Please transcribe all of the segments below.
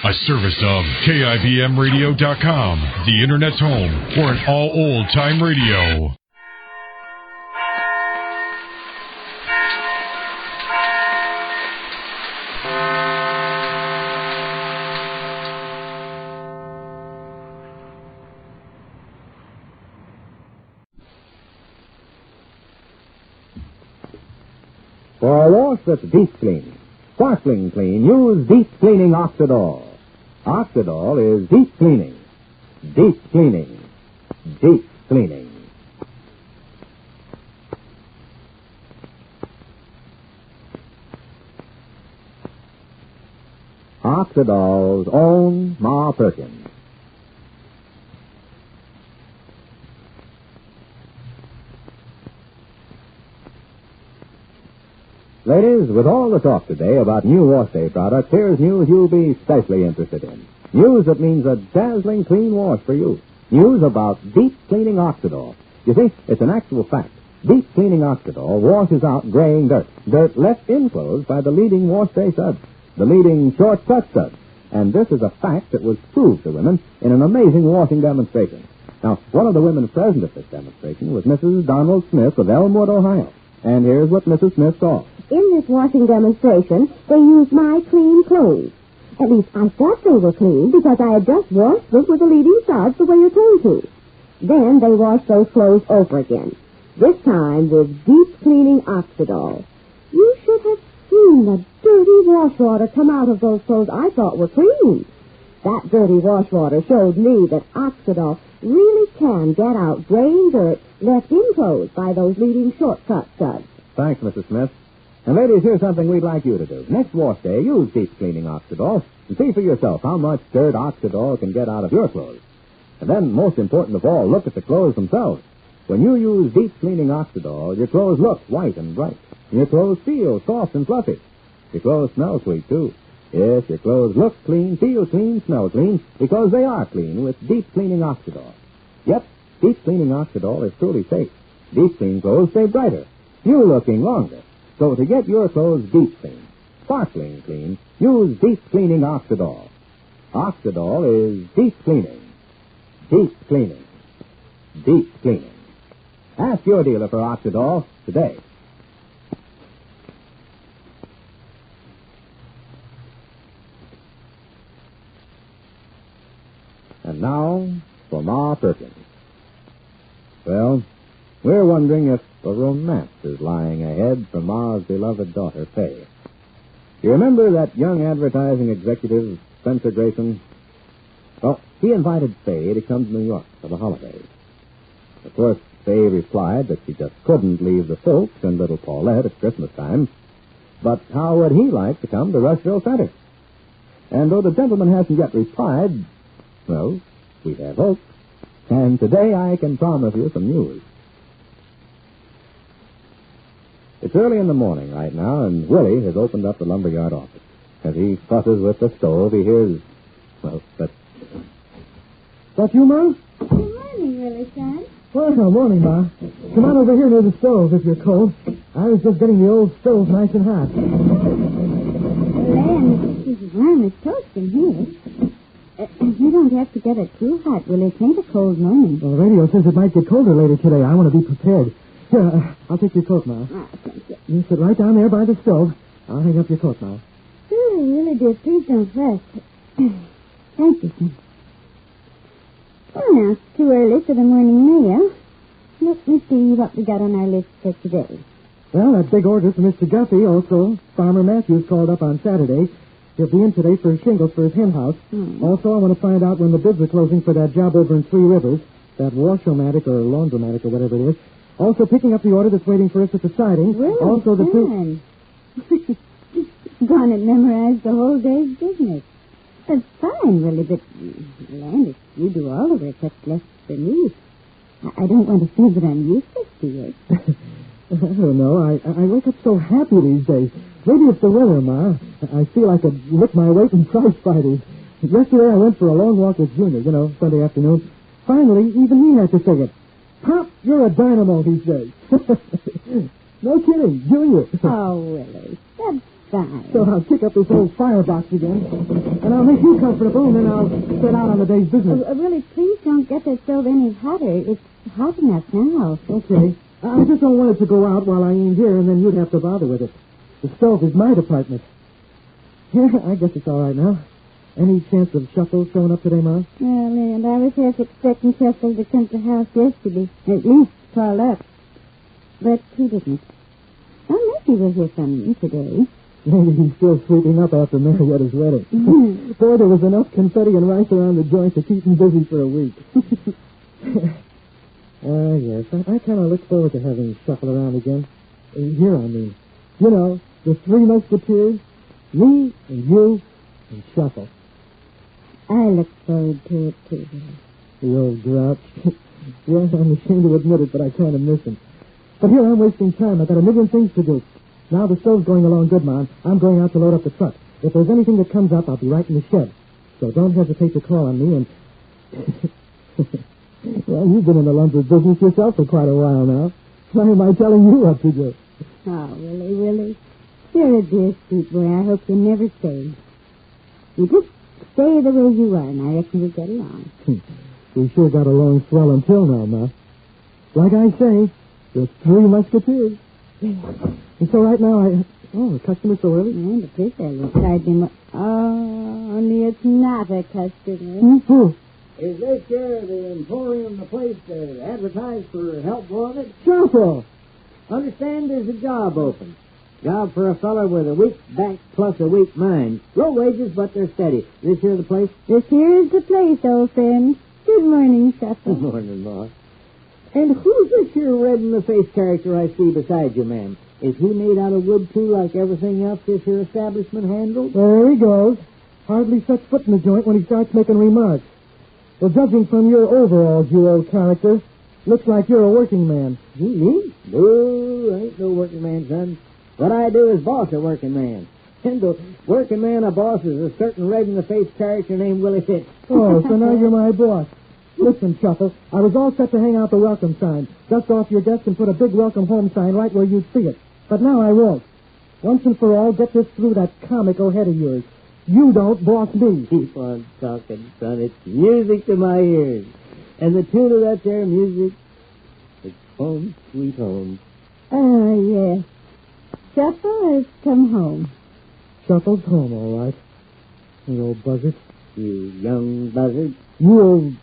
A service of KIBMradio.com, the Internet's home for an all old-time radio. For a wash that's deep clean, sparkling clean, use deep cleaning Oxidol. Oxidol is deep cleaning. Deep cleaning. Deep cleaning. Oxidol's own Ma Perkins. Ladies, with all the talk today about new wash day products, here's news you'll be especially interested in. News that means a dazzling clean wash for you. News about deep cleaning Oxidol. You see, it's an actual fact. Deep cleaning Oxidol washes out graying dirt. Dirt left enclosed by the leading wash day suds, the leading short-cut suds. And this is a fact that was proved to women in an amazing washing demonstration. Now, one of the women present at this demonstration was Mrs. Donald Smith of Elmwood, Ohio. And here's what Mrs. Smith saw. In this washing demonstration, they used my clean clothes. At least I thought they were clean because I had just washed them with the leading suds the way you're told to. Then they washed those clothes over again, this time with deep cleaning Oxidol. You should have seen the dirty wash water come out of those clothes I thought were clean. That dirty wash water showed me that Oxidol really can get out graying dirt left enclosed by those leading shortcut suds. Thanks, Mrs. Smith. And ladies, here's something we'd like you to do. Next wash day, use deep cleaning Oxidol and see for yourself how much dirt Oxidol can get out of your clothes. And then, most important of all, look at the clothes themselves. When you use deep cleaning Oxidol, your clothes look white and bright. And your clothes feel soft and fluffy. Your clothes smell sweet, too. Yes, your clothes look clean, feel clean, smell clean, because they are clean with deep cleaning Oxidol. Yep, deep cleaning Oxidol is truly safe. Deep clean clothes stay brighter, new looking longer. So to get your clothes deep clean, sparkling clean, use deep cleaning Oxidol. Oxidol is deep cleaning. Deep cleaning. Deep cleaning. Ask your dealer for Oxidol today. And now for Ma Perkins. Well, we're wondering if a romance is lying ahead for Ma's beloved daughter, Fay. You remember that young advertising executive, Spencer Grayson? Well, he invited Fay to come to New York for the holidays. Of course, Fay replied that she just couldn't leave the folks and little Paulette at Christmas time. But how would he like to come to Rushville Center? And though the gentleman hasn't yet replied, well, we have hope. And today I can promise you some news. It's early in the morning right now, and Willie has opened up the lumberyard office. As he fusses with the stove, he hears, well, that you, Ma? Good morning, Willie, son. Well, morning, Ma. Come on over here near the stove if you're cold. I was just getting the old stove nice and hot. Land, it's warm as toast in here. You don't have to get it too hot, Willie. It ain't a cold morning. Well, the radio says it might get colder later today. I want to be prepared. Here, I'll take your coat, Ma. Ah, thank you. You sit right down there by the stove. I'll hang up your coat, Ma. Oh, Willie, dear, please don't rush. Thank you, son. Well, now, it's too early for the morning mail. Let me see what we got on our list for today. Well, that big order for Mr. Guffey also. Farmer Matthews called up on Saturday. He'll be in today for shingles for his hen house. Also, I want to find out when the bids are closing for that job over in Three Rivers, that washomatic or laundromatic or whatever it is. Also picking up the order that's waiting for us at the siding. Willie, also the two... Gone and memorized the whole day's business. That's fine, Willie, but, Landis, you do all the work that's left for me. I don't want to feel that I'm useless to you. I don't know. I wake up so happy these days. Maybe it's the weather, Ma. I feel I could lick my weight in prize fighters. Yesterday I went for a long walk with Junior, Sunday afternoon. Finally, even he had to say it. Pop, you're a dynamo, he says. No kidding, Junior. Oh, Willie, that's fine. So I'll pick up this old firebox again, and I'll make you comfortable, and then I'll set out on the day's business. Willie, please don't get that stove any hotter. It's hot enough now. Okay. I just don't want it to go out while I ain't here, and then you'd have to bother with it. The stove is my department. Yeah, I guess it's all right now. Any chance of Shuffle showing up today, Ma? Well, and I was half expecting Shuffle to come to the house yesterday. At least call up. But he didn't. Unless he was here from today. Maybe he's still sweeping up after Marietta's wedding. Boy, there was enough confetti and rice around the joint to keep him busy for a week. Yes, I kind of look forward to having Shuffle around again. Here, I mean. You know, the Three Musketeers, me and you and Shuffle. I look forward to it, too. The old grouch. Yes, I'm ashamed to admit it, but I kind of miss him. But here I'm wasting time. I've got a million things to do. Now the stove's going along good, Mom. I'm going out to load up the truck. If there's anything that comes up, I'll be right in the shed. So don't hesitate to call on me and... Well, you've been in the lumber business yourself for quite a while now. Why am I telling you what to do? Oh, Willie. You're a dear, sweet boy. I hope you never stay. You just stay the way you are, and I reckon we'll get along. We sure got along swell until now, Ma. Like I say, the Three Musketeers. And so right now Oh, a customer so early? And the police have tried him. Oh, only it's not a customer. Who? Is this here the Emporium, the place to advertise for help wanted? Shuffle. Understand there's a job open. Job for a feller with a weak back plus a weak mind. Low wages, but they're steady. This here the place? This here is the place, old friend. Good morning, Shuffle. Good morning, Ma. And who's this here red-in-the-face character I see beside you, ma'am? Is he made out of wood, too, like everything else this here establishment handles? There he goes. Hardly sets foot in the joint when he starts making remarks. Well, judging from your overalls, you old character, looks like you're a working man. Me? No, I ain't no working man, son. What I do is boss a working man. And the working man I boss is a certain red-in-the-face character named Willie Fitz. Oh, so now you're my boss. Listen, Shuffle, I was all set to hang out the welcome sign, dust off your desk and put a big welcome home sign right where you'd see it. But now I won't. Once and for all, get this through that comical head of yours. You don't boss me. Keep on talking, son. It's music to my ears. And the tune of that there music, it's Home Sweet Home. Oh, yes. Shuffle has come home. Shuffle's home, all right. You old buzzard. You young buzzard. You old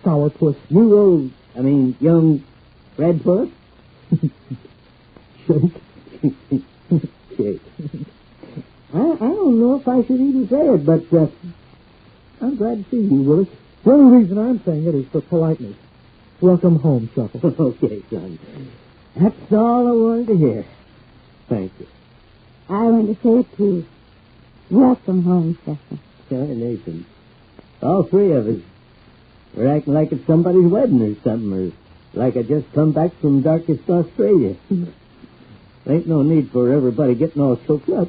sourpuss. Young red puss. Shake. Shake. I don't know if I should even say it, but I'm glad to see you, Willis. The only reason I'm saying it is for politeness. Welcome home, Shuffle. Okay, son. That's all I wanted to hear. Thank you. I want to say it too. Welcome home, Shuffle. Nathan. All three of us. We're acting like it's somebody's wedding or something, or like I just come back from darkest Australia. Ain't no need for everybody getting all soaked up.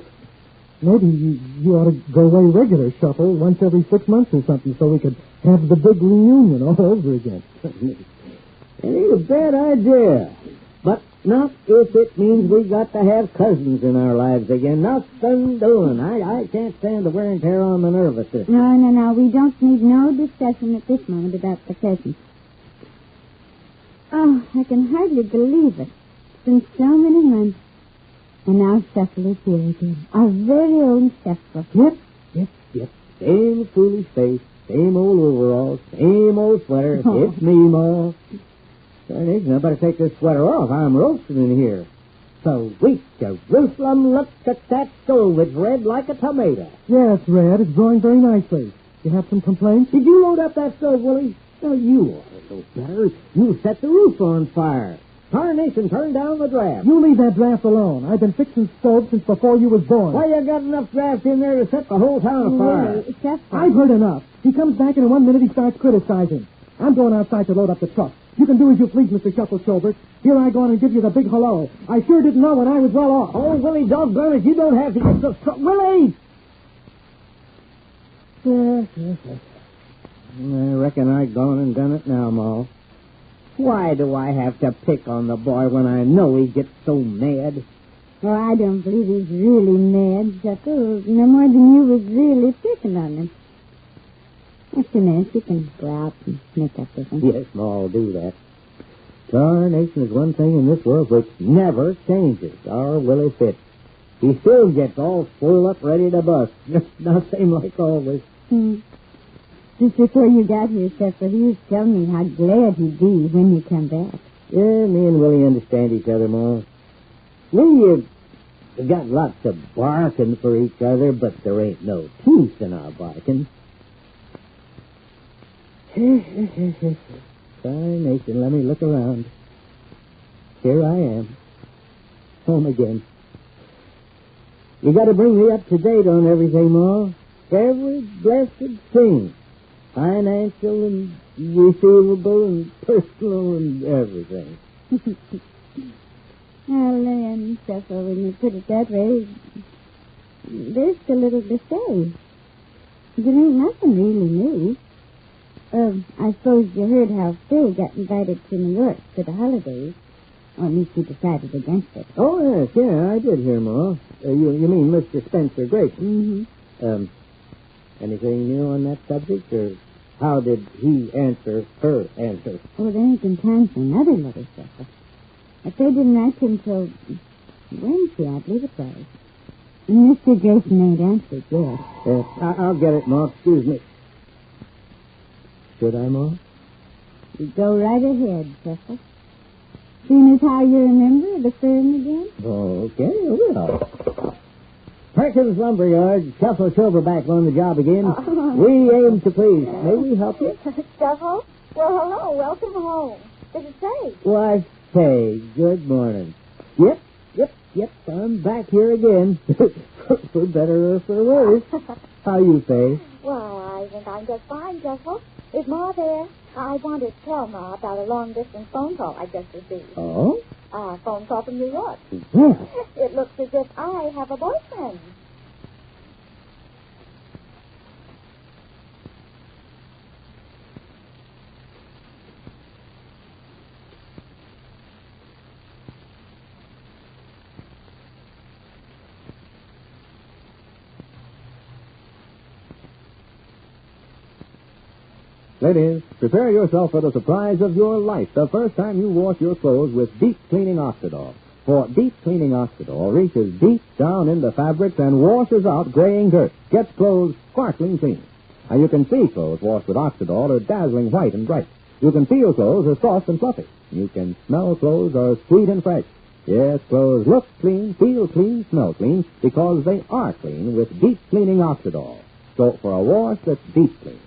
Maybe you ought to go away regular, Shuffle, once every 6 months or something, so we could have the big reunion all over again. It ain't a bad idea. But not if it means we got to have cousins in our lives again. Nothing doing. I can't stand the wear and tear on the nervous system. No. We don't need no discussion at this moment about the cousins. Oh, I can hardly believe it. It's been so many months. And now Shuffle is here again. Our very own Shuffle. Yep. Same foolish face, same old overalls, same old sweater. Oh. It's me, Ma. Darn, I better take this sweater off. I'm roasting in here. Sweet Jerusalem, look at that stove. It's red like a tomato. Yes, Red, it's growing very nicely. You have some complaints? Did you load up that stove, Willie? No, you ought to know better. You set the roof on fire. Tarnation, turn down the draft. You leave that draft alone. I've been fixing stoves since before you was born. Why, you got enough draft in there to set the whole town afire. Shuffle. I've heard enough. He comes back and in 1 minute he starts criticizing. I'm going outside to load up the truck. You can do as you please, Mr. Shuffle Shoulders. Here I go on and give you the big hello. I sure didn't know when I was well off. Oh, Willie, doggone it, you don't have to get so strong. Willie! Yes. I reckon I gone and done it now, Ma. Why do I have to pick on the boy when I know he gets so mad? Oh, I don't believe he's really mad, Chuckle. No more than you was really picking on him. After a minute, you can go out and make up with him. Yes, Ma, I'll do that. Tarnation is one thing in this world which never changes. Our Willie Fitz. He still gets all full up, ready to bust. Not same like always. Just before you got here, Cecil, he was telling me how glad he'd be when you come back. Yeah, me and Willie understand each other, Ma. We have got lots of barking for each other, but there ain't no teeth in our barking. Nation, let me look around. Here I am. Home again. You got to bring me up to date on everything, Ma. Every blessed thing. Financial and receivable and personal and everything. Well, Cecil, when you put it that way, there's still a little to say. There ain't nothing really new. I suppose you heard how Phil got invited to New York for the holidays. Or at least he decided against it. Oh, yes, yeah, I did hear, Ma. You mean Mr. Spencer Grayson? Mm-hmm. Anything new on that subject, or how did he answer her answer? Oh, there ain't been time for another letter, Cecil. If they didn't act until Wednesday, I believe it was. And Mr. Grayson ain't answered yet. I'll get it, Ma. Excuse me. Should I, Ma? You go right ahead, Cecil. Seeing as how you're a member of the firm again? Okay, well. Perkins Lumberyard, Shuffle Silverback on the job again. We aim to please. May we help you? Shuffle? Well, hello. Welcome home. Did it say? Why, say, good morning. Yep. I'm back here again. For better or for worse. How you, Faye? Well, I think I'm just fine, Shuffle. Is Ma there? I wanted to tell Ma about a long-distance phone call I just received. Oh? A phone call from New York. Yeah. It looks as if I have a boyfriend. Ladies, prepare yourself for the surprise of your life the first time you wash your clothes with deep cleaning Oxidol. For deep cleaning Oxidol reaches deep down into fabrics and washes out graying dirt, gets clothes sparkling clean. Now you can see clothes washed with Oxidol are dazzling white and bright. You can feel clothes are soft and fluffy. You can smell clothes are sweet and fresh. Yes, clothes look clean, feel clean, smell clean, because they are clean with deep cleaning Oxidol. So for a wash that's deep clean,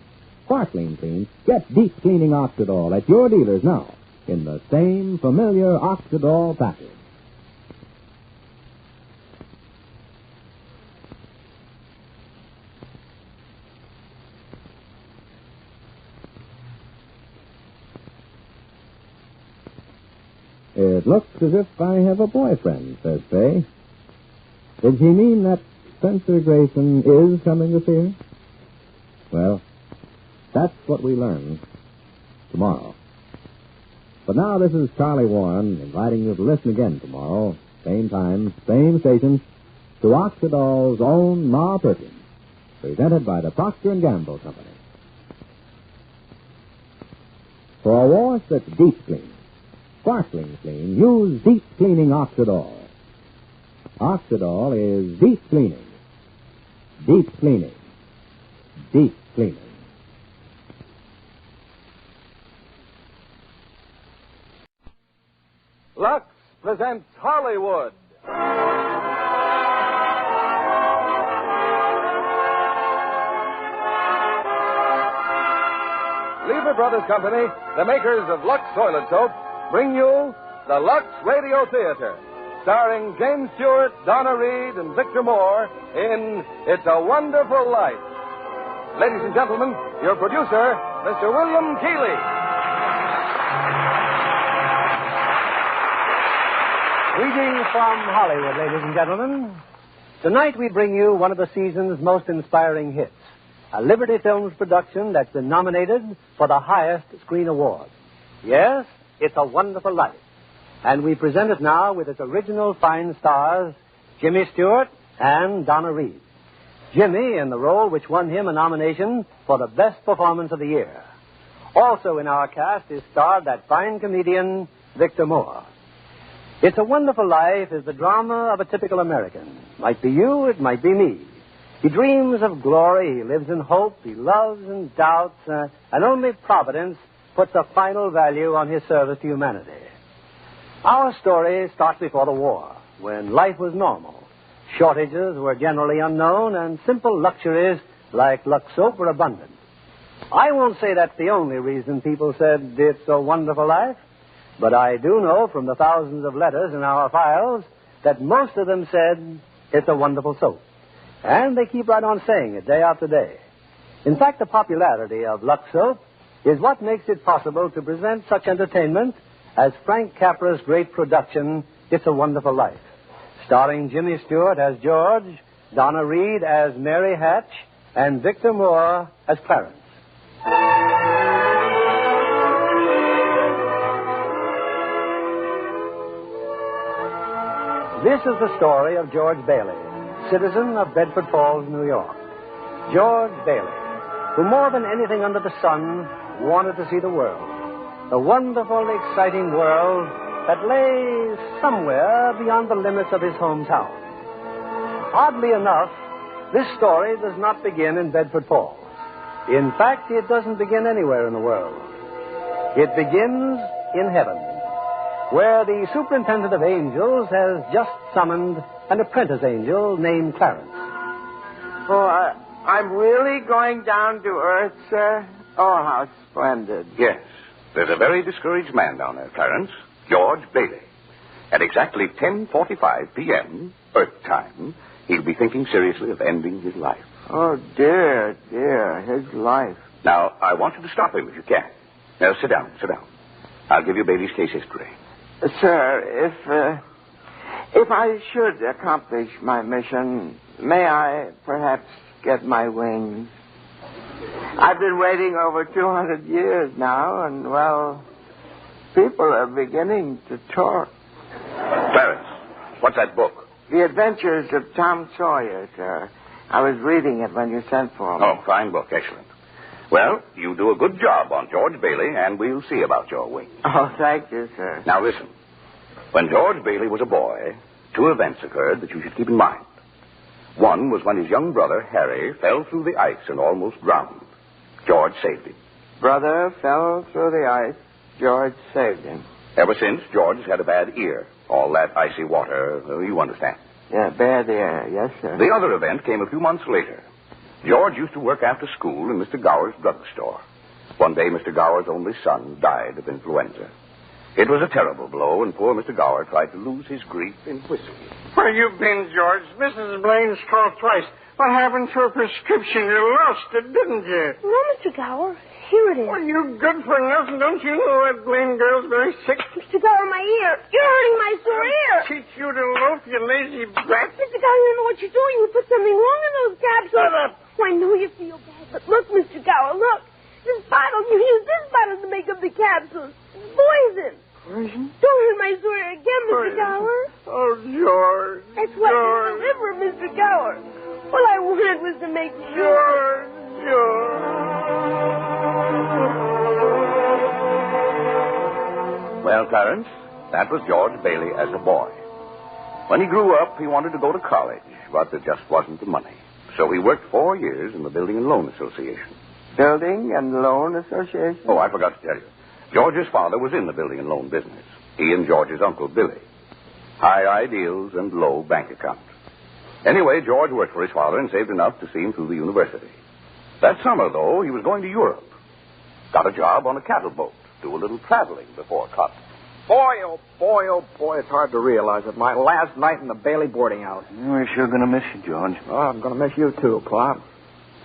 sparkling clean, get deep cleaning Oxidol at your dealers now in the same familiar Oxidol package. It looks as if I have a boyfriend, says Faye. Did she mean that Spencer Grayson is coming to see her? Well, that's what we learn tomorrow. But now this is Charlie Warren inviting you to listen again tomorrow, same time, same station, to Oxidol's own Ma Perkins, presented by the Procter & Gamble Company. For a wash that's deep clean, sparkling clean, use deep cleaning Oxidol. Oxidol is deep cleaning. Deep cleaning. Deep cleaning. Lux presents Hollywood. Lever Brothers Company, the makers of Lux Toilet Soap, bring you the Lux Radio Theater, starring James Stewart, Donna Reed, and Victor Moore in It's a Wonderful Life. Ladies and gentlemen, your producer, Mr. William Keeley. Greetings from Hollywood, ladies and gentlemen. Tonight we bring you one of the season's most inspiring hits, a Liberty Films production that's been nominated for the highest screen award. Yes, It's a Wonderful Life. And we present it now with its original fine stars Jimmy Stewart and Donna Reed. Jimmy in the role which won him a nomination for the best performance of the year. Also in our cast is starred that fine comedian, Victor Moore. It's a Wonderful Life is the drama of a typical American. Might be you, it might be me. He dreams of glory, he lives in hope, he loves and doubts, and only Providence puts a final value on his service to humanity. Our story starts before the war, when life was normal. Shortages were generally unknown, and simple luxuries like Lux soap were abundant. I won't say that's the only reason people said it's a wonderful life, but I do know from the thousands of letters in our files that most of them said it's a wonderful soap. And they keep right on saying it day after day. In fact, the popularity of Lux soap is what makes it possible to present such entertainment as Frank Capra's great production, It's a Wonderful Life, starring Jimmy Stewart as George, Donna Reed as Mary Hatch, and Victor Moore as Clarence. This is the story of George Bailey, citizen of Bedford Falls, New York. George Bailey, who more than anything under the sun wanted to see the world. The wonderful, exciting world that lay somewhere beyond the limits of his hometown. Oddly enough, this story does not begin in Bedford Falls. In fact, it doesn't begin anywhere in the world. It begins in heaven, where the superintendent of angels has just summoned an apprentice angel named Clarence. Oh, I'm really going down to Earth, sir? Oh, how splendid. Yes. There's a very discouraged man down there, Clarence. George Bailey. At exactly 10:45 p.m., Earth time, he'll be thinking seriously of ending his life. Oh, dear, his life. Now, I want you to stop him if you can. Now, sit down. I'll give you Bailey's case history. Sir, if I should accomplish my mission, may I perhaps get my wings? I've been waiting over 200 years now, and, well, people are beginning to talk. Clarence, what's that book? The Adventures of Tom Sawyer, sir. I was reading it when you sent for me. Oh, fine book. Excellent. Well, you do a good job on George Bailey, and we'll see about your wings. Oh, thank you, sir. Now, listen. When George Bailey was a boy, two events occurred that you should keep in mind. One was when his young brother, Harry, fell through the ice and almost drowned. George saved him. Brother fell through the ice. George saved him. Ever since, George has had a bad ear. All that icy water, you understand. Yeah, bad ear. Yes, sir. The other event came a few months later. George used to work after school in Mr. Gower's drugstore. One day, Mr. Gower's only son died of influenza. It was a terrible blow, and poor Mr. Gower tried to lose his grief in whiskey. Where you been, George? Mrs. Blaine's called twice. What happened to her prescription? You lost it, didn't you? No, Mr. Gower. Here it is. Well, you good for nothing. Don't you know that Blaine girl's very sick? Mr. Gower, my ear. You're hurting my sore ear. Teach you to loaf, you lazy brat. Mr. Gower, you know what you're doing. You put something wrong in those capsules. Shut up. Oh, I know you feel bad, but look, Mr. Gower, look. This bottle, you use this bottle to make up the capsules. It's poison. Poison? Don't hurt my sore ear again, Mr. Gower. Oh, George. That's what you deliver, Mr. Gower. All I wanted was to make sure. Well, Clarence, that was George Bailey as a boy. When he grew up, he wanted to go to college, but there just wasn't the money. So he worked 4 years in the Building and Loan Association. Building and Loan Association? Oh, I forgot to tell you. George's father was in the building and loan business. He and George's uncle, Billy. High ideals and low bank accounts. Anyway, George worked for his father and saved enough to see him through the university. That summer, though, he was going to Europe. Got a job on a cattle boat. Do a little traveling before college. Boy, it's hard to realize it. My last night in the Bailey boarding house. We're sure going to miss you, George. Oh, I'm going to miss you, too, Pop.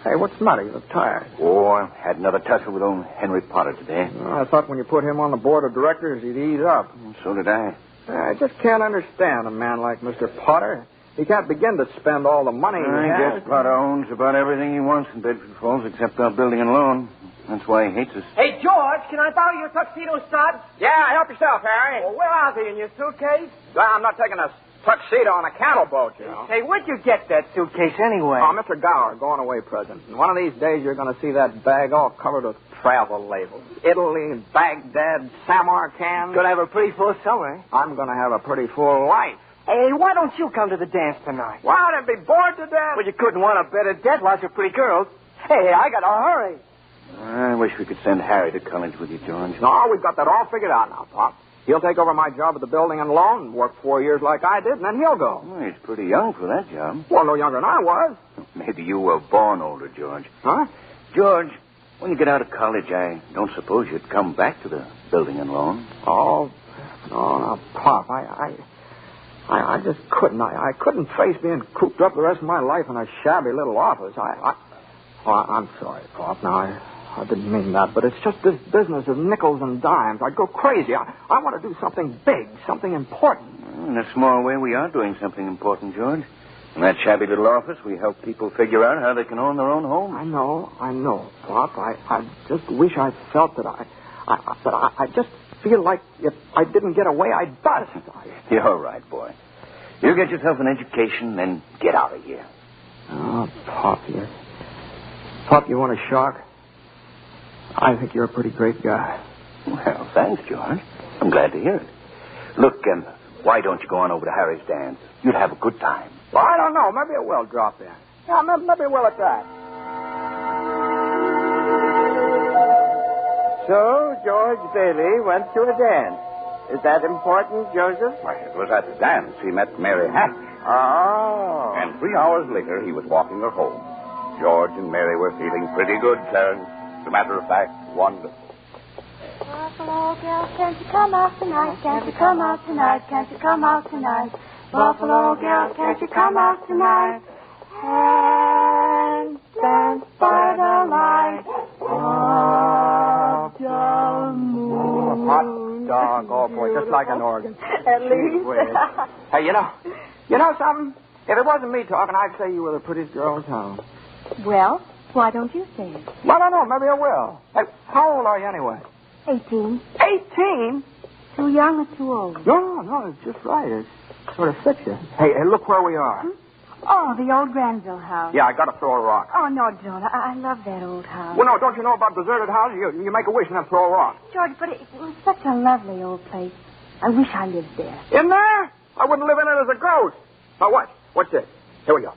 Hey, what's the matter? You look tired. Oh, I had another tussle with old Henry Potter today. I thought when you put him on the board of directors, he'd ease up. So did I. I just can't understand a man like Mr. Potter. He can't begin to spend all the money he has. I guess Potter owns about everything he wants in Bedford Falls except our building and loan. That's why he hates us. Hey, George, can I borrow your tuxedo studs? Yeah, help yourself, Harry. Well, where are they? In your suitcase? I'm not taking a tuxedo on a cattle boat, you know. Hey, where'd you get that suitcase anyway? Oh, Mr. Gower, going away present. And one of these days you're going to see that bag all covered with travel labels. Italy, Baghdad, Samarkand. Gonna have a pretty full summer. I'm going to have a pretty full life. Hey, why don't you come to the dance tonight? Well, I'd be bored to death. Well, you couldn't want a better death. Lots of pretty girls. Hey, I got to hurry. I wish we could send Harry to college with you, George. No, we've got that all figured out now, Pop. He'll take over my job at the building and loan, work 4 years like I did, and then he'll go. Oh, he's pretty young for that job. Well, no younger than I was. Maybe you were born older, George. Huh? George, when you get out of college, I don't suppose you'd come back to the building and loan. Oh, no, Pop, I just couldn't. I couldn't face being cooped up the rest of my life in a shabby little office. I'm sorry, Pop. Now, I didn't mean that, but it's just this business of nickels and dimes. I'd go crazy. I want to do something big, something important. In a small way, we are doing something important, George. In that shabby little office, we help people figure out how they can own their own home. I know, Pop. I just wish I felt that I just feel like if I didn't get away, I'd bust. You're right, boy. You get yourself an education, then get out of here. Oh, Pop, you want a shock? I think you're a pretty great guy. Well, thanks, George. I'm glad to hear it. Look, why don't you go on over to Harry's dance? You'd have a good time. Well, I don't know. Maybe it will drop in. Yeah, maybe it will at that. So, George Bailey went to a dance. Is that important, Joseph? Why, it was at the dance he met Mary Hatch. Oh. And 3 hours later, he was walking her home. George and Mary were feeling pretty good, Clarence. As a matter of fact, wonderful. Buffalo girl, can't you come out tonight? Can't you come out tonight? Can't you come out tonight? Buffalo girl, can't you come out tonight? And dance by the light of the moon. Hot dog, oh boy, just like an organ. At least. Hey, you know something? If it wasn't me talking, I'd say you were the prettiest girl in town. Well, why don't you say it? Well, I don't know. Maybe I will. Hey, how old are you anyway? 18. 18? Too young or too old? No, it's just right. It sort of fits you. Hey, look where we are. Oh, the old Granville house. Yeah, I got to throw a rock. Oh, no, don't. I love that old house. Well, no, don't you know about deserted houses? You make a wish and then throw a rock. George, but it was such a lovely old place. I wish I lived there. In there? I wouldn't live in it as a ghost. Now, what? What's this? Here we go.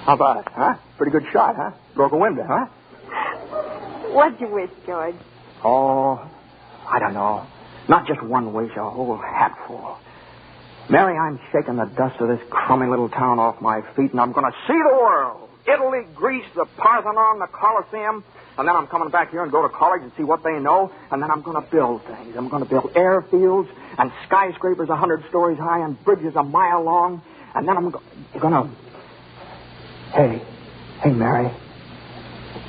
How about it, huh? Pretty good shot, huh? Broke a window, huh? What'd you wish, George? Oh, I don't know. Not just one wish, a whole hatful. Mary, I'm shaking the dust of this crummy little town off my feet, and I'm going to see the world. Italy, Greece, the Parthenon, the Colosseum. And then I'm coming back here and go to college and see what they know. And then I'm going to build things. I'm going to build airfields and skyscrapers 100 stories high and bridges a mile long. And then I'm going to... Hey, Mary.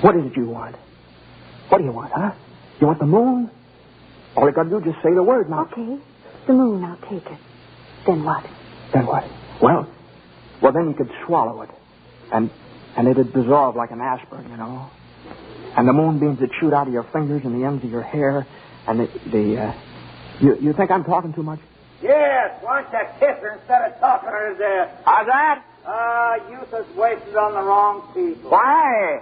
What is it you want? What do you want, huh? You want the moon? All you got to do is just say the word now. Okay. The moon, I'll take it. Then what? Then what? Well, then you could swallow it. And it'd dissolve like an aspirin, you know. And the moonbeams would shoot out of your fingers and the ends of your hair. And you think I'm talking too much? Yes, why don't you kiss her instead of talking her to death? How's that? Youth is wasted on the wrong people. Why?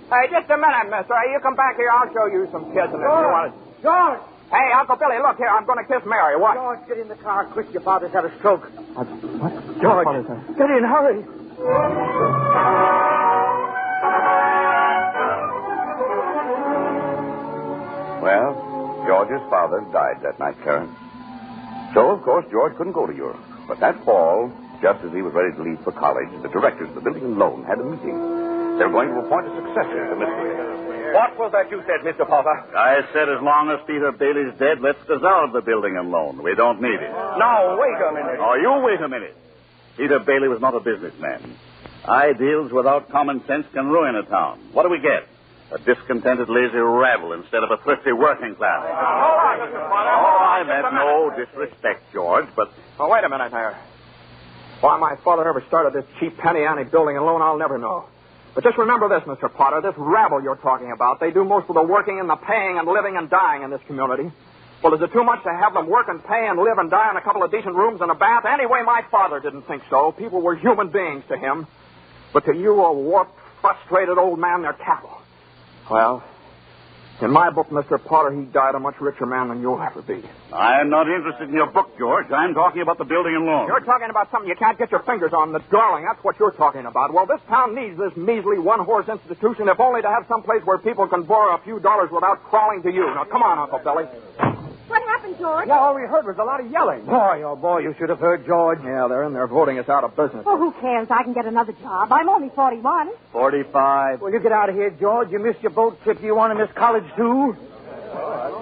Hey, just a minute, mister. Hey, you come back here. I'll show you some kissing if you want it. George! Hey, Uncle Billy, look here. I'm going to kiss Mary. What? George, get in the car quick. Your father's had a stroke. What? George, get in, hurry. Well, George's father died that night, Clarence. So, of course, George couldn't go to Europe. But that fall, just as he was ready to leave for college, the directors of the building and loan had a meeting. They were going to appoint a successor to Mr. What was that you said, Mr. Potter? I said as long as Peter Bailey's dead, let's dissolve the building and loan. We don't need it. Now, wait a minute. Oh, you wait a minute. Peter Bailey was not a businessman. Ideals without common sense can ruin a town. What do we get? A discontented, lazy rabble instead of a thrifty working class. All right, Mr. Potter. Oh, I meant no disrespect, George, but... Oh, wait a minute there. Why my father ever started this cheap penny-ante building and loan, I'll never know. But just remember this, Mr. Potter, this rabble you're talking about, they do most of the working and the paying and living and dying in this community. Well, is it too much to have them work and pay and live and die in a couple of decent rooms and a bath? Anyway, my father didn't think so. People were human beings to him. But to you, a warped, frustrated old man, they're cattle. Well, in my book, Mr. Potter, he died a much richer man than you'll ever be. I'm not interested in your book, George. I'm talking about the building and loan. You're talking about something you can't get your fingers on, the darling. That's what you're talking about. Well, this town needs this measly one-horse institution, if only to have some place where people can borrow a few dollars without crawling to you. Now, come on, Uncle Billy. What happened, George? Yeah, all we heard was a lot of yelling. Boy, oh, boy, you should have heard George. Yeah, they're in there voting us out of business. Well, who cares? I can get another job. I'm only 41. 45. Will you get out of here, George? You missed your boat trip. Do you want to miss college, too?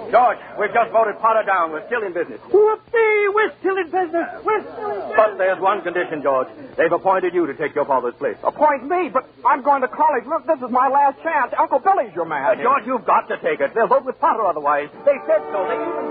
George, we've just voted Potter down. We're still in business. Whoopee! We're still in business. We're still in business. But there's one condition, George. They've appointed you to take your father's place. Appoint me, but I'm going to college. Look, this is my last chance. Uncle Billy's your man. George, you've got to take it. They'll vote with Potter otherwise. They said so. They even...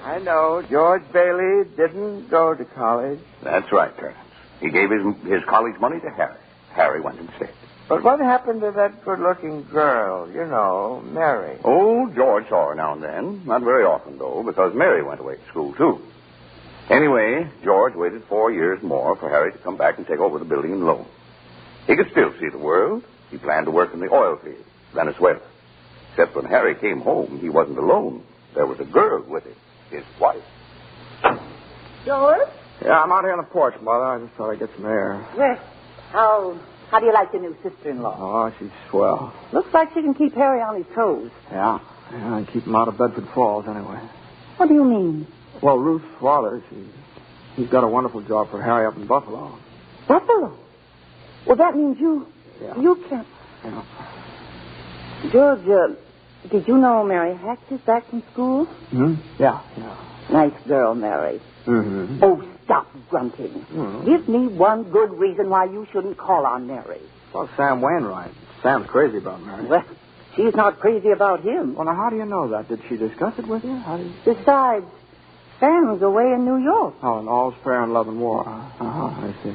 I know George Bailey didn't go to college. That's right, Perkins. He gave his college money to Harry. Harry went instead. But what happened to that good-looking girl, you know, Mary? Oh, George saw her now and then. Not very often, though, because Mary went away to school, too. Anyway, George waited 4 years more for Harry to come back and take over the building and loan. He could still see the world. He planned to work in the oil field, Venezuela. Except when Harry came home, he wasn't alone. There was a girl with him, his wife. George? Yeah, I'm out here on the porch, Mother. I just thought I'd get some air. Well, how do you like your new sister-in-law? Oh, she's swell. Looks like she can keep Harry on his toes. Yeah, and keep him out of Bedford Falls anyway. What do you mean? Well, Ruth's father, he's got a wonderful job for Harry up in Buffalo. Buffalo? Well, that means you can't... Yeah. George, did you know Mary Hatch is back from school? Hmm? Yeah. Nice girl, Mary. Mm-hmm. Oh, stop grunting. Mm-hmm. Give me one good reason why you shouldn't call on Mary. Well, Sam Wainwright. Sam's crazy about Mary. Well, she's not crazy about him. Well, now, how do you know that? Did she discuss it with you? Besides, Sam's away in New York. Oh, and all's fair in love and war. I see.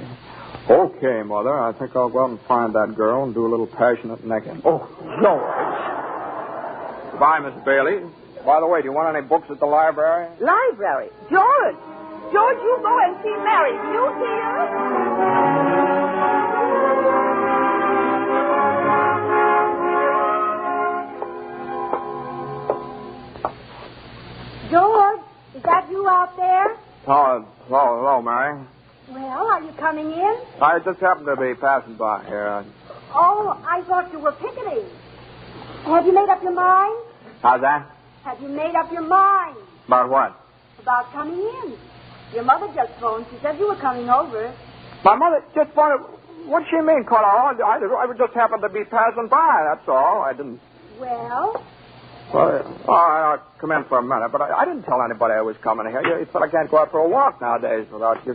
Okay, Mother. I think I'll go out and find that girl and do a little passionate necking. Oh, George. Goodbye, Miss Bailey. By the way, do you want any books at the library? Library? George! George, you go and see Mary. Do you hear? George, is that you out there? Hello, Mary. Well, are you coming in? I just happened to be passing by here. Oh, I thought you were picketing. Have you made up your mind? How's that? Have you made up your mind? About what? About coming in. Your mother just phoned. She said you were coming over. My mother just phoned. What does she mean, Carla? I just happened to be passing by, that's all. I didn't... Well? Well, I'll come in for a minute, but I didn't tell anybody I was coming here. You said I can't go out for a walk nowadays without you.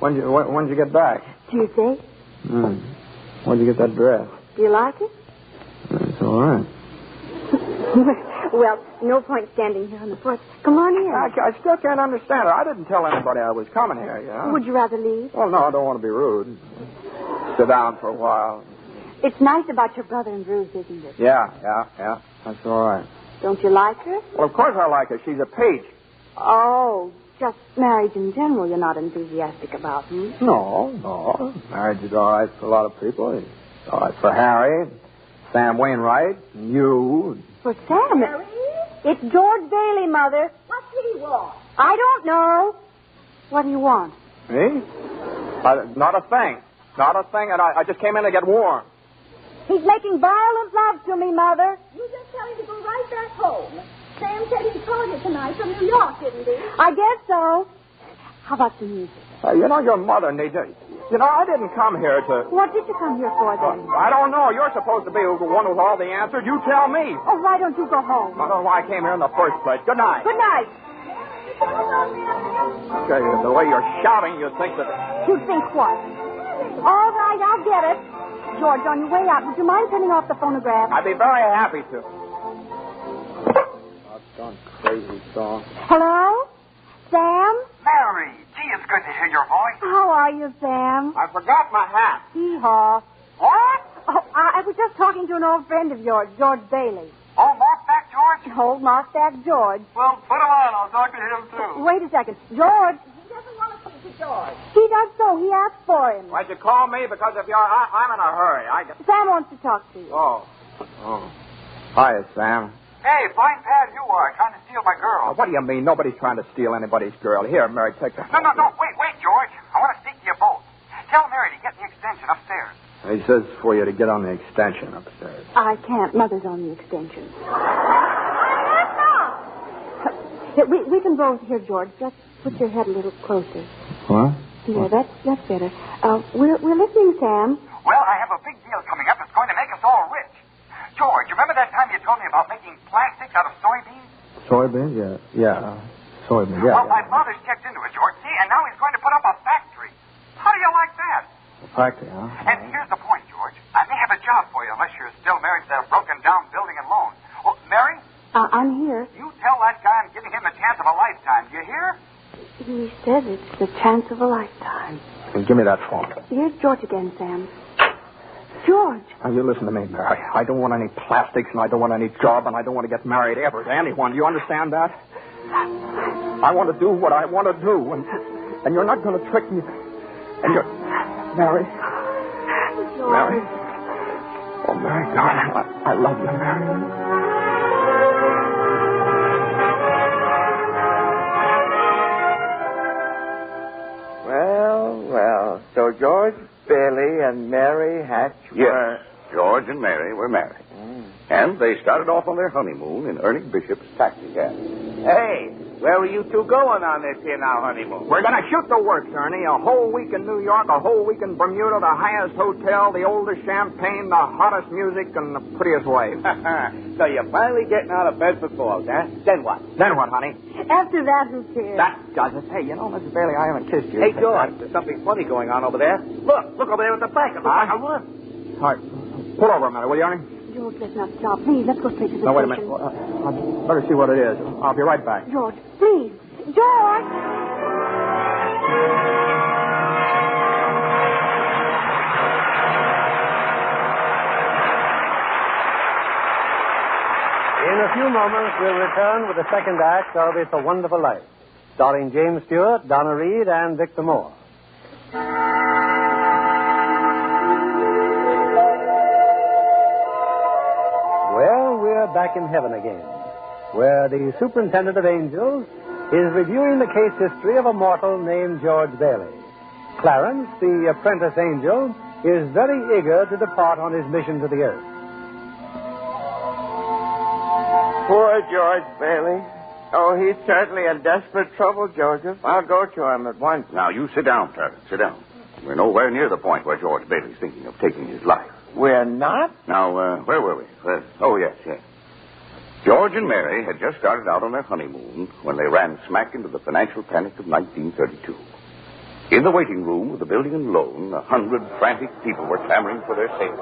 When'd you get back? Tuesday. When'd you get that dress? Do you like it? It's all right. Well, no point standing here on the porch. Come on in. I still can't understand it. I didn't tell anybody I was coming here, you know. Would you rather leave? Well, no, I don't want to be rude. Sit down for a while. It's nice about your brother and Ruth, isn't it? Yeah. That's all right. Don't you like her? Well, of course I like her. She's a peach. Oh, just marriage in general you're not enthusiastic about, hmm? No. Marriage is all right for a lot of people. It's all right for Harry, Sam Wainwright, and you. For Sam? Harry? It's George Bailey, Mother. What did he want? I don't know. What do you want? Me? Not a thing. Not a thing, and I just came in to get warm. He's making violent love to me, Mother. You just tell him to go right back home. Sam said he called you tonight from New York, didn't he? I guess so. How about the music? Your mother needs it. I didn't come here to... What did you come here for, then? I don't know. You're supposed to be the one with all the answers. You tell me. Oh, why don't you go home? I don't know why I came here in the first place. Good night. Good night. Okay, the way you're shouting, you think that... You think what? All right, I'll get it. George, on your way out, would you mind turning off the phonograph? I'd be very happy to. Doggone crazy song. Hello? Sam? Mary, gee, it's good to hear your voice. How are you, Sam? I forgot my hat. Hee-haw. What? Oh, I was just talking to an old friend of yours, George Bailey. Oh, Mark back, George? Old Mark back, George. Well, put him on. I'll talk to him, too. Wait a second. George. He doesn't want to speak to George. He does so. He asked for him. Why'd you call me? Because if you're... I'm in a hurry. Sam wants to talk to you. Oh. Hi, Sam. Hey, fine pad you are, trying to steal my girl. What do you mean? Nobody's trying to steal anybody's girl. Here, Mary, take her. No. Wait, George. I want to speak to you both. Tell Mary to get the extension upstairs. He says for you to get on the extension upstairs. I can't. Mother's on the extension. We can both hear, George. Just put your head a little closer. What? Yeah, that's better. We're listening, Sam. Well, I have a big deal coming up that's going to make us all rich. George, remember that time you told me about making plastics out of soybeans? Soybeans? Yeah. Soybeans, yeah. Well, my father's checked into it, George. See, and now he's going to put up a factory. How do you like that? A factory, huh? And here's the point, George. I may have a job for you unless you're still married to that broken-down building and loan. Oh, Mary? I'm here. You tell that guy I'm giving him the chance of a lifetime. Do you hear? He says it's the chance of a lifetime. Give me that phone. Here's George again, Sam. George. Now, you listen to me, Mary. I don't want any plastics, and I don't want any job, and I don't want to get married ever to anyone. Do you understand that? I want to do what I want to do, and you're not going to trick me. And you're... Mary. George. Mary. Oh, Mary, darling, I love you, Mary. Well. So George Bailey and Mary Hatch were... Yes, George and Mary were married. And they started off on their honeymoon in Ernie Bishop's taxi cab. Hey, where were you two going on this here now honeymoon? We're going to shoot the works, Ernie. A whole week in New York, a whole week in Bermuda, the highest hotel, the oldest champagne, the hottest music, and the prettiest wife. So you're finally getting out of bed for falls, huh? Then what? Then what, honey? After that, who cares? That does it. Hey, you know, Mrs. Bailey, I haven't kissed you. Hey, George, there's something funny going on over there. Look over there at the back. It looks like a run. All right. Pull over a minute, will you, Ernie? George, let's not stop. Please, let's go straight to the No, wait a station. minute. I'd better see what it is. I'll be right back. George, please. George! In a few moments, we'll return with the second act of It's a Wonderful Life, starring James Stewart, Donna Reed, and Victor Moore. Well, we're back in heaven again, where the superintendent of angels is reviewing the case history of a mortal named George Bailey. Clarence, the apprentice angel, is very eager to depart on his mission to the earth. Poor George Bailey. Oh, he's certainly in desperate trouble, Joseph. I'll go to him at once. Now, you sit down, Clarence. Sit down. We're nowhere near the point where George Bailey's thinking of taking his life. We're not? Now, where were we? Yes. George and Mary had just started out on their honeymoon when they ran smack into the financial panic of 1932. In the waiting room of the building and loan, 100 frantic people were clamoring for their safety.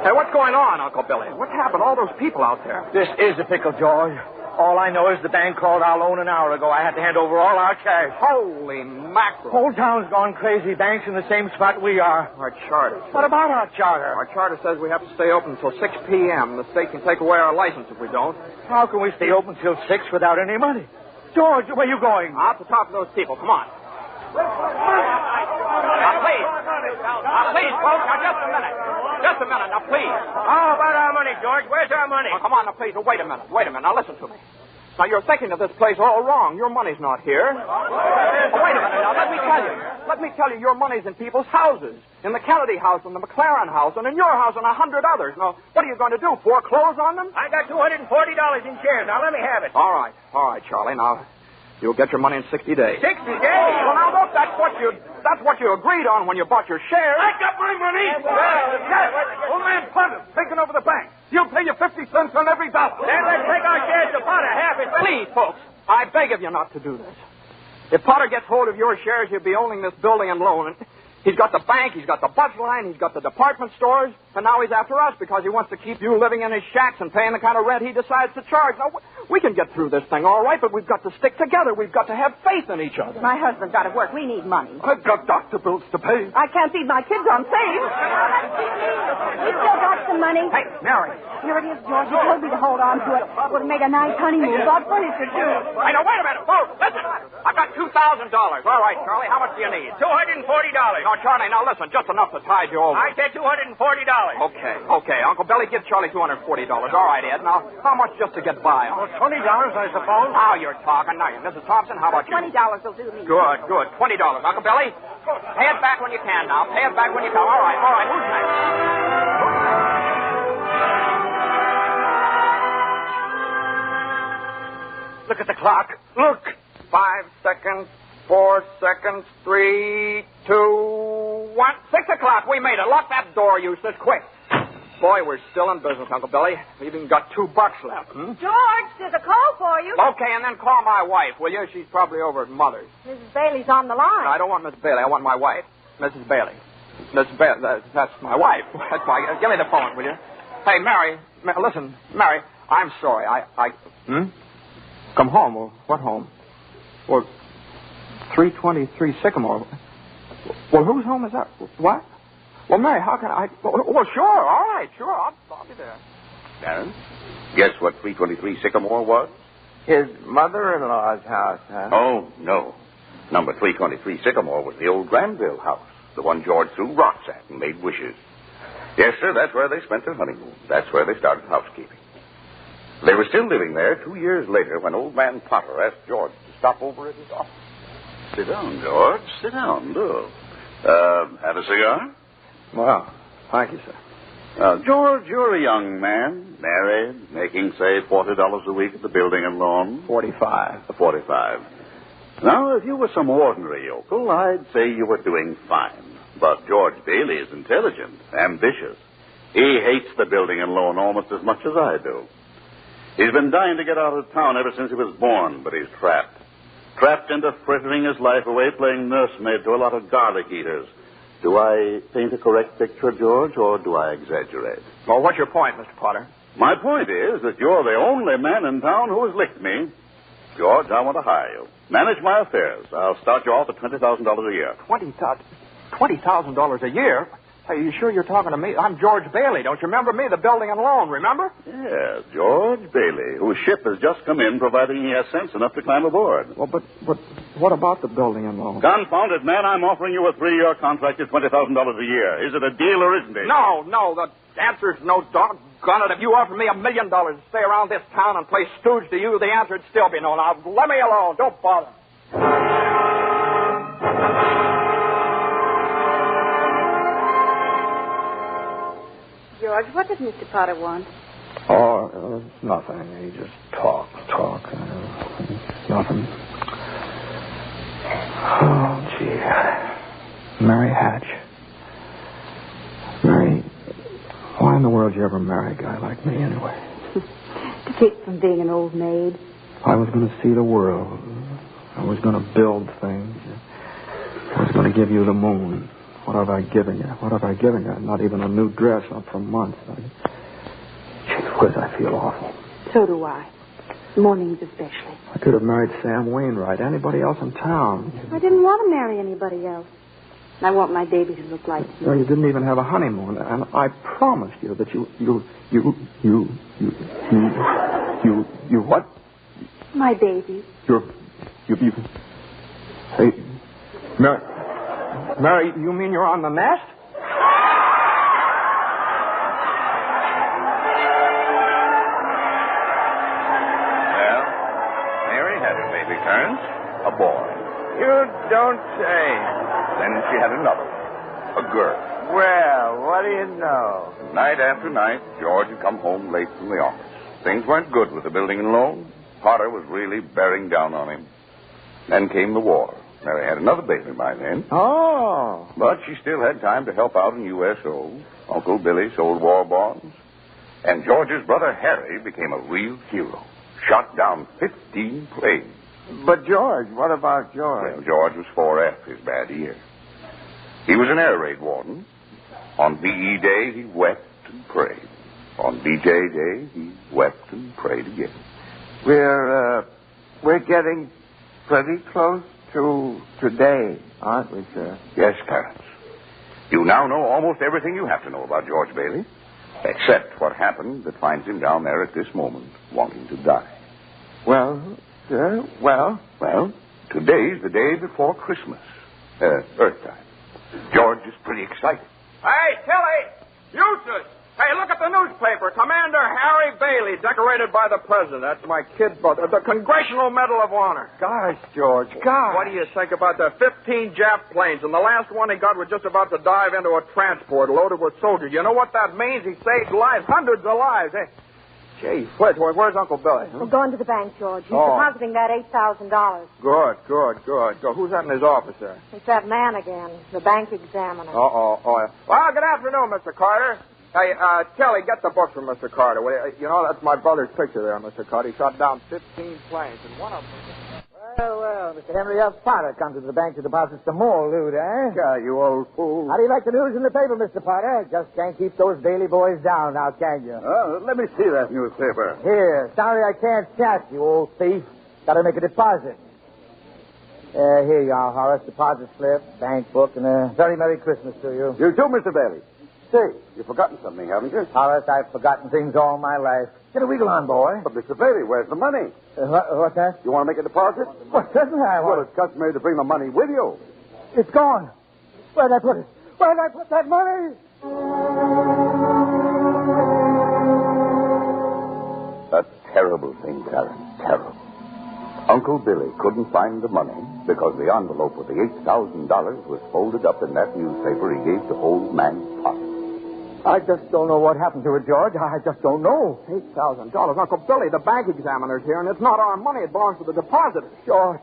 Hey, what's going on, Uncle Billy? What happened? All those people out there. This is a pickle, George. All I know is the bank called our loan an hour ago. I had to hand over all our cash. Holy mackerel. Whole town's gone crazy. Bank's in the same spot we are. Our charter. What about our charter? Our charter says we have to stay open until 6 p.m. The state can take away our license if we don't. How can we stay open till 6 without any money? George, where are you going? Out the top of those people. Come on. Now, please, folks. Now, just a minute. Just a minute. Now, please. How about our money, George? Where's our money? Oh, come on, now, please. Now, wait a minute. Now, listen to me. Now, you're thinking of this place all wrong. Your money's not here. Oh, wait a minute. Now, let me tell you, your money's in people's houses. In the Kennedy house, and the McLaren house, and in your house, and 100 others. Now, what are you going to do? Foreclose on them? I got $240 in shares. Now, let me have it. All right, Charlie. Now, you'll get your money in 60 days. 60 days? Well, now, look, that's what you agreed on when you bought your shares. I got my money. Yes. Old man Punter, taking over the bank. He'll pay you 50 cents on every dollar. Then let's take our shares to Potter. Half it. Please, folks, I beg of you not to do this. If Potter gets hold of your shares, he'll be owning this building and loan. He's got the bank, he's got the bus line, he's got the department stores, and now he's after us because he wants to keep you living in his shacks and paying the kind of rent he decides to charge. Now, We can get through this thing all right, but we've got to stick together. We've got to have faith in each other. My husband's got to work. We need money. I've got doctor bills to pay. I can't feed my kids on save. We still got some money. Hey, Mary. Here it is, George. You told me to hold on to it. Would have made a nice honeymoon. Bought furniture, too. Hey, now, wait a minute. Whoa, listen. I've got $2,000. All right, Charlie, how much do you need? $240. No, Charlie, now listen, just enough to tide you over. I said $240. Okay. Uncle Billy, give Charlie $240. All right, Ed. Now, how much just to get by? Well, $20, I suppose. Now you're talking. Now, Mrs. Thompson, how about you? $20 will do me. Good. $20. Uncle Billy, pay it back when you can now. Pay it back when you can. All right. Who's next? Look at the clock. Look. 5 seconds, 4 seconds, 3, 2, 1. 6 o'clock. We made it. Lock that door, Eustace. Quick. Boy, we're still in business, Uncle Billy. We've even got $2 left. George, there's a call for you. Okay, and then call my wife, will you? She's probably over at Mother's. Mrs. Bailey's on the line. No, I don't want Miss Bailey. I want my wife. Mrs. Bailey. Mrs. Bailey. That's my wife. That's my... Give me the phone, will you? Hey, Mary. Listen, Mary, I'm sorry. Come home. Well, what home? Well, 323 Sycamore. Well, whose home is that? What? Well, Mary, how can I... Well, sure. All right, sure. I'll be there. Darren, guess what 323 Sycamore was? His mother-in-law's house, huh? Oh, no. Number 323 Sycamore was the old Granville house, the one George threw rocks at and made wishes. Yes, sir, that's where they spent their honeymoon. That's where they started housekeeping. They were still living there 2 years later when old man Potter asked George to stop over at his office. Sit down, George. Sit down, do. Have a cigar? Well, thank you, sir. George, you're a young man, married, making, say, $40 a week at the building and lawn. 45. 45. Now, if you were some ordinary yokel, I'd say you were doing fine. But George Bailey is intelligent, ambitious. He hates the building and loan almost as much as I do. He's been dying to get out of town ever since he was born, but he's trapped. Trapped into frittering his life away playing nursemaid to a lot of garlic eaters. Do I paint a correct picture, George, or do I exaggerate? Well, what's your point, Mr. Potter? My point is that you're the only man in town who has licked me. George, I want to hire you. Manage my affairs. I'll start you off at $20,000 a year. $20,000 a year? Hey, you sure you're talking to me? I'm George Bailey. Don't you remember me? The building and loan, remember? Yes, George Bailey, whose ship has just come in, providing he has sense enough to climb aboard. Well, but what about the building and loan? Confound it, man. I'm offering you a 3-year contract at $20,000 a year. Is it a deal or isn't it? No. The answer is no, doggone it. If you offered me $1 million to stay around this town and play stooge to you, the answer would still be no. Now, let me alone. Don't bother. George, what does Mr. Potter want? Oh, nothing. He just talk. Nothing. Oh, gee. Mary Hatch. Mary, why in the world did you ever marry a guy like me anyway? To keep from being an old maid. I was going to see the world. I was going to build things. I was going to give you the moon. What have I given you? Not even a new dress up for months. Gee whiz, I feel awful. So do I. Mornings especially. I could have married Sam Wainwright, anybody else in town. I didn't want to marry anybody else. I want my baby to look like you. No, you didn't even have a honeymoon, and I promised you that you what? My baby. You. Hey, Mary, you mean you're on the nest? Well, Mary had her baby, Terrence. A boy. You don't say. Then she had another. A girl. Well, what do you know? Night after night, George had come home late from the office. Things weren't good with the building and loan. Potter was really bearing down on him. Then came the war. Mary had another baby by then. Oh. But she still had time to help out in USO. Uncle Billy sold war bonds. And George's brother Harry became a real hero. Shot down 15 planes. But George, what about George? Well, George was 4F his bad year. He was an air raid warden. On BE day, he wept and prayed. On BJ day, he wept and prayed again. We're getting pretty close to today, aren't we, sir? Yes, Clarence. You now know almost everything you have to know about George Bailey, except what happened that finds him down there at this moment, wanting to die. Well, sir, well, today's the day before Christmas, Earth time. George is pretty excited. Hey, Tilly! Eustace! Hey, look at the newspaper. Commander Harry Bailey, decorated by the president. That's my kid brother. The Congressional Medal of Honor. Gosh, George, gosh. What do you think about the 15 Jap planes? And the last one he got was just about to dive into a transport loaded with soldiers. You know what that means? He saved lives, hundreds of lives. Hey, gee, where's Uncle Billy? We're going to the bank, George. He's depositing that $8,000. Good. Who's that in his office there? It's that man again, the bank examiner. Oh, yeah. Well, good afternoon, Mr. Carter. Hey, Kelly, get the book from Mr. Carter. You know, that's my brother's picture there, Mr. Carter. He shot down 15 planes, and one of them... Well, Mr. Henry F. Potter comes to the bank to deposit some more loot, eh? Yeah, you old fool. How do you like the news in the paper, Mr. Potter? Just can't keep those Bailey boys down now, can you? Let me see that newspaper. Here, sorry I can't chat, you old thief. Gotta make a deposit. Here you are, Horace. Deposit slip, bank book, and a very Merry Christmas to you. You too, Mr. Bailey. Say, you've forgotten something, haven't you? Horace, I've forgotten things all my life. Get a wiggle on, boy. But, Mr. Bailey, where's the money? What's that? You want to make a deposit? Well, certainly I want. Well, it's customary to bring the money with you. It's gone. Where'd I put it? Where'd I put that money? A terrible thing, Clarence. Terrible. Uncle Billy couldn't find the money because the envelope with the $8,000 was folded up in that newspaper he gave to old man Potter. I just don't know what happened to it, George. I just don't know. $8,000. Uncle Billy, the bank examiner's here, and it's not our money. It belongs to the depositor. George,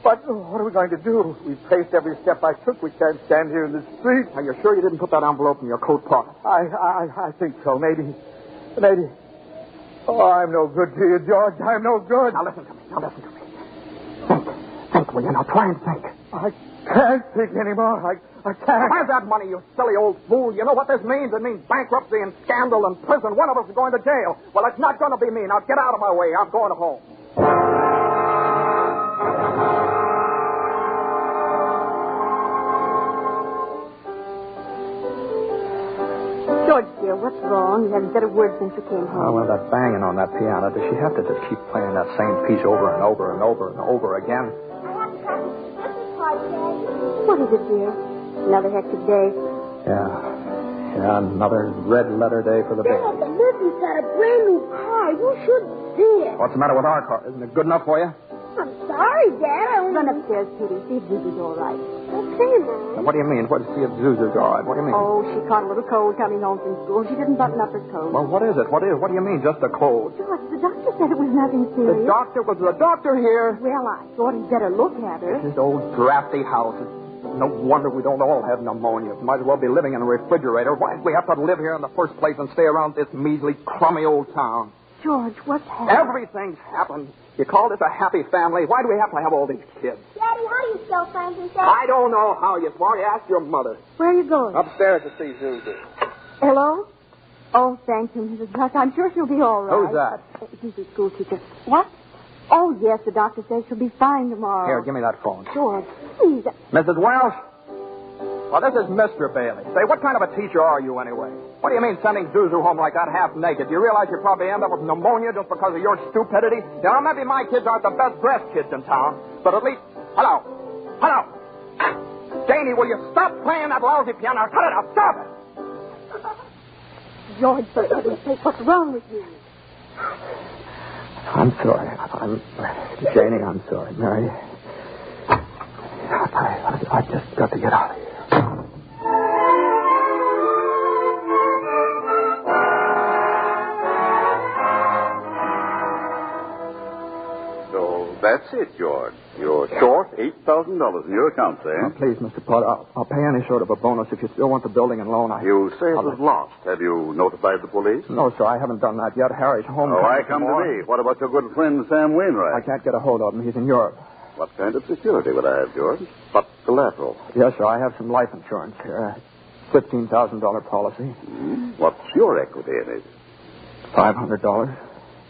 what are we going to do? We've traced every step I took. We can't stand here in the street. Are you sure you didn't put that envelope in your coat pocket? I think so. Maybe. Oh, I'm no good to you, George. I'm no good. Now listen to me. Think, will you? Now try and think. I can't think anymore. I can't. Where's that money, you silly old fool? You know what this means? It means bankruptcy and scandal and prison. One of us is going to jail. Well, it's not going to be me. Now get out of my way. I'm going home. George, dear, what's wrong? You haven't said a word since you came home. Oh, well, that banging on that piano. Does she have to just keep playing that same piece over and over and over and over again? What is it, dear? Another hectic day. Yeah, another red letter day for the baby. Dad, Lizzie's got a brand new car. You should see it. What's the matter with our car? Isn't it good enough for you? I'm sorry, Dad. Run upstairs, Kitty. See if Zuzu's all right. Okay, Mom. What do you mean? What, see if Zuzu's all right? What do you mean? Oh, she caught a little cold coming home from school. She didn't button up her coat. Well, what is it? What do you mean, just a cold? George, the doctor said it was nothing serious. Was the doctor here? Well, I thought he'd better look at her. This old drafty house. No wonder we don't all have pneumonia. Might as well be living in a refrigerator. Why do we have to live here in the first place and stay around this measly, crummy old town? George, what's happened? Everything's happened. You call this a happy family? Why do we have to have all these kids? Daddy, how do you spell Frankenstein? I don't know how, you smart. Ask your mother. Where are you going? Upstairs to see Zuzu. Hello? Oh, thank you, Mrs. Buck. I'm sure she'll be all right. Who's that? Zuzu's school teacher. What? Oh, yes, the doctor says she'll be fine tomorrow. Here, give me that phone. George, please. Mrs. Welsh? Well, this is Mr. Bailey. Say, what kind of a teacher are you anyway? What do you mean sending Zuzu home like that half naked? Do you realize you probably end up with pneumonia just because of your stupidity? You know, maybe my kids aren't the best dressed kids in town, but at least... Hello. Janie, will you stop playing that lousy piano? Cut it out. Stop it. George, for heaven's sake, what's wrong with you? I'm sorry. Janie, I'm sorry. Mary, I just got to get out of here. So that's it, George. You're short $8,000 in your account, eh? Oh, please, Mr. Potter, I'll pay any sort of a bonus if you still want the building and loan. You say it was lost. Have you notified the police? No, sir, I haven't done that yet. Harry's home. Oh, I come to me. What about your good friend, Sam Wainwright? I can't get a hold of him. He's in Europe. What kind of security would I have, George? What collateral? Yes, sir, I have some life insurance here. $15,000 policy. What's your equity in it? $500.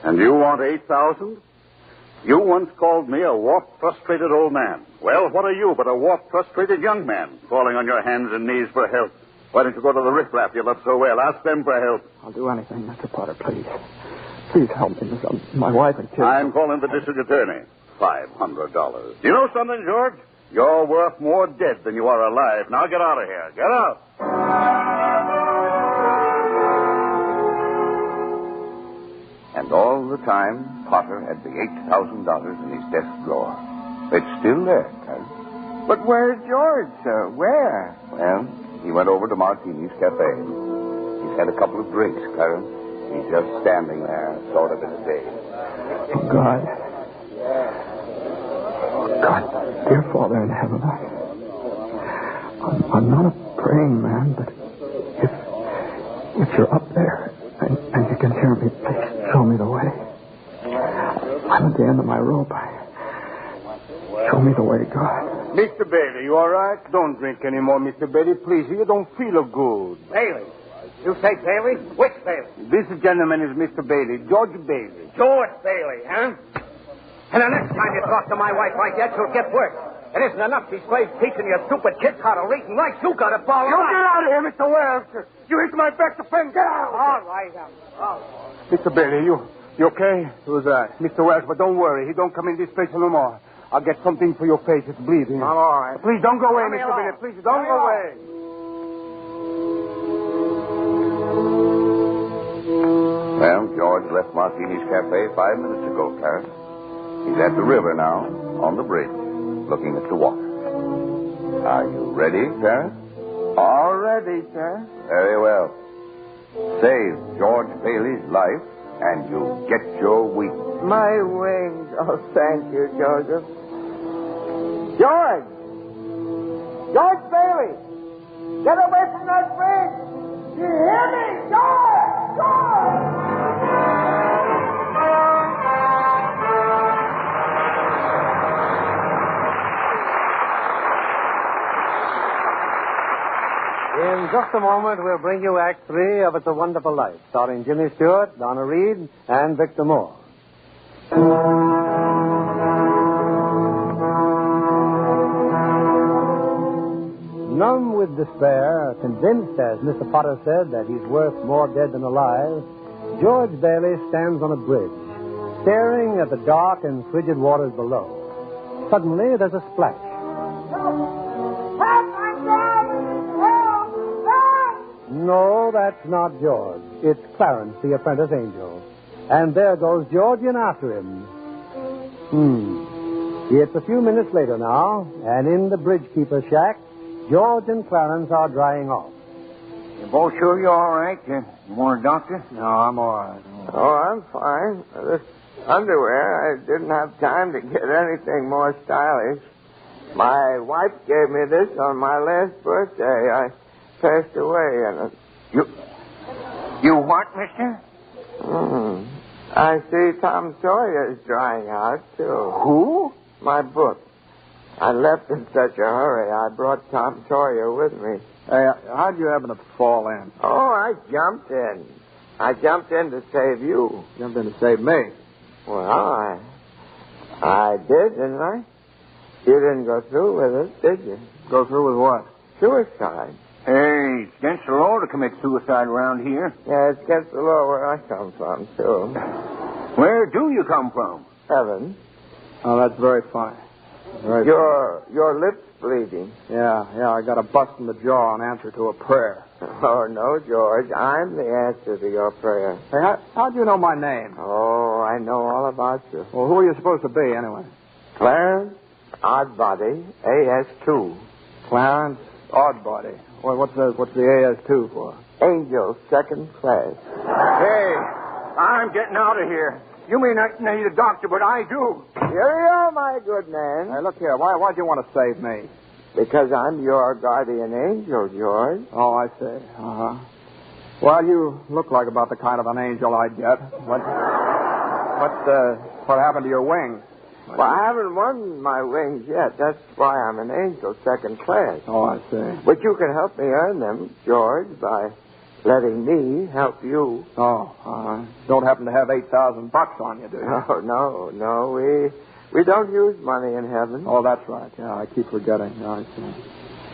And you want $8,000? You once called me a warped, frustrated old man. Well, what are you but a warped, frustrated young man falling on your hands and knees for help? Why don't you go to the riffraff you love so well? Ask them for help. I'll do anything, Mr. Potter, please. Please help me. My wife and kids. I'm calling the district attorney. $500. Do you know something, George? You're worth more dead than you are alive. Now get out of here. Get out. And all the time, Potter had the $8,000 in his desk drawer. It's still there, Clarence. But where's George, sir? Where? Well, he went over to Martini's Cafe. He's had a couple of drinks, Clarence. He's just standing there, sort of in a daze. Oh, God. Oh, God, dear Father in heaven, I'm not a praying man, but if you're up there and you can hear me, please show me the way. I'm at the end of my rope. Show me the way, God. Mr. Bailey, you all right? Don't drink anymore, Mr. Bailey. Please, you don't feel good. Bailey. You say Bailey? Which Bailey? This gentleman is Mr. Bailey, George Bailey. George Bailey, huh? And the next time you talk to my wife like that, you'll get worse. It isn't enough these slaves teaching your stupid kids how to read and write. You got to follow You up. get out of here, Mr. Wells. You hit my best friend. Get out. All right. Mr. Bailey, you okay? Who's that? Mr. Wells, but don't worry. He don't come in this place no more. I'll get something for your face. It's bleeding. I'm all right. Please don't go away, Mr. Bailey. Please don't go away. Well, George left Martini's Cafe 5 minutes ago, Clarence. He's at the river now, on the bridge, looking at the water. Are you ready, Clarence? All ready, sir. Very well. Save George Bailey's life, and you get your wheat. My wings. Oh, thank you, Joseph. George! George Bailey! Get away from that bridge! You hear me? George! George! In just a moment, we'll bring you Act 3 of It's a Wonderful Life, starring Jimmy Stewart, Donna Reed, and Victor Moore. Numb with despair, convinced, as Mr. Potter said, that he's worth more dead than alive, George Bailey stands on a bridge, staring at the dark and frigid waters below. Suddenly, there's a splash. No, that's not George. It's Clarence, the apprentice angel. And there goes George in after him. It's a few minutes later now, and in the bridge-keeper's shack, George and Clarence are drying off. You both sure you're all right? You want a doctor? No, I'm all right. Oh, I'm fine. This underwear, I didn't have time to get anything more stylish. My wife gave me this on my last birthday. I passed away in it. You what, mister? I see Tom Sawyer's drying out, too. Who? My book. I left in such a hurry, I brought Tom Sawyer with me. Hey, how'd you happen to fall in? Oh, I jumped in. I jumped in to save you. Jumped in to save me? Well, I did, didn't I? You didn't go through with it, did you? Go through with what? Suicide. Hey, it's against the law to commit suicide around here. Yeah, it's against the law where I come from, too. Where do you come from? Heaven. Oh, that's very fine. Your lips bleeding. Yeah, I got a bust in the jaw in answer to a prayer. Oh, no, George. I'm the answer to your prayer. Hey, how'd you know my name? Oh, I know all about you. Well, who are you supposed to be, anyway? Clarence Oddbody, AS2. Clarence Oddbody. Well, what's the AS2 for? Angel, second class. Hey, I'm getting out of here. You may not need a doctor, but I do. Here you are, my good man. Hey, look here. Why'd you want to save me? Because I'm your guardian angel, George. Oh, I see. Well, you look like about the kind of an angel I'd get. What happened to your wings? Well, I haven't won my wings yet. That's why I'm an angel, second class. Oh, I see. But you can help me earn them, George, by letting me help you. Oh, don't happen to have $8,000 on you, do you? No. We don't use money in heaven. Oh, that's right. Yeah, I keep forgetting. I see.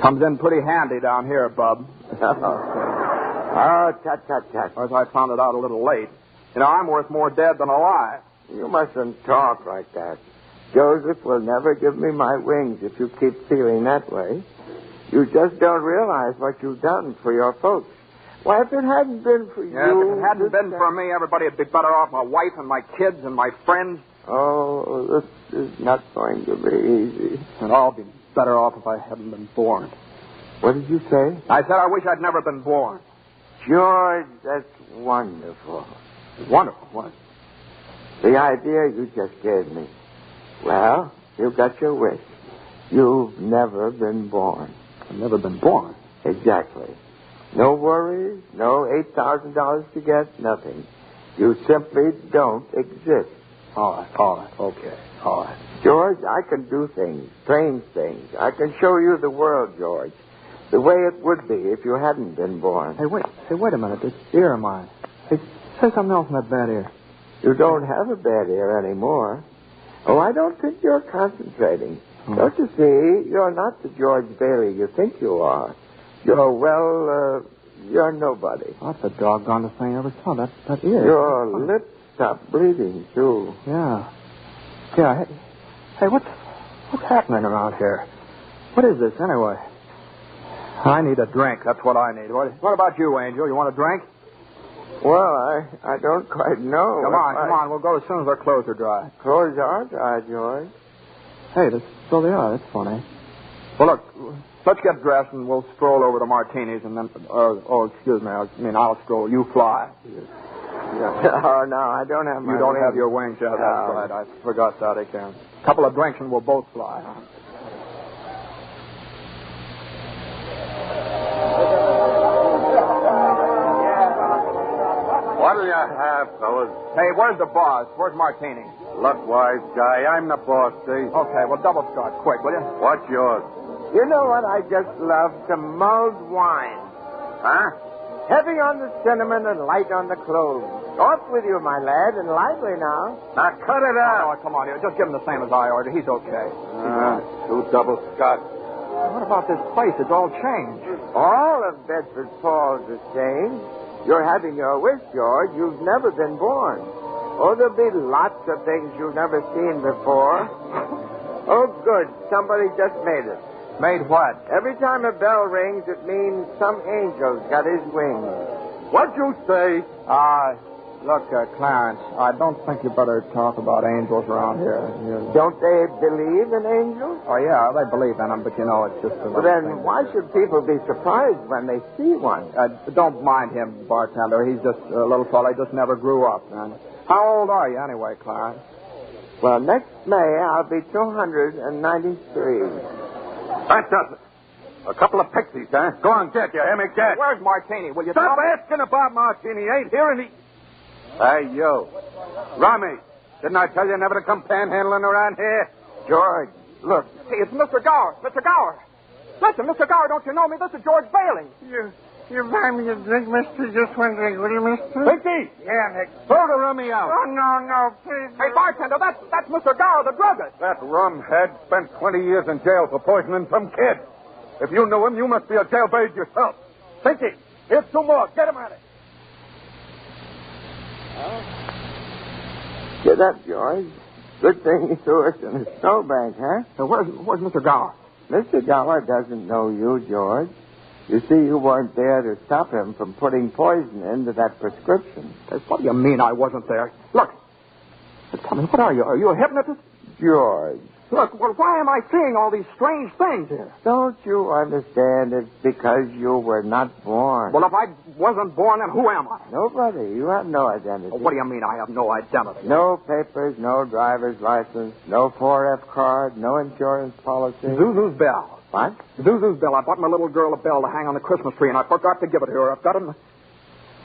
Comes in pretty handy down here, bub. Oh, tut. As I found it out a little late. You know, I'm worth more dead than alive. You mustn't talk like that. Joseph will never give me my wings if you keep feeling that way. You just don't realize what you've done for your folks. Why, if it hadn't been for you... If it hadn't been for me, everybody would be better off. My wife and my kids and my friends. Oh, this is not going to be easy. And I'll be better off if I hadn't been born. What did you say? I said I wish I'd never been born. George, that's wonderful. Wonderful? What? The idea you just gave me. Well, you got your wish. You've never been born. I've never been born? Exactly. No worries, no $8,000 to get, nothing. You simply don't exist. All right, okay, all right. George, I can do things, strange things. I can show you the world, George, the way it would be if you hadn't been born. Hey, wait a minute. This ear of mine. Hey, say something else in that bad ear. You don't have a bad ear anymore. Oh, I don't think you're concentrating. Don't you see, you're not the George Bailey you think you are. You're nobody. That's the doggone thing I ever saw, that ear. Your lips stopped bleeding, too. Yeah. Hey, what's happening around here? What is this, anyway? I need a drink. That's what I need. What about you, Angel? You want a drink? Well, I don't quite know. Come on. We'll go as soon as our clothes are dry. Clothes are dry, George. Hey, so they are. That's funny. Well, look, let's get dressed and we'll stroll over to Martini's and then... excuse me. I'll stroll. You fly. Yeah. Oh, no, I don't have my You don't wings. have your wings. Yeah, that's right. I forgot that again. A couple of drinks and we'll both fly. What'll you have, fellas? Hey, where's the boss? Where's Martini? Look, wise guy, I'm the boss, see? Okay, well, double scotch, quick, will you? What's yours? You know what I just love? Some mulled wine. Huh? Heavy on the cinnamon and light on the cloves. Off with you, my lad, and lively now. Now, cut it out. Oh, come on, just give him the same as I ordered. He's okay. 2 double scotch. What about this place? It's all changed. All of Bedford Falls is changed. You're having your wish, George. You've never been born. Oh, there'll be lots of things you've never seen before. Oh, good. Somebody just made it. Made what? Every time a bell rings, it means some angel's got his wings. What'd you say? Look, Clarence, I don't think you better talk about angels around here. Don't they believe in angels? Oh, yeah, they believe in them, but it's just a Well, then why should people be surprised when they see one? Don't mind him, bartender. He's just a little fella. He just never grew up, man. How old are you, anyway, Clarence? Well, next May, I'll be 293. That does it. A couple of pixies, huh? Go on, get, you hear me, get. Where's Martini? Will you Stop tell me? asking about Martini. Ain't here any... Hey, you. Rummy, didn't I tell you never to come panhandling around here? George, look. Hey, it's Mr. Gower. Mr. Gower. Listen, Mr. Gower, don't you know me? This is George Bailey. You buy me a drink, mister? Just one drink, will you, mister? Pinky! Yeah, Nick. Throw the rummy out. Oh, no, please. Hey, bartender, that's Mr. Gower, the druggist. That rumhead spent 20 years in jail for poisoning some kid. If you knew him, you must be a jailbird yourself. Pinky, here's 2 more. Get him at it. Get up, George. Good thing you threw us in a snowbank, huh? So where's Mr. Gower? Mr. Gower doesn't know you, George. You see, you weren't there to stop him from putting poison into that prescription. What do you mean I wasn't there? Look, tell me, what are you? Are you a hypnotist? George. Look, well, why am I seeing all these strange things here? Don't you understand? It's because you were not born. Well, if I wasn't born, then who am I? Nobody. You have no identity. Oh, what do you mean I have no identity? No papers, no driver's license, no 4F card, no insurance policy. Zuzu's bell. What? Zuzu's bell. I bought my little girl a bell to hang on the Christmas tree, and I forgot to give it to her. I've got it.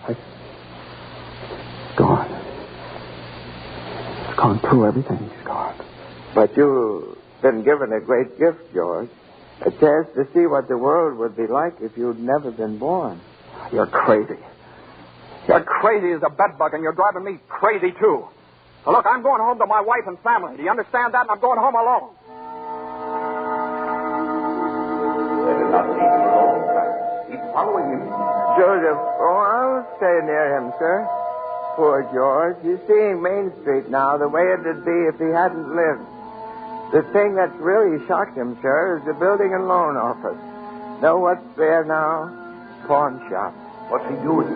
It's gone. It's gone too. Everything's gone. But you've been given a great gift, George. A chance to see what the world would be like if you'd never been born. You're crazy. You're crazy as a bedbug, and you're driving me crazy, too. Now, look, I'm going home to my wife and family. Do you understand that? And I'm going home alone. They did not leave him alone, Clarence. Keep following him. Joseph, I'll stay near him, sir. Poor George. He's seeing Main Street now the way it'd be if he hadn't lived. The thing that's really shocked him, sir, is the building and loan office. Know what's there now? Pawn shop. What's he doing?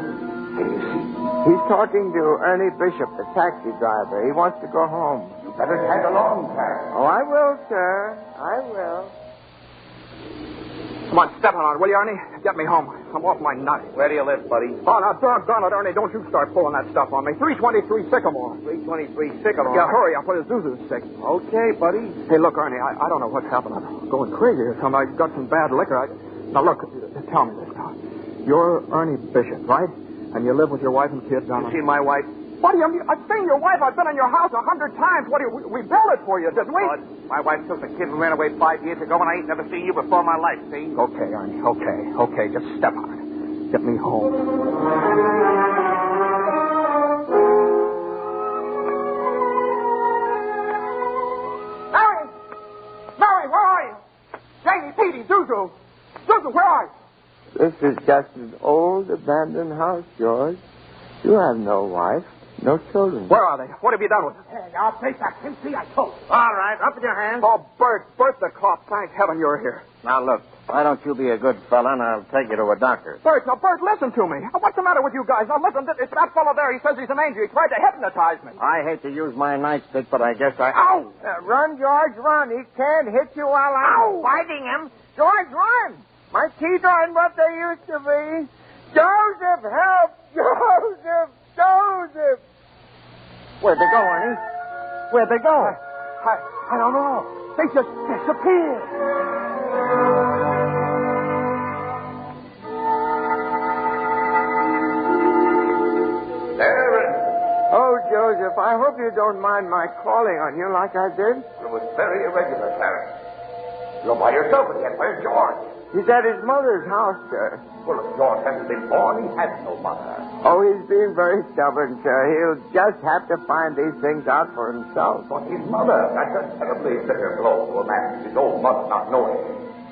Can you see? He's talking to Ernie Bishop, the taxi driver. He wants to go home. You better tag along, Clarence. Oh, I will, sir. I will. Come on, step on it, will you, Ernie? Get me home. I'm off my nut. Where do you live, buddy? Oh, now, doggone it, Ernie. Don't you start pulling that stuff on me. 323 Sycamore. 323 Sycamore. Yeah, hurry. I'll put his Zuzu's sick. Okay, buddy. Hey, look, Ernie, I don't know what's happened. I'm going crazy or something. I got some bad liquor. Now, look, tell me this now. You're Ernie Bishop, right? And you live with your wife and kids down You see my wife? What do you mean? I've seen your wife. I've been in your house 100 times. What do you... We built it for you, didn't we? My wife took the kid and ran away 5 years ago, and I ain't never seen you before in my life, see? Okay, Ernie. Okay. Just step on it. Get me home. Mary, where are you? Jamie, Petey, Zuzu. Zuzu, where are you? This is just an old abandoned house, George. You have no wife, no children. Where are they? What have you done with them? Hey, I'll take that. See, I told you. All right, up with your hands. Oh, Bert the cop. Thank heaven you're here. Now, look, why don't you be a good fella, and I'll take you to a doctor. Bert, listen to me. What's the matter with you guys? Now, listen, it's that fellow there. He says he's an angel. He tried to hypnotize me. I hate to use my nightstick, but I guess I... Ow! Run, George, run. He can't hit you while I'm fighting him. George, run. My teeth aren't what they used to be. Joseph, help! Joseph! Where'd they go, Ernie? Where'd they go? I don't know. They just disappeared. There. Oh, Joseph, I hope you don't mind my calling on you like I did. It was very irregular, Clarence. You're by yourself again. Where's George? He's at his mother's house, sir. Well, if George hasn't been born, he has no mother. Oh, he's being very stubborn, sir. He'll just have to find these things out for himself. But his mother, that's a terribly bitter blow to a man, his own mother not knowing.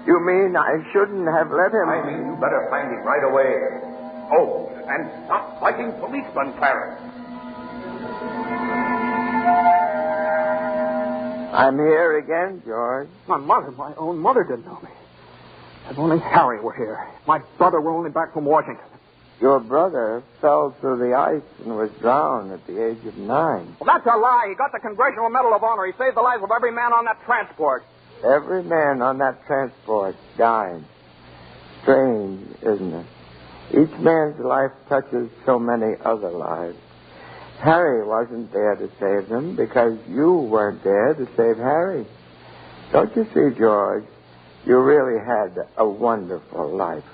You mean I shouldn't have let him? I mean, you better find him right away. Oh, and stop fighting policemen, Clarence. I'm here again, George. My own mother didn't know me. If only Harry were here. My brother were only back from Washington. Your brother fell through the ice and was drowned at the age of 9. Well, that's a lie. He got the Congressional Medal of Honor. He saved the lives of every man on that transport. Every man on that transport died. Strange, isn't it? Each man's life touches so many other lives. Harry wasn't there to save them because you weren't there to save Harry. Don't you see, George? You really had a wonderful life.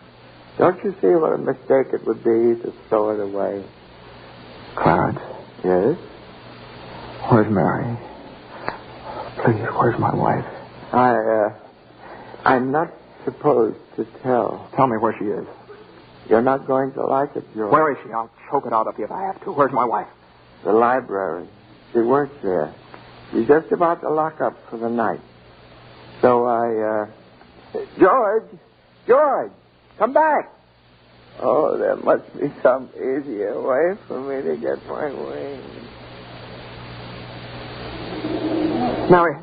Don't you see what a mistake it would be to throw it away? Clarence. Yes? Where's Mary? Please, where's my wife? I'm not supposed to tell. Tell me where she is. You're not going to like it, George. Where is she? I'll choke it out of you if I have to. Where's my wife? The library. She works there. She's just about to lock up for the night. So George, come back. Oh, there must be some easier way for me to get my wings. Mary.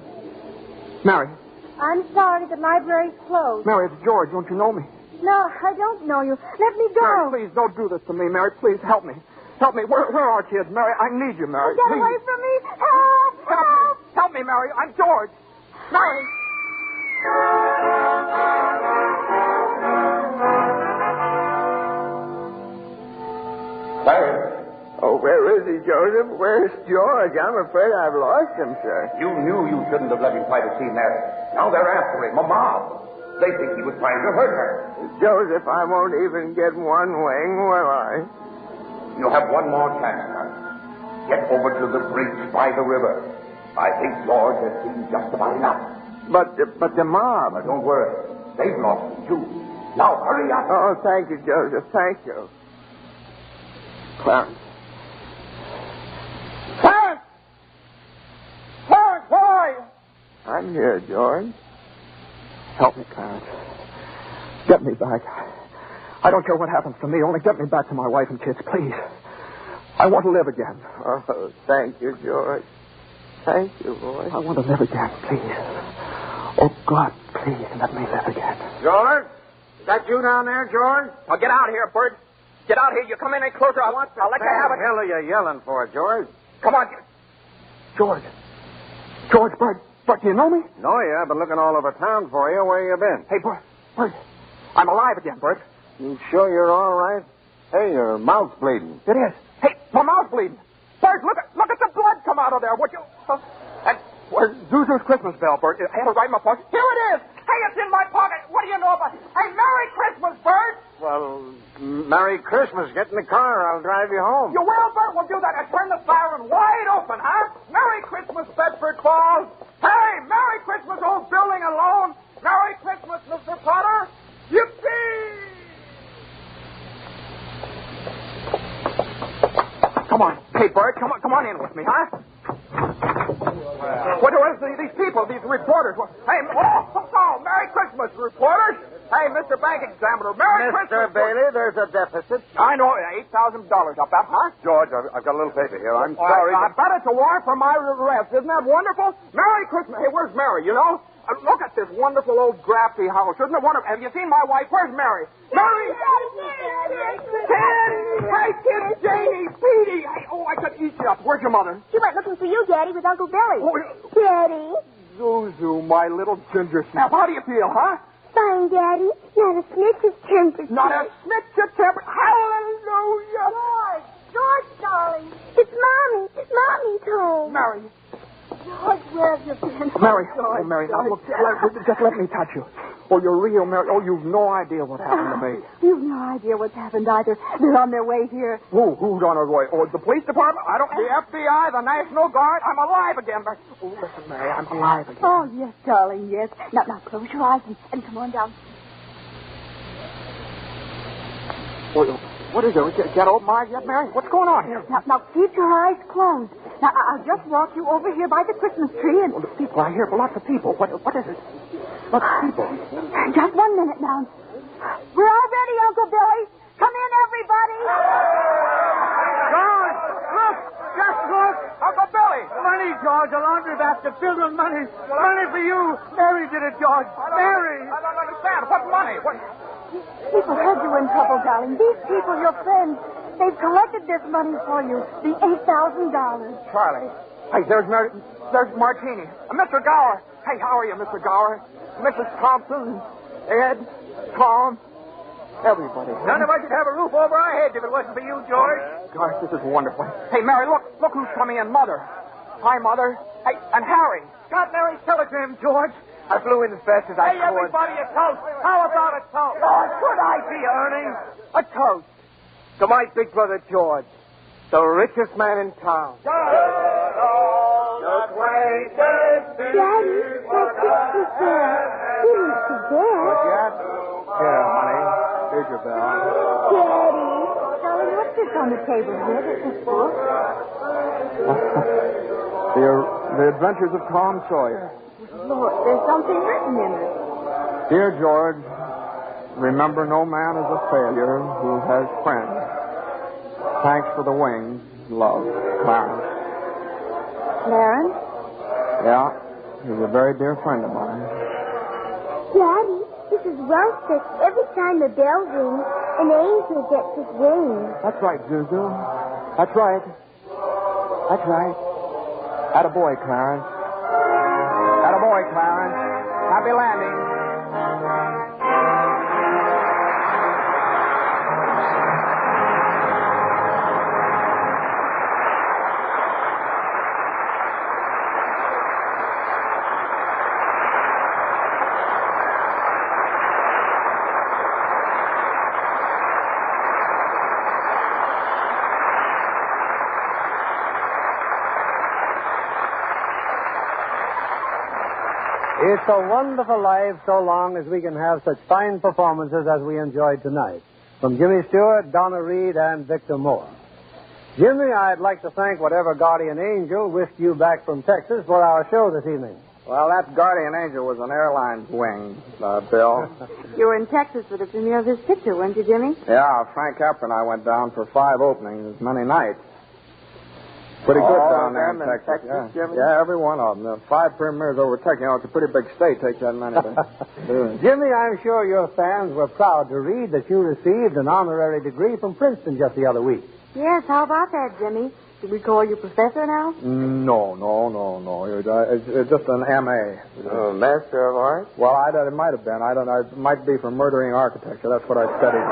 I'm sorry, the library's closed. Mary, it's George. Don't you know me? No, I don't know you. Let me go. Mary, please, don't do this to me, Mary. Please, help me. Help me. Where are kids? Mary, I need you, Mary. Get please. away from me. Help! Help me, Mary. I'm George. Mary. Clarence. Oh, where is he, Joseph? Where's George? I'm afraid I've lost him, sir. You knew you shouldn't have let him try to see Mary. Now they're after him, a mob. They think he was trying to hurt her. Joseph, I won't even get one wing, will I? You have one more chance, Clarence. Get over to the bridge by the river. I think George has seen just about enough. But the mob. But don't worry. They've lost him, too. Now, hurry up. Oh, thank you, Joseph. Thank you. Clarence. Clarence! Clarence, where are you? I'm here, George. Help me, Clarence. Get me back. I don't care what happens to me. Only get me back to my wife and kids, please. I want to live again. Oh, thank you, George. Thank you, boy. I want to live again, please. Oh, God, please let me live again. George? Is that you down there, George? Well, get out here, Bert. Get out here. You come in any closer, I'll let you have it. What the hell are you yelling for, George? Come on. George, Bert, do you know me? No, yeah, been looking all over town for you. Where you been? Hey, Bert, I'm alive again, Bert. You sure you're all right? Hey, your mouth's bleeding. It is. Hey, my mouth's bleeding. Bert, look at the blood come out of there, would you? And where's Zuzu's Christmas bell, Bert? I had it right in my pocket. Here it is. Hey, it's in my pocket. What do you know about it? Hey, Merry Christmas, Bert. Well, Merry Christmas. Get in the car. I'll drive you home. You will, Bert? We'll do that. And turn the siren wide open, huh? Merry Christmas, Bedford Falls. Hey, Merry Christmas, old building and loan. Merry Christmas, Mr. Potter. Yippee! Come on. Hey, Bert, come on in with me, huh? What are these people, these reporters? Hey, Merry Christmas, reporters. Hey, Mr. Bank Examiner, Merry Christmas. Mr. Bailey, there's a deficit. I know, $8,000 up that, huh? George, I've got a little paper here. I'm sorry. I bet it's a warrant for my arrest. Isn't that wonderful? Merry Christmas. Hey, where's Mary, you know? Look at this wonderful old drafty house. Isn't it wonderful? Have you seen my wife? Where's Mary? Mary! Ken! Hey, kids, Janie, Petey. Hey, I could eat you up. Where's your mother? She went looking for you, Daddy, with Uncle Billy. Oh, Daddy. Zuzu, my little ginger snap. How do you feel, huh? Fine, Daddy. Not a snitch of temperature. Not a snitch of temperature. Hallelujah. George, darling. It's Mommy. Mommy's home. Mary. George, where have you been? Mary. Oh, Mary, now look, just let me touch you. Oh, you're real, Mary. Oh, you've no idea what happened to me. You've no idea what's happened either. They're on their way here. Who's on their way? Oh, the police department? The FBI, the National Guard? I'm alive again, Mary. Oh, listen, Mary, I'm alive again. Oh, yes, darling, yes. Now, close your eyes and come on down. What is it? Get open my eyes yet, Mary? What's going on here? Now, keep your eyes closed. Now, I'll just walk you over here by the Christmas tree and... Well, the people I hear, lots of people. What is it? Lots of people. Just 1 minute now. We're all ready, Uncle Billy. Come in, everybody. George, look! Just look! Uncle Billy! Money, George, a laundry basket filled with money. Money for you. Mary did it, George. Mary! I don't understand. What money? What... People heard you were in trouble, darling. These people, your friends, they've collected this money for you. The $8,000. Charlie. Hey, there's Martini. Mr. Gower. Hey, how are you, Mr. Gower? Mrs. Thompson, Ed, Tom, everybody. None of us would have a roof over our heads if it wasn't for you, George. Gosh, this is wonderful. Hey, Mary, look who's coming in. Mother. Hi, Mother. Hey, and Harry. Got Mary's telegram, George. I flew in as fast as I could. Hey, everybody, a toast. How about a toast? Oh, good idea, Ernie. A toast to my big brother, George, the richest man in town. Daddy, my Christmas bell. You must be dead. Here, honey. Here's your bell. Daddy. Darling, what's this on the table here? This book? The Adventures of Tom Sawyer. Look, there's something written in it. Dear George, remember no man is a failure who has friends. Thanks for the wings. Love, Clarence. Clarence? Yeah, he's a very dear friend of mine. Daddy, this is rustic. Every time the bell rings, an angel gets his wings. That's right, Zuzu. That's right. That's right. Attaboy, Clarence. Attaboy, Clarence. Happy landing. It's a wonderful life so long as we can have such fine performances as we enjoyed tonight. From Jimmy Stewart, Donna Reed, and Victor Moore. Jimmy, I'd like to thank whatever guardian angel whisked you back from Texas for our show this evening. Well, that guardian angel was an airline's wing, Bill. You were in Texas for the premiere of this picture, weren't you, Jimmy? Yeah, Frank Capra and I went down for 5 openings, as many nights. Pretty good down there in Texas. Jimmy? Yeah, every one of them. The 5 premieres over Texas. You know, it's a pretty big state. Takes that many to do it. Jimmy, I'm sure your fans were proud to read that you received an honorary degree from Princeton just the other week. Yes, how about that, Jimmy? Should we call you professor now? No. It's just an M.A. Oh, Master of Arts? Well, it might have been. I don't know. It might be for murdering architecture. That's what I studied.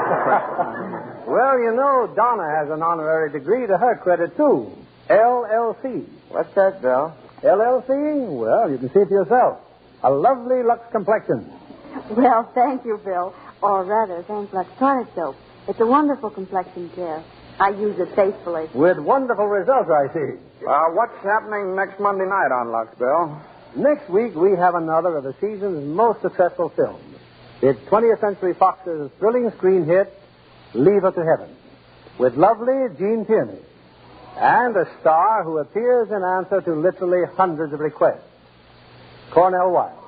Well, you know, Donna has an honorary degree to her credit, too. LLC. What's that, Bill? LLC? Well, you can see it for yourself. A lovely Lux complexion. Well, thank you, Bill. Or rather, thanks Lux Toilet Soap. It's a wonderful complexion care. I use it faithfully. With wonderful results, I see. What's happening next Monday night on Lux, Bill? Next week, we have another of the season's most successful films. It's 20th Century Fox's thrilling screen hit, Leave Her to Heaven, with lovely Jean Tierney, and a star who appears in answer to literally hundreds of requests, Cornell Wilde.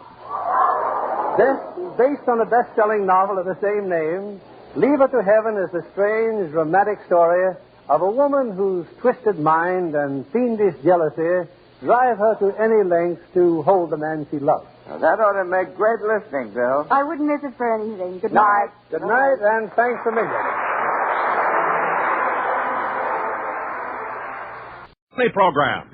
Based on a best-selling novel of the same name, Leave Her to Heaven is the strange, romantic story of a woman whose twisted mind and fiendish jealousy drive her to any lengths to hold the man she loves. Now, that ought to make great listening, Bill. I wouldn't miss it for anything. Good night. Good night, and thanks a million. Program.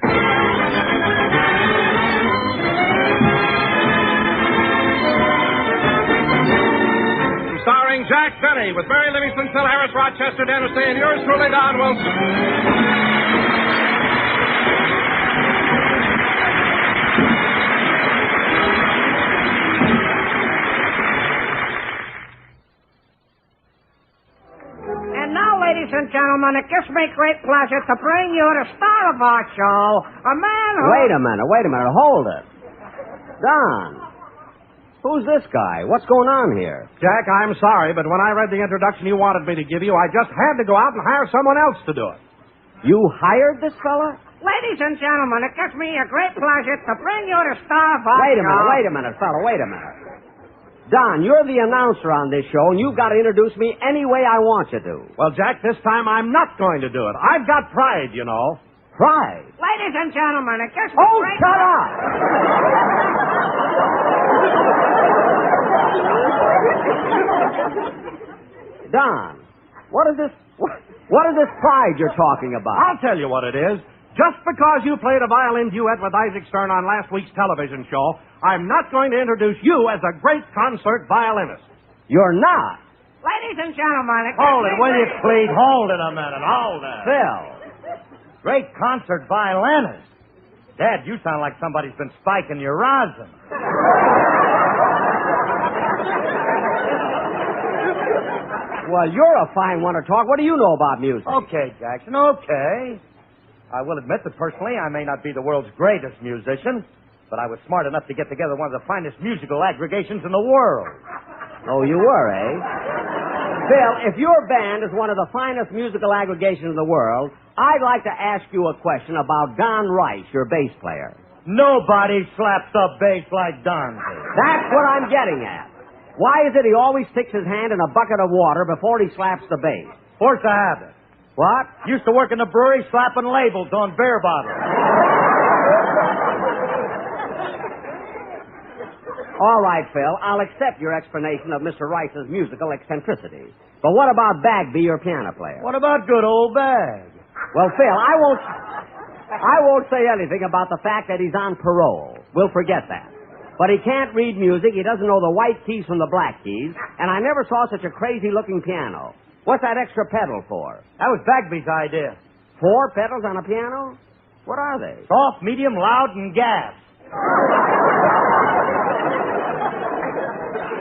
Starring Jack Benny with Barry Livingston, Phil Harris, Rochester, Dennis Day, and yours truly, Don Wilson. And now, ladies and gentlemen, it gives me great pleasure to bring you the star of our show, a man who... Wait a minute, hold it. Don, who's this guy? What's going on here? Jack, I'm sorry, but when I read the introduction you wanted me to give you, I just had to go out and hire someone else to do it. You hired this fella? Ladies and gentlemen, it gives me a great pleasure to bring you the star of our show. Wait a minute, fella, wait a minute. Don, you're the announcer on this show, and you've got to introduce me any way I want you to. Well, Jack, this time I'm not going to do it. I've got pride, you know. Pride? Ladies and gentlemen, it gives me great... shut up! Don, what is this pride you're talking about? I'll tell you what it is. Just because you played a violin duet with Isaac Stern on last week's television show, I'm not going to introduce you as a great concert violinist. You're not? Ladies and gentlemen... Hold it, will you, please? Hold it a minute. Hold it. Phil. Great concert violinist? Dad, you sound like somebody's been spiking your rosin. Well, you're a fine one to talk. What do you know about music? Okay, Jackson, okay. I will admit that personally I may not be the world's greatest musician, but I was smart enough to get together one of the finest musical aggregations in the world. Oh, you were, eh? Phil, if your band is one of the finest musical aggregations in the world, I'd like to ask you a question about Don Rice, your bass player. Nobody slaps a bass like Don did. That's what I'm getting at. Why is it he always sticks his hand in a bucket of water before he slaps the bass? Force of habit. What? Used to work in the brewery slapping labels on beer bottles. All right, Phil, I'll accept your explanation of Mr. Rice's musical eccentricity. But what about Bagby, your piano player? What about good old Bag? Well, Phil, I won't say anything about the fact that he's on parole. We'll forget that. But he can't read music, he doesn't know the white keys from the black keys, and I never saw such a crazy-looking piano. What's that extra pedal for? That was Bagby's idea. 4 pedals on a piano? What are they? Soft, medium, loud, and gas.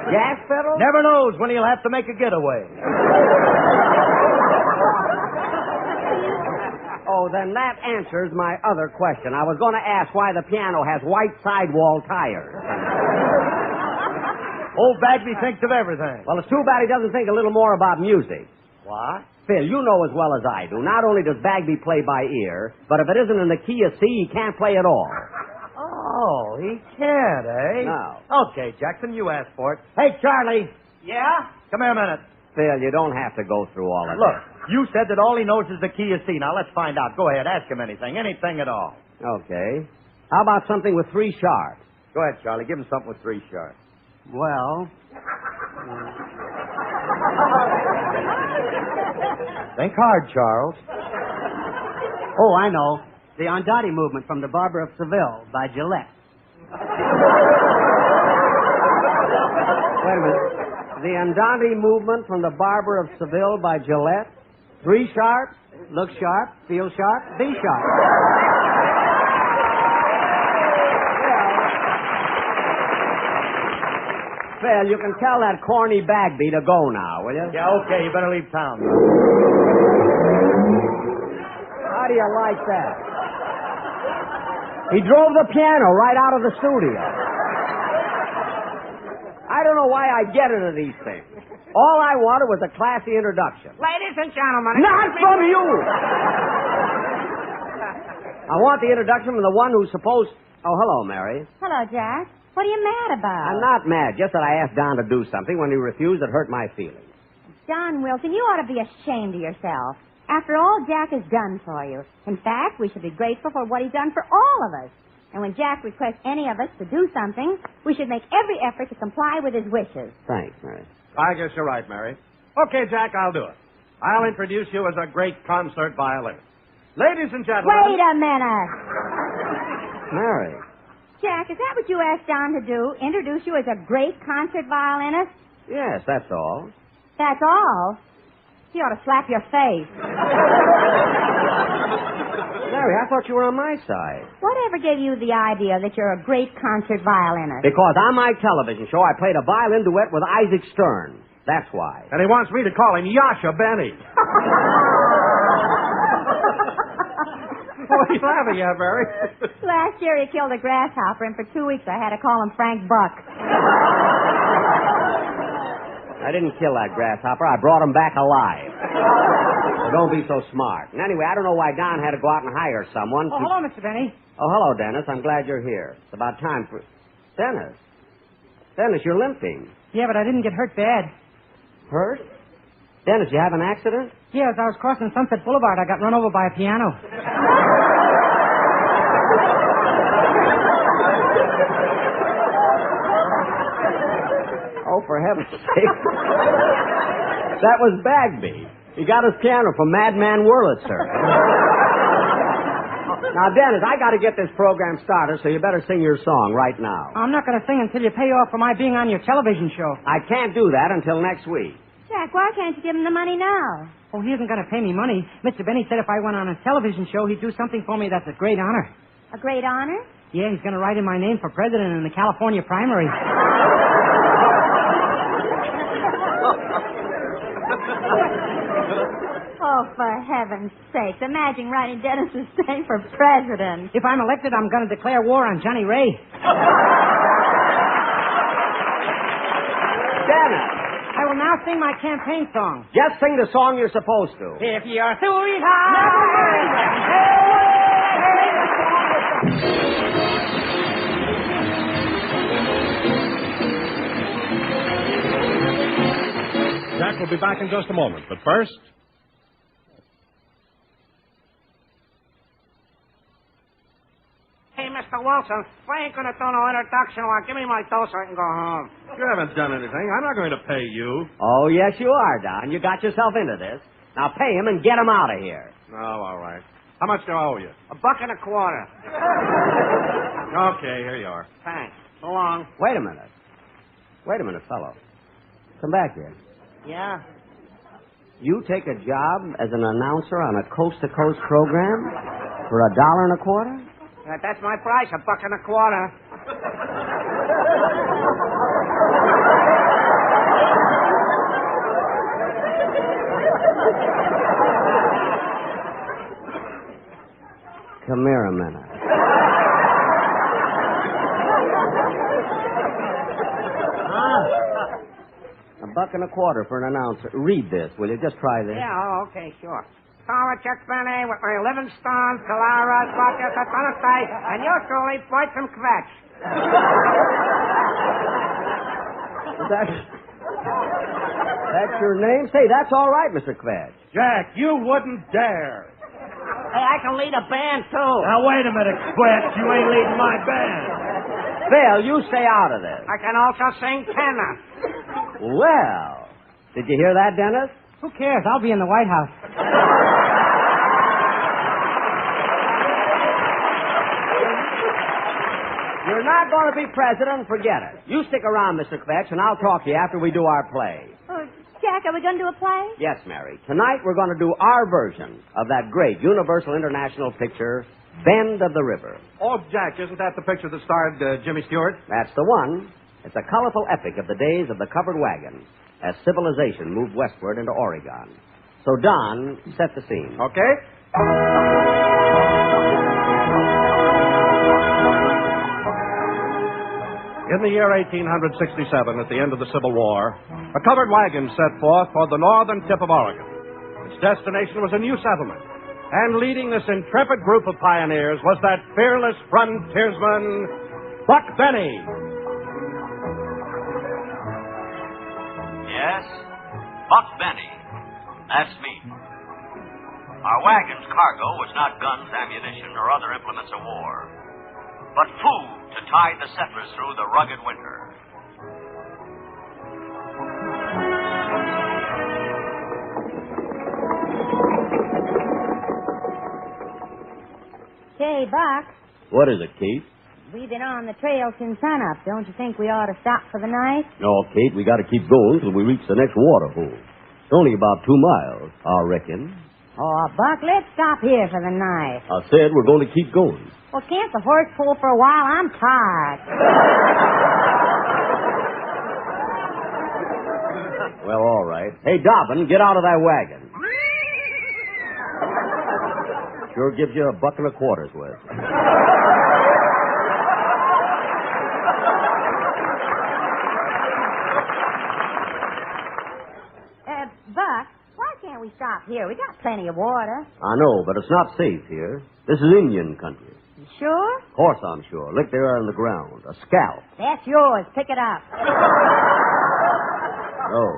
Gas pedal? Never knows when he'll have to make a getaway. Oh, then that answers my other question. I was going to ask why the piano has white sidewall tires. Old Bagby thinks of everything. Well, it's too bad he doesn't think a little more about music. What? Phil, you know as well as I do, not only does Bagby play by ear, but if it isn't in the key of C, he can't play at all. Oh, he can't, eh? No. Okay, Jackson, you asked for it. Hey, Charlie. Yeah? Come here a minute. Phil, you don't have to go through all of Look, you said that all he knows is the key of C. Now, let's find out. Go ahead, ask him anything at all. Okay. How about something with 3 sharps? Go ahead, Charlie. Give him something with 3 sharps. Well... Think hard, Charles. Oh, I know. The Andante movement from the Barber of Seville by Gillette. Wait a minute. The Andante movement from the Barber of Seville by Gillette. 3 sharps, look sharp, feel sharp, be sharp. Phil, you can tell that corny Bagby to go now, will you? Yeah, okay. You better leave town. How do you like that? He drove the piano right out of the studio. I don't know why I get into these things. All I wanted was a classy introduction. Ladies and gentlemen... Not from you! I want the introduction from the one who's supposed... Oh, hello, Mary. Hello, Jack. What are you mad about? I'm not mad, just that I asked Don to do something when he refused that hurt my feelings. John Wilson, you ought to be ashamed of yourself. After all Jack has done for you. In fact, we should be grateful for what he's done for all of us. And when Jack requests any of us to do something, we should make every effort to comply with his wishes. Thanks, Mary. I guess you're right, Mary. Okay, Jack, I'll do it. I'll introduce you as a great concert violinist. Ladies and gentlemen... Wait a minute. Mary. Jack, is that what you asked Don to do? Introduce you as a great concert violinist? Yes, that's all. That's all? You ought to slap your face. Mary, I thought you were on my side. Whatever gave you the idea that you're a great concert violinist? Because on my television show, I played a violin duet with Isaac Stern. That's why. And he wants me to call him Yasha Benny. What are you laughing at, Mary? Last year he killed a grasshopper, and for 2 weeks I had to call him Frank Buck. I didn't kill that grasshopper. I brought him back alive. So don't be so smart. And anyway, I don't know why Don had to go out and hire someone to... Oh, hello, Mr. Benny. Oh, hello, Dennis. I'm glad you're here. It's about time for... Dennis. Dennis, you're limping. Yeah, but I didn't get hurt bad. Hurt? Dennis, you have an accident? Yeah, as I was crossing Sunset Boulevard, I got run over by a piano. Oh, for heaven's sake. That was Bagby. He got his piano from Madman Wurlitzer. Now, Dennis, I got to get this program started, so you better sing your song right now. I'm not going to sing until you pay off for my being on your television show. I can't do that until next week. Jack, why can't you give him the money now? Oh, he isn't going to pay me money. Mr. Benny said if I went on a television show, he'd do something for me that's a great honor. A great honor? Yeah, he's going to write in my name for president in the California primary. Oh, for heaven's sake. Imagine writing Dennis's name for president. If I'm elected, I'm going to declare war on Johnny Ray. Dennis! I will now sing my campaign song. Just sing the song you're supposed to. If you're sweetheart... Jack will be back in just a moment, but first... Hey, Mr. Wilson, why ain't going to do no introduction or give me my dose so I can go home? You haven't done anything. I'm not going to pay you. Oh, yes, you are, Don. You got yourself into this. Now pay him and get him out of here. Oh, all right. How much do I owe you? $1.25. Okay, here you are. Thanks. So long. Wait a minute, fellow. Come back here. Yeah? You take a job as an announcer on a coast-to-coast program for $1.25? That's my price, $1.25. Come here a minute. $1.25 for an announcer. Read this, will you? Just try this. Yeah, oh, okay, sure. Caller Chuck Benny with my Livingstone, Calaras, Vodka, Satanasai, and yours truly, Floyd from Quetch. That's your name? Say, that's all right, Mr. Quetch. Jack, you wouldn't dare. Hey, I can lead a band, too. Now, wait a minute, Quetch. You ain't leading my band. Phil, you stay out of this. I can also sing tenor. Well, did you hear that, Dennis? Who cares? I'll be in the White House. You're not going to be president, forget it. You stick around, Mr. Quetch, and I'll talk to you after we do our play. Jack, are we going to do a play? Yes, Mary. Tonight we're going to do our version of that great Universal International picture, Bend of the River. Oh, Jack, isn't that the picture that starred Jimmy Stewart? That's the one. It's a colorful epic of the days of the covered wagon as civilization moved westward into Oregon. So, Don, set the scene. Okay. In the year 1867, at the end of the Civil War, a covered wagon set forth for the northern tip of Oregon. Its destination was a new settlement, and leading this intrepid group of pioneers was that fearless frontiersman, Buck Benny. Yes, Buck Benny. That's me. Our wagon's cargo was not guns, ammunition, or other implements of war, but food to tide the settlers through the rugged winter. Say, Buck, What is it, Kate? we've been on the trail since sunup. Don't you think we ought to stop for the night? No, Kate, we got to keep going till we reach the next water hole. It's only about 2 miles, I reckon. Oh, Buck, let's stop here for the night. I said we're going to keep going. Well, can't the horse pull for a while? I'm tired. Well, all right. Hey, Dobbin, get out of that wagon. Sure gives you $1.25 worth. Buck, why can't we stop here? We got plenty of water. I know, but it's not safe here. This is Indian country. You sure? Of course I'm sure. Look there on the ground. A scalp. That's yours. Pick it up. Oh.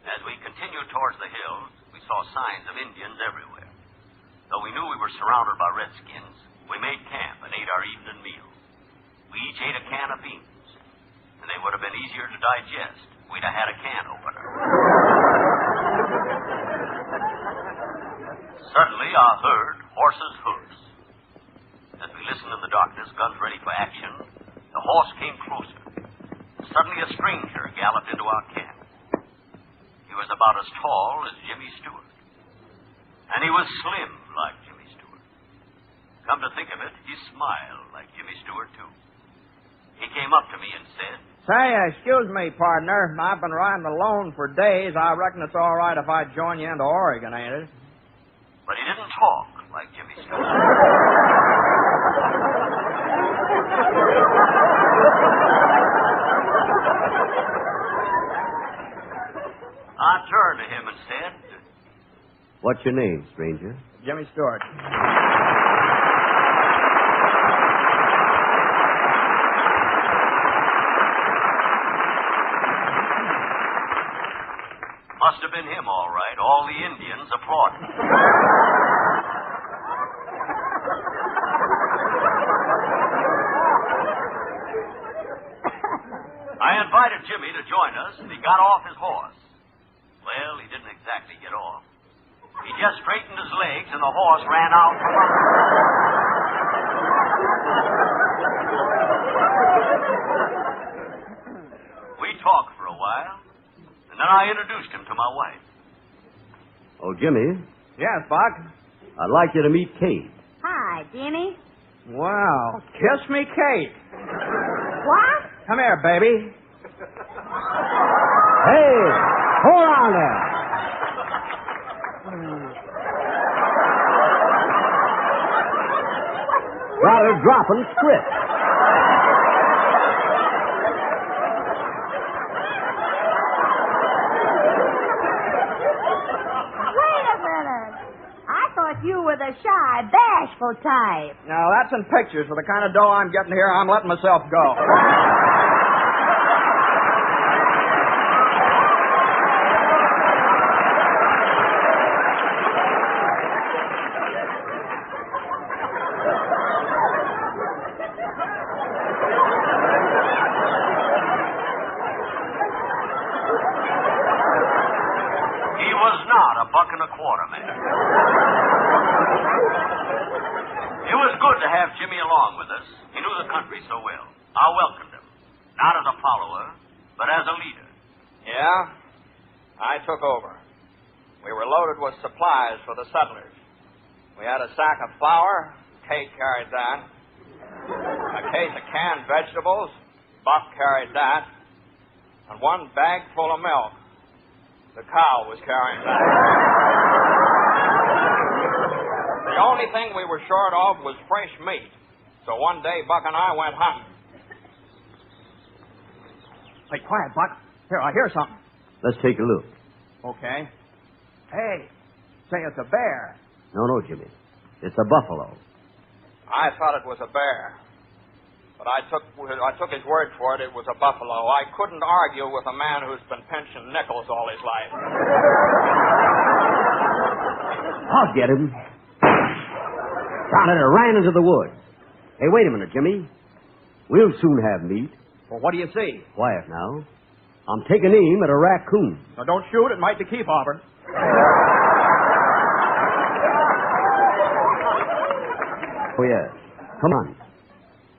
As we continued towards the hills, we saw signs of Indians everywhere. Though we knew we were surrounded by redskins, we made camp and ate our evening meal. We each ate a can of beans, and they would have been easier to digest. We'd have had a can opener. Suddenly, I heard horses' hoofs. As we listened in the darkness, guns ready for action, the horse came closer. Suddenly, a stranger galloped into our camp. He was about as tall as Jimmy Stewart. And he was slim like Jimmy Stewart. Come to think of it, he smiled like Jimmy Stewart, too. He came up to me and said, Say, excuse me, partner. I've been riding alone for days. I reckon it's all right if I join you into Oregon, ain't it? but he didn't talk like Jimmy Stewart. I turned to him and said, What's your name, stranger? Jimmy Stewart. Must have been him, all right. All the Indians applauded. I invited Jimmy to join us, and he got off his horse. Well, he didn't exactly get off. He just straightened his legs, and the horse ran out from under him. We talked for a while, and then I introduced him to my wife. Oh, Jimmy, Yes, Buck. I'd like you to meet Kate. Hi, Jimmy. Wow. Kiss me, Kate. What? Come here, baby. Hey, hold on there. Got her dropping script. were the shy, bashful type. Now, that's in pictures. For the kind of dough I'm getting here, I'm letting myself go. Supplies for the settlers. We had a sack of flour, Kate carried that. A case of canned vegetables, Buck carried that. And one bag full of milk. The cow was carrying that. The only thing we were short of was fresh meat. So one day Buck and I went hunting. Hey, quiet, Buck. Here, I hear something. Let's take a look. Okay. Hey. Say it's a bear. No, Jimmy. It's a buffalo. I thought it was a bear. But I took his word for it. It was a buffalo. I couldn't argue with a man who's been pinching nickels all his life. I'll get him. Found it and ran into the woods. Hey, wait a minute, Jimmy. We'll soon have meat. Well, what do you see? Quiet now. I'm taking aim at a raccoon. Now, don't shoot. It might be keep Auburn. Oh, yes. Come on.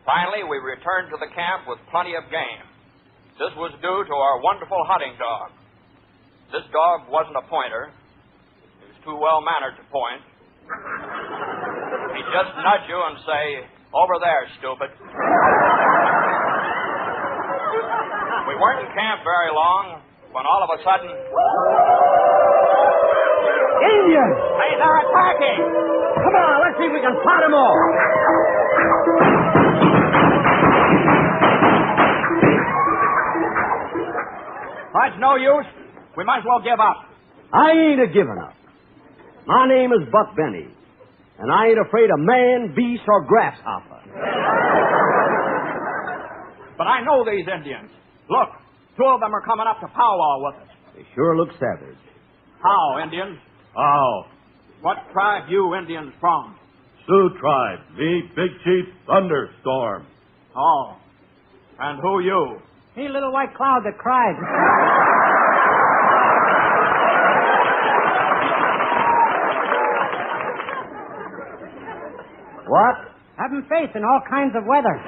Finally, we returned to the camp with plenty of game. This was due to our wonderful hunting dog. This dog wasn't a pointer. He was too well-mannered to point. He'd just nudge you and say, "Over there, stupid." We weren't in camp very long when all of a sudden... Indians! Hey, they're attacking! Come on, let's see if we can fight them all. It's no use. We might as well give up. I ain't a-giving up. My name is Buck Benny, and I ain't afraid of man, beast, or grasshopper. But I know these Indians. Look, two of them are coming up to powwow with us. They sure look savage. How, Indians? How? What tribe you Indians from? Sioux tribe. Me, Big Chief Thunderstorm. Oh. And who you? He little white cloud that cried. What? Having faith in all kinds of weather.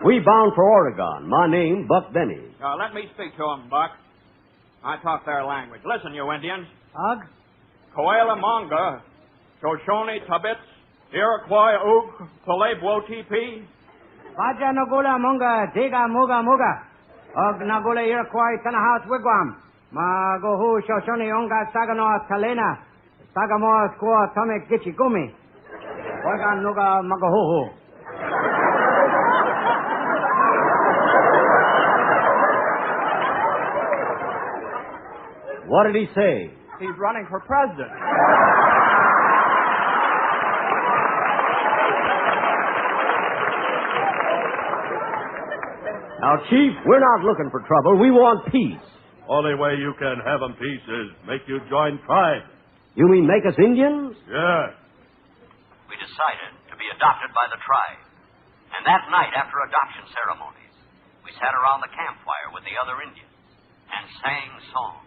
We bound for Oregon. My name, Buck Benny. Let me speak to him, Buck. I talk their language. Listen, you Indians. Ugh? Coela Monga, Shoshone Tabits, Iroquois Oog, Palebwo TP. Vaja Nagula Munga, Diga Muga Muga. Og Nagula Iroquois Tanahouse Wigwam. Magohu Shoshone Onga Sagano Talena. Sagamo Squaw Tomek Gichi Gumi. Oga Nuga Magahoho. What did he say? He's running for president. Now, Chief, we're not looking for trouble. We want peace. Only way you can have 'em peace is make you join tribe. You mean make us Indians? Yeah. We decided to be adopted by the tribe. And that night, after adoption ceremonies, we sat around the campfire with the other Indians and sang songs.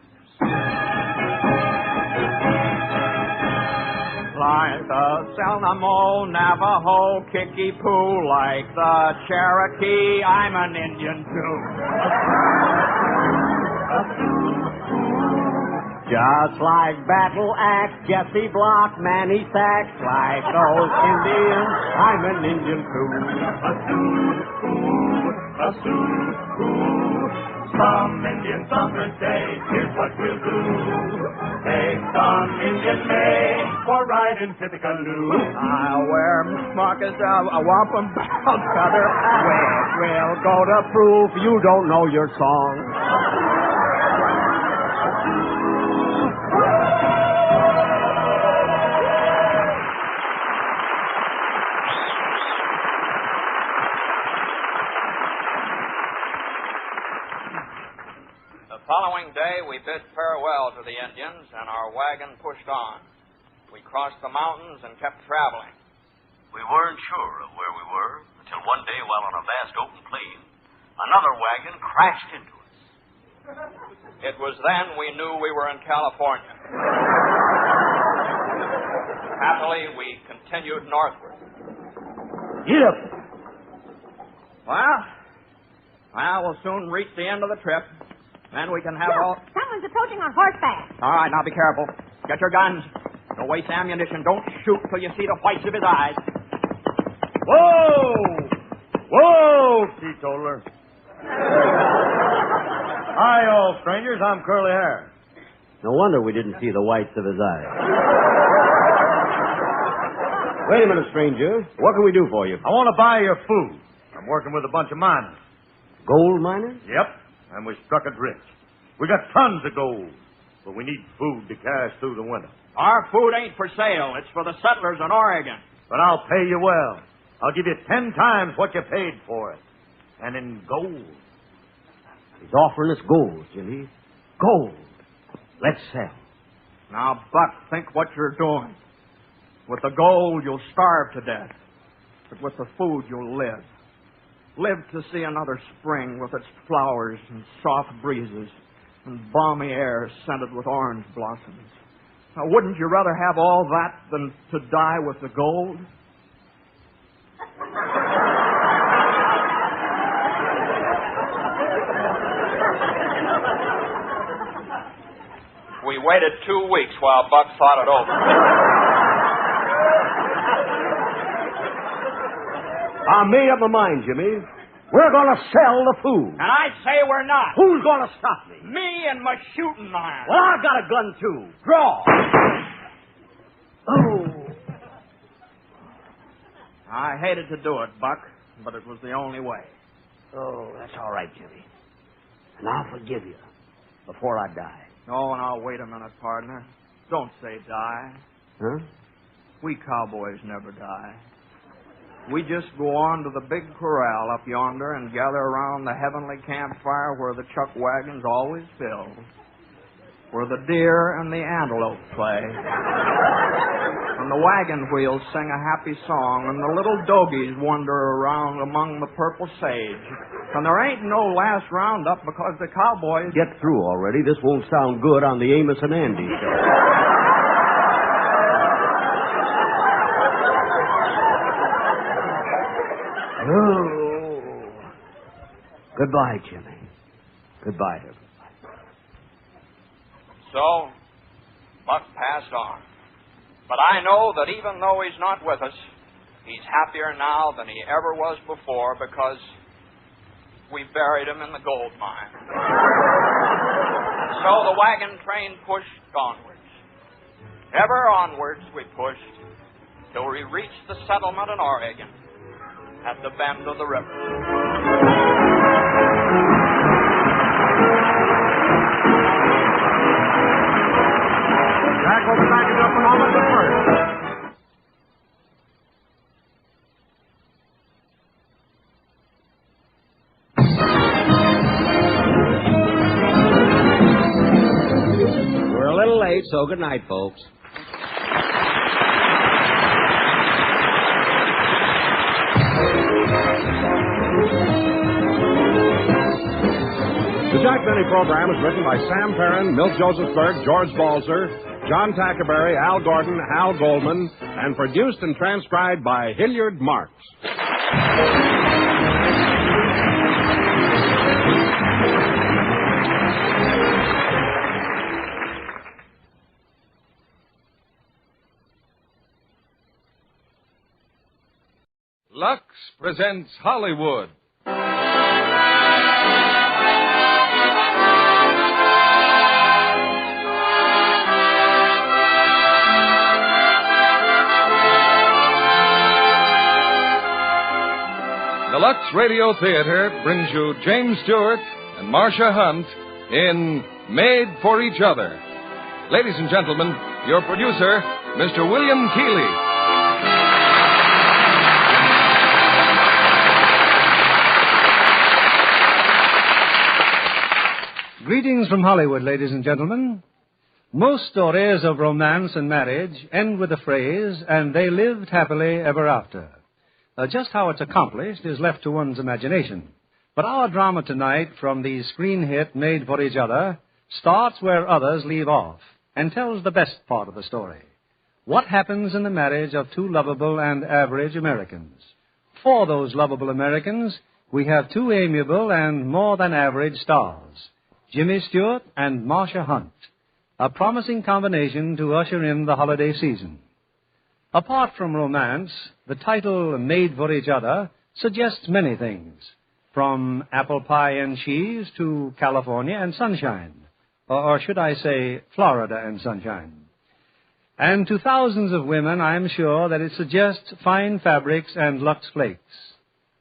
Like the Seminole, Navajo, Kickapoo, like the Cherokee, I'm an Indian too. Just like Battle Axe, Jesse Block, Manny Sachs, like those Indians, I'm an Indian too. Some Indians often say, here's what we'll do. Take some Indian made for riding Tippecanoe. I'll wear Marcus a wampum feather. We'll go to proof you don't know your song. following day, we bid farewell to the Indians, and our wagon pushed on. We crossed the mountains and kept traveling. We weren't sure of where we were until one day, while on a vast open plain, another wagon crashed into us. It was then we knew we were in California. Happily, we continued northward. Get up. Well, we'll soon reach the end of the trip. Then we can have all... Someone's approaching on horseback. All right, now be careful. Get your guns. Don't waste ammunition. Don't shoot till you see the whites of his eyes. Whoa! Whoa, teetotaler. Hi, all strangers. I'm Curly Hair. No wonder we didn't see the whites of his eyes. Wait a minute, stranger. What can we do for you? I want to buy your food. I'm working with a bunch of miners. Gold miners? Yep, and we struck it rich. We got tons of gold, but we need food to carry us through the winter. Our food ain't for sale. It's for the settlers in Oregon. But I'll pay you well. I'll give you 10 times what you paid for it. And in gold. He's offering us gold, Jimmy. Gold. Let's sell. Now, Buck, think what you're doing. With the gold, you'll starve to death. But with the food, you'll live. Live to see another spring with its flowers and soft breezes and balmy air scented with orange blossoms. Now, wouldn't you rather have all that than to die with the gold? We waited 2 weeks while Buck thought it over. I made up my mind, Jimmy. We're going to sell the food. And I say we're not. Who's going to stop me? Me and my shooting iron. Well, I've got a gun, too. Draw. Oh. I hated to do it, Buck, but it was the only way. Oh, that's all right, Jimmy. And I'll forgive you before I die. Oh, now, wait a minute, partner. Don't say die. Huh? We cowboys never die. We just go on to the big corral up yonder and gather around the heavenly campfire where the chuck wagons always fill, where the deer and the antelope play, and the wagon wheels sing a happy song, and the little dogies wander around among the purple sage. And there ain't no last roundup because the cowboys... Get through already. This won't sound good on the Amos and Andy show. Oh. Goodbye, Jimmy. Goodbye, everybody. So, Buck passed on. But I know that even though he's not with us, he's happier now than he ever was before because we buried him in the gold mine. So the wagon train pushed onwards. Ever onwards we pushed till we reached the settlement in Oregon at the bend of the river. Jack will be back in just a moment, but first. We're a little late, so good night, folks. The Jack Benny program is written by Sam Perrin, Milt Josephsberg, George Balzer, John Tackerberry, Al Gordon, Hal Goldman, and produced and transcribed by Hilliard Marks. Lux presents Hollywood. The Lux Radio Theater brings you James Stewart and Marcia Hunt in Made for Each Other. Ladies and gentlemen, your producer, Mr. William Keeley. Greetings from Hollywood, ladies and gentlemen. Most stories of romance and marriage end with the phrase, and they lived happily ever after. Just how it's accomplished is left to one's imagination. But our drama tonight, from the screen hit Made for Each Other, starts where others leave off and tells the best part of the story. What happens in the marriage of two lovable and average Americans? For those lovable Americans, we have two amiable and more than average stars, Jimmy Stewart and Marcia Hunt, a promising combination to usher in the holiday season. Apart from romance, the title Made for Each Other suggests many things, from apple pie and cheese to California and sunshine, or should I say Florida and sunshine. And to thousands of women, I'm sure that it suggests fine fabrics and Lux Flakes.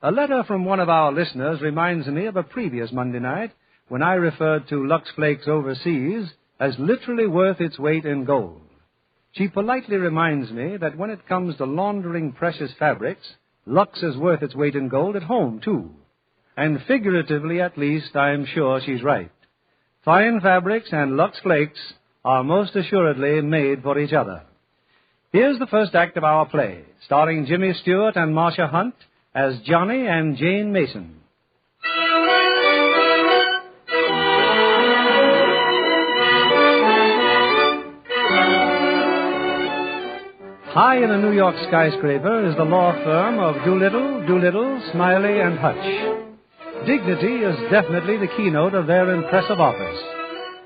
A letter from one of our listeners reminds me of a previous Monday night when I referred to Lux Flakes overseas as literally worth its weight in gold. She politely reminds me that when it comes to laundering precious fabrics, Lux is worth its weight in gold at home, too. And figuratively, at least, I'm sure she's right. Fine fabrics and Lux Flakes are most assuredly made for each other. Here's the first act of our play, starring Jimmy Stewart and Marcia Hunt as Johnny and Jane Mason. High in a New York skyscraper is the law firm of Doolittle, Smiley, and Hutch. Dignity is definitely the keynote of their impressive office.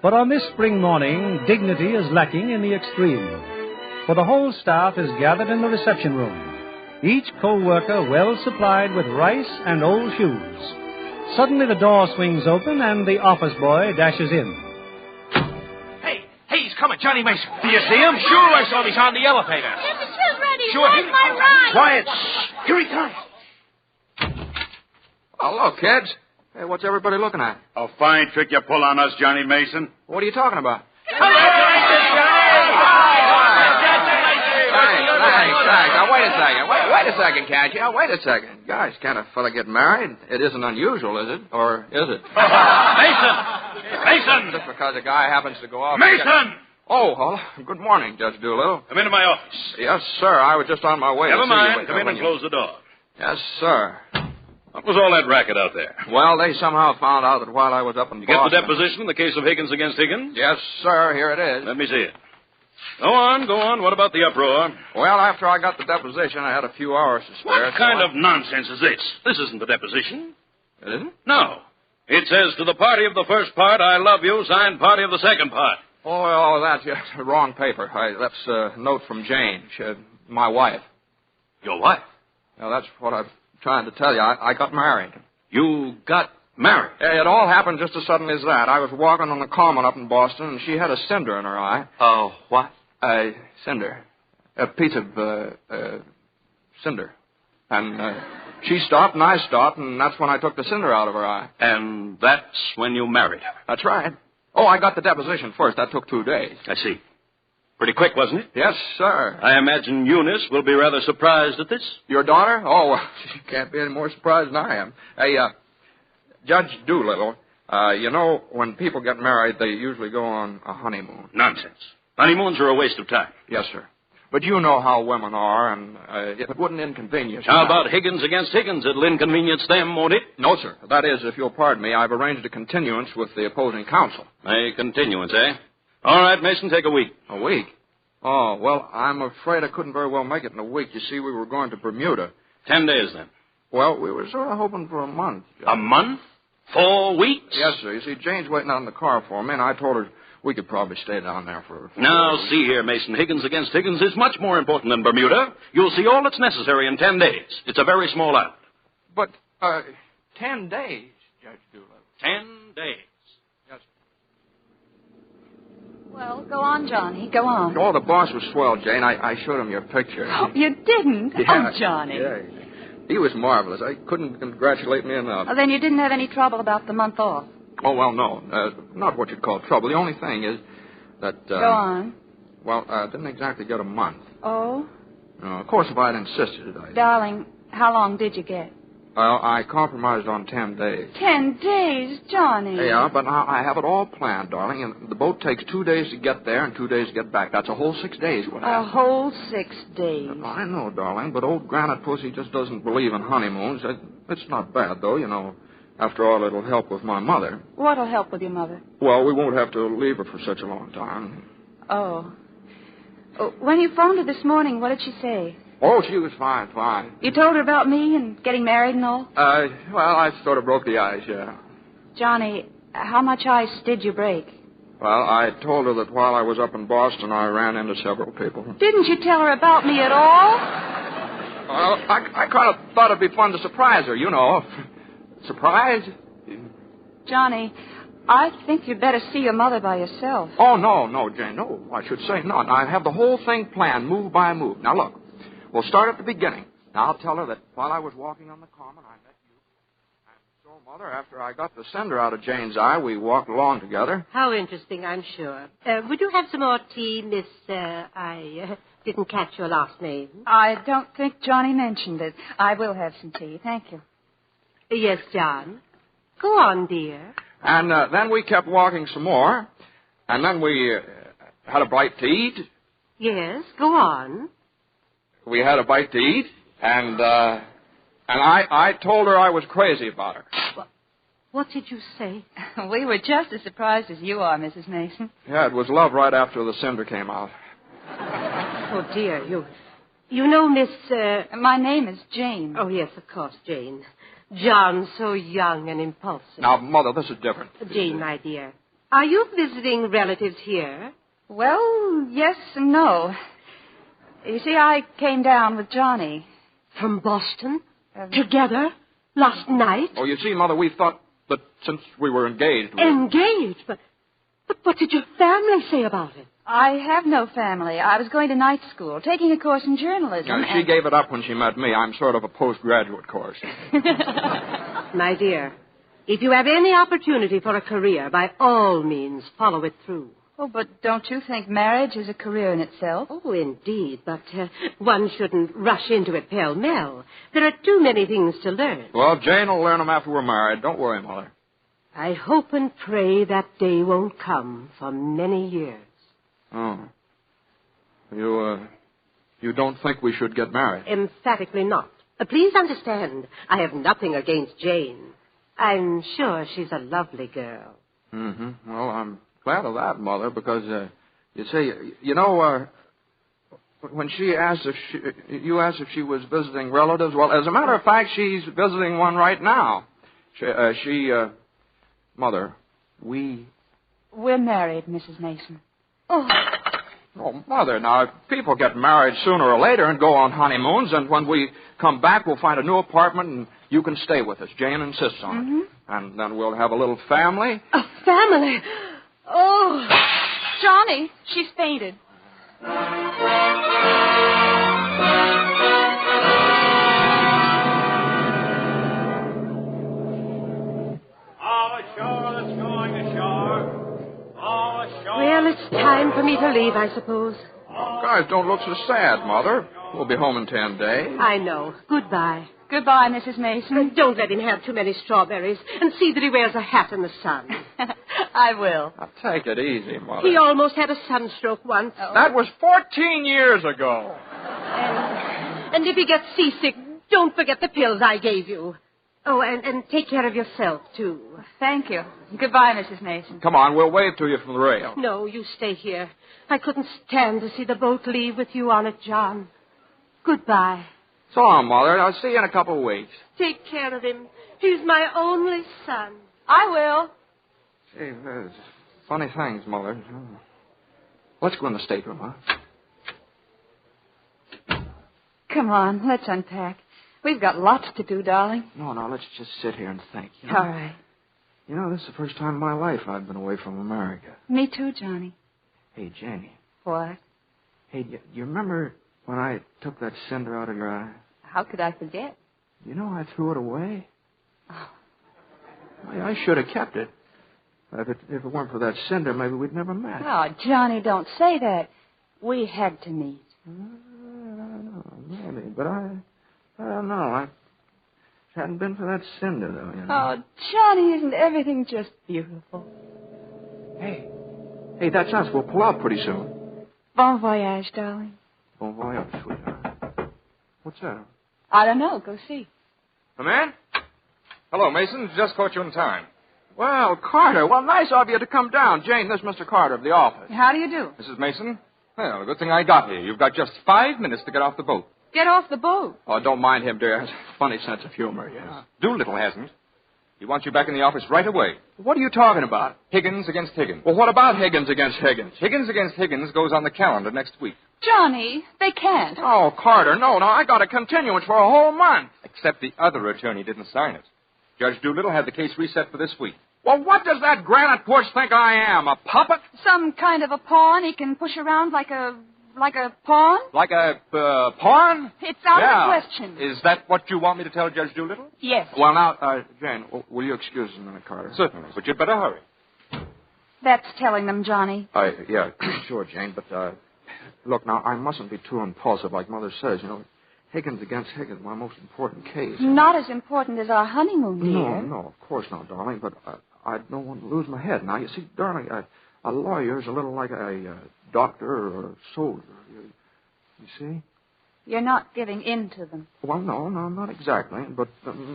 But on this spring morning, dignity is lacking in the extreme. For the whole staff is gathered in the reception room, each co-worker well supplied with rice and old shoes. Suddenly the door swings open and the office boy dashes in. Hey, he's coming, Johnny Mason. Do you see him? Sure, I saw him. He's on the elevator. Mr. Shoe's ready. Sure. Where's my ride? Quiet. Shh. Here he comes. Hello, kids. Hey, what's everybody looking at? A fine trick you pull on us, Johnny Mason. What are you talking about? Thanks. Now, wait a second, can't you? Wait a second. Guys, can't a fella get married? It isn't unusual, is it? Or is it? Mason! Just because a guy happens to go off... Mason! Oh, well, good morning, Judge Doolittle. Come into my office. Yes, sir. I was just on my way. Never to see mind. you. Come in and close the door. Yes, sir. What was all that racket out there? Well, they somehow found out that while I was up in You Boston... get the deposition in the case of Higgins against Higgins? Yes, sir. Here it is. Let me see it. Go on. What about the uproar? Well, after I got the deposition, I had a few hours to spare. What kind of nonsense is this? This isn't the deposition. It isn't? No. It says to the party of the first part, I love you, signed party of the second part. Oh, that's the wrong paper. That's a note from Jane, my wife. Your wife? Now, that's what I'm trying to tell you. I got married. You got married? It all happened just as suddenly as that. I was walking on the common up in Boston, and she had a cinder in her eye. Oh, what? A cinder. A piece of, cinder. And she stopped, and I stopped, and that's when I took the cinder out of her eye. And that's when you married her? That's right. Oh, I got the deposition first. That took 2 days. I see. Pretty quick, wasn't it? Yes, sir. I imagine Eunice will be rather surprised at this. Your daughter? Oh, well, she can't be any more surprised than I am. Hey, Judge Doolittle, you know, when people get married, they usually go on a honeymoon. Nonsense. Honeymoons are a waste of time. Yes, sir. But you know how women are, and if it wouldn't inconvenience you... How about Higgins against Higgins? It'll inconvenience them, won't it? No, sir. That is, if you'll pardon me, I've arranged a continuance with the opposing counsel. A continuance, eh? All right, Mason, take a week. A week? Oh, well, I'm afraid I couldn't very well make it in a week. You see, we were going to Bermuda. 10 days, then. Well, we were sort of hoping for a month. A month? 4 weeks? Yes, sir. You see, Jane's waiting out in the car for me, and I told her we could probably stay down there for... Now, see here, Mason. Higgins against Higgins is much more important than Bermuda. You'll see all that's necessary in 10 days. It's a very small out. But, 10 days, Judge Doolittle. 10 days. Yes. Well, go on, Johnny. Go on. Oh, the boss was swell, Jane. I showed him your picture. Oh, you didn't? Yeah, Oh, Johnny. Yeah. He was marvelous. I couldn't congratulate me enough. Oh, then you didn't have any trouble about the month off. Oh, well, no. Not what you'd call trouble. The only thing is that... Go on. Well, didn't exactly get a month. Oh? Of course, if I'd insisted, Darling, how long did you get? Well, I compromised on 10 days. 10 days, Johnny. Yeah, but now I have it all planned, darling, and the boat takes 2 days to get there and 2 days to get back. That's a whole 6 days. A whole 6 days. I know, darling, but old Granite Pussy just doesn't believe in honeymoons. It's not bad, though, you know. After all, it'll help with my mother. What'll help with your mother? Well, we won't have to leave her for such a long time. Oh. When you phoned her this morning, what did she say? Oh, she was fine. You told her about me and getting married and all? Well, I sort of broke the ice, yeah. Johnny, how much ice did you break? Well, I told her that while I was up in Boston, I ran into several people. Didn't you tell her about me at all? Well, I kind of thought it'd be fun to surprise her, you know. Surprise? Johnny, I think you'd better see your mother by yourself. Oh, no, Jane, no. I should say not. I have the whole thing planned, move by move. Now, look. We'll start at the beginning. Now, I'll tell her that while I was walking on the common, I met you. And so, Mother, after I got the cinder out of Jane's eye, we walked along together. How interesting, I'm sure. Would you have some more tea, Miss... I didn't catch your last name. I don't think Johnny mentioned it. I will have some tea. Thank you. Yes, John. Go on, dear. And then we kept walking some more. And then we had a bite to eat. Yes, go on. We had a bite to eat, and I told her I was crazy about her. What did you say? We were just as surprised as you are, Mrs. Mason. Yeah, it was love right after the cinder came out. Oh, dear, you know, Miss... My name is Jane. Oh, yes, of course, Jane. John, so young and impulsive. Now, Mother, this is different. Jane, my dear, are you visiting relatives here? Well, yes and no. You see, I came down with Johnny. From Boston? Together? Last night? Oh, you see, Mother, we thought that since we were engaged... Engaged? But what did your family say about it? I have no family. I was going to night school, taking a course in journalism. She gave it up when she met me. I'm sort of a postgraduate course. My dear, if you have any opportunity for a career, by all means, follow it through. Oh, but don't you think marriage is a career in itself? Oh, indeed, but one shouldn't rush into it pell-mell. There are too many things to learn. Well, Jane will learn them after we're married. Don't worry, Mother. I hope and pray that day won't come for many years. Oh. You don't think we should get married? Emphatically not. Please understand, I have nothing against Jane. I'm sure she's a lovely girl. Mm-hmm. Well, I'm glad of that, Mother, because, you see, you know, when she asked you asked if she was visiting relatives, well, as a matter of fact, she's visiting one right now. Mother, We're married, Mrs. Mason. Oh, Mother, now, people get married sooner or later and go on honeymoons, and when we come back, we'll find a new apartment, and you can stay with us. Jane insists on it. And then we'll have a little family. A family? Oh. Johnny, she's fainted. Well, it's time for me to leave, I suppose. Guys, don't look so sad, Mother. We'll be home in 10 days. I know. Goodbye. Goodbye, Mrs. Mason. Don't let him have too many strawberries, and see that he wears a hat in the sun. I will. Now, take it easy, Mother. He almost had a sunstroke once. Oh. That was 14 years ago. And if he gets seasick, don't forget the pills I gave you. Oh, and take care of yourself, too. Thank you. Goodbye, Mrs. Mason. Come on, we'll wave to you from the rail. No, you stay here. I couldn't stand to see the boat leave with you on it, John. Goodbye. So long, Mother. I'll see you in a couple of weeks. Take care of him. He's my only son. I will. Gee, there's funny things, Mother. Let's go in the stateroom, huh? Come on, let's unpack. We've got lots to do, darling. No, let's just sit here and think. You know? All right. You know, this is the first time in my life I've been away from America. Me too, Johnny. Hey, Janie. What? Hey, you remember when I took that cinder out of your eye? How could I forget? You know I threw it away. Oh. I should have kept it. If it weren't for that cinder, maybe we'd never met. Oh, Johnny, don't say that. We had to meet. I don't know, maybe, but I don't know. it hadn't been for that cinder, though, you know. Oh, Johnny, isn't everything just beautiful? Hey, that's us. We'll pull out pretty soon. Bon voyage, darling. Bon voyage, sweetheart. What's that? I don't know. Go see. Come in? Hello, Mason. Just caught you in time. Well, Carter, nice of you to come down. Jane, this is Mr. Carter of the office. How do you do? Mrs. Mason? Well, good thing I got here. You've got just 5 minutes to get off the boat. Get off the boat. Oh, don't mind him, dear. He has a funny sense of humor, yes. Doolittle hasn't. He wants you back in the office right away. What are you talking about? Higgins against Higgins. Well, what about Higgins against Higgins? Higgins against Higgins goes on the calendar next week. Johnny, they can't. Oh, Carter, no, I got a continuance for a whole month. Except the other attorney didn't sign it. Judge Doolittle had the case reset for this week. Well, what does that granite push think I am, a puppet? Some kind of a pawn he can push around like a pawn? Like a pawn? It's out of the question. Is that what you want me to tell Judge Doolittle? Yes. Well, now, Jane, will you excuse us a minute, Carter? Certainly, but you'd better hurry. That's telling them, Johnny. Yeah, sure, Jane, but, look, now, I mustn't be too impulsive like Mother says, you know. Higgins against Higgins, my most important case. Not as important as our honeymoon, dear. No, of course not, darling, but I don't want to lose my head. Now, you see, darling, a lawyer is a little like a doctor or a soldier. You see? You're not giving in to them. Well, no, not exactly. But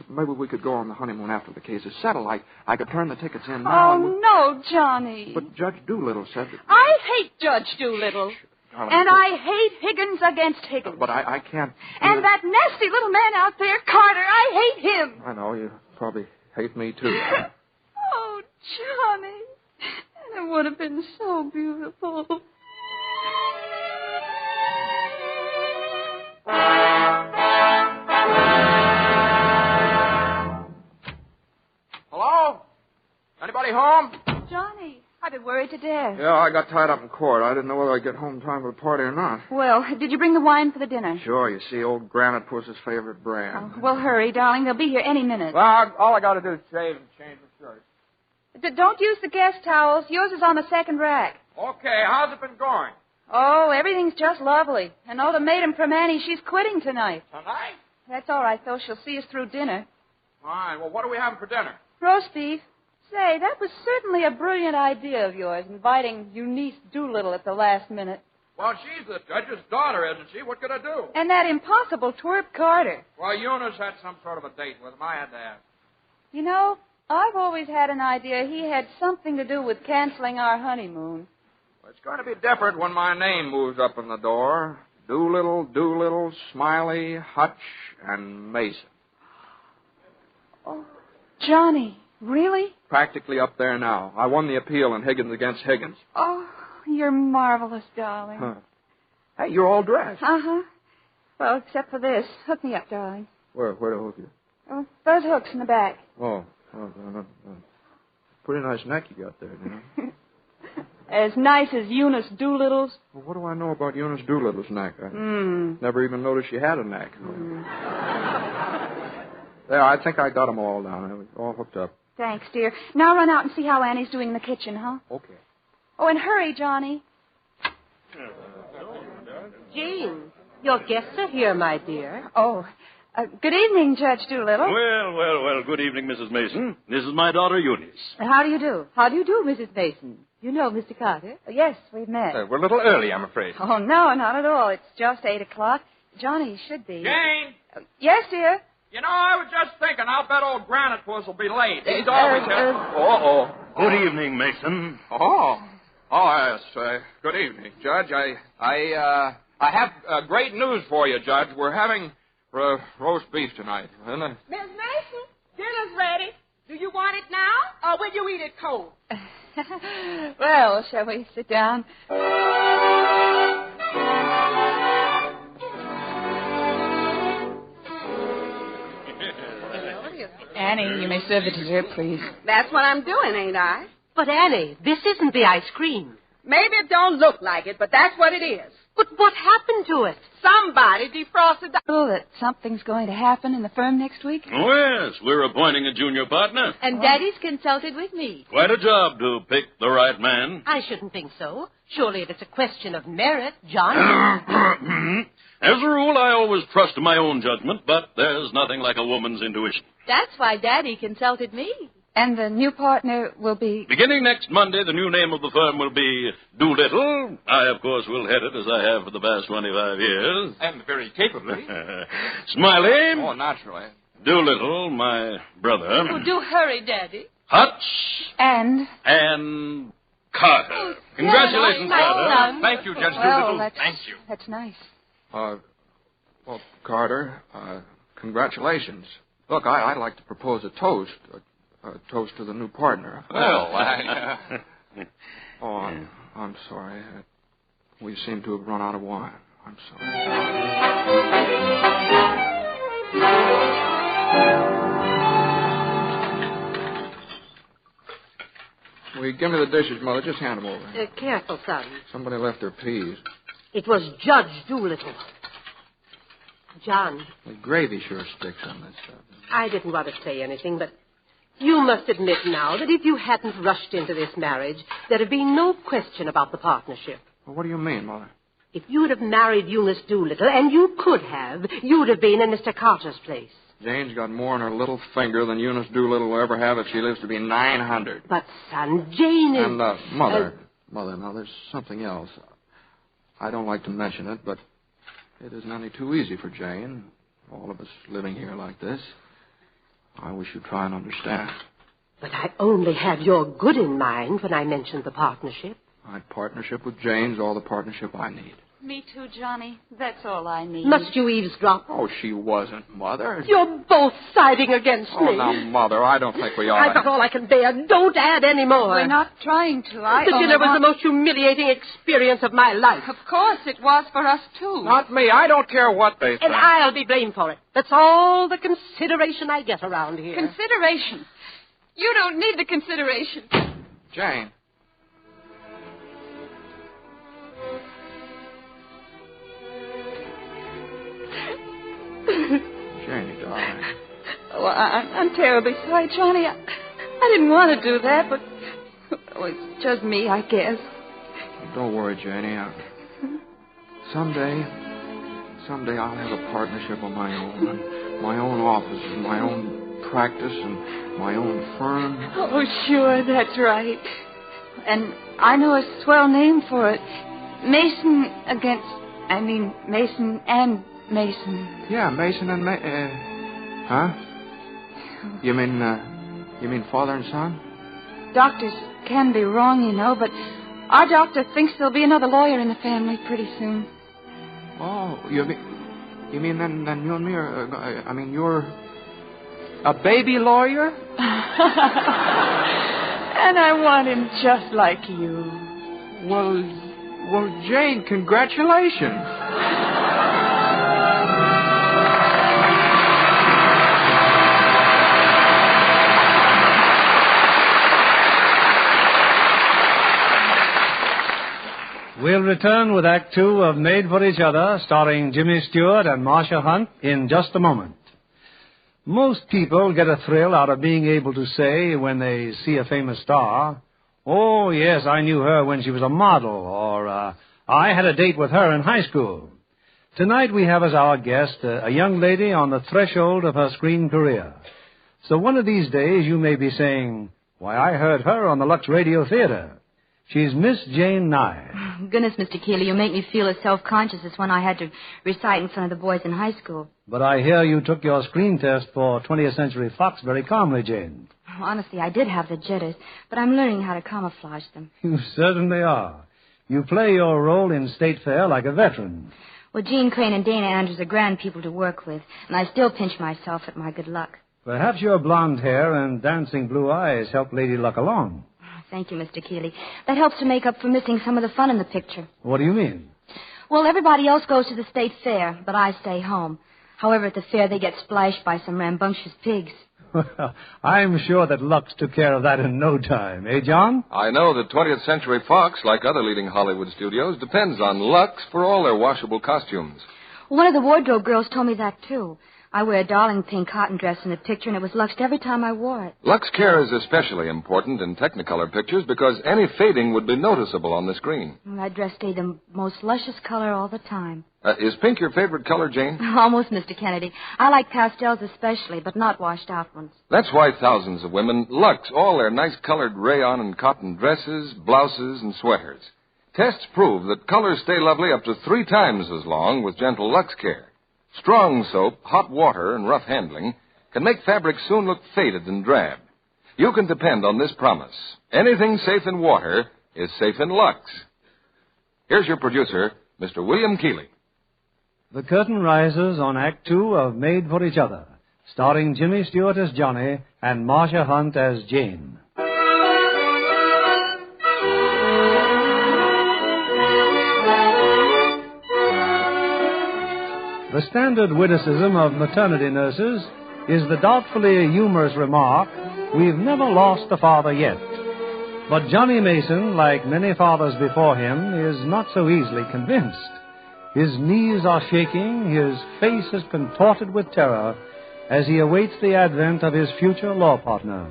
maybe we could go on the honeymoon after the case is settled. I could turn the tickets in now. Oh, no, Johnny. But Judge Doolittle said that... I hate Judge Doolittle. Darling, and I hate Higgins against Higgins. But I can't... And that nasty little man out there, Carter, I hate him. I know, you probably hate me, too. Oh, Johnny. And it would have been so beautiful. Hello? Anybody home? Johnny, I've been worried to death. Yeah, I got tied up in court. I didn't know whether I'd get home in time for the party or not. Well, did you bring the wine for the dinner? Sure, you see, old Granite Puss's favorite brand. Oh, well, hurry, darling. They'll be here any minute. Well, all I got to do is shave and change my shirt. Don't use the guest towels. Yours is on the second rack. Okay, how's it been going? Oh, everything's just lovely. And the maid from Annie, she's quitting tonight. Tonight? That's all right, though. She'll see us through dinner. Fine. Well, what are we having for dinner? Roast beef. Say, that was certainly a brilliant idea of yours, inviting Eunice Doolittle at the last minute. Well, she's the judge's daughter, isn't she? What could I do? And that impossible twerp Carter. Well, Eunice had some sort of a date with him. I had to ask. You know, I've always had an idea he had something to do with canceling our honeymoon. Well, it's going to be different when my name moves up in the door. Doolittle, Smiley, Hutch, and Mason. Oh, Johnny, really? Practically up there now. I won the appeal in Higgins against Higgins. Oh, you're marvelous, darling. Huh. Hey, you're all dressed. Uh-huh. Well, except for this. Hook me up, darling. Where to hook you? Oh, those hooks in the back. Pretty nice neck you got there, you know. As nice as Eunice Doolittle's. Well, what do I know about Eunice Doolittle's neck? I never even noticed she had a neck. There, I think I got them all down. All hooked up. Thanks, dear. Now run out and see how Annie's doing in the kitchen, huh? Okay. Oh, and hurry, Johnny. Jane, your guests are here, my dear. Oh, good evening, Judge Doolittle. Well, good evening, Mrs. Mason. This is my daughter, Eunice. How do you do? How do you do, Mrs. Mason? You know Mr. Carter? Yes, we've met. We're a little early, I'm afraid. Oh, no, not at all. It's just 8 o'clock. Johnny should be. Jane! Yes, dear? You know, I was just thinking, I'll bet old Granite Puss will be late. He's always here. Good evening, Mason. Oh, yes. Good evening, Judge. I have great news for you, Judge. We're having roast beef tonight. Miss Mason, dinner's ready. Do you want it now, or will you eat it cold? Well, shall we sit down? Annie, you may serve the dessert, please. That's what I'm doing, ain't I? But, Annie, this isn't the ice cream. Maybe it don't look like it, but that's what it is. But what happened to it? Somebody defrosted the... Oh, that something's going to happen in the firm next week? Oh, yes. We're appointing a junior partner. And Daddy's consulted with me. Quite a job to pick the right man. I shouldn't think so. Surely it's a question of merit, John. As a rule, I always trust my own judgment, but there's nothing like a woman's intuition. That's why Daddy consulted me. And the new partner will be... Beginning next Monday, the new name of the firm will be Doolittle. I, of course, will head it as I have for the past 25 years. And very capably. Smiley. Oh, naturally. Doolittle, my brother. Oh, do hurry, Daddy. Hutch. And Carter. Congratulations, Carter. Thank you, Judge Well, Doolittle. Thank you. That's nice. Well, Carter, congratulations. Look, I'd like to propose a toast. A toast to the new partner. Well, I'm sorry. We seem to have run out of wine. I'm sorry. Will you give me the dishes, Mother? Just hand them over. Careful, son. Somebody left their peas. It was Judge Doolittle. John. The gravy sure sticks on this stuff. I didn't want to say anything, but you must admit now that if you hadn't rushed into this marriage, there'd have been no question about the partnership. Well, what do you mean, Mother? If you'd have married Eunice Doolittle, and you could have, you'd have been in Mr. Carter's place. Jane's got more on her little finger than Eunice Doolittle will ever have if she lives to be 900. But, son, Jane is... And, Mother, now there's something else. I don't like to mention it, but it isn't any too easy for Jane. All of us living here like this. I wish you'd try and understand. But I only had your good in mind when I mentioned the partnership. My partnership with Jane's all the partnership I need. Me too, Johnny. That's all I need. Must you eavesdrop? Oh, she wasn't, Mother. You're both siding against me. Oh, now, Mother, I don't think we ought I've got all I can bear. Don't add any more. We're not trying to. The dinner was the most humiliating experience of my life. Of course, it was for us, too. Not me. I don't care what they think. And I'll be blamed for it. That's all the consideration I get around here. Consideration? You don't need the consideration. Jane. Janie, darling. Oh, I'm terribly sorry, Johnny. I didn't want to do that, but it's just me, I guess. Don't worry, Janie. Someday I'll have a partnership of my own, and my own office, and my own practice, and my own firm. Oh, sure, that's right. And I know a swell name for it. Mason and Mason. Yeah, Mason and huh? You mean father and son? Doctors can be wrong, you know, but our doctor thinks there'll be another lawyer in the family pretty soon. Oh, you mean then you and me are, you're a baby lawyer? And I want him just like you. Well, Jane, congratulations. We'll return with Act Two of Made for Each Other, starring Jimmy Stewart and Marcia Hunt, in just a moment. Most people get a thrill out of being able to say when they see a famous star, "Oh, yes, I knew her when she was a model," or, "I had a date with her in high school." Tonight we have as our guest a young lady on the threshold of her screen career. So one of these days you may be saying, "Why, I heard her on the Lux Radio Theater." She's Miss Jane Nye. Goodness, Mr. Keeley, you make me feel as self-conscious as when I had to recite in front of the boys in high school. But I hear you took your screen test for 20th Century Fox very calmly, Jane. Honestly, I did have the jitters, but I'm learning how to camouflage them. You certainly are. You play your role in State Fair like a veteran. Well, Gene Crane and Dana Andrews are grand people to work with, and I still pinch myself at my good luck. Perhaps your blonde hair and dancing blue eyes help Lady Luck along. Thank you, Mr. Keeley. That helps to make up for missing some of the fun in the picture. What do you mean? Well, everybody else goes to the state fair, but I stay home. However, at the fair, they get splashed by some rambunctious pigs. Well, I'm sure that Lux took care of that in no time. Eh, John? I know that 20th Century Fox, like other leading Hollywood studios, depends on Lux for all their washable costumes. One of the wardrobe girls told me that, too. I wear a darling pink cotton dress in the picture, and it was Luxed every time I wore it. Lux care is especially important in Technicolor pictures because any fading would be noticeable on the screen. Well, that dress stayed the most luscious color all the time. Is pink your favorite color, Jane? Almost, Mr. Kennedy. I like pastels especially, but not washed out ones. That's why thousands of women Lux all their nice colored rayon and cotton dresses, blouses, and sweaters. Tests prove that colors stay lovely up to 3 times as long with gentle Lux care. Strong soap, hot water, and rough handling can make fabric soon look faded and drab. You can depend on this promise. Anything safe in water is safe in Lux. Here's your producer, Mr. William Keeley. The curtain rises on Act 2 of Made for Each Other, starring Jimmy Stewart as Johnny and Marcia Hunt as Jane. The standard witticism of maternity nurses is the doubtfully humorous remark, "We've never lost a father yet." But Johnny Mason, like many fathers before him, is not so easily convinced. His knees are shaking, his face is contorted with terror as he awaits the advent of his future law partner.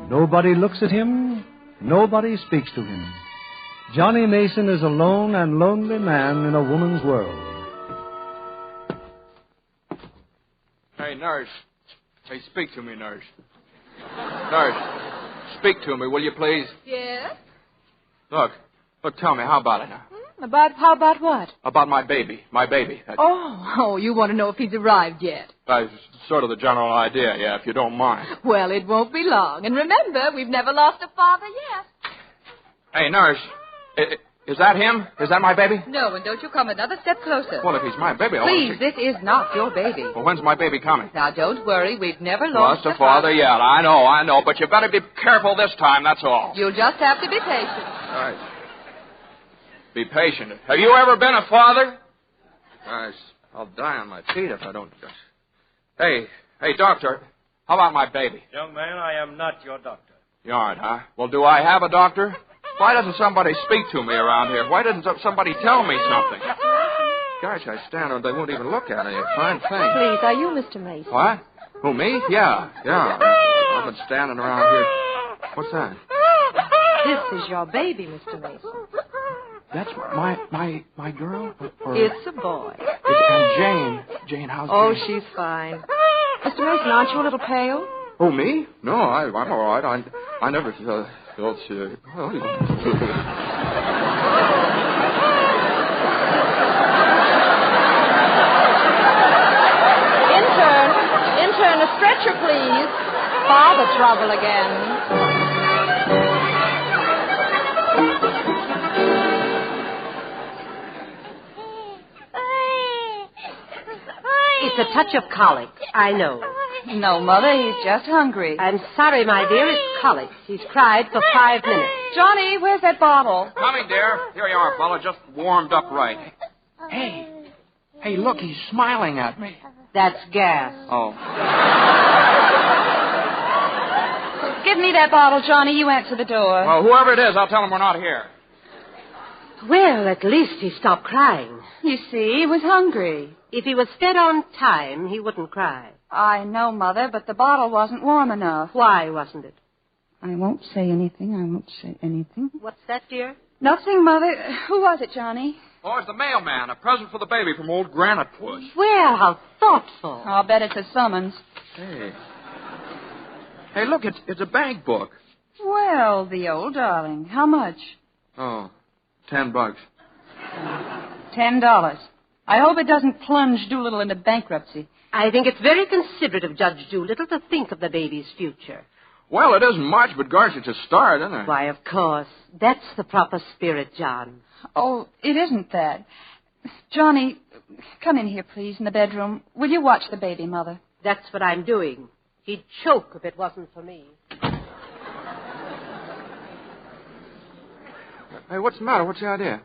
Nobody looks at him, nobody speaks to him. Johnny Mason is a lone and lonely man in a woman's world. Hey, nurse. Hey, speak to me, nurse. Nurse, speak to me, will you, please? Yes? Look, tell me, how about it now? How about what? About my baby. Oh, you want to know if he's arrived yet? That's sort of the general idea, yeah, if you don't mind. Well, it won't be long. And remember, we've never lost a father yet. Hey, nurse, is that him? Is that my baby? No, and don't you come another step closer. Well, if he's my baby, I'll... Please, this is not your baby. Well, when's my baby coming? Now, don't worry. We've never lost a father yet. I know. But you better be careful this time, that's all. You'll just have to be patient. All right. Be patient. Have you ever been a father? I'll die on my feet if I don't... Hey, doctor, how about my baby? Young man, I am not your doctor. You aren't, huh? Well, do I have a doctor? Why doesn't somebody speak to me around here? Why doesn't somebody tell me something? Gosh, I stand there and they won't even look at me. Fine thing. Please, are you Mr. Mason? What? Who, me? Yeah. I've been standing around here. What's that? This is your baby, Mr. Mason. That's my girl? It's a boy. And Jane, how's Jane? She's fine. Mr. Mason, aren't you a little pale? Oh, me? No, I'm all right. I never felt sick. Intern, a stretcher, please. Father trouble again. It's a touch of colic, I know. No, Mother, he's just hungry. I'm sorry, my dear, it's colic. He's cried for 5 minutes. Johnny, where's that bottle? Coming, dear. Here you are, fella, just warmed up right. Hey, look, he's smiling at me. That's gas. Oh. Give me that bottle, Johnny. You answer the door. Well, whoever it is, I'll tell him we're not here. Well, at least he stopped crying. You see, he was hungry. If he was fed on time, he wouldn't cry. I know, Mother, but the bottle wasn't warm enough. Why wasn't it? I won't say anything. What's that, dear? Nothing, Mother. Who was it, Johnny? Oh, it's the mailman. A present for the baby from old Granite Puss. Well, how thoughtful. I'll bet it's a summons. Hey, look, it's a bank book. Well, the old darling. How much? Oh, $10. $10. I hope it doesn't plunge Doolittle into bankruptcy. I think it's very considerate of Judge Doolittle to think of the baby's future. Well, it isn't much, but gosh, it's a start, isn't it? Why, of course. That's the proper spirit, John. Oh, it isn't that. Johnny, come in here, please, in the bedroom. Will you watch the baby, Mother? That's what I'm doing. He'd choke if it wasn't for me. Hey, what's the matter? What's the idea?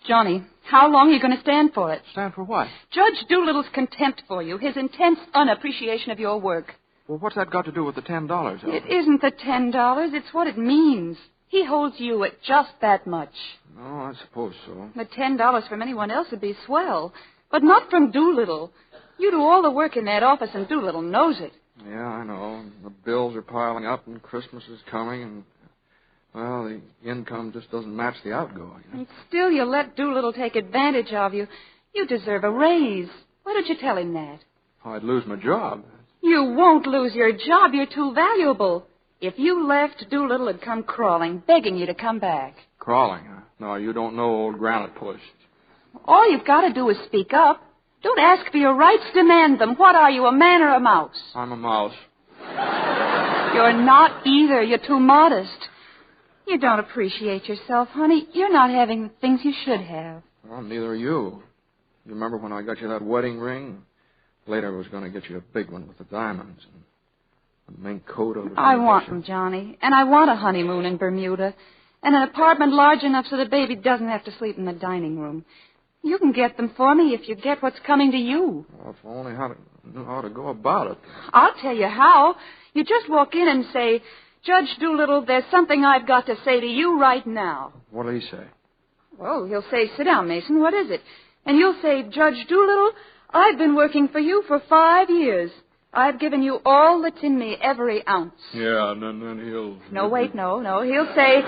Johnny, how long are you going to stand for it? Stand for what? Judge Doolittle's contempt for you, his intense unappreciation of your work. Well, what's that got to do with the $10, Elvis? It isn't the $10. It's what it means. He holds you at just that much. No, I suppose so. The $10 from anyone else would be swell, but not from Doolittle. You do all the work in that office, and Doolittle knows it. Yeah, I know. The bills are piling up, and Christmas is coming, and, well, the income just doesn't match the outgoing. And still you let Doolittle take advantage of you. You deserve a raise. Why don't you tell him that? I'd lose my job. You won't lose your job. You're too valuable. If you left, Doolittle would come crawling, begging you to come back. Crawling, huh? No, you don't know old Granite Push. All you've got to do is speak up. Don't ask for your rights, demand them. What are you, a man or a mouse? I'm a mouse. You're not either. You're too modest. You don't appreciate yourself, honey. You're not having the things you should have. Well, neither are you. You remember when I got you that wedding ring? Later I was going to get you a big one with the diamonds and the mink coat over. I want them, Johnny. And I want a honeymoon in Bermuda. And an apartment large enough so the baby doesn't have to sleep in the dining room. You can get them for me if you get what's coming to you. Well, if I only knew how to go about it. I'll tell you how. You just walk in and say, Judge Doolittle, there's something I've got to say to you right now. What'll he say? Well, he'll say, sit down, Mason, what is it? And you'll say, Judge Doolittle, I've been working for you for 5 years. I've given you all that's in me, every ounce. Yeah, and then he'll... No, wait, no. He'll say,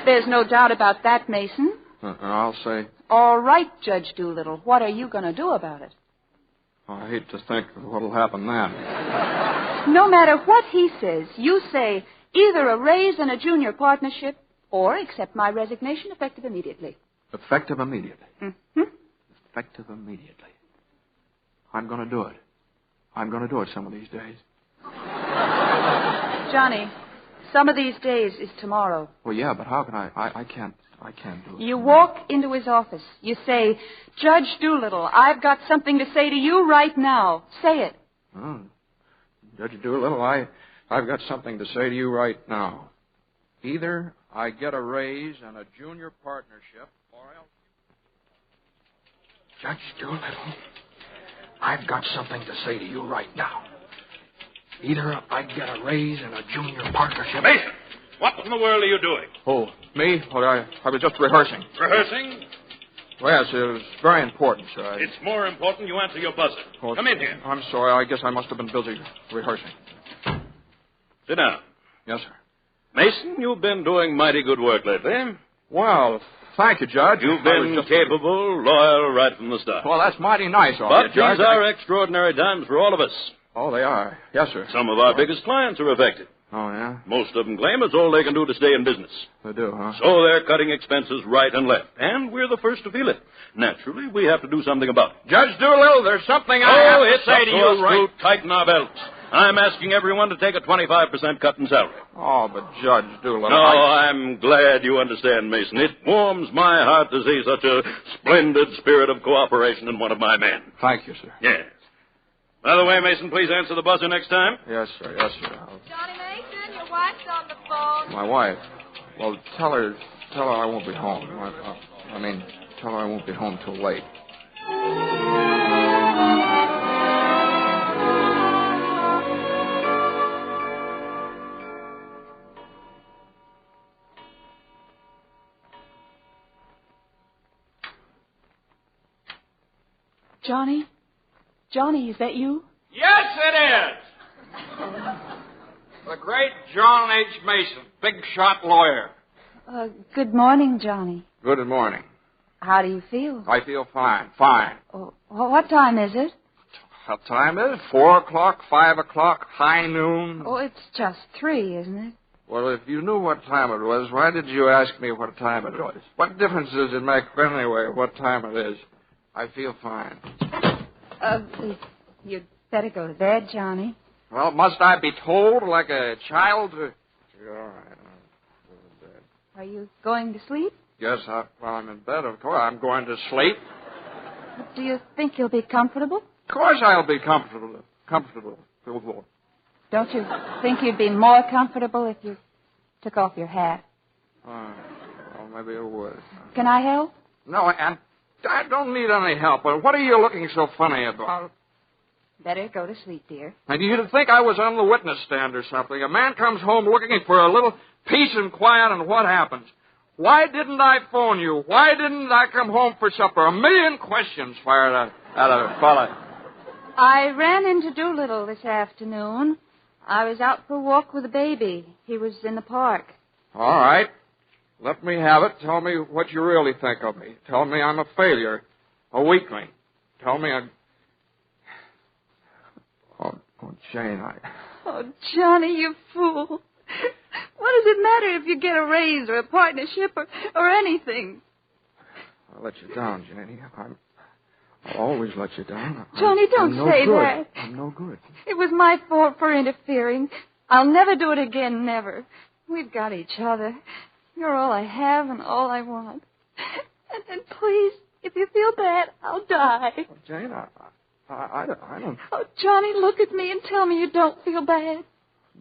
there's no doubt about that, Mason. And I'll say... All right, Judge Doolittle, what are you going to do about it? I hate to think of what'll happen then. No matter what he says, you say either a raise and a junior partnership or accept my resignation effective immediately. Effective immediately? Mm-hmm. Effective immediately. I'm going to do it. I'm going to do it some of these days. Johnny, some of these days is tomorrow. Well, yeah, but how can I can't do it. You walk into his office. You say, Judge Doolittle, I've got something to say to you right now. Say it. Oh. Judge Doolittle, I've got something to say to you right now. Either I get a raise and a junior partnership, or else... Judge Doolittle, I've got something to say to you right now. Either I get a raise and a junior partnership... Mason, what in the world are you doing? Oh, me? Well, I was just rehearsing. Rehearsing? Well, yes, it was very important, sir. It's more important you answer your buzzer. Oh, come in here. I'm sorry. I guess I must have been busy rehearsing. Sit down. Yes, sir. Mason, you've been doing mighty good work lately. Well, thank you, Judge. You've been capable, loyal right from the start. Well, that's mighty nice of you, Judge. But these are extraordinary times for all of us. Oh, they are. Yes, sir. Some of our biggest clients are affected. Oh, yeah? Most of them claim it's all they can do to stay in business. They do, huh? So they're cutting expenses right and left. And we're the first to feel it. Naturally, we have to do something about it. Judge Doolittle, there's something I have to say to you, right? Tighten our belts. I'm asking everyone to take a 25% cut in salary. Oh, but Judge Doolittle... No, I'm glad you understand, Mason. It warms my heart to see such a splendid spirit of cooperation in one of my men. Thank you, sir. Yes. By the way, Mason, please answer the buzzer next time. Yes, sir. Yes, sir. Johnny Mason, your wife's on the phone. My wife? Well, tell her I won't be home. Tell her I won't be home till late. Johnny? Johnny, is that you? Yes, it is. The great John H. Mason, big shot lawyer. Good morning, Johnny. Good morning. How do you feel? I feel fine. Fine. Oh, what time is it? What time is it? 4 o'clock, 5 o'clock, high noon? Oh, it's just 3, isn't it? Well, if you knew what time it was, why did you ask me what time it was? What difference does it make anyway what time it is? I feel fine. You'd better go to bed, Johnny. Well, must I be told like a child? All right. I'll go to bed. Are you going to sleep? Yes, I'm in bed, of course. I'm going to sleep. Do you think you'll be comfortable? Of course I'll be comfortable. Don't you think you'd be more comfortable if you took off your hat? Well, maybe it would. Can I help? No, and I don't need any help. But what are you looking so funny about? Better go to sleep, dear. And you'd think I was on the witness stand or something. A man comes home looking for a little peace and quiet, and what happens? Why didn't I phone you? Why didn't I come home for supper? A million questions fired at a fella. I ran into Doolittle this afternoon. I was out for a walk with the baby. He was in the park. All right. Let me have it. Tell me what you really think of me. Tell me I'm a failure, a weakling. Tell me I'm... Oh, Jane, Oh, Johnny, you fool. What does it matter if you get a raise or a partnership or anything? I'll let you down, Janie. I'll always let you down. Johnny, don't say good. that. I'm no good. It was my fault for interfering. I'll never do it again, never. We've got each other. You're all I have and all I want. And please, if you feel bad, I'll die. Oh, Jane, I don't... Oh, Johnny, look at me and tell me you don't feel bad.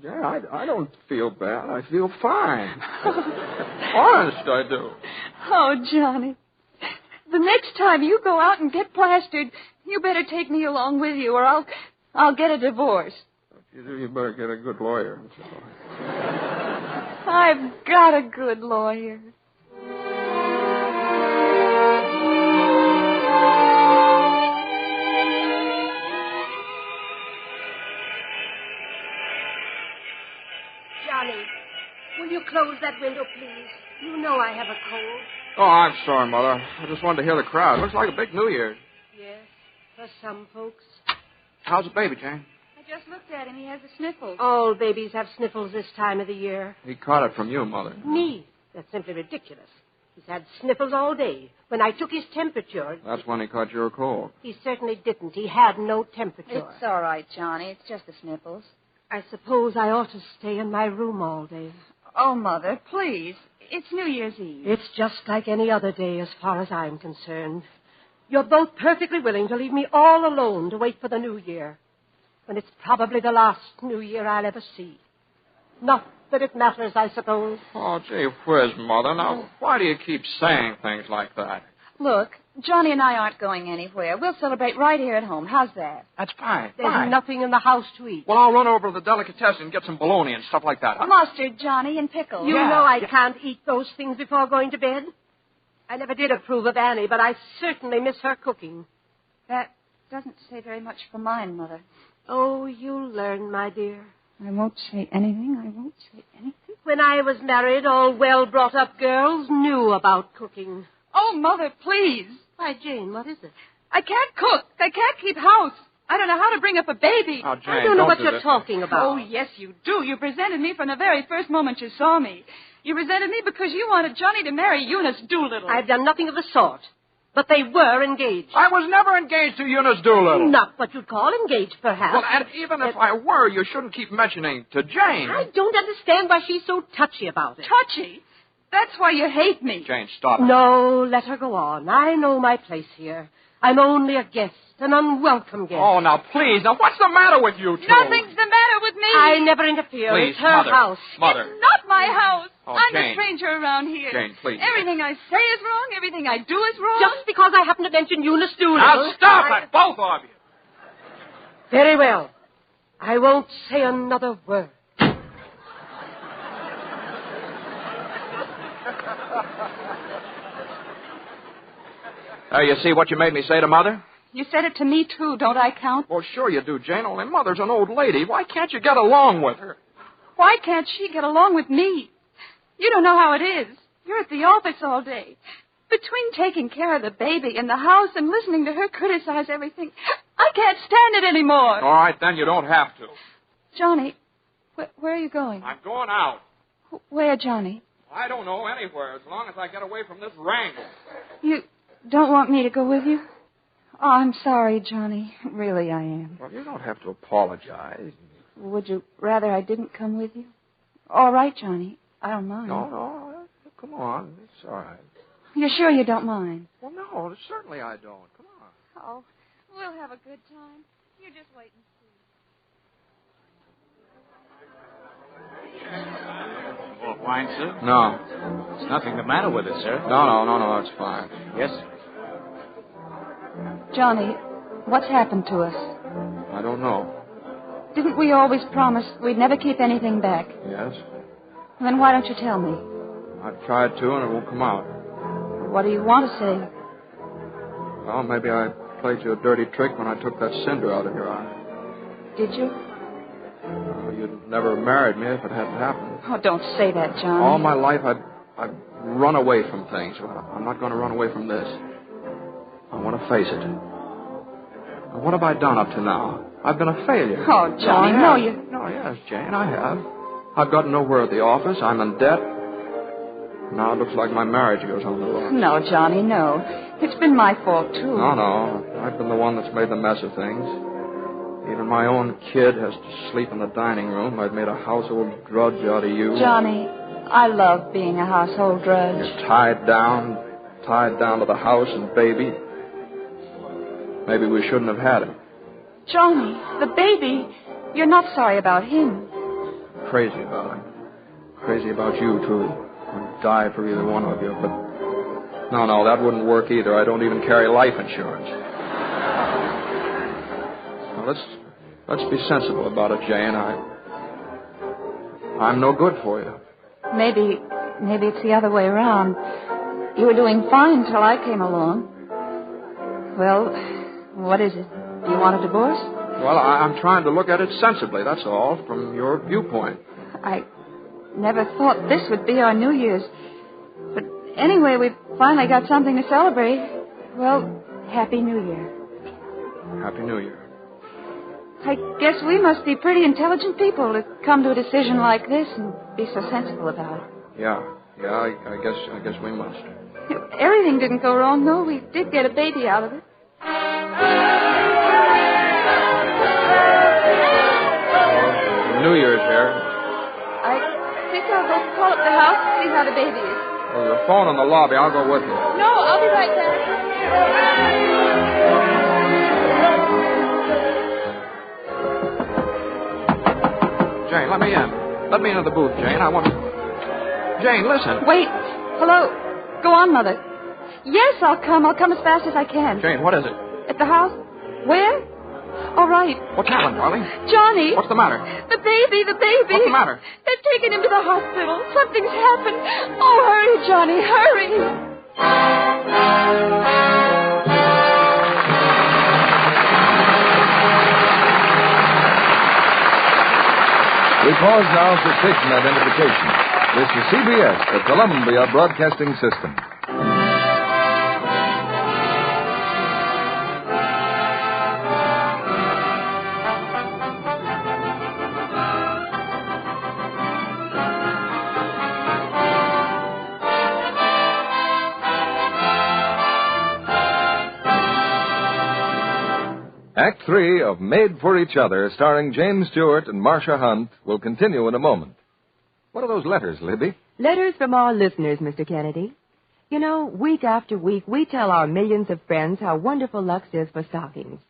Yeah, I don't feel bad. I feel fine. Honest, I do. Oh, Johnny. The next time you go out and get plastered, you better take me along with you, or I'll get a divorce. If you do, you better get a good lawyer. I've got a good lawyer. Johnny, will you close that window, please? You know I have a cold. Oh, I'm sorry, Mother. I just wanted to hear the crowd. Looks like a big New Year's. Yes, for some folks. How's the baby, Jane? I just looked at him. He has the sniffles. All babies have sniffles this time of the year. He caught it from you, Mother. Me? That's simply ridiculous. He's had sniffles all day. When I took his temperature... That's when he caught your cold. He certainly didn't. He had no temperature. It's all right, Johnny. It's just the sniffles. I suppose I ought to stay in my room all day. Oh, Mother, please. It's New Year's Eve. It's just like any other day as far as I'm concerned. You're both perfectly willing to leave me all alone to wait for the New Year, when it's probably the last New Year I'll ever see. Not that it matters, I suppose. Oh, gee whiz, Mother. Now, why do you keep saying things like that? Look, Johnny and I aren't going anywhere. We'll celebrate right here at home. How's that? That's fine. There's nothing in the house to eat. Well, I'll run over to the delicatessen and get some bologna and stuff like that. Huh? Mustard, Johnny, and pickles. You know I can't eat those things before going to bed. I never did approve of Annie, but I certainly miss her cooking. That doesn't say very much for mine, Mother. Oh, you'll learn, my dear. I won't say anything. I won't say anything. When I was married, all well-brought-up girls knew about cooking. Oh, Mother, please. Why, Jane, what is it? I can't cook. I can't keep house. I don't know how to bring up a baby. Oh, Jane, I don't know what do you're this. talking about. Oh, yes, you do. You presented me from the very first moment you saw me. You resented me because you wanted Johnny to marry Eunice Doolittle. I've done nothing of the sort. But they were engaged. I was never engaged to Eunice Doolittle. Not what you'd call engaged, perhaps. Well, and even if I were, you shouldn't keep mentioning to Jane. I don't understand why she's so touchy about it. Touchy? That's why you hate me. Jane, stop it. No, let her go on. I know my place here. I'm only a guest, an unwelcome guest. Oh, now, please. Now, what's the matter with you two? Nothing's the matter with me. I never interfere. Please, It's her Mother. house. Mother. It's not my house. Oh, I'm Jane. a stranger around here. Jane, please. Everything I say is wrong. Everything I do is wrong. Just because I happen to mention Eunice Doolittle. Now, stop it, both of you. Very well. I won't say another word. You see what you made me say to Mother? You said it to me, too. Don't I count? Well, sure you do, Jane. Only Mother's an old lady. Why can't you get along with her? Why can't she get along with me? You don't know how it is. You're at the office all day. Between taking care of the baby and the house and listening to her criticize everything, I can't stand it anymore. All right, then you don't have to. Johnny, where are you going? I'm going out. Where, Johnny? I don't know, anywhere, as long as I get away from this wrangle. You don't want me to go with you? Oh, I'm sorry, Johnny. Really, I am. Well, you don't have to apologize. Would you rather I didn't come with you? All right, Johnny. I don't mind. No. Come on. It's all right. You're sure you don't mind? Well, no, certainly I don't. Come on. Oh, we'll have a good time. You just wait and see. More wine, sir? No. There's nothing the matter with it, sir. No, that's fine. Yes, sir. Johnny, what's happened to us? I don't know. Didn't we always promise we'd never keep anything back? Yes? Then why don't you tell me? I've tried to, and it won't come out. What do you want to say? Well, maybe I played you a dirty trick when I took that cinder out of your eye. Did you? You'd never married me if it hadn't happened. Oh, don't say that, John. All my life, I've run away from things. Well, I'm not going to run away from this. I want to face it. Now, what have I done up to now? I've been a failure. Oh, Johnny, no, you... No, yes, Jane, I have. I've gotten nowhere at the office. I'm in debt. Now it looks like my marriage goes on the rocks. No, Johnny, no. It's been my fault, too. No. I've been the one that's made the mess of things. Even my own kid has to sleep in the dining room. I've made a household drudge out of you. Johnny, I love being a household drudge. You're tied down to the house and baby. Maybe we shouldn't have had him. Johnny, the baby, you're not sorry about him. Crazy about him. Crazy about you, too. I'd die for either one of you, but... No, that wouldn't work either. I don't even carry life insurance. Now, let's be sensible about it, Jane. I'm no good for you. Maybe it's the other way around. You were doing fine till I came along. Well, what is it? Do you want a divorce? Well, I'm trying to look at it sensibly, that's all, from your viewpoint. I never thought this would be our New Year's. But anyway, we've finally got something to celebrate. Well, Happy New Year. Happy New Year. I guess we must be pretty intelligent people to come to a decision like this and be so sensible about it. Yeah, I guess we must. Everything didn't go wrong, though. We did get a baby out of it. New Year's here. I think I'll go call up the house and see how the baby is. There's a phone in the lobby. I'll go with you. No, I'll be right back. Jane, let me in. Let me into the booth, Jane. I want to... Jane, listen. Wait. Hello. Go on, Mother. Yes, I'll come. I'll come as fast as I can. Jane, what is it? At the house? Where? All right. What's happened, darling? Johnny. What's the matter? The baby. What's the matter? They're taking him to the hospital. Something's happened. Oh, hurry, Johnny, hurry. We pause now for station identification. This is CBS, the Columbia Broadcasting System. Act 3 of Made for Each Other, starring James Stewart and Marcia Hunt, will continue in a moment. What are those letters, Libby? Letters from our listeners, Mr. Kennedy. You know, week after week, we tell our millions of friends how wonderful Lux is for stockings.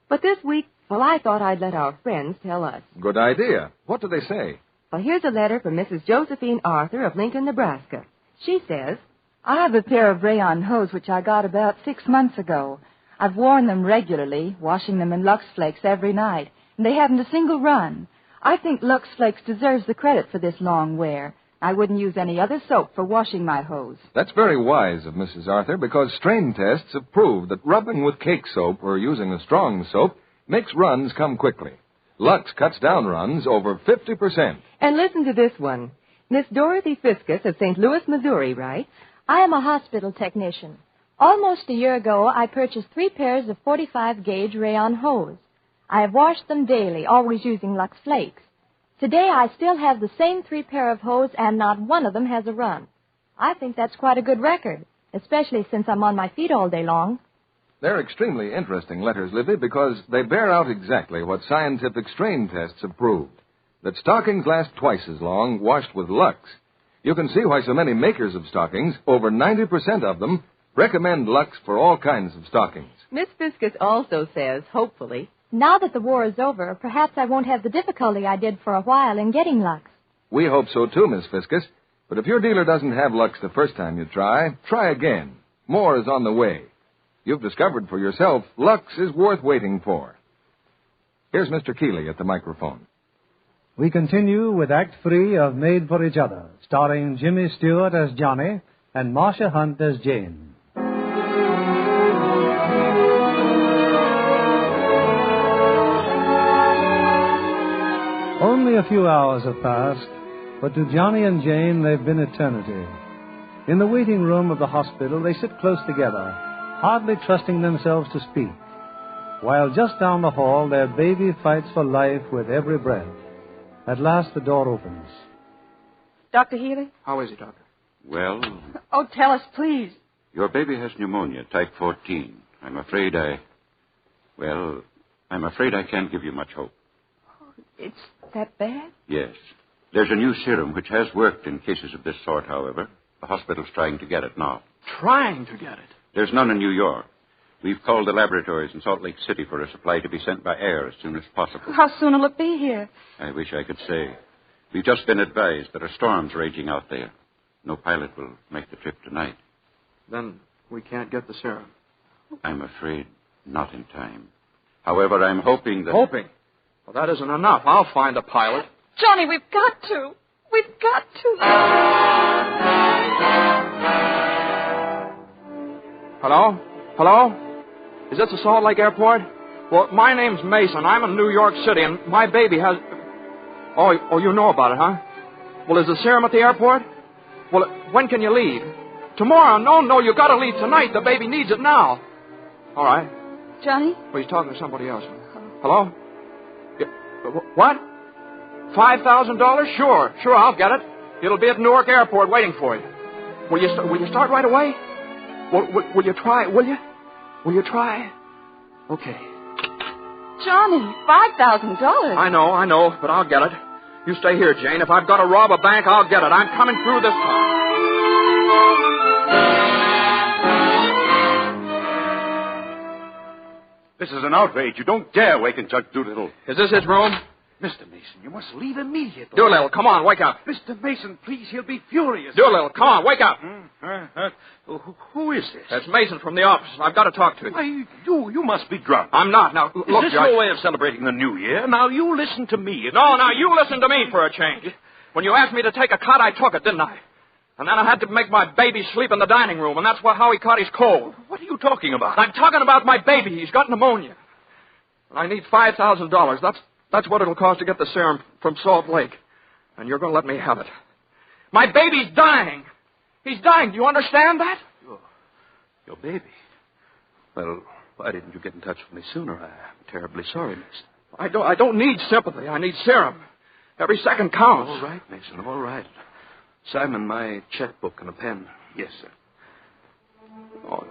But this week, well, I thought I'd let our friends tell us. Good idea. What do they say? Well, here's a letter from Mrs. Josephine Arthur of Lincoln, Nebraska. She says, I have a pair of rayon hose which I got about 6 months ago. I've worn them regularly, washing them in Lux Flakes every night, and they haven't a single run. I think Lux Flakes deserves the credit for this long wear. I wouldn't use any other soap for washing my hose. That's very wise of Mrs. Arthur, because strain tests have proved that rubbing with cake soap or using a strong soap makes runs come quickly. Lux cuts down runs over 50%. And listen to this one. Miss Dorothy Fiskus of St. Louis, Missouri writes, I am a hospital technician. Almost a year ago, I purchased 3 pairs of 45-gauge rayon hose. I have washed them daily, always using Lux Flakes. Today, I still have the same 3 pair of hose, and not one of them has a run. I think that's quite a good record, especially since I'm on my feet all day long. They're extremely interesting letters, Libby, because they bear out exactly what scientific strain tests have proved, that stockings last twice as long washed with Lux. You can see why so many makers of stockings, over 90% of them, recommend Lux for all kinds of stockings. Miss Fiskus also says, hopefully, now that the war is over, perhaps I won't have the difficulty I did for a while in getting Lux. We hope so too, Miss Fiskus. But if your dealer doesn't have Lux the first time you try again. More is on the way. You've discovered for yourself Lux is worth waiting for. Here's Mr. Keeley at the microphone. We continue with Act 3 of Made for Each Other, starring Jimmy Stewart as Johnny and Marcia Hunt as Jane. Only a few hours have passed, but to Johnny and Jane they've been eternity. In the waiting room of the hospital, they sit close together, hardly trusting themselves to speak, while just down the hall their baby fights for life with every breath. At last the door opens. Dr. Healy? How is he, Doctor? Well, Oh, tell us, please. your baby has pneumonia, type 14. I'm afraid I can't give you much hope. It's that bad? Yes. There's a new serum which has worked in cases of this sort, however. The hospital's trying to get it now. Trying to get it? There's none in New York. We've called the laboratories in Salt Lake City for a supply to be sent by air as soon as possible. How soon will it be here? I wish I could say. We've just been advised there are storms raging out there. No pilot will make the trip tonight. Then we can't get the serum. I'm afraid not in time. However, I'm hoping that... Hoping? Well, that isn't enough. I'll find a pilot. Johnny, we've got to. We've got to. Hello? Hello? Is this the Salt Lake Airport? Well, my name's Mason. I'm in New York City, and my baby has... Oh, you know about it, huh? Well, is the serum at the airport? Well, when can you leave? Tomorrow? No, you gotta leave tonight. The baby needs it now. All right. Johnny? Well, he's talking to somebody else. Hello? Yeah, what? $5,000? Sure, I'll get it. It'll be at Newark Airport waiting for you. Will you start right away? Will you try? Will you? Will you try? Okay. Johnny, $5,000. I know, but I'll get it. You stay here, Jane. If I've got to rob a bank, I'll get it. I'm coming through this time. This is an outrage. You don't dare waken Judge Doolittle. Is this his room? Mr. Mason, you must leave immediately. Doolittle, come on, wake up. Mr. Mason, please, he'll be furious. Doolittle, come on, wake up. Who is this? That's Mason from the office. I've got to talk to you. Why, you must be drunk. I'm not. Now, look, Is this Judge. your way of celebrating the New Year? Now, you listen to me. No, now, you listen to me for a change. When you asked me to take a cut, I took it, didn't I? And then I had to make my baby sleep in the dining room, and that's how he caught his cold. What are you talking about? I'm talking about my baby. He's got pneumonia. And I need $5,000. That's what it'll cost to get the serum from Salt Lake. And you're going to let me have it. My baby's dying. He's dying. Do you understand that? Your baby? Well, why didn't you get in touch with me sooner? I'm terribly sorry, Mason. I don't need sympathy. I need serum. Every second counts. All right, Mason, all right. Simon, my checkbook and a pen. Yes, sir. Oh,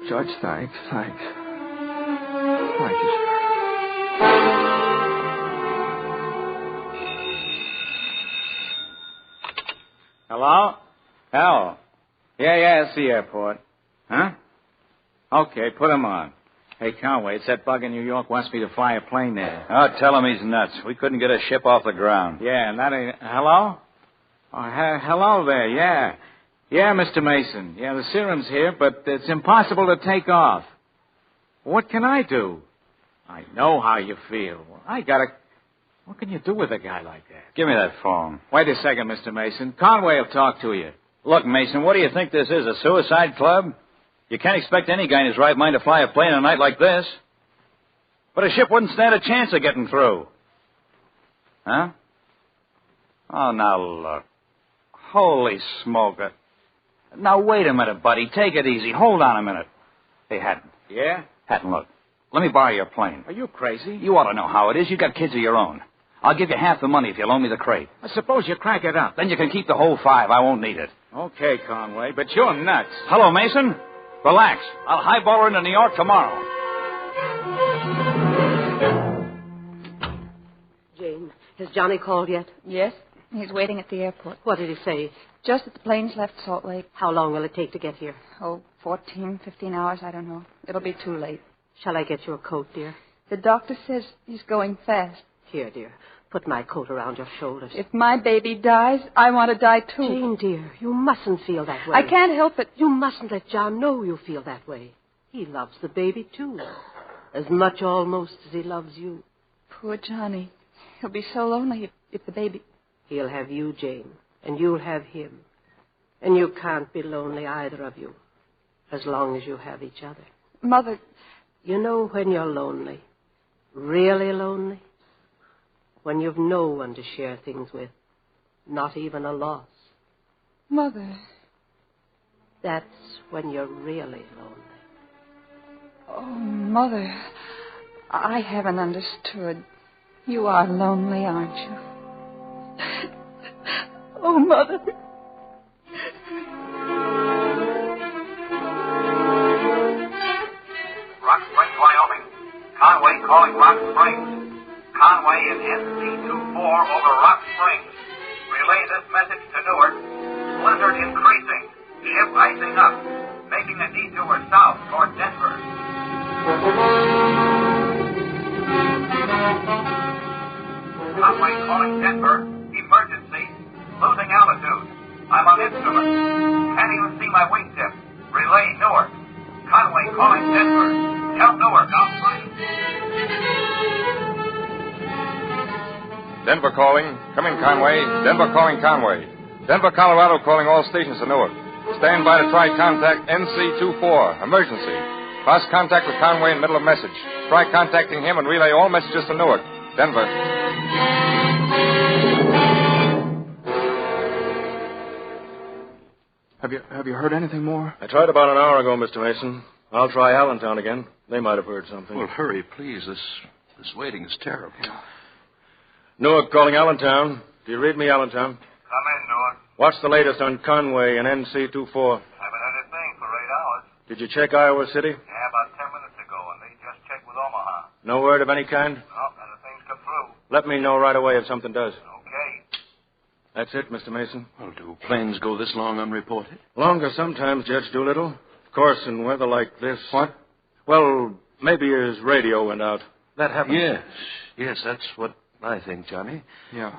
Judge, thanks. Thank you, sir. Hello? Hal. Yeah, it's the airport. Huh? Okay, put him on. Hey, Conway, it's that bug in New York wants me to fly a plane there. Oh, tell him he's nuts. We couldn't get a ship off the ground. Yeah, and that ain't... Hello? Oh, hello there, yeah. Yeah, Mr. Mason. Yeah, the serum's here, but it's impossible to take off. What can I do? I know how you feel. I gotta... What can you do with a guy like that? Give me that phone. Wait a second, Mr. Mason. Conway will talk to you. Look, Mason, what do you think this is, a suicide club? You can't expect any guy in his right mind to fly a plane on a night like this. But a ship wouldn't stand a chance of getting through. Huh? Oh, now look. Holy smoke. Now, wait a minute, buddy. Take it easy. Hold on a minute. Hey, Hatton. Yeah? Hatton, look. Let me borrow your plane. Are you crazy? You ought to know how it is. You got kids of your own. I'll give you half the money if you loan me the crate. I suppose you crank it up. Then you can keep the whole $5. I won't need it. Okay, Conway, but you're nuts. Hello, Mason. Relax. I'll highball her into New York tomorrow. Jane, has Johnny called yet? Yes. He's waiting at the airport. What did he say? Just that the plane's left Salt Lake. How long will it take to get here? 14, 15 hours, I don't know. It'll be too late. Shall I get you a coat, dear? The doctor says he's going fast. Here, dear. Put my coat around your shoulders. If my baby dies, I want to die too. Jane, dear, you mustn't feel that way. I can't help it. You mustn't let John know you feel that way. He loves the baby, too. As much, almost, as he loves you. Poor Johnny. He'll be so lonely if the baby... He'll have you, Jane, and you'll have him. And you can't be lonely, either of you, as long as you have each other. Mother... You know when you're lonely, really lonely? When you've no one to share things with, not even a loss. Mother... That's when you're really lonely. Oh, Mother, I haven't understood. You are lonely, aren't you? Oh, Mother. Rock Springs, Wyoming. Conway calling Rock Springs. Conway in NC24 over Rock Springs. Relay this message to Newark. Blizzard increasing. Ship icing up. Making a detour south toward Denver. Conway calling Denver. Emergency. Losing altitude. I'm on instrument. Can't even see my wingtip. Relay Newark. Conway calling Denver. Tell Newark I'll find. Denver calling. Coming Conway. Denver calling Conway. Denver, Colorado calling all stations to Newark. Stand by to try contact NC24. Emergency. Lost contact with Conway in middle of message. Try contacting him and relay all messages to Newark. Denver. Have you heard anything more? I tried about an hour ago, Mr. Mason. I'll try Allentown again. They might have heard something. Well, hurry, please. This waiting is terrible. Newark calling Allentown. Do you read me, Allentown? Come in, Newark. What's the latest on Conway and NC24? Haven't heard a thing for 8 hours. Did you check Iowa City? Yeah, about 10 minutes ago, and they just checked with Omaha. No word of any kind? No, and the things come through. Let me know right away if something does. Okay. That's it, Mr. Mason. Well, do planes go this long unreported? Longer sometimes, Judge Doolittle. Of course, in weather like this. What? Well, maybe his radio went out. That happened. Yes, that's what I think, Johnny. Yeah.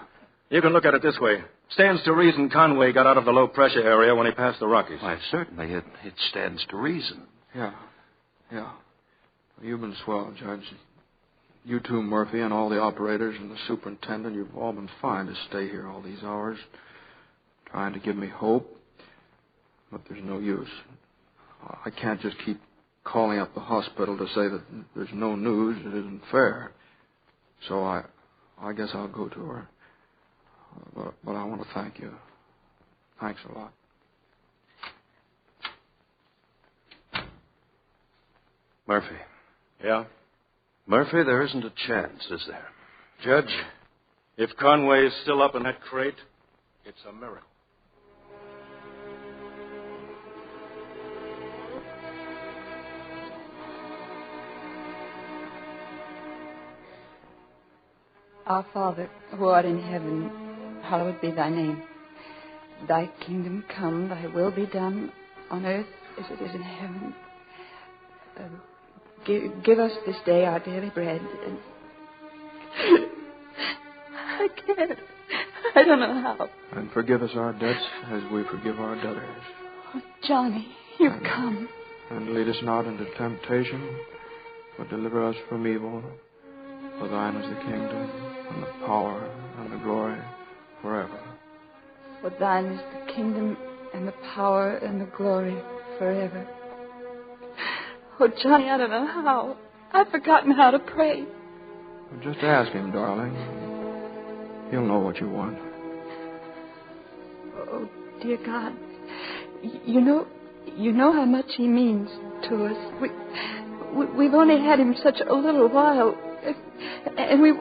You can look at it this way. Stands to reason Conway got out of the low-pressure area when he passed the Rockies. Why, certainly. It stands to reason. Yeah. You've been swell, Judge. You too, Murphy, and all the operators and the superintendent, you've all been fine to stay here all these hours, trying to give me hope. But there's no use. I can't just keep calling up the hospital to say that there's no news. It isn't fair. So I guess I'll go to her. But I want to thank you. Thanks a lot. Murphy. Yeah? Murphy, there isn't a chance, is there? Judge, if Conway is still up in that crate, it's a miracle. Our Father, who art in heaven, hallowed be thy name. Thy kingdom come, thy will be done, on earth as it is in heaven. Give us this day our daily bread. And... I can't. I don't know how. And forgive us our debts as we forgive our debtors. Oh, Johnny, you've come. And lead us not into temptation, but deliver us from evil. For thine is the kingdom, and the power, and the glory, forever. For thine is the kingdom, and the power, and the glory, forever. Oh, Johnny, I don't know how. I've forgotten how to pray. Well, just ask him, darling. He'll know what you want. Oh, dear God. You know how much he means to us. We've only had him such a little while. And we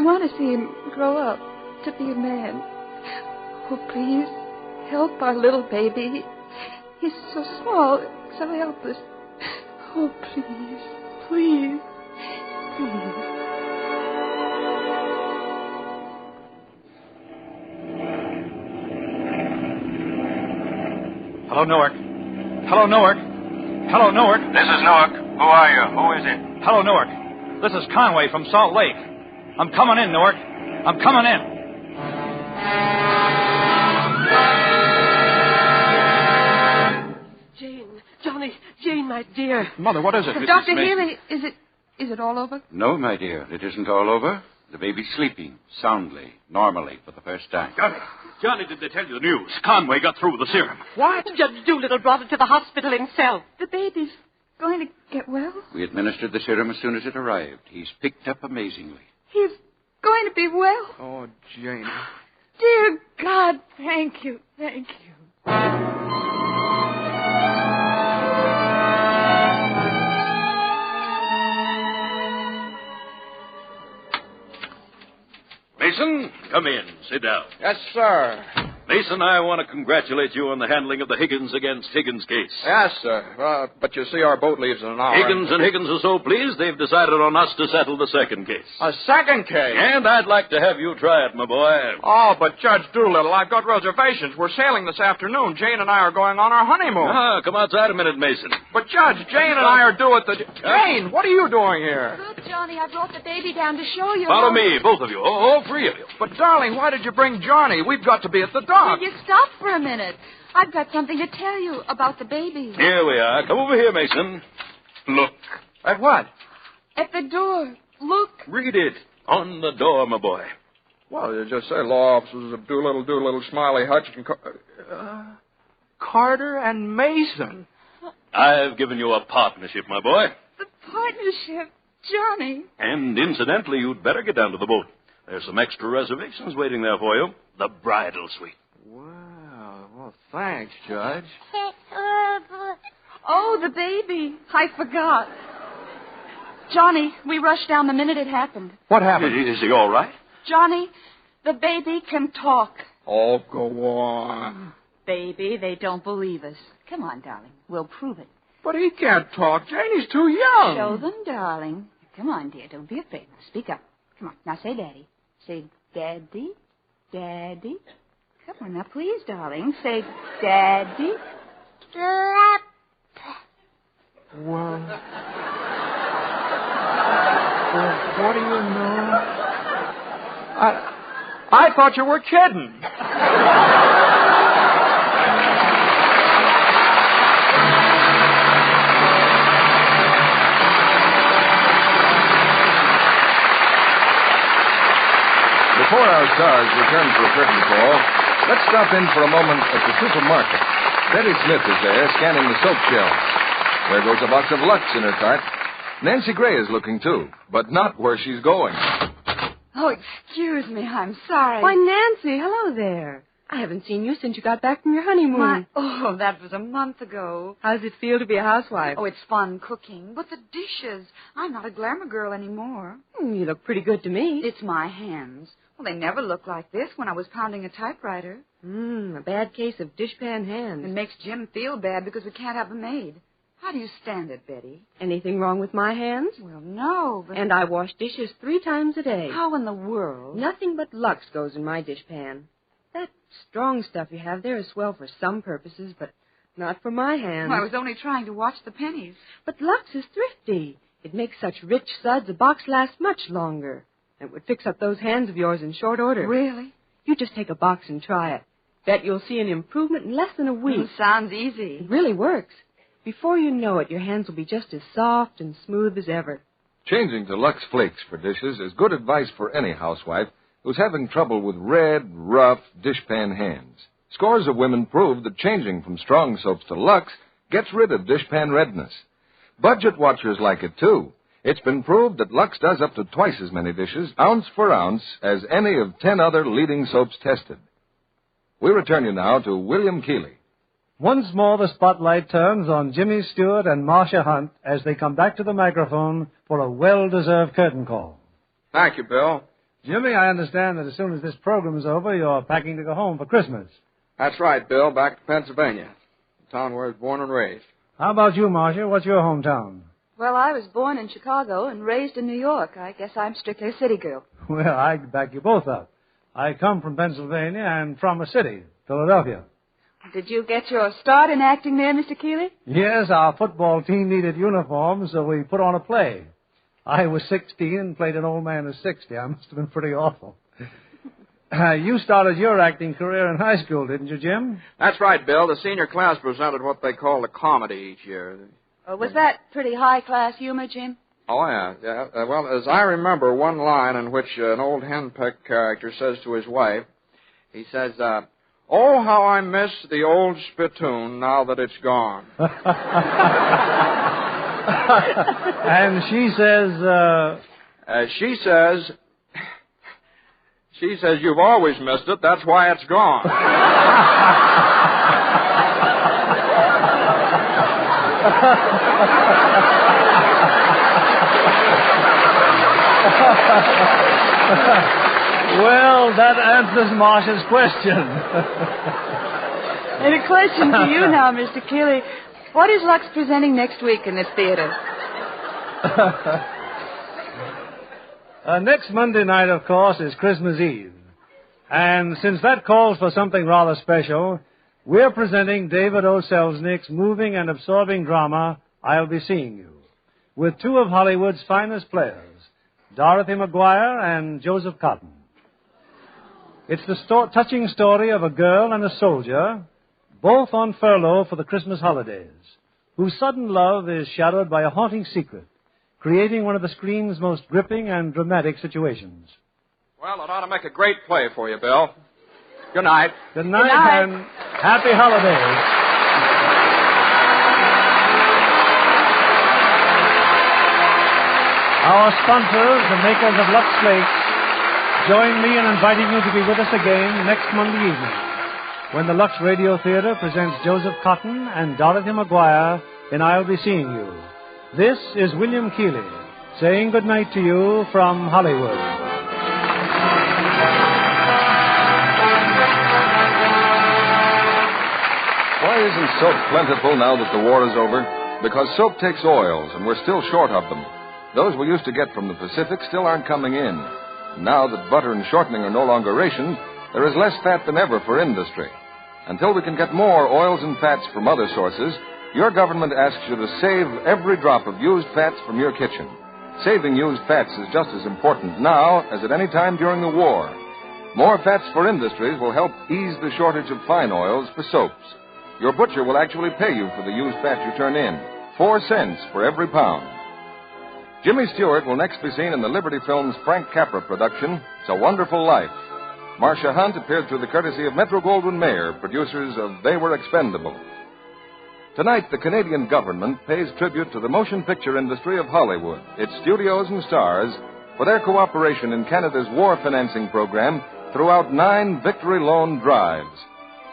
want to see him grow up to be a man. Oh, please, help our little baby. He's so small, so helpless. Oh, please, please, please. Hello, Newark. Hello, Newark. Hello, Newark. This is Newark. Who are you? Who is it? Hello, Newark. This is Conway from Salt Lake. I'm coming in, Newark. I'm coming in. Jane, my dear. Mother, what is it? Dr. Haley, is it all over? No, my dear. It isn't all over. The baby's sleeping soundly, normally, for the first time. Johnny, did they tell you the news? Conway got through with the serum. What? Judge Doolittle brought it to the hospital himself. The baby's going to get well? We administered the serum as soon as it arrived. He's picked up amazingly. He's going to be well? Oh, Janie. Dear God, thank you. Thank you. Mason, come in. Sit down. Yes, sir. Mason, I want to congratulate you on the handling of the Higgins against Higgins case. Yes, sir. But you see, our boat leaves in an hour. Higgins and Higgins are so pleased they've decided on us to settle the second case. A second case? And I'd like to have you try it, my boy. Oh, but Judge Doolittle, I've got reservations. We're sailing this afternoon. Jane and I are going on our honeymoon. Come outside a minute, Mason. But, Judge, Jane and I are due at the... Jane, what are you doing here? Look, Johnny, I brought the baby down to show you. Follow me, both of you. All three of you. But, darling, why did you bring Johnny? We've got to be at the dock. Will you stop for a minute? I've got something to tell you about the baby. Here we are. Come over here, Mason. Look. At what? At the door. Look. Read it. On the door, my boy. Well, you just say law offices of Doolittle, Smiley, Hutch, and... Carter and Mason. I've given you a partnership, my boy. The partnership, Johnny. And incidentally, you'd better get down to the boat. There's some extra reservations waiting there for you. The bridal suite. Wow. Well, thanks, Judge. Oh, the baby. I forgot. Johnny, we rushed down the minute it happened. What happened? Is he all right? Johnny, the baby can talk. Oh, go on. Baby, they don't believe us. Come on, darling. We'll prove it. But he can't talk. Janie's too young. Show them, darling. Come on, dear. Don't be afraid. Speak up. Come on. Now say Daddy. Say Daddy. Daddy. Come on now, please, darling. Say Daddy. Well... what do you know? I thought you were kidding. Before our stars return for a curtain call, let's stop in for a moment at the supermarket. Betty Smith is there, scanning the soap shelves. There goes a box of Lux in her cart. Nancy Gray is looking, too, but not where she's going. Oh, excuse me. I'm sorry. Why, Nancy, hello there. I haven't seen you since you got back from your honeymoon. Oh, that was a month ago. How does it feel to be a housewife? Oh, it's fun cooking. But the dishes. I'm not a glamour girl anymore. You look pretty good to me. It's my hands. Well, they never looked like this when I was pounding a typewriter. A bad case of dishpan hands. It makes Jim feel bad because we can't have a maid. How do you stand it, Betty? Anything wrong with my hands? Well, no, but... And I wash dishes 3 times a day. How in the world? Nothing but Lux goes in my dishpan. That strong stuff you have there is swell for some purposes, but not for my hands. Well, I was only trying to watch the pennies. But Lux is thrifty. It makes such rich suds a box lasts much longer. It would fix up those hands of yours in short order. Really? You just take a box and try it. Bet you'll see an improvement in less than a week. Sounds easy. It really works. Before you know it, your hands will be just as soft and smooth as ever. Changing to Lux Flakes for dishes is good advice for any housewife who's having trouble with red, rough dishpan hands. Scores of women prove that changing from strong soaps to Lux gets rid of dishpan redness. Budget watchers like it, too. It's been proved that Lux does up to twice as many dishes, ounce for ounce, as any of 10 other leading soaps tested. We return you now to William Keeley. Once more, the spotlight turns on Jimmy Stewart and Marcia Hunt as they come back to the microphone for a well-deserved curtain call. Thank you, Bill. Jimmy, I understand that as soon as this program is over, you're packing to go home for Christmas. That's right, Bill. Back to Pennsylvania, the town where I was born and raised. How about you, Marcia? What's your hometown? Well, I was born in Chicago and raised in New York. I guess I'm strictly a city girl. Well, I back you both up. I come from Pennsylvania and from a city, Philadelphia. Did you get your start in acting there, Mr. Keeley? Yes, our football team needed uniforms, so we put on a play. I was 16 and played an old man of 60. I must have been pretty awful. You started your acting career in high school, didn't you, Jim? That's right, Bill. The senior class presented what they call the comedy each year. Was that pretty high-class humor, Jim? Oh, yeah. Well, as I remember, one line in which an old henpeck character says to his wife, he says, "Oh, how I miss the old spittoon now that it's gone." And she says, "You've always missed it. That's why it's gone." Well, that answers Marcia's question. And a question to you now, Mr. Keeley. What is Lux presenting next week in the theater? Next Monday night, of course, is Christmas Eve. And since that calls for something rather special, we're presenting David O. Selznick's moving and absorbing drama, I'll Be Seeing You, with two of Hollywood's finest players, Dorothy McGuire and Joseph Cotton. It's the touching story of a girl and a soldier, both on furlough for the Christmas holidays, whose sudden love is shadowed by a haunting secret, creating one of the screen's most gripping and dramatic situations. Well, it ought to make a great play for you, Bill. Good night. Good night, and happy holidays. Our sponsors, the makers of Lux Flakes, join me in inviting you to be with us again next Monday evening when the Lux Radio Theater presents Joseph Cotton and Dorothy McGuire in I'll Be Seeing You. This is William Keeley saying good night to you from Hollywood. Why isn't soap plentiful now that the war is over? Because soap takes oils, and we're still short of them. Those we used to get from the Pacific still aren't coming in. Now that butter and shortening are no longer rationed, there is less fat than ever for industry. Until we can get more oils and fats from other sources, your government asks you to save every drop of used fats from your kitchen. Saving used fats is just as important now as at any time during the war. More fats for industries will help ease the shortage of fine oils for soaps. Your butcher will actually pay you for the used fat you turn in, 4 cents for every pound. Jimmy Stewart will next be seen in the Liberty Films Frank Capra production, It's a Wonderful Life. Marcia Hunt appeared through the courtesy of Metro-Goldwyn-Mayer, producers of They Were Expendable. Tonight, the Canadian government pays tribute to the motion picture industry of Hollywood, its studios and stars, for their cooperation in Canada's war financing program throughout 9 Victory Loan drives.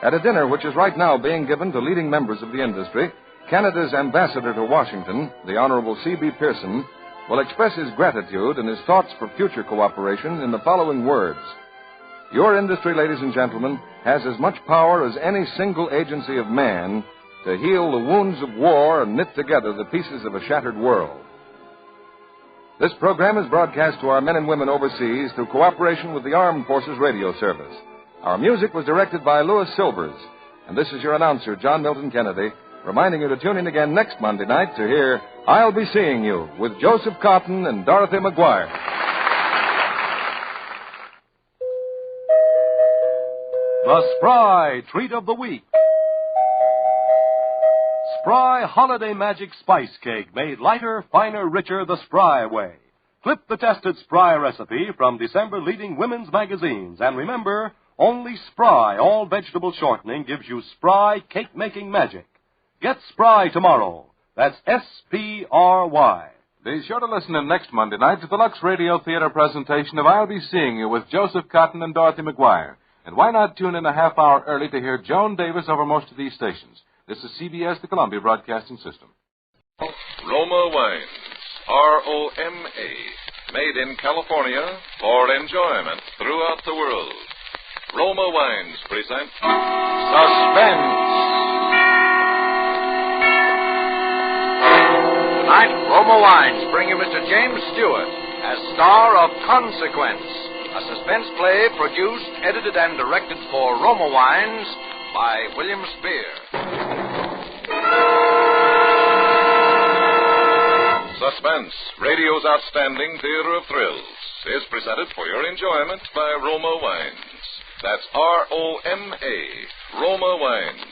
At a dinner which is right now being given to leading members of the industry, Canada's ambassador to Washington, the Honorable C.B. Pearson, will express his gratitude and his thoughts for future cooperation in the following words. Your industry, ladies and gentlemen, has as much power as any single agency of man to heal the wounds of war and knit together the pieces of a shattered world. This program is broadcast to our men and women overseas through cooperation with the Armed Forces Radio Service. Our music was directed by Louis Silvers. And this is your announcer, John Milton Kennedy, reminding you to tune in again next Monday night to hear I'll Be Seeing You with Joseph Cotton and Dorothy McGuire. The Spry Treat of the Week. Spry Holiday Magic Spice Cake, made lighter, finer, richer the Spry way. Clip the tested Spry recipe from December leading women's magazines. And remember, only Spry all-vegetable shortening gives you Spry cake-making magic. Get Spry tomorrow. That's S-P-R-Y. Be sure to listen in next Monday night to the Lux Radio Theater presentation of I'll Be Seeing You with Joseph Cotton and Dorothy McGuire. And why not tune in a half hour early to hear Joan Davis over most of these stations? This is CBS, the Columbia Broadcasting System. Roma Wines, R-O-M-A, made in California for enjoyment throughout the world. Roma Wines present Suspense. Tonight, Roma Wines bring you Mr. James Stewart as star of Consequence, a suspense play produced, edited, and directed for Roma Wines by William Spear. Suspense, radio's outstanding theater of thrills, is presented for your enjoyment by Roma Wines. That's R-O-M-A, Roma Wines.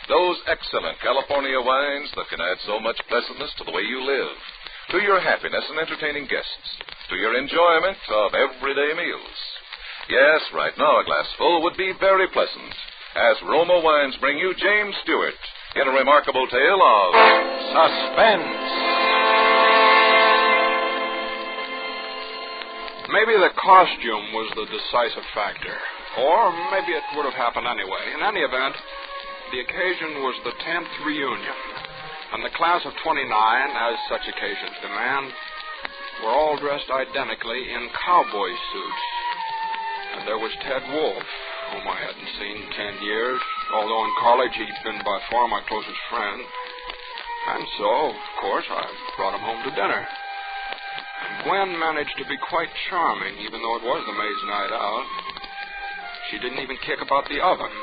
Those excellent California wines that can add so much pleasantness to the way you live. to your happiness in entertaining guests, to your enjoyment of everyday meals. Yes, right now a glassful would be very pleasant, as Roma Wines bring you James Stewart in a remarkable tale of Suspense. Maybe the costume was the decisive factor. Or maybe it would have happened anyway. In any event, the occasion was the 10th reunion. And the class of 29, as such occasions demand, were all dressed identically in cowboy suits. And there was Ted Wolfe, whom I hadn't seen in 10 years, although in college he'd been by far my closest friend. And so, of course, I brought him home to dinner. And Gwen managed to be quite charming, even though it was the maid's night out. She didn't even kick about the oven.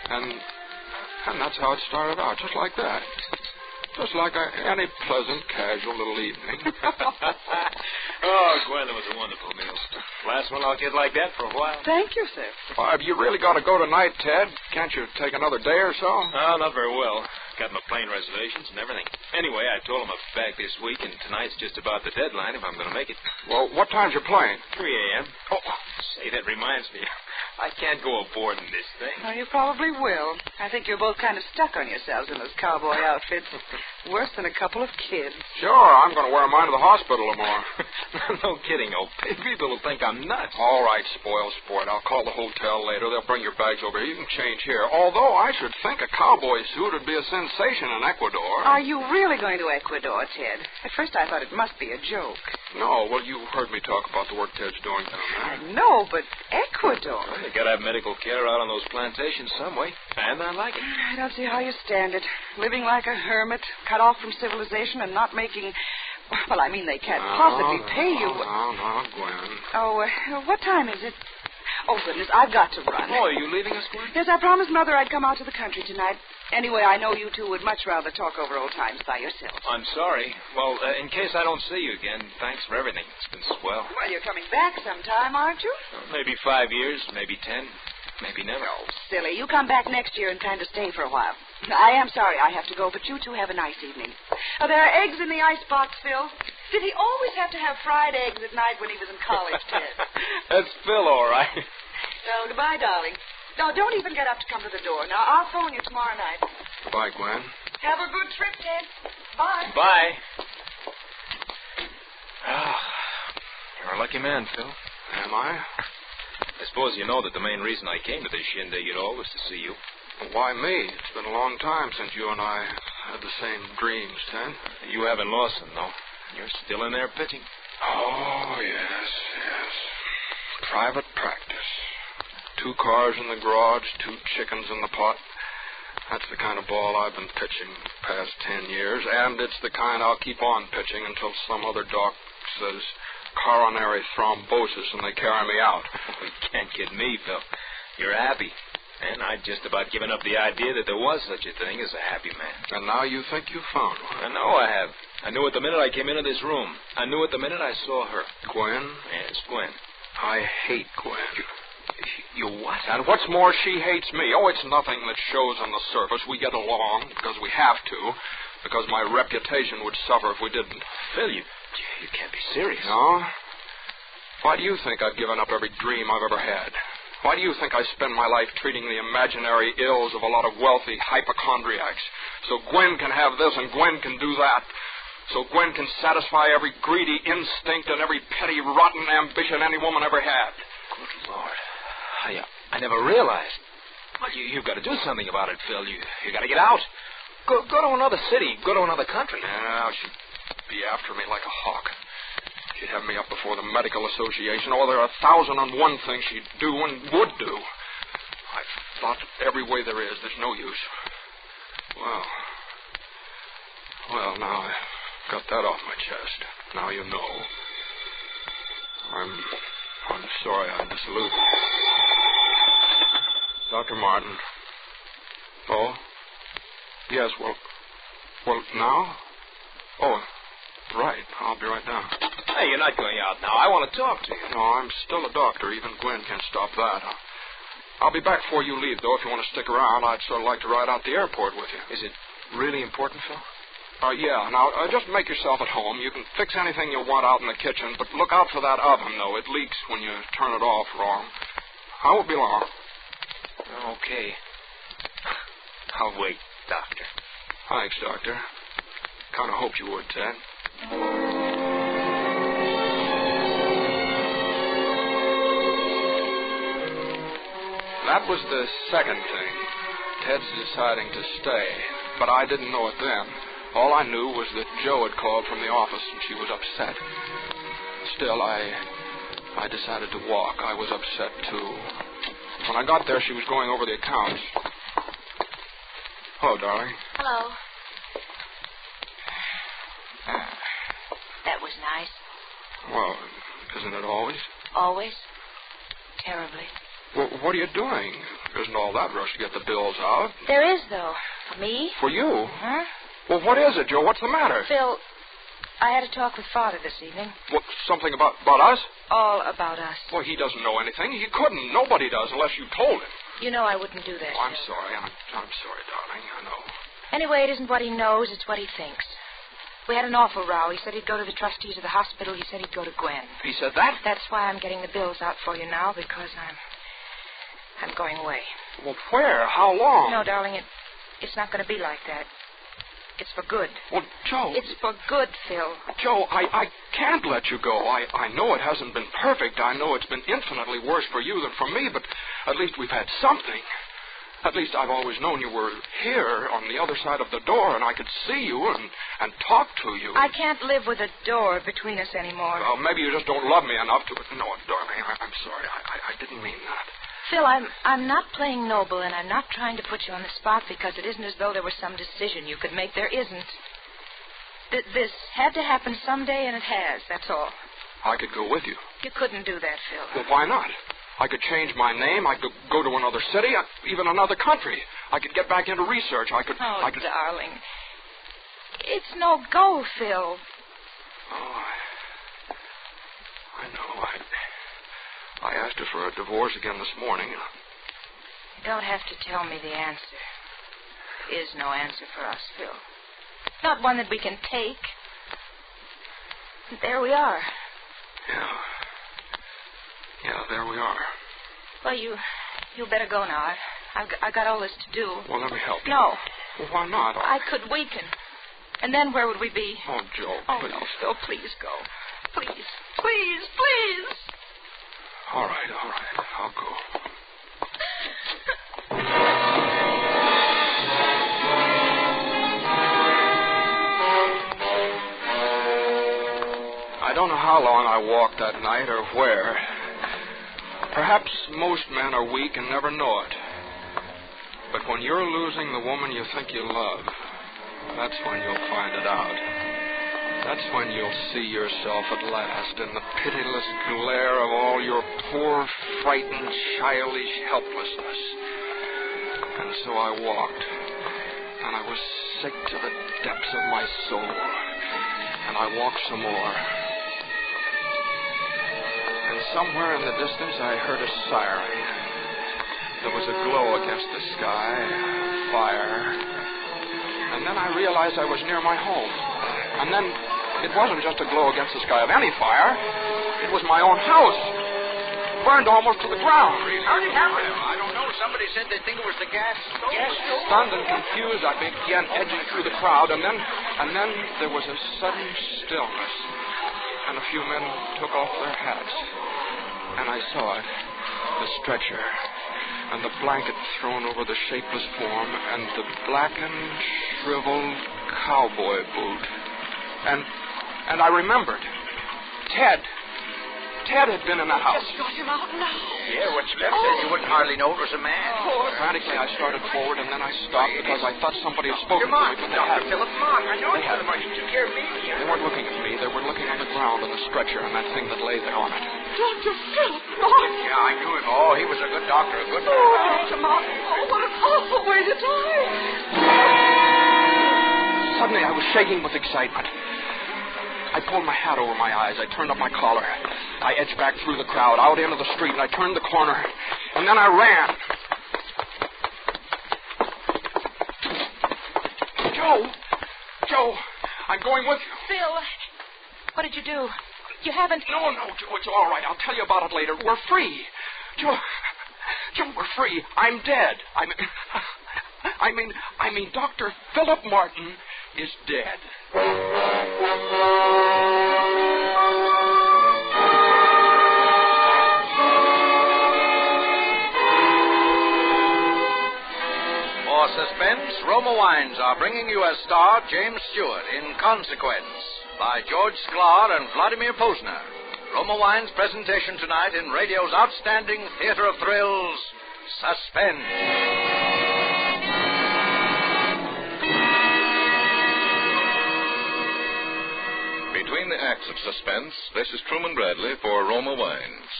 And that's how it started out, just like that. Just like any pleasant, casual little evening. Oh, Gwen, that was a wonderful meal. Last one I'll get like that for a while. Thank you, sir. Well, have you really got to go tonight, Ted? Can't you take another day or so? Oh, not very well. Got my plane reservations and everything. Anyway, I told him I'd be back this week, and tonight's just about the deadline if I'm going to make it. Well, what time's your plane? 3 a.m. Oh, say, that reminds me. I can't go aboard in this thing. Oh, you probably will. I think you're both kind of stuck on yourselves in those cowboy outfits. Worse than a couple of kids. Sure, I'm going to wear mine to the hospital tomorrow. No kidding, old people will think I'm nuts. All right, spoil sport. I'll call the hotel later. They'll bring your bags over here. You can change here. Although I should think a cowboy suit would be a sensation in Ecuador. Are you really going to Ecuador, Ted? At first I thought it must be a joke. No, well, you heard me talk about the work Ted's doing down there. I know, but Ecuador. Well, you gotta have medical care out on those plantations some way. And I like it. I don't see how you stand it. Living like a hermit, cut off from civilization and not making... Well, I mean, they can't possibly pay you. No, Gwen. Oh, what time is it? Oh, goodness, I've got to run. Oh, are you leaving us, Gwen? Yes, I promised Mother I'd come out to the country tonight. Anyway, I know you two would much rather talk over old times by yourselves. I'm sorry. Well, in case I don't see you again, thanks for everything. It's been swell. Well, you're coming back sometime, aren't you? Maybe 5 years, maybe 10, maybe never. Oh, silly. You come back next year and kind of stay for a while. I am sorry I have to go, but you two have a nice evening. Oh, there are eggs in the icebox, Phil. Did he always have to have fried eggs at night when he was in college, Ted? That's Phil, all right. So, goodbye, darling. No, don't even get up to come to the door. Now, I'll phone you tomorrow night. Goodbye, Gwen. Have a good trip, Ted. Bye. Bye. Oh, you're a lucky man, Phil. Am I? I suppose you know that the main reason I came to this shindig at all was to see you. Well, why me? It's been a long time since you and I had the same dreams, Ted. You haven't lost them, though. You're still in there pitching. Oh, yes. Private practice. 2 cars in the garage, 2 chickens in the pot. That's the kind of ball I've been pitching the past 10 years, and it's the kind I'll keep on pitching until some other doc says coronary thrombosis and they carry me out. You can't kid me, Phil. You're happy. And I'd just about given up the idea that there was such a thing as a happy man. And now you think you found one? I know I have. I knew it the minute I came into this room. I knew it the minute I saw her. Gwen? Yes, Gwen. I hate Gwen. You what? And what's more, she hates me. Oh, it's nothing that shows on the surface. We get along because we have to, because my reputation would suffer if we didn't. Phil, you can't be serious. No? Why do you think I've given up every dream I've ever had? Why do you think I spend my life treating the imaginary ills of a lot of wealthy hypochondriacs? So Gwen can have this and Gwen can do that. So Gwen can satisfy every greedy instinct and every petty, rotten ambition any woman ever had. Good Lord. I never realized. Well, you've got to do something about it, Phil. You got to get out. Go to another city. Go to another country. Yeah, she'd be after me like a hawk. She'd have me up before the Medical Association. Oh, there are 1,001 things she'd do and would do. I've thought every way there is. There's no use. Well, now I've got that off my chest. Now you know. I'm sorry I disillusioned you. Dr. Martin. Oh? Yes, well, now? Oh, right. I'll be right down. Hey, you're not going out now. I want to talk to you. No, I'm still a doctor. Even Gwen can't stop that. I'll be back before you leave, though. If you want to stick around, I'd sort of like to ride out the airport with you. Is it really important, Phil? Yeah. Now, just make yourself at home. You can fix anything you want out in the kitchen, but look out for that oven, though. It leaks when you turn it off wrong. I won't be long. Okay. I'll wait, Doctor. Thanks, Doctor. Kind of hoped you would, Ted. That was the second thing. Ted's deciding to stay. But I didn't know it then. All I knew was that Jo had called from the office and she was upset. Still, I decided to walk. I was upset, too. When I got there, she was going over the accounts. Hello, darling. Hello. That was nice. Well, isn't it always? Always? Terribly. Well, what are you doing? Isn't all that rush to get the bills out? There is, though. For me? For you? Huh? Well, what is it, Jo? What's the matter? Phil, I had a talk with Father this evening. What, something about us? All about us. Well, he doesn't know anything. He couldn't. Nobody does unless you told him. You know I wouldn't do that. Oh, I'm sorry. I'm sorry, darling. I know. Anyway, it isn't what he knows. It's what he thinks. We had an awful row. He said he'd go to the trustees of the hospital. He said he'd go to Gwen. He said that? That's why I'm getting the bills out for you now, because I'm going away. Well, where? How long? No, darling, it's not going to be like that. It's for good. Well, Jo... It's for good, Phil. Jo, I can't let you go. I know it hasn't been perfect. I know it's been infinitely worse for you than for me, but at least we've had something. At least I've always known you were here on the other side of the door, and I could see you and talk to you. I can't live with a door between us anymore. Well, maybe you just don't love me enough to... No, darling, I'm sorry. I didn't mean that. Phil, I'm not playing noble, and I'm not trying to put you on the spot because it isn't as though there was some decision you could make. There isn't. This had to happen someday, and it has. That's all. I could go with you. You couldn't do that, Phil. Well, why not? I could change my name. I could go to another city, even another country. I could get back into research. I could... darling. It's no go, Phil. Oh, I know. I asked her for a divorce again this morning. You don't have to tell me the answer. There is no answer for us, Phil. Not one that we can take. There we are. Yeah, there we are. Well, you better go now. I got all this to do. Well, let me help you. No. Well, why not? I could weaken. And then where would we be? Oh, Jo, Oh, please. no, Phil, please go. Please, please, please. All right. I'll go. I don't know how long I walked that night or where. Perhaps most men are weak and never know it. But when you're losing the woman you think you love, that's when you'll find it out. That's when you'll see yourself at last in the pitiless glare of all your poor, frightened, childish helplessness. And so I walked, and I was sick to the depths of my soul. And I walked some more. And somewhere in the distance I heard a siren. There was a glow against the sky, fire. And then I realized I was near my home. And then it wasn't just a glow against the sky of any fire. It was my own house. Burned almost to the ground. How'd it happen? I don't know. Somebody said they think it was the gas stove. Stunned and confused, I began edging through the crowd, and then there was a sudden stillness. And a few men took off their hats. And I saw it. The stretcher. And the blanket thrown over the shapeless form. And the blackened, shriveled cowboy boot. And I remembered. Ted had been in the house. Just got him out now. Yeah, what's left said you wouldn't hardly know it was a man. Frantically, I started forward, and then I stopped because I thought somebody had spoken to me from the Dr. hat. Philip Mark. I know you, Philip. You took care of me. They weren't looking at me. They were looking on the ground on the stretcher and that thing that lay there on it. Dr. Philip Mark. Yeah, I knew him. Oh, he was a good doctor, a good Oh, Dr. Mark. Oh, what an awful way to die. Suddenly, I was shaking with excitement. I pulled my hat over my eyes. I turned up my collar. I edged back through the crowd, out into the street, and I turned the corner. And then I ran. Jo! I'm going with you. Phil, what did you do? You haven't... No, Joe, it's all right. I'll tell you about it later. We're free. Joe, we're free. I'm dead. I mean, Dr. Philip Martin is dead. For Suspense, Roma Wines are bringing you as star James Stewart in Consequence by George Sklar and Vladimir Posner. Roma Wines' presentation tonight in radio's outstanding theater of thrills, Suspense. Between the acts of Suspense, this is Truman Bradley for Roma Wines.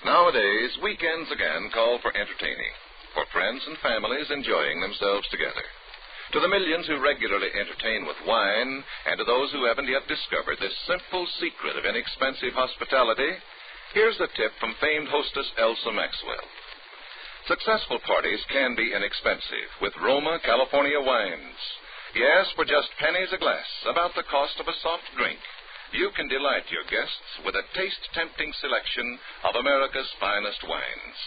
Nowadays, weekends again call for entertaining, for friends and families enjoying themselves together. To the millions who regularly entertain with wine, and to those who haven't yet discovered this simple secret of inexpensive hospitality, here's a tip from famed hostess Elsa Maxwell. Successful parties can be inexpensive with Roma California wines. Yes, for just pennies a glass, about the cost of a soft drink, you can delight your guests with a taste-tempting selection of America's finest wines.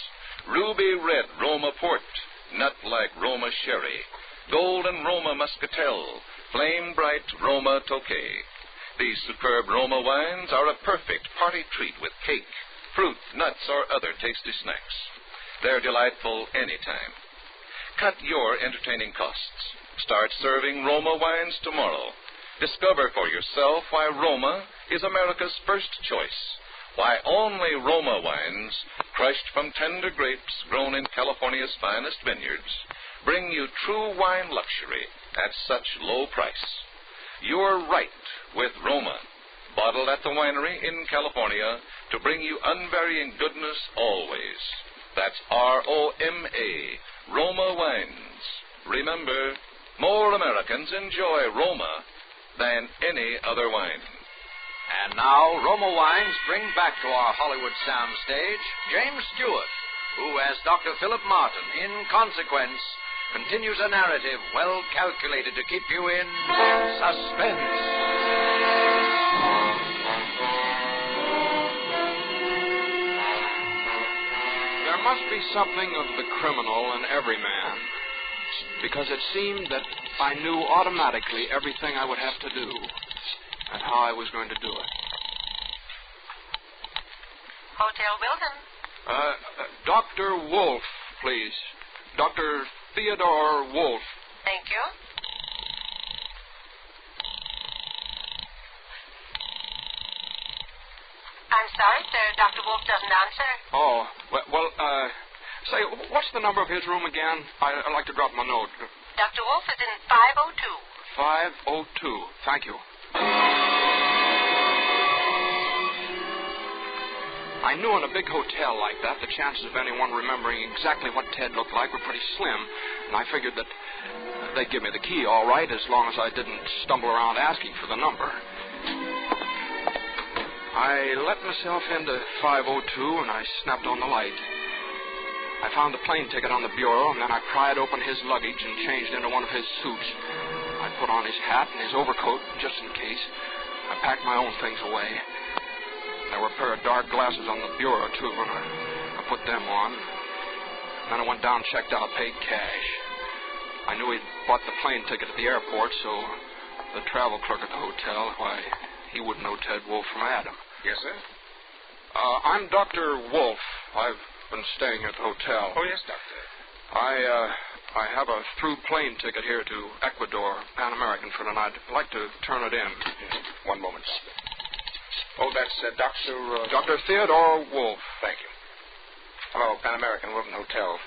Ruby red Roma port, nut-like Roma sherry, golden Roma muscatel, flame-bright Roma tokay. These superb Roma wines are a perfect party treat with cake, fruit, nuts, or other tasty snacks. They're delightful anytime. Cut your entertaining costs. Start serving Roma wines tomorrow. Discover for yourself why Roma is America's first choice. Why only Roma wines, crushed from tender grapes grown in California's finest vineyards, bring you true wine luxury at such low price. You're right with Roma, bottled at the winery in California to bring you unvarying goodness always. That's R-O-M-A, Roma Wines. Remember, more Americans enjoy Roma than any other wine. And now, Roma Wines bring back to our Hollywood soundstage James Stewart, who, as Dr. Philip Martin, in Consequence, continues a narrative well calculated to keep you in suspense. There must be something of the criminal in every man, because it seemed that I knew automatically everything I would have to do and how I was going to do it. Hotel Wilton. Dr. Wolf, please. Dr. Theodore Wolf. Thank you. I'm sorry, sir. Dr. Wolf doesn't answer. Oh, say, what's the number of his room again? I'd like to drop him a note. Dr. Wolf is in 502. 502. Thank you. I knew in a big hotel like that, the chances of anyone remembering exactly what Ted looked like were pretty slim, and I figured that they'd give me the key all right as long as I didn't stumble around asking for the number. I let myself into 502, and I snapped on the light. I found the plane ticket on the bureau, and then I pried open his luggage and changed into one of his suits. I put on his hat and his overcoat, just in case. I packed my own things away. There were a pair of dark glasses on the bureau, too, and I put them on. Then I went down and checked out, paid cash. I knew he'd bought the plane ticket at the airport, so the travel clerk at the hotel, why, he wouldn't know Ted Wolf from Adam. Yes, sir? I'm Dr. Wolf. I've been staying here at the hotel. Oh, yes, Doctor. I have a through plane ticket here to Ecuador, Pan American, for tonight. I'd like to turn it in. One moment. Oh, that's Dr. Theodore Wolf. Thank you. Hello, Pan American, Wilton Hotel.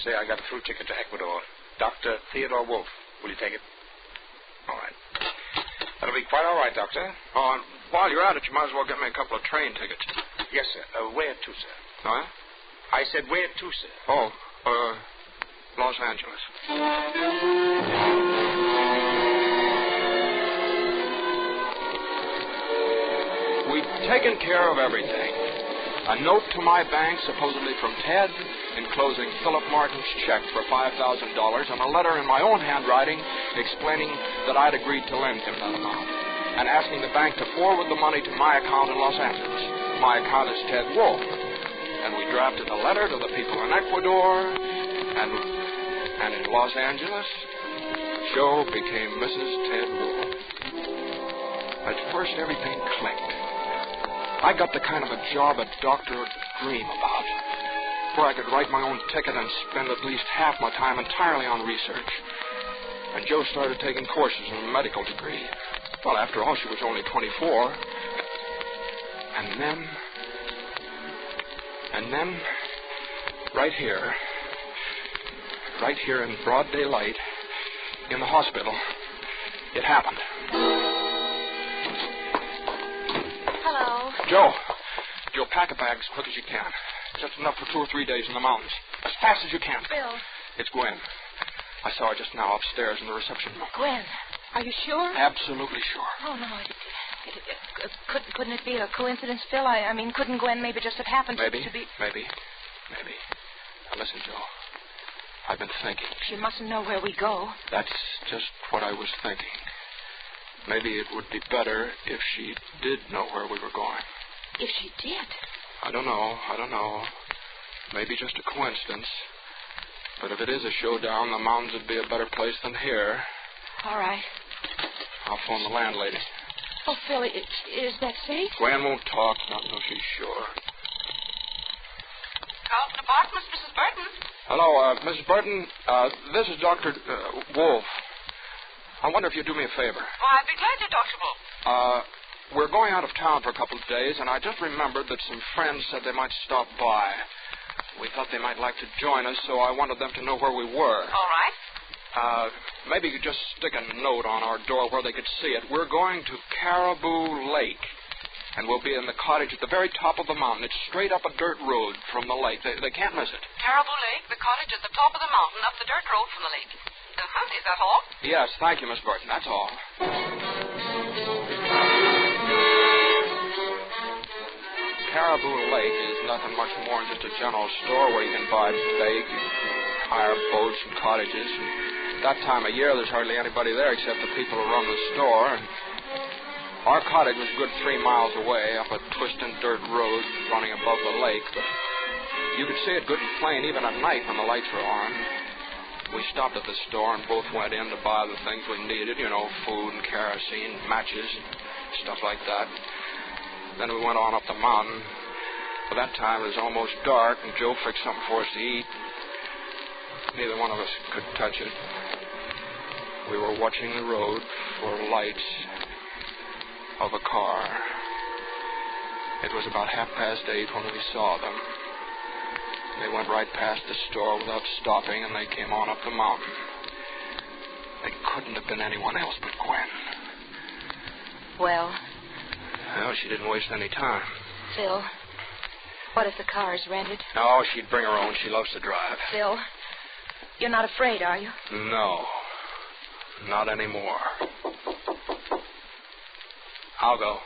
Say I got a through ticket to Ecuador. Dr. Theodore Wolf. Will you take it? All right. That'll be quite all right, Doctor. Oh, and while you're at it, you might as well get me a couple of train tickets. Yes, sir. Where to, sir? Huh? I said where to, sir. Oh, Los Angeles. We'd taken care of everything. A note to my bank, supposedly from Ted, enclosing Philip Martin's check for $5,000, and a letter in my own handwriting explaining that I'd agreed to lend him that amount, and asking the bank to forward the money to my account in Los Angeles. My account is Ted Wolf. And we drafted a letter to the people in Ecuador, and in Los Angeles, Jo became Mrs. Ted Wolf. At first, everything clicked. I got the kind of a job a doctor would dream about, where I could write my own ticket and spend at least half my time entirely on research. And Jo started taking courses in a medical degree. Well, after all, she was only 24. And then, right here in broad daylight, in the hospital, it happened. Hello. Jo, pack a bag as quick as you can. Just enough for 2 or 3 days in the mountains. As fast as you can. Bill. It's Gwen. I saw her just now upstairs in the reception room. Gwen, are you sure? Absolutely sure. Oh, no, couldn't it be a coincidence, Phil? I mean, couldn't Gwen maybe just have happened to be... Maybe. Now, listen, Jo. I've been thinking. She mustn't know where we go. That's just what I was thinking. Maybe it would be better if she did know where we were going. If she did? I don't know. Maybe just a coincidence. But if it is a showdown, the mountains would be a better place than here. All right. I'll phone the landlady. Oh, Phil, is that safe? Gwen won't talk, not until she's sure. Carlton Apartments, Mrs. Burton. Hello, Mrs. Burton. This is Dr. Wolf. I wonder if you'd do me a favor. Oh, I'd be glad to, Dr. Wolf. We're going out of town for a couple of days, and I just remembered that some friends said they might stop by. We thought they might like to join us, so I wanted them to know where we were. All right. Maybe you could just stick a note on our door where they could see it. We're going to Caribou Lake, and we'll be in the cottage at the very top of the mountain. It's straight up a dirt road from the lake. They can't miss it. Caribou Lake, the cottage at the top of the mountain, up the dirt road from the lake. Is that all? Yes, thank you, Miss Burton. That's all. Caribou Lake is nothing much more than just a general store where you can buy bait, hire boats and cottages. And that time of year, there's hardly anybody there except the people who run the store. And our cottage was a good 3 miles away up a twisting dirt road running above the lake. But you could see it good and plain even at night when the lights were on. We stopped at the store and both went in to buy the things we needed, food and kerosene, matches, stuff like that. Then we went on up the mountain. By that time, it was almost dark, and Jo fixed something for us to eat. Neither one of us could touch it. We were watching the road for lights of a car. It was about 8:30 when we saw them. They went right past the store without stopping, and they came on up the mountain. They couldn't have been anyone else but Gwen. Well, she didn't waste any time. Phil, what if the car is rented? No, she'd bring her own. She loves to drive. Phil, you're not afraid, are you? No, not anymore. I'll go.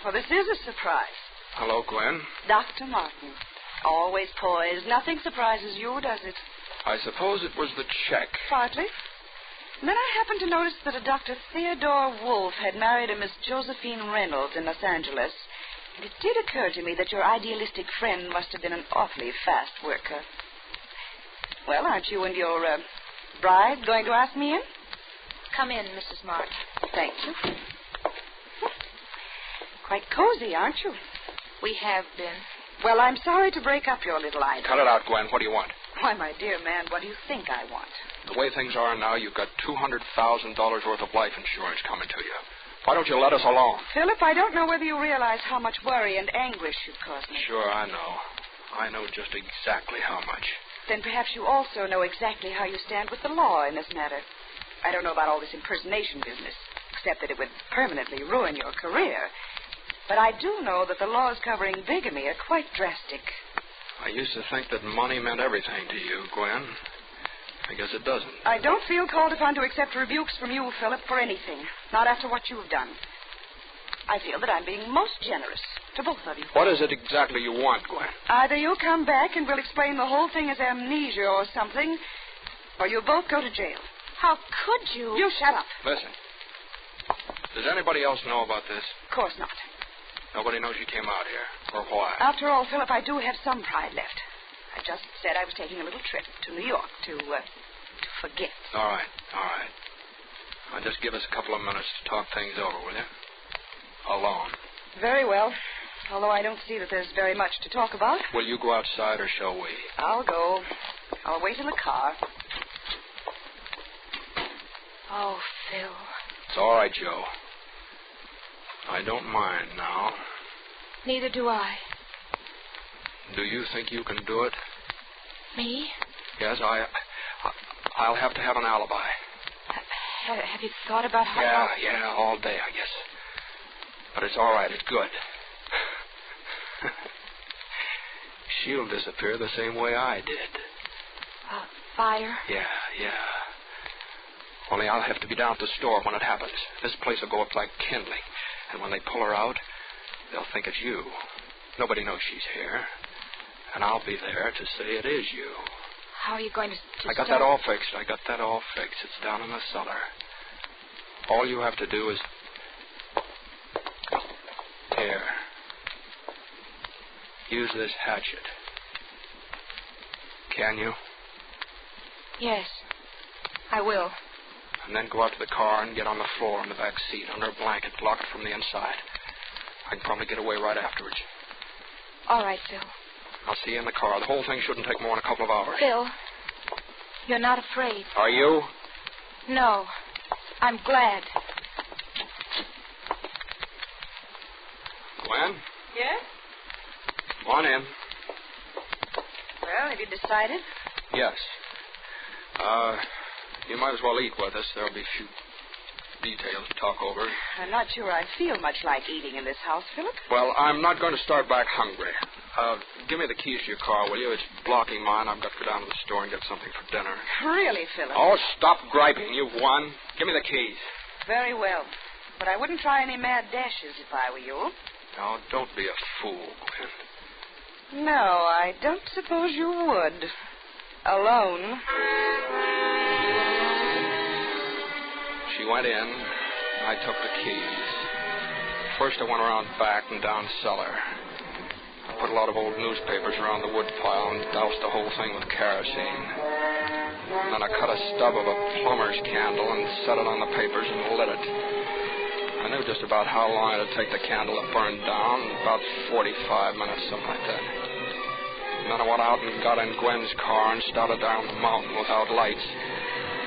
Well, this is a surprise. Hello, Gwen. Dr. Martin. Always poised. Nothing surprises you, does it? I suppose it was the check. Partly. And then I happened to notice that a Dr. Theodore Wolf had married a Miss Josephine Reynolds in Los Angeles. And it did occur to me that your idealistic friend must have been an awfully fast worker. Well, aren't you and your bride going to ask me in? Come in, Mrs. Martin. Thank you. Quite cozy, aren't you? We have been. Well, I'm sorry to break up your little idyll. Cut it out, Gwen. What do you want? Why, my dear man, what do you think I want? The way things are now, you've got $200,000 worth of life insurance coming to you. Why don't you let us alone? Philip, I don't know whether you realize how much worry and anguish you've caused me. Sure, I know. I know just exactly how much. Then perhaps you also know exactly how you stand with the law in this matter. I don't know about all this impersonation business, except that it would permanently ruin your career. But I do know that the laws covering bigamy are quite drastic. I used to think that money meant everything to you, Gwen. I guess it doesn't. I don't feel called upon to accept rebukes from you, Philip, for anything. Not after what you have done. I feel that I'm being most generous to both of you. What is it exactly you want, Gwen? Either you come back and we'll explain the whole thing as amnesia or something, or you'll both go to jail. How could you? You shut up. Listen. Does anybody else know about this? Of course not. Nobody knows you came out here. Or why? After all, Philip, I do have some pride left. I just said I was taking a little trip to New York to forget. All right. Now, just give us a couple of minutes to talk things over, will you? Alone. Very well. Although I don't see that there's very much to talk about. Will you go outside or shall we? I'll go. I'll wait in the car. Oh, Phil. It's all right, Joe. I don't mind now. Neither do I. Do you think you can do it? Me? Yes, I'll have to have an alibi. Have you thought about how... Yeah, all day, I guess. But it's all right. It's good. She'll disappear the same way I did. Fire? Yeah. Only I'll have to be down at the store when it happens. This place will go up like kindling. And when they pull her out, they'll think it's you. Nobody knows she's here. And I'll be there to say it is you. How are you going to I got that all fixed. It's down in the cellar. All you have to do is... Here. Use this hatchet. Can you? Yes, I will. And then go out to the car and get on the floor in the back seat under a blanket, locked from the inside. I can probably get away right afterwards. All right, Phil. I'll see you in the car. The whole thing shouldn't take more than a couple of hours. Phil, you're not afraid. Are you? No, I'm glad. Gwen? Yes? Come on in. Well, have you decided? Yes. You might as well eat with us. There'll be a few details to talk over. I'm not sure I feel much like eating in this house, Philip. Well, I'm not going to start back hungry. Give me the keys to your car, will you? It's blocking mine. I've got to go down to the store and get something for dinner. Really, Philip? Oh, stop griping. You've won. Give me the keys. Very well. But I wouldn't try any mad dashes if I were you. Now, don't be a fool, Gwen. No, I don't suppose you would. Alone. She went in. I took the keys. First, I went around back and down cellar. I put a lot of old newspapers around the wood pile and doused the whole thing with kerosene. And then I cut a stub of a plumber's candle and set it on the papers and lit it. I knew just about how long it would take the candle to burn down, about 45 minutes, something like that. And then I went out and got in Gwen's car and started down the mountain without lights.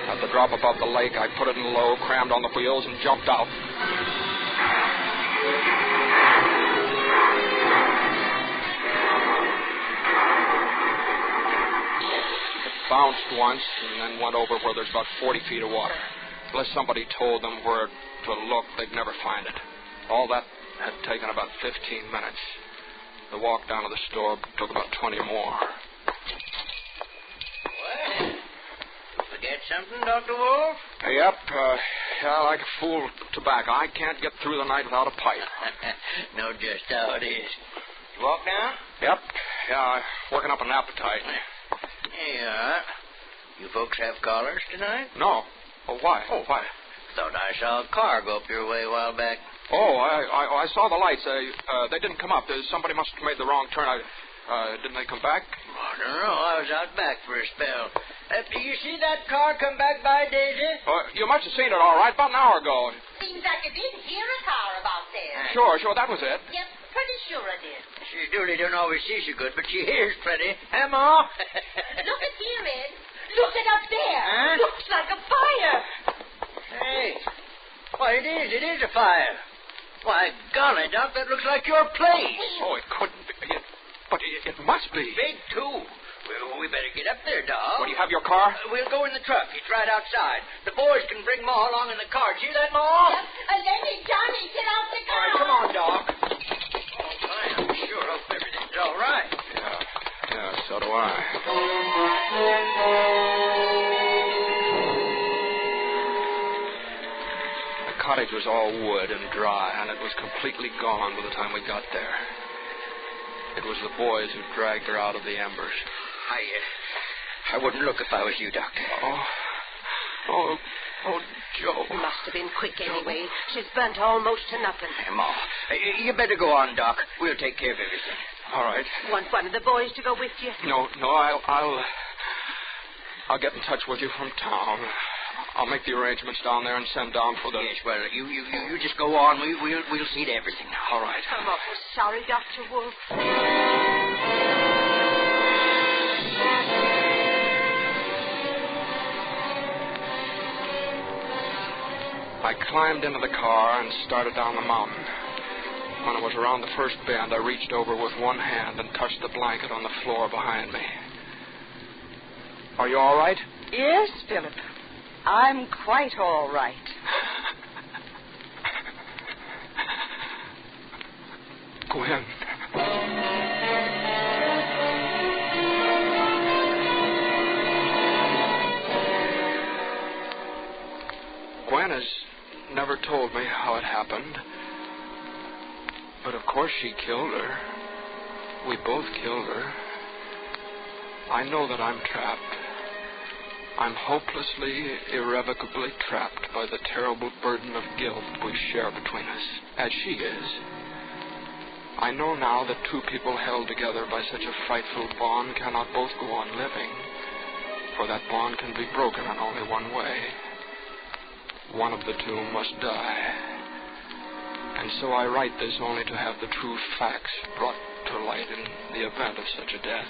At the drop above the lake, I put it in low, crammed on the wheels, and jumped out. It bounced once and then went over where there's about 40 feet of water. Unless somebody told them where to look, they'd never find it. All that had taken about 15 minutes. The walk down to the store took about 20 more. Forget something, Dr. Wolf? Yep. Like a fool tobacco. I can't get through the night without a pipe. Know just how it is. You walk down? Yep. Yeah, working up an appetite. Here you are. You folks have callers tonight? No. Oh, why? Why? Thought I saw a car go up your way a while back. Oh, I saw the lights. They didn't come up. Somebody must have made the wrong turn. Didn't they come back? I don't know. I was out back for a spell. Do you see that car come back by, Daisy? You must have seen it all right about an hour ago. Seems like you did hear a car about there. Sure, that was it. Yep, pretty sure I did. She Dooley don't always see so good, but she hears plenty. Hey, Ma? Look at here, Ed. Look at up there. Huh? Looks like a fire. Hey. Why, it is a fire. Why, golly, Doc, that looks like your place. Oh, it couldn't be. But it must be. Big, too. Well, we better get up there, Doc. Well, do you have your car? We'll go in the truck. It's right outside. The boys can bring Ma along in the car. See that, Ma? Yep. Let me, Johnny, get out the car. All right, come on, Doc. Oh, I'm sure hope everything's all right. Yeah, so do I. ledge was all wood and dry, and it was completely gone by the time we got there. It was the boys who dragged her out of the embers. I wouldn't look if I was you, Doctor. Oh, Joe. It must have been quick anyway. She's burnt almost to nothing. Hey, Ma, you better go on, Doc. We'll take care of everything. All right. Want one of the boys to go with you? No, I'll get in touch with you from town. I'll make the arrangements down there and send down for the... Yes, well, you just go on. We'll see to everything now. All right. I'm awful sorry, Dr. Wolf. I climbed into the car and started down the mountain. When I was around the first bend, I reached over with one hand and touched the blanket on the floor behind me. Are you all right? Yes, Philip. I'm quite all right. Gwen. Gwen has never told me how it happened. But of course she killed her. We both killed her. I know that I'm trapped. I'm hopelessly, irrevocably trapped by the terrible burden of guilt we share between us, as she is. I know now that two people held together by such a frightful bond cannot both go on living, for that bond can be broken in only one way. One of the two must die. And so I write this only to have the true facts brought to light in the event of such a death.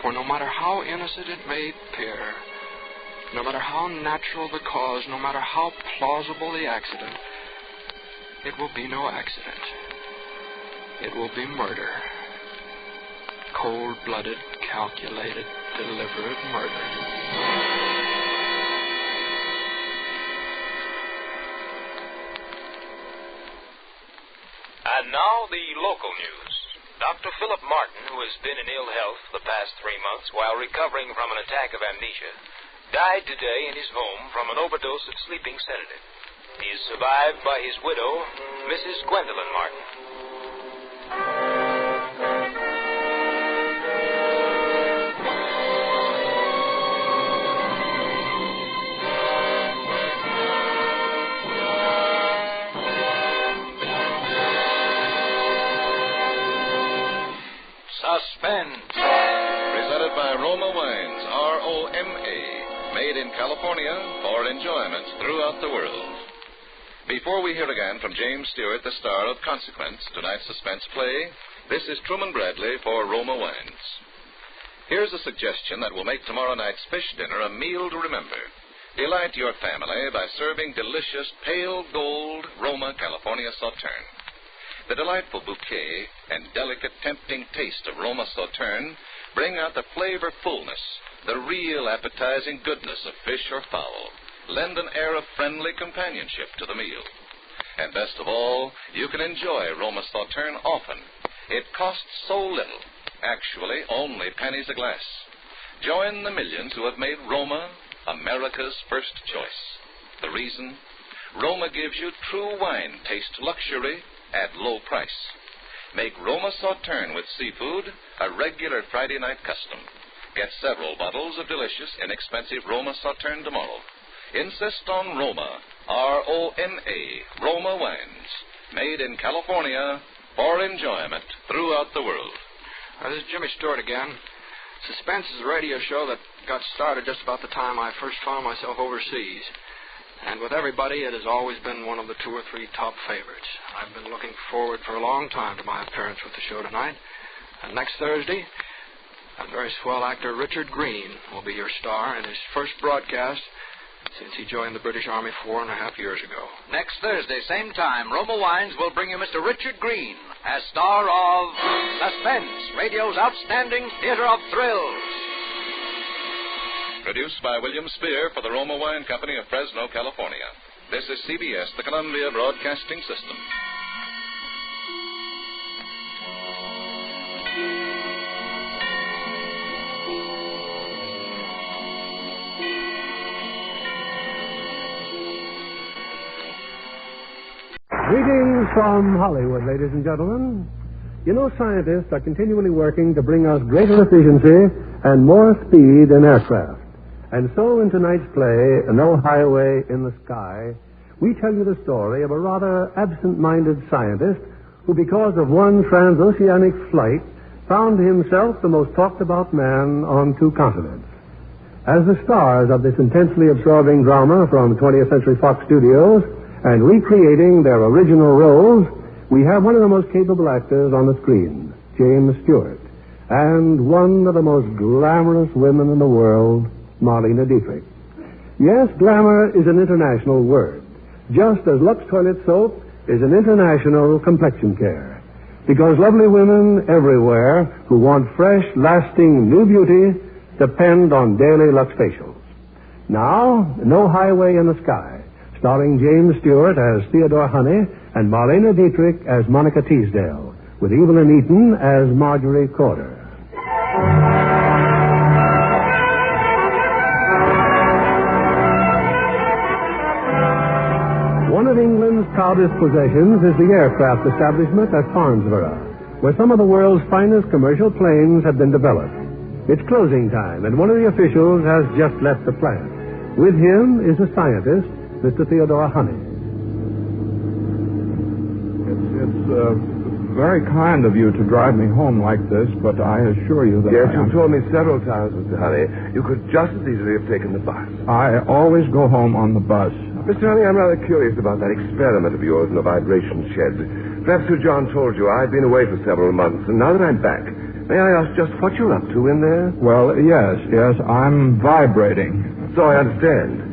For no matter how innocent it may appear, no matter how natural the cause, no matter how plausible the accident, it will be no accident. It will be murder. Cold-blooded, calculated, deliberate murder. And now the local news. Dr. Philip Martin, who has been in ill health the past 3 months while recovering from an attack of amnesia, died today in his home from an overdose of sleeping sedative. He is survived by his widow, Mrs. Gwendolyn Martin. Suspense. Presented by Roma Wines, R-O-M-A. Made in California for enjoyment throughout the world. Before we hear again from James Stewart, the star of Consequence, tonight's suspense play, this is Truman Bradley for Roma Wines. Here's a suggestion that will make tomorrow night's fish dinner a meal to remember. Delight your family by serving delicious pale gold Roma California Sauterne. The delightful bouquet and delicate, tempting taste of Roma Sauterne bring out the flavor fullness, the real appetizing goodness of fish or fowl. Lend an air of friendly companionship to the meal. And best of all, you can enjoy Roma Sauterne often. It costs so little, actually only pennies a glass. Join the millions who have made Roma America's first choice. The reason? Roma gives you true wine taste luxury at low price. Make Roma Sauterne with seafood a regular Friday night custom. Get several bottles of delicious, inexpensive Roma Sauterne tomorrow. Insist on Roma, R-O-M-A, Roma Wines, made in California for enjoyment throughout the world. This is Jimmy Stewart again. Suspense is a radio show that got started just about the time I first found myself overseas. And with everybody, it has always been one of the 2 or 3 top favorites. I've been looking forward for a long time to my appearance with the show tonight. And next Thursday, that very swell actor Richard Green will be your star in his first broadcast since he joined the British Army 4.5 years ago. Next Thursday, same time, Roma Wines will bring you Mr. Richard Green as star of Suspense, radio's outstanding theater of thrills. Produced by William Spear for the Roma Wine Company of Fresno, California. This is CBS, the Columbia Broadcasting System. Greetings from Hollywood, ladies and gentlemen. You know, scientists are continually working to bring us greater efficiency and more speed in aircraft. And so in tonight's play, No Highway in the Sky, we tell you the story of a rather absent-minded scientist who, because of one transoceanic flight, found himself the most talked-about man on 2 continents. As the stars of this intensely absorbing drama from 20th Century Fox Studios and recreating their original roles, we have one of the most capable actors on the screen, James Stewart, and one of the most glamorous women in the world, Marlene Dietrich. Yes, glamour is an international word, just as Lux Toilet Soap is an international complexion care. Because lovely women everywhere who want fresh, lasting, new beauty depend on daily Lux facials. Now, No Highway in the Sky, starring James Stewart as Theodore Honey and Marlene Dietrich as Monica Teasdale, with Evelyn Eaton as Marjorie Corder. One of England's proudest possessions is the aircraft establishment at Farnborough, where some of the world's finest commercial planes have been developed. It's closing time, and one of the officials has just left the plant. With him is a scientist, Mr. Theodore Honey. It's very kind of you to drive me home like this, but I assure you that Yes, you've told me several times, Mr. Honey, you could just as easily have taken the bus. I always go home on the bus. Mr. Honey, I'm rather curious about that experiment of yours in the vibration shed. Perhaps Sir John told you I've been away for several months, and now that I'm back, may I ask just what you're up to in there? Well, yes, I'm vibrating. So I understand.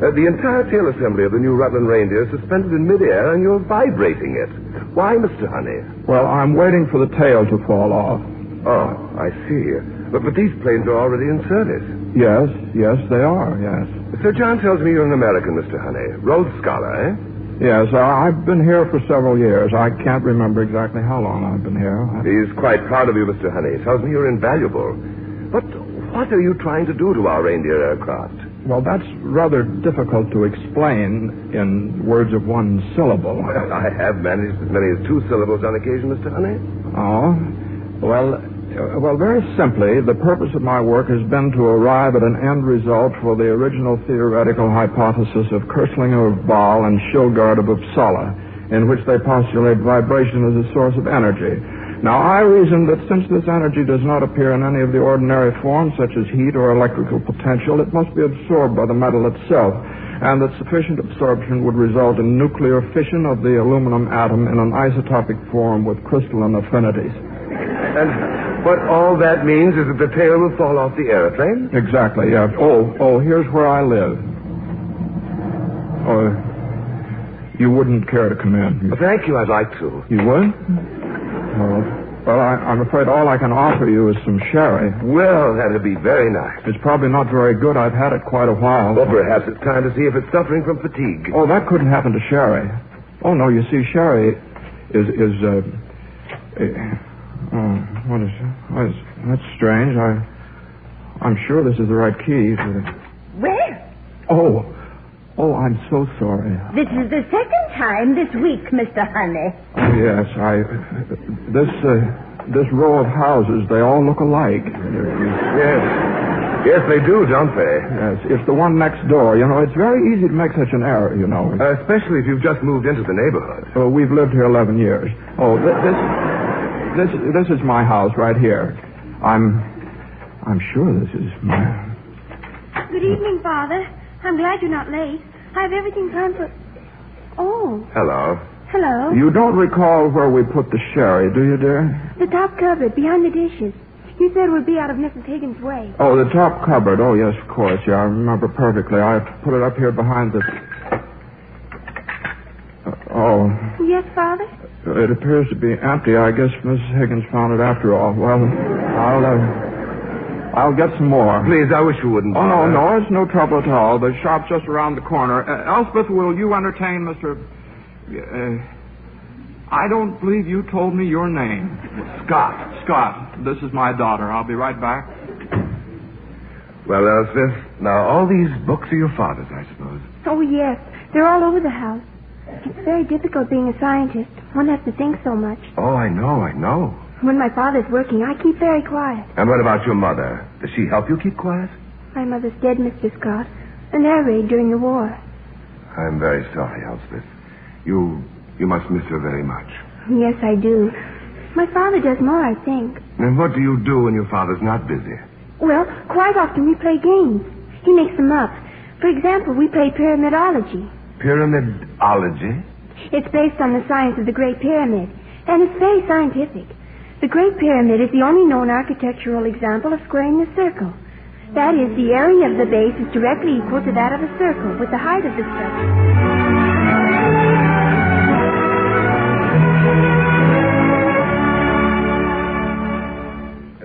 The entire tail assembly of the new Rutland reindeer is suspended in midair, and you're vibrating it. Why, Mr. Honey? Well, I'm waiting for the tail to fall off. Oh, I see. But these planes are already in service. Yes, they are, yes. Sir John tells me you're an American, Mr. Honey. Rhodes Scholar, eh? Yes, I've been here for several years. I can't remember exactly how long I've been here. He's quite proud of you, Mr. Honey. He tells me you're invaluable. But what are you trying to do to our reindeer aircraft? Well, that's rather difficult to explain in words of one syllable. Well, I have managed as many as 2 syllables on occasion, Mr. Honey. Oh? Well, very simply, the purpose of my work has been to arrive at an end result for the original theoretical hypothesis of Kerslinger of Ball and Shilgard of Uppsala, in which they postulate vibration as a source of energy. Now, I reason that since this energy does not appear in any of the ordinary forms, such as heat or electrical potential, it must be absorbed by the metal itself, and that sufficient absorption would result in nuclear fission of the aluminum atom in an isotopic form with crystalline affinities. And what all that means is that the tail will fall off the airplane? Exactly, yeah. Oh, here's where I live. Oh, you wouldn't care to come in? Well, thank you, I'd like to. You would? Well, I'm afraid all I can offer you is some sherry. Well, that'd be very nice. It's probably not very good. I've had it quite a while. Well, perhaps it's time to see if it's suffering from fatigue. Oh, that couldn't happen to sherry. Oh, no, you see, sherry that's strange. I'm sure this is the right key. Where? Oh, I'm so sorry. This is the second time this week, Mr. Honey. Oh, yes, this row of houses, they all look alike. Yes, they do, don't they? Yes, it's the one next door. You know, it's very easy to make such an error, you know. Especially if you've just moved into the neighborhood. Oh, we've lived here 11 years. Oh, this is my house right here. I'm sure this is my... Good evening, Father. I'm glad you're not late. I have everything planned for... Oh. Hello. Hello. You don't recall where we put the sherry, do you, dear? The top cupboard, behind the dishes. You said it would be out of Mrs. Higgins' way. Oh, the top cupboard. Oh, yes, of course. Yeah, I remember perfectly. I put it up here behind the... Oh. Yes, Father? It appears to be empty. I guess Mrs. Higgins found it after all. Well, I'll get some more. Please, I wish you wouldn't. Oh, no, it's no trouble at all. The shop's just around the corner. Elspeth, will you entertain Mr... I don't believe you told me your name. Scott. This is my daughter. I'll be right back. Well, Elspeth, now all these books are your father's, I suppose. Oh, yes. They're all over the house. It's very difficult being a scientist. One has to think so much. Oh, I know. When my father's working, I keep very quiet. And what about your mother? Does she help you keep quiet? My mother's dead, Mr. Scott. An air raid during the war. I'm very sorry, Elspeth. You must miss her very much. Yes, I do. My father does more, I think. And what do you do when your father's not busy? Well, quite often we play games. He makes them up. For example, we play pyramidology. Pyramidology? It's based on the science of the Great Pyramid, and it's very scientific. The Great Pyramid is the only known architectural example of squaring the circle. That is, the area of the base is directly equal to that of a circle, with the height of the structure.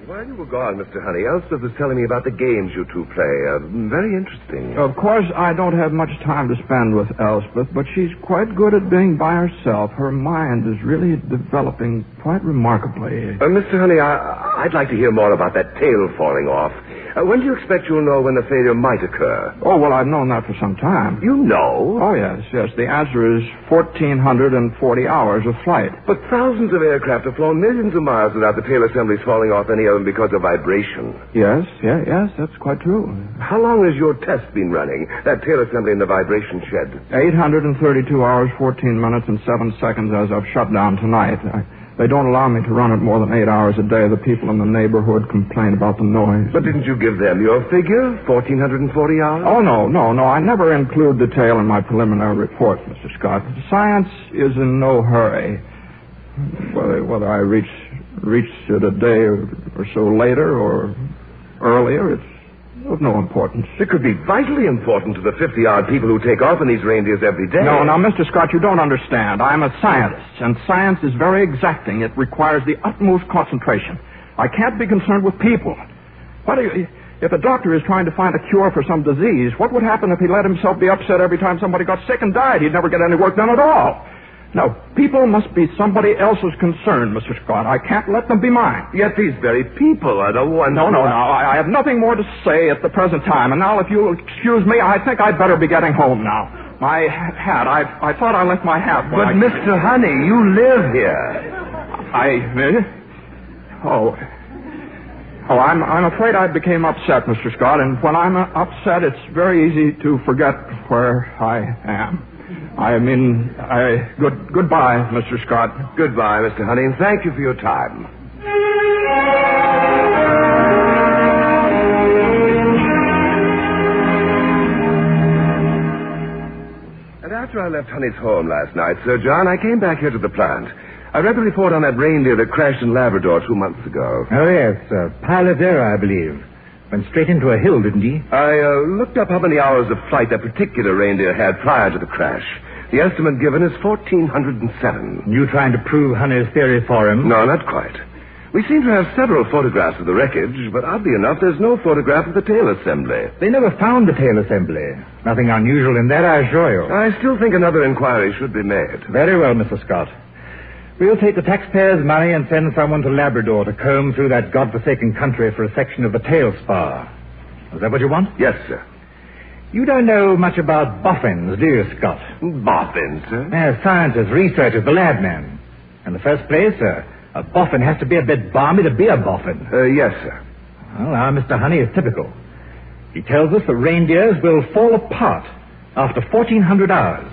While you were gone, Mr. Honey, Elspeth was telling me about the games you two play. Very interesting. Of course, I don't have much time to spend with Elspeth, but she's quite good at being by herself. Her mind is really developing quite remarkably. Mr. Honey, I'd like to hear more about that tail falling off. When do you expect you'll know when the failure might occur? Oh, well, I've known that for some time. You know? Oh, yes. The answer is 1,440 hours of flight. But thousands of aircraft have flown millions of miles without the tail assemblies falling off any of them because of vibration. Yes, that's quite true. How long has your test been running, that tail assembly in the vibration shed? 832 hours, 14 minutes, and 7 seconds as of shutdown tonight. They don't allow me to run it more than 8 hours a day. The people in the neighborhood complain about the noise. But didn't you give them your figure, 1,440 hours? Oh, no. I never include detail in my preliminary report, Mr. Scott. Science is in no hurry. Whether I reach it a day or so later or earlier, it's of no importance. It could be vitally important to the 50-odd people who take off in these reindeers every day. No, now, Mr. Scott, you don't understand. I'm a scientist, and science is very exacting. It requires the utmost concentration. I can't be concerned with people. If a doctor is trying to find a cure for some disease, what would happen if he let himself be upset every time somebody got sick and died? He'd never get any work done at all. No, people must be somebody else's concern, Mr. Scott. I can't let them be mine. Yet these very people are the ones... No. I have nothing more to say at the present time. And now, if you'll excuse me, I think I'd better be getting home now. My hat, I thought I left my hat. But, Mr. Honey, you live here. I'm afraid I became upset, Mr. Scott. And when I'm upset, it's very easy to forget where I am. Goodbye, Mr. Scott. Goodbye, Mr. Honey, and thank you for your time. And after I left Honey's home last night, Sir John, I came back here to the plant. I read the report on that reindeer that crashed in Labrador 2 months ago. Oh, yes. Pilot error, I believe. Went straight into a hill, didn't he? I looked up how many hours of flight that particular reindeer had prior to the crash. The estimate given is 1,407. You trying to prove Honey's theory for him? No, not quite. We seem to have several photographs of the wreckage, but oddly enough, there's no photograph of the tail assembly. They never found the tail assembly. Nothing unusual in that, I assure you. I still think another inquiry should be made. Very well, Mr. Scott. We'll take the taxpayers' money and send someone to Labrador to comb through that godforsaken country for a section of the tail spar. Is that what you want? Yes, sir. You don't know much about boffins, do you, Scott? Boffins, sir? Yes, scientists, researchers, the lab men. In the first place, a boffin has to be a bit balmy to be a boffin. Yes, sir. Well, now, Mr. Honey is typical. He tells us that reindeers will fall apart after 1,400 hours.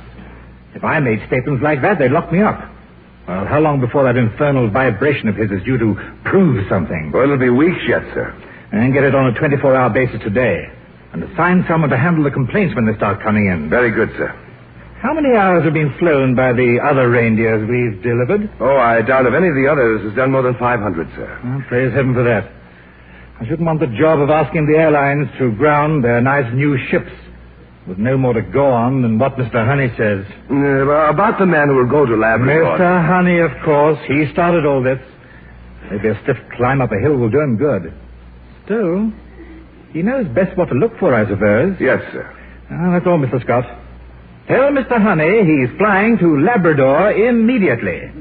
If I made statements like that, they'd lock me up. Well, how long before that infernal vibration of his is due to prove something? Well, it'll be weeks yet, sir. And get it on a 24-hour basis today. And assign someone to handle the complaints when they start coming in. Very good, sir. How many hours have been flown by the other reindeers we've delivered? Oh, I doubt if any of the others has done more than 500, sir. Well, praise heaven for that. I shouldn't want the job of asking the airlines to ground their nice new ships with no more to go on than what Mr. Honey says. About the man who will go to Labrador. Mr. Honey, of course. He started all this. Maybe a stiff climb up a hill will do him good. Still, he knows best what to look for, I suppose. Yes, sir. That's all, Mr. Scott. Tell Mr. Honey he's flying to Labrador immediately.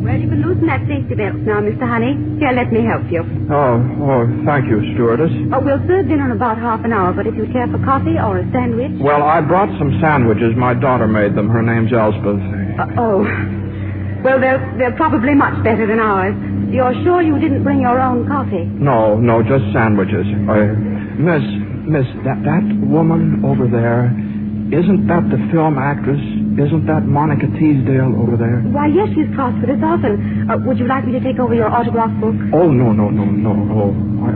Ready for loose loosen that safety belt now, Mr. Honey. Here, let me help you. Oh, thank you, stewardess. We'll serve dinner in about half an hour, but if you care for coffee or a sandwich... Well, I brought some sandwiches. My daughter made them. Her name's Elspeth. Well, they're probably much better than ours. You're sure you didn't bring your own coffee? No, just sandwiches. Miss, that woman over there, isn't that the film actress? Isn't that Monica Teasdale over there? Why, yes, she's crossed with us often. Would you like me to take over your autograph book? Oh, no.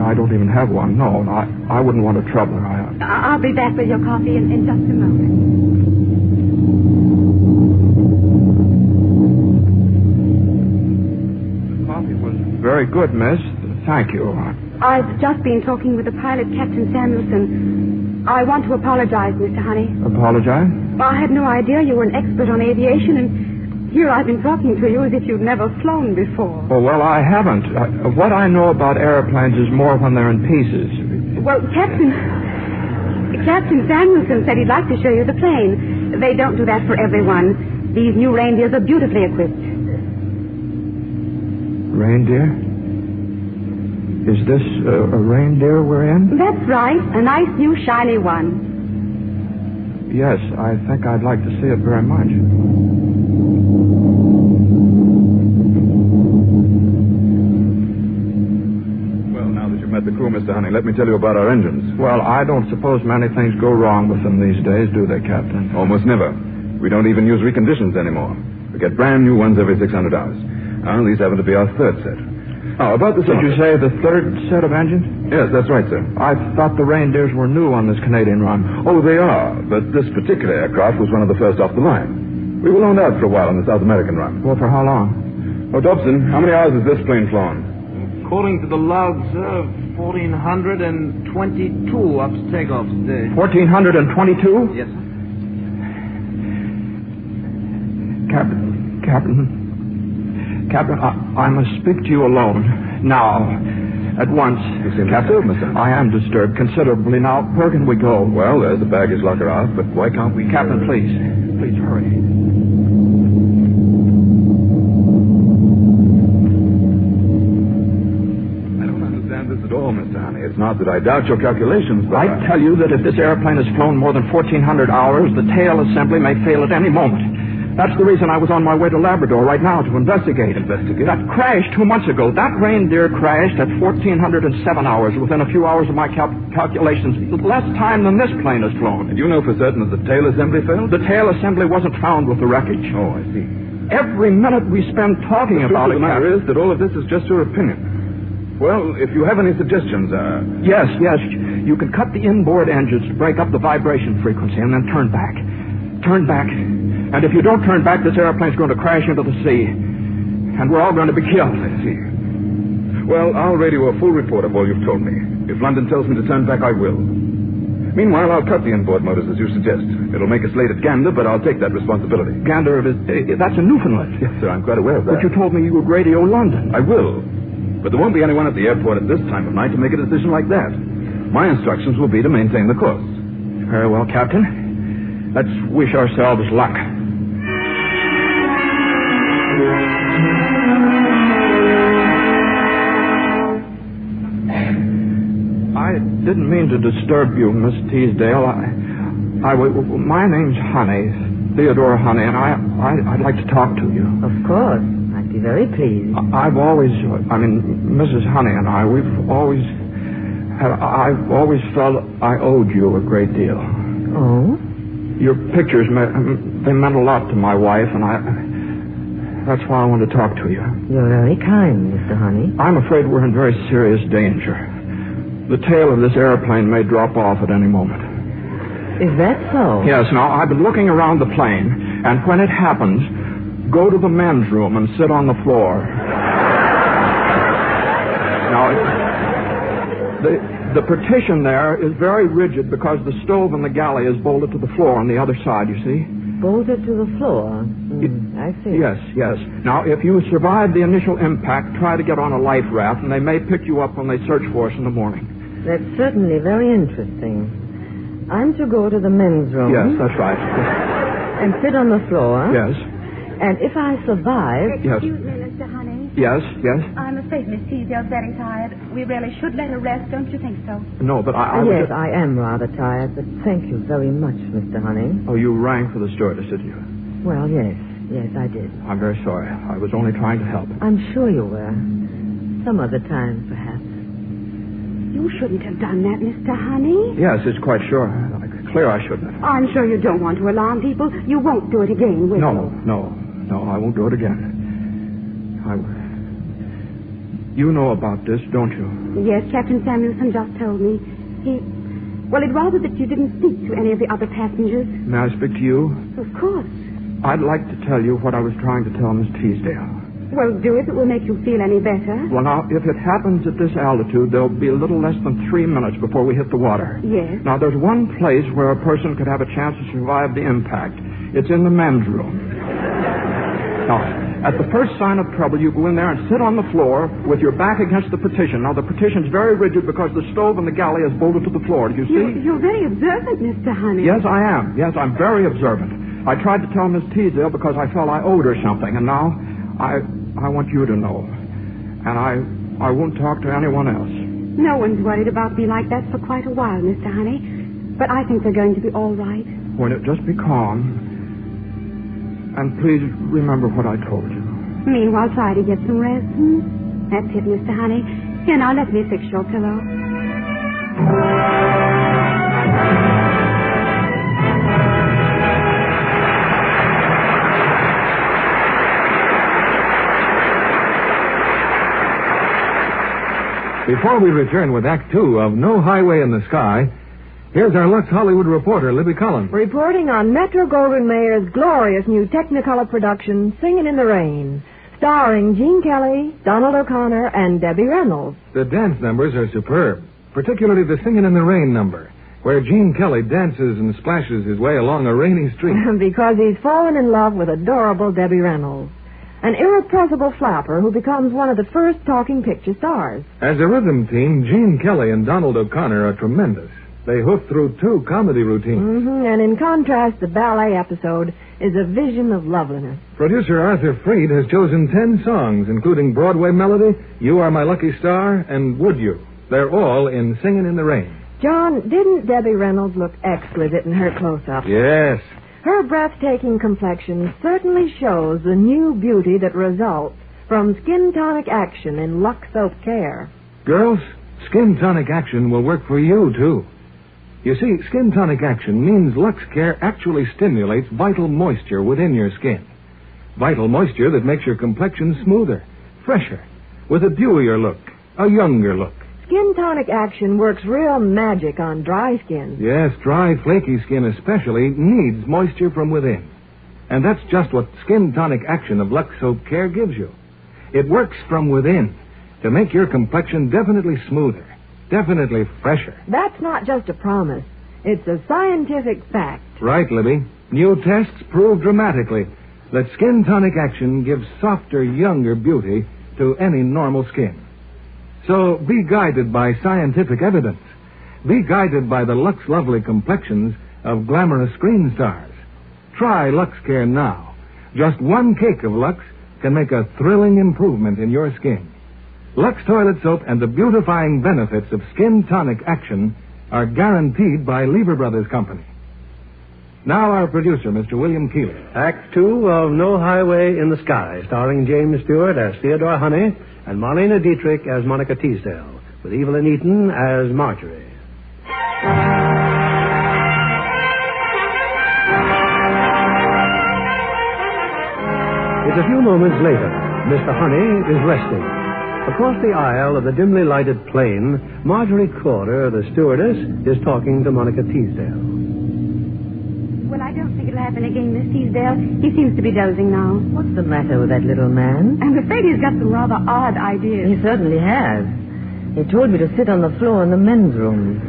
I don't even have one. No, I wouldn't want to trouble her. I'll be back with your coffee in just a moment. The coffee was very good, miss. Thank you. I've just been talking with the pilot, Captain Samuelson. I want to apologize, Mr. Honey. Apologize? I had no idea you were an expert on aviation, and here I've been talking to you as if you'd never flown before. Oh, well, I haven't. What I know about airplanes is more when they're in pieces. Well, Captain Samuelson said he'd like to show you the plane. They don't do that for everyone. These new reindeers are beautifully equipped. Reindeer? Is this a reindeer we're in? That's right. A nice new shiny one. Yes, I think I'd like to see it very much. Well, now that you've met the crew, Mr. Honey, let me tell you about our engines. Well, I don't suppose many things go wrong with them these days, do they, Captain? Almost never. We don't even use reconditions anymore. We get brand new ones every 600 hours. Now, these happen to be our third set. Oh, about the... Did you say the third set of engines? Yes, that's right, sir. I thought the reindeers were new on this Canadian run. Oh, they are, but this particular aircraft was one of the first off the line. We were loaned out for a while on the South American run. Well, for how long? Oh, Dobson, how many hours has this plane flown? According to the logs, 1,422 up to takeoff today. 1,422? Yes, sir. Captain, I must speak to you alone. Now. At once. You seem disturbed, Mr. I am disturbed considerably. Now, where can we go? Well, there's the baggage locker off, but why can't we... Captain, please. Please, hurry. I don't understand this at all, Mr. Honey. It's not that I doubt your calculations, but... I tell you that if this airplane has flown more than 1,400 hours, the tail assembly may fail at any moment. That's the reason I was on my way to Labrador right now to investigate. That crash 2 months ago, that reindeer crashed at 1,407 hours within a few hours of my calculations. Less time than this plane has flown. And you know for certain that the tail assembly failed? The tail assembly wasn't found with the wreckage. Oh, I see. Every minute we spend talking about it... The matter is that all of this is just your opinion. Well, if you have any suggestions, Yes. You can cut the inboard engines to break up the vibration frequency and then turn back. Turn back. And if you don't turn back, this airplane's going to crash into the sea. And we're all going to be killed. I see. Well, I'll radio a full report of all you've told me. If London tells me to turn back, I will. Meanwhile, I'll cut the inboard motors as you suggest. It'll make us late at Gander, but I'll take that responsibility. Gander, that's in Newfoundland. Yes, sir, I'm quite aware of that. But you told me you would radio London. I will. But there won't be anyone at the airport at this time of night to make a decision like that. My instructions will be to maintain the course. Very well, Captain. Let's wish ourselves luck. I didn't mean to disturb you, Miss Teasdale. My name's Honey, Theodore Honey, and I'd like to talk to you. Of course. I'd be very pleased. I've always Mrs. Honey and I've always felt I owed you a great deal. Oh? Your pictures, they meant a lot to my wife, and that's why I wanted to talk to you. You're very kind, Mr. Honey. I'm afraid we're in very serious danger. The tail of this airplane may drop off at any moment. Is that so? Yes. Now, I've been looking around the plane, and when it happens, go to the men's room and sit on the floor. Now, the partition there is very rigid because the stove in the galley is bolted to the floor on the other side, you see? Bolted to the floor? I see. Yes. Now, if you survive the initial impact, try to get on a life raft, and they may pick you up when they search for us in the morning. That's certainly very interesting. I'm to go to the men's room. Yes, that's right. And sit on the floor. Yes. And if I survive... Yes. Excuse me, Mr. Honey. Yes. I'm afraid Miss Teasdale's very tired. We really should let her rest, don't you think so? No, but I Yes, I am rather tired, but thank you very much, Mr. Honey. Oh, you rang for the stewardess, did you? Well, yes, I did. I'm very sorry. I was only trying to help. I'm sure you were. Some other time, perhaps. You shouldn't have done that, Mr. Honey. Yes, it's quite sure. Clear I shouldn't have. I'm sure you don't want to alarm people. You won't do it again, will you? No, I won't do it again. You know about this, don't you? Yes, Captain Samuelson just told me. Well, he'd rather that you didn't speak to any of the other passengers. May I speak to you? Of course. I'd like to tell you what I was trying to tell Miss Teasdale. Well, do it. It will make you feel any better. Well, now, if it happens at this altitude, there'll be a little less than 3 minutes before we hit the water. Yes. Now, there's one place where a person could have a chance to survive the impact. It's in the men's room. Now, at the first sign of trouble, you go in there and sit on the floor with your back against the partition. Now, the partition's very rigid because the stove in the galley is bolted to the floor. Do you see? You're very observant, Mr. Honey. Yes, I am. Yes, I'm very observant. I tried to tell Miss Teasdale because I felt I owed her something, and now I want you to know. And I won't talk to anyone else. No one's worried about me like that for quite a while, Mr. Honey. But I think they're going to be all right. Won't it just be calm? And please remember what I told you. Meanwhile, try to get some rest. That's it, Mr. Honey. Here, now, let me fix your pillow. Before we return with Act Two of No Highway in the Sky, here's our Lux Hollywood reporter, Libby Cullen. Reporting on Metro-Goldwyn-Mayer's glorious new Technicolor production, Singin' in the Rain, starring Gene Kelly, Donald O'Connor, and Debbie Reynolds. The dance numbers are superb, particularly the Singin' in the Rain number, where Gene Kelly dances and splashes his way along a rainy street. Because he's fallen in love with adorable Debbie Reynolds, an irrepressible flapper who becomes one of the first talking picture stars. As a rhythm team, Gene Kelly and Donald O'Connor are tremendous. They hoof through 2 comedy routines. And in contrast, the ballet episode is a vision of loveliness. Producer Arthur Freed has chosen 10 songs, including Broadway Melody, You Are My Lucky Star, and Would You. They're all in Singin' in the Rain. John, didn't Debbie Reynolds look exquisite in her close-up? Yes. Her breathtaking complexion certainly shows the new beauty that results from skin tonic action in Lux Soap Care. Girls, skin tonic action will work for you, too. You see, skin tonic action means Lux Care actually stimulates vital moisture within your skin. Vital moisture that makes your complexion smoother, fresher, with a dewier look, a younger look. Skin tonic action works real magic on dry skin. Yes, dry, flaky skin especially needs moisture from within. And that's just what skin tonic action of Lux Soap Care gives you. It works from within to make your complexion definitely smoother, definitely fresher. That's not just a promise. It's a scientific fact. Right, Libby. New tests prove dramatically that skin tonic action gives softer, younger beauty to any normal skin. So be guided by scientific evidence. Be guided by the Lux Lovely complexions of glamorous screen stars. Try Lux Care now. Just 1 cake of Lux can make a thrilling improvement in your skin. Lux Toilet Soap and the beautifying benefits of skin tonic action are guaranteed by Lever Brothers Company. Now our producer, Mr. William Keeley. Act 2 of No Highway in the Sky, starring James Stewart as Theodore Honey and Marlena Dietrich as Monica Teasdale, with Evelyn Eaton as Marjorie. It's a few moments later. Mr. Honey is resting. Across the aisle of the dimly lighted plane, Marjorie Corder, the stewardess, is talking to Monica Teasdale. Well, I don't think it'll happen again, Miss Teasdale. He seems to be dozing now. What's the matter with that little man? I'm afraid he's got some rather odd ideas. He certainly has. He told me to sit on the floor in the men's room.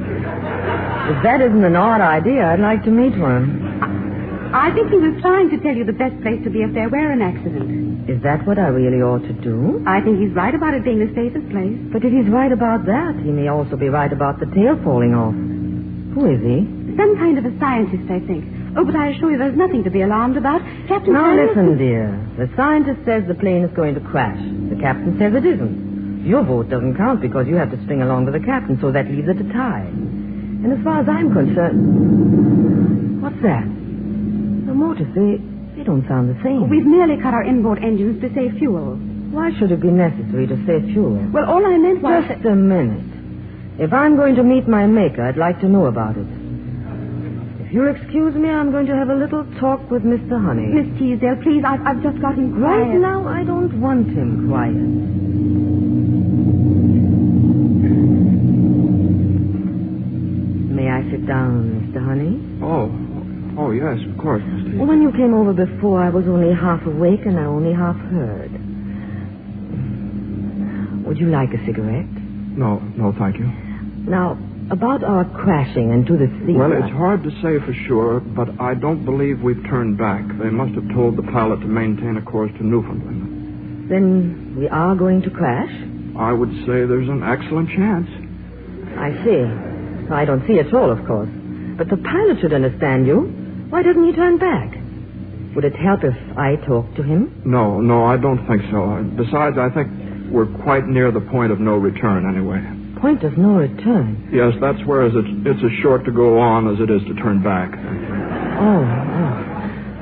If that isn't an odd idea, I'd like to meet one. I think he was trying to tell you the best place to be if there were an accident. Is that what I really ought to do? I think he's right about it being the safest place. But if he's right about that, he may also be right about the tail falling off. Who is he? Some kind of a scientist, I think. Oh, but I assure you there's nothing to be alarmed about. Captain Now Samuelson... listen, dear. The scientist says the plane is going to crash. The The captain says it isn't. Your vote doesn't count because you have to string along with the captain, so that leaves it a tie. And as far as I'm concerned... What's that? The motors, they don't sound the same. We've merely cut our inboard engines to save fuel. Why should it be necessary to save fuel? Well, all I meant was... Just a minute. If I'm going to meet my maker, I'd like to know about it. If you'll excuse me, I'm going to have a little talk with Mr. Honey. Miss Teasdale, please, I've just got him quiet. Right now, I don't want him quiet. May I sit down, Mr. Honey? Oh, yes, of course, Miss Teasdale. When you came over before, I was only half awake and I only half heard. Would you like a cigarette? No, thank you. Now, about our crashing into the sea. Well, it's hard to say for sure, but I don't believe we've turned back. They must have told the pilot to maintain a course to Newfoundland. Then we are going to crash? I would say there's an excellent chance. I see. I don't see at all, of course. But the pilot should understand you. Why doesn't he turn back? Would it help if I talked to him? No, I don't think so. Besides, I think we're quite near the point of no return anyway. Point of no return? Yes, that's whereas it's as short to go on as it is to turn back. Oh.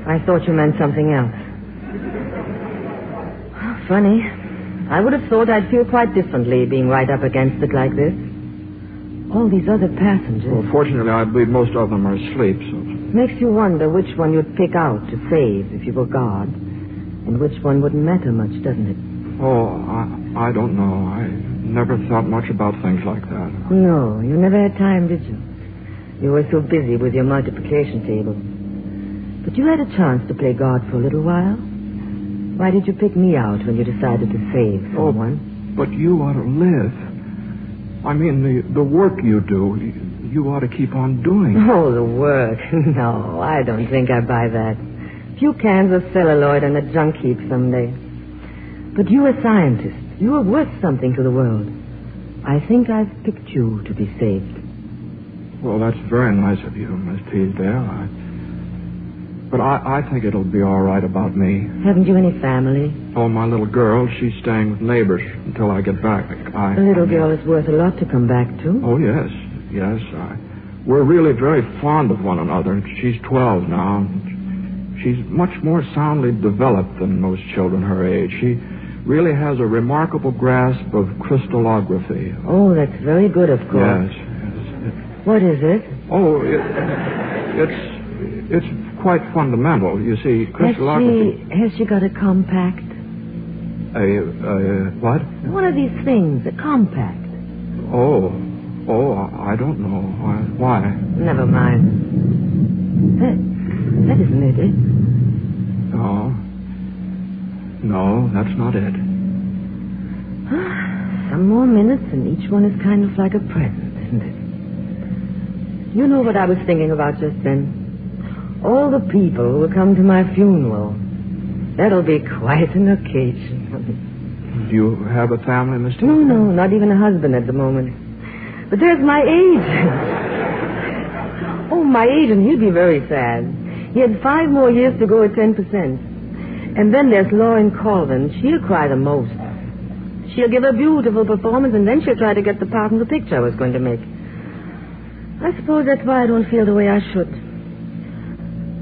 I thought you meant something else. Funny. I would have thought I'd feel quite differently being right up against it like this. All these other passengers. Well, fortunately, I believe most of them are asleep, so... Makes you wonder which one you'd pick out to save if you were God, and which one wouldn't matter much, doesn't it? Oh, I don't know. I never thought much about things like that. No, you never had time, did you? You were so busy with your multiplication table. But you had a chance to play God for a little while. Why did you pick me out when you decided to save someone? Oh, but you ought to live. I mean, the work you do, you ought to keep on doing. Oh, the work. No, I don't think I buy that. A few cans of celluloid and a junk heap someday. But you're a scientist. You are worth something to the world. I think I've picked you to be saved. Well, that's very nice of you, Miss Teasdale. But I think it'll be all right about me. Haven't you any family? Oh, my little girl, she's staying with neighbors until I get back. The little girl is worth a lot to come back to. Oh, yes. We're really very fond of one another. She's 12 now. She's much more soundly developed than most children her age. She really has a remarkable grasp of crystallography. Oh, that's very good, of course. Yes. What is it? Oh, it's quite fundamental. You see, crystallography... Has she got a compact? What? One of these things, a compact. Oh, I don't know. Why? Never mind. That isn't it, eh? No, that's not it. Some more minutes and each one is kind of like a present, isn't it? You know what I was thinking about just then? All the people who will come to my funeral. That'll be quite an occasion. Do you have a family, Mr.? No, not even a husband at the moment. But there's my agent. Oh, my agent, he'll be very sad. He had 5 more years to go at 10%. And then there's Lauren Colvin. She'll cry the most. She'll give a beautiful performance, and then she'll try to get the part in the picture I was going to make. I suppose that's why I don't feel the way I should.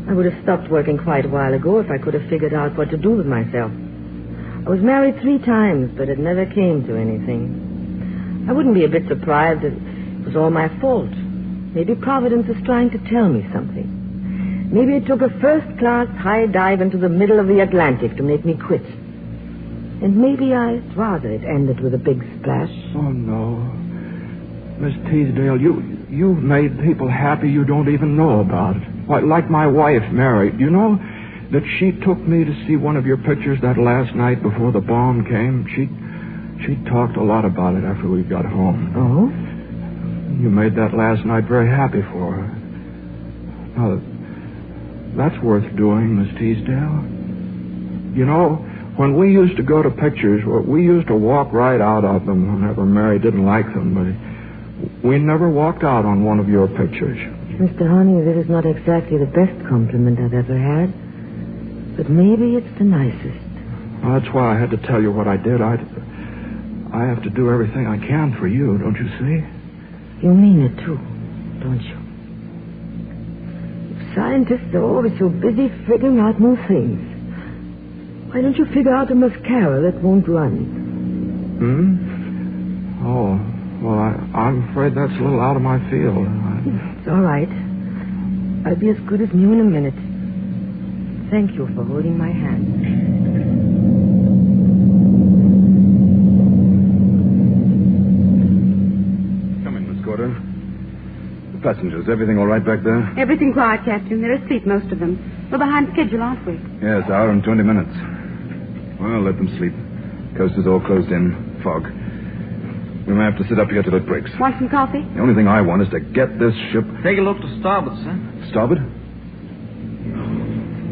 I would have stopped working quite a while ago if I could have figured out what to do with myself. I was married 3 times, but it never came to anything. I wouldn't be a bit surprised if it was all my fault. Maybe Providence is trying to tell me something. Maybe it took a first-class high dive into the middle of the Atlantic to make me quit. And maybe I'd rather it ended with a big splash. Oh, no. Miss Teasdale, you've made people happy you don't even know about. Why, like my wife, Mary. You know that she took me to see one of your pictures that last night before the bomb came? She talked a lot about it after we got home. Oh? You made that last night very happy for her. Now, that's worth doing, Miss Teasdale. You know, when we used to go to pictures, we used to walk right out of them whenever Mary didn't like them, but we never walked out on one of your pictures. Mr. Honey, that is not exactly the best compliment I've ever had, but maybe it's the nicest. Well, that's why I had to tell you what I did. I have to do everything I can for you, don't you see? You mean it, too, don't you? If scientists are always so busy figuring out new things, why don't you figure out a mascara that won't run? Oh, well, I'm afraid that's a little out of my field. It's all right. I'll be as good as new in a minute. Thank you for holding my hand. Come in, Miss Corder. The passengers, everything all right back there? Everything quiet, Captain. They're asleep, most of them. We're behind schedule, aren't we? Yes, hour and 20 minutes. Well, let them sleep. Coast is all closed in. Fog. We may have to sit up here till it breaks. Want some coffee? The only thing I want is to get this ship... Take a look to starboard, sir. Starboard?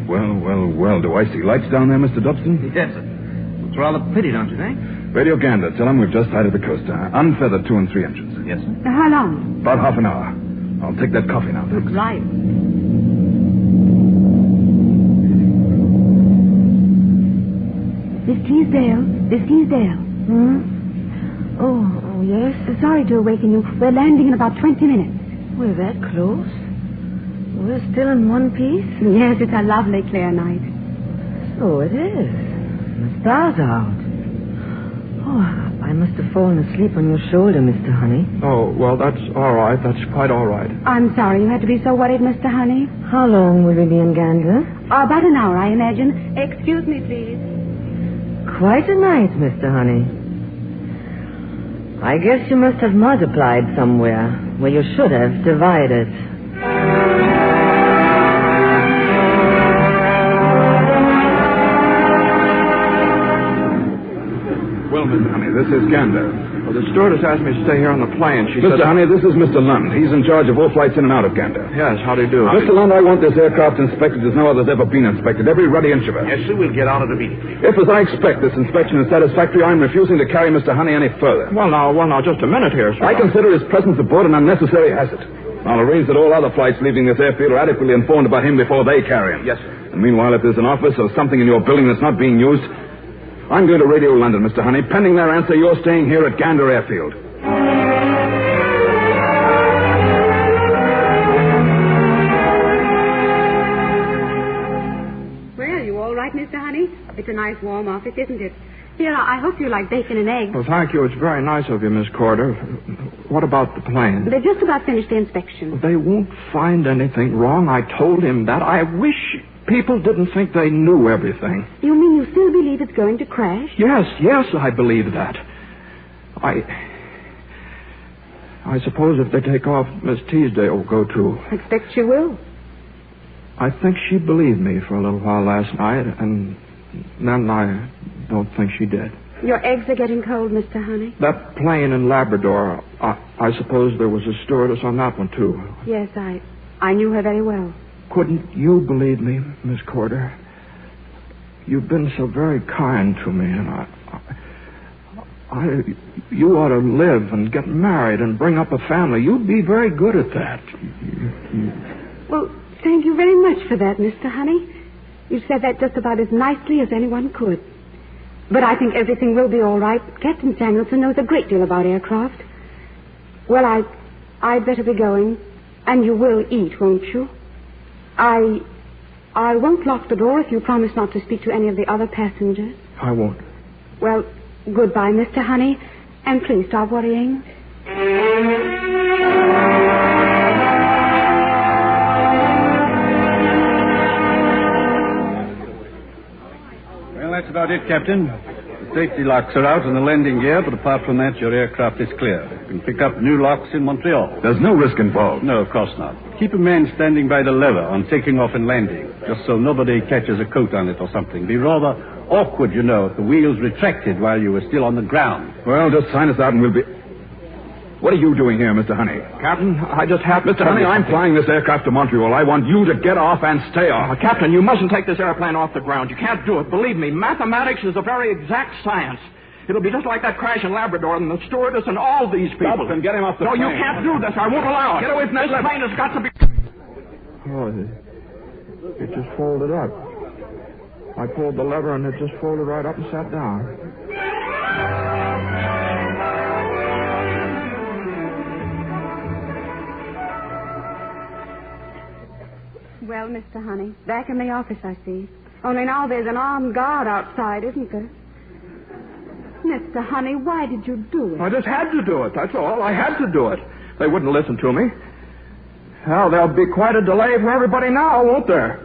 Well. Do I see lights down there, Mr. Dobson? Yes, sir. It's rather pity, don't you think? Radio Gander, tell them we've just sighted the coast. Unfeathered 2 and 3 engines. Yes, sir. How long? About half an hour. I'll take that coffee now. Looks light. Miss Teasdale. Oh, yes? Sorry to awaken you. We're landing in about 20 minutes. We're that close? We're still in one piece? Yes, it's a lovely clear night. So it is. The stars are out. Oh, I must have fallen asleep on your shoulder, Mr. Honey. Oh, well, that's all right. That's quite all right. I'm sorry you had to be so worried, Mr. Honey. How long will we be in Gander? About an hour, I imagine. Excuse me, please. Quite a night, Mr. Honey. I guess you must have multiplied somewhere where you should have divided. Well, Mr. Honey, this is Gander. Well, the stewardess asked me to stay here on the plane. She said... Mr. Honey, this is Mr. Lund. He's in charge of all flights in and out of Gander. Yes, how do you do? Mr. Lund, I want this aircraft inspected as no other's ever been inspected. Every ruddy inch of it. Yes, sir. We'll get on it immediately. If, as I expect, this inspection is satisfactory, I'm refusing to carry Mr. Honey any further. Well, now, just a minute here, sir. I consider his presence aboard an unnecessary hazard. I'll arrange that all other flights leaving this airfield are adequately informed about him before they carry him. Yes, sir. And meanwhile, if there's an office or something in your building that's not being used, I'm going to radio London, Mr. Honey. Pending their answer, you're staying here at Gander Airfield. Well, you all right, Mr. Honey? It's a nice warm office, isn't it? Here, I hope you like bacon and eggs. Well, thank you. It's very nice of you, Miss Corder. What about the plane? They've just about finished the inspection. They won't find anything wrong. I told him that. I wish people didn't think they knew everything. You mean you still believe it's going to crash? Yes, I believe that. I suppose if they take off, Miss Teasdale will go too. I expect she will. I think she believed me for a little while last night, and then I don't think she did. Your eggs are getting cold, Mr. Honey. That plane in Labrador, I suppose there was a stewardess on that one, too. Yes, I knew her very well. Couldn't you believe me, Miss Corder? You've been so very kind to me, and you ought to live and get married and bring up a family. You'd be very good at that. Well, thank you very much for that, Mr. Honey. You said that just about as nicely as anyone could. But I think everything will be all right. Captain Samuelson knows a great deal about aircraft. Well, I'd better be going. And you will eat, won't you? I won't lock the door if you promise not to speak to any of the other passengers. I won't. Well, goodbye, Mr. Honey. And please stop worrying. Well, that's about it, Captain. The safety locks are out and the landing gear, but apart from that, your aircraft is clear. You can pick up new locks in Montreal. There's no risk involved. No, of course not. Keep a man standing by the lever on taking off and landing, just so nobody catches a coat on it or something. Be rather awkward, you know, if the wheels retracted while you were still on the ground. Well, just sign us out and we'll be... What are you doing here, Mr. Honey? Captain, I just happened Mr. Honey, I'm flying this aircraft to Montreal. I want you to get off and stay off. Captain, you mustn't take this airplane off the ground. You can't do it. Believe me, mathematics is a very exact science. It'll be just like that crash in Labrador and the stewardess and all these people. Stop and get him off the plane. No, you can't do this. I won't allow it. Get away from that This plane has got to be... Oh, it just folded up. I pulled the lever and it just folded right up and sat down. Well, Mr. Honey, back in the office, I see. Only now there's an armed guard outside, isn't there? Mr. Honey, why did you do it? I just had to do it, that's all. I had to do it. They wouldn't listen to me. Well, there'll be quite a delay for everybody now, won't there?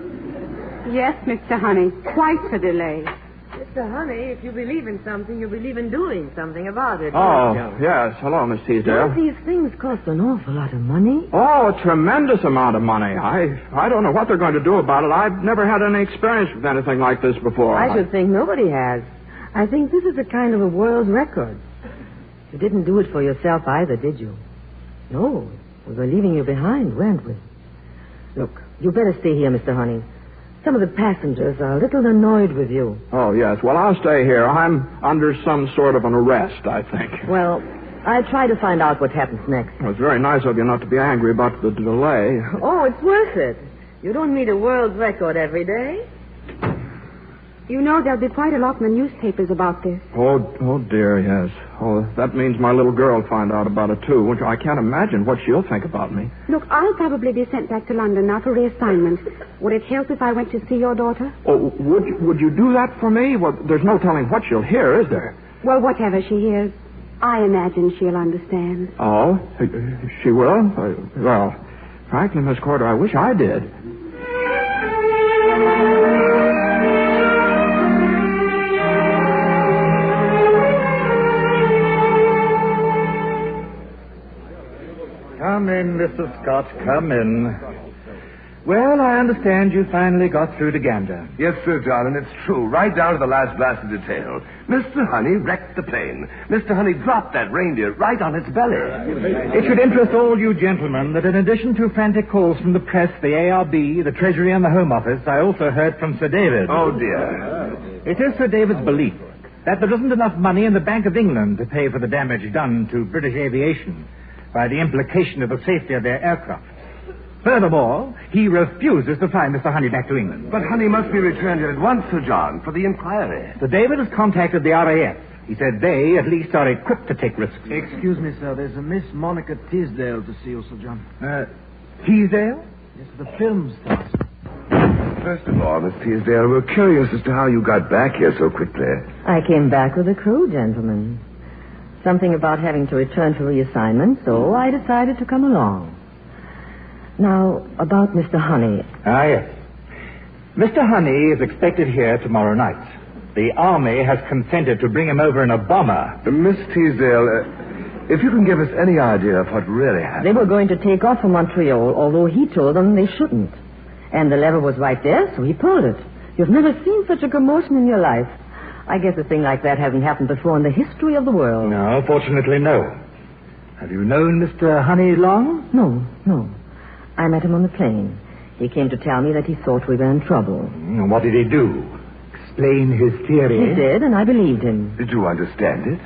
Yes, Mr. Honey, quite a delay. Mr. Honey, if you believe in something, you believe in doing something about it. Oh, don't you? yes. Hello, Miss Teasdale. Don't these things cost an awful lot of money? Oh, a tremendous amount of money. I don't know what they're going to do about it. I've never had any experience with anything like this before. I should think nobody has. I think this is a kind of a world record. You didn't do it for yourself either, did you? No. We were leaving you behind, weren't we? Look, you better stay here, Mr. Honey. Some of the passengers are a little annoyed with you. Oh, yes. Well, I'll stay here. I'm under some sort of an arrest, I think. Well, I'll try to find out what happens next. Well, it's very nice of you not to be angry about the delay. Oh, it's worth it. You don't meet a world record every day. You know, there'll be quite a lot in the newspapers about this. Oh, dear, yes. Oh, that means my little girl will find out about it, too. Which I can't imagine what she'll think about me. Look, I'll probably be sent back to London now for reassignment. Would it help if I went to see your daughter? Oh, would you do that for me? Well, there's no telling what she'll hear, is there? Well, whatever she hears, I imagine she'll understand. Oh, she will? Well, frankly, Miss Corder, I wish I did. Come in, Mr. Scott, come in. Well, I understand you finally got through to Gander. Yes, Sir John, and it's true, right down to the last blasted detail. Mr. Honey wrecked the plane. Mr. Honey dropped that reindeer right on its belly. It should interest all you gentlemen that in addition to frantic calls from the press, the ARB, the Treasury, and the Home Office, I also heard from Sir David. Oh, dear. It is Sir David's belief that there isn't enough money in the Bank of England to pay for the damage done to British aviation by the implication of the safety of their aircraft. Furthermore, he refuses to fly Mr. Honey back to England. But Honey must be returned at once, Sir John, for the inquiry. Sir David has contacted the RAF. He said they, at least, are equipped to take risks. Excuse me, sir. There's a Miss Monica Teasdale to see you, Sir John. Teasdale? Yes, the film star. First of all, Miss Teasdale, we're curious as to how you got back here so quickly. I came back with a crew, gentlemen. Something about having to return for reassignment, so I decided to come along. Now, about Mr. Honey. Ah, yes. Mr. Honey is expected here tomorrow night. The Army has consented to bring him over in a bomber. Miss Teasdale, if you can give us any idea of what really happened. They were going to take off from Montreal, although he told them they shouldn't. And the lever was right there, so he pulled it. You've never seen such a commotion in your life. I guess a thing like that hasn't happened before in the history of the world. No, fortunately, no. Have you known Mr. Honey long? No. I met him on the plane. He came to tell me that he thought we were in trouble. And what did he do? Explain his theory? He did, and I believed him. Did you understand it?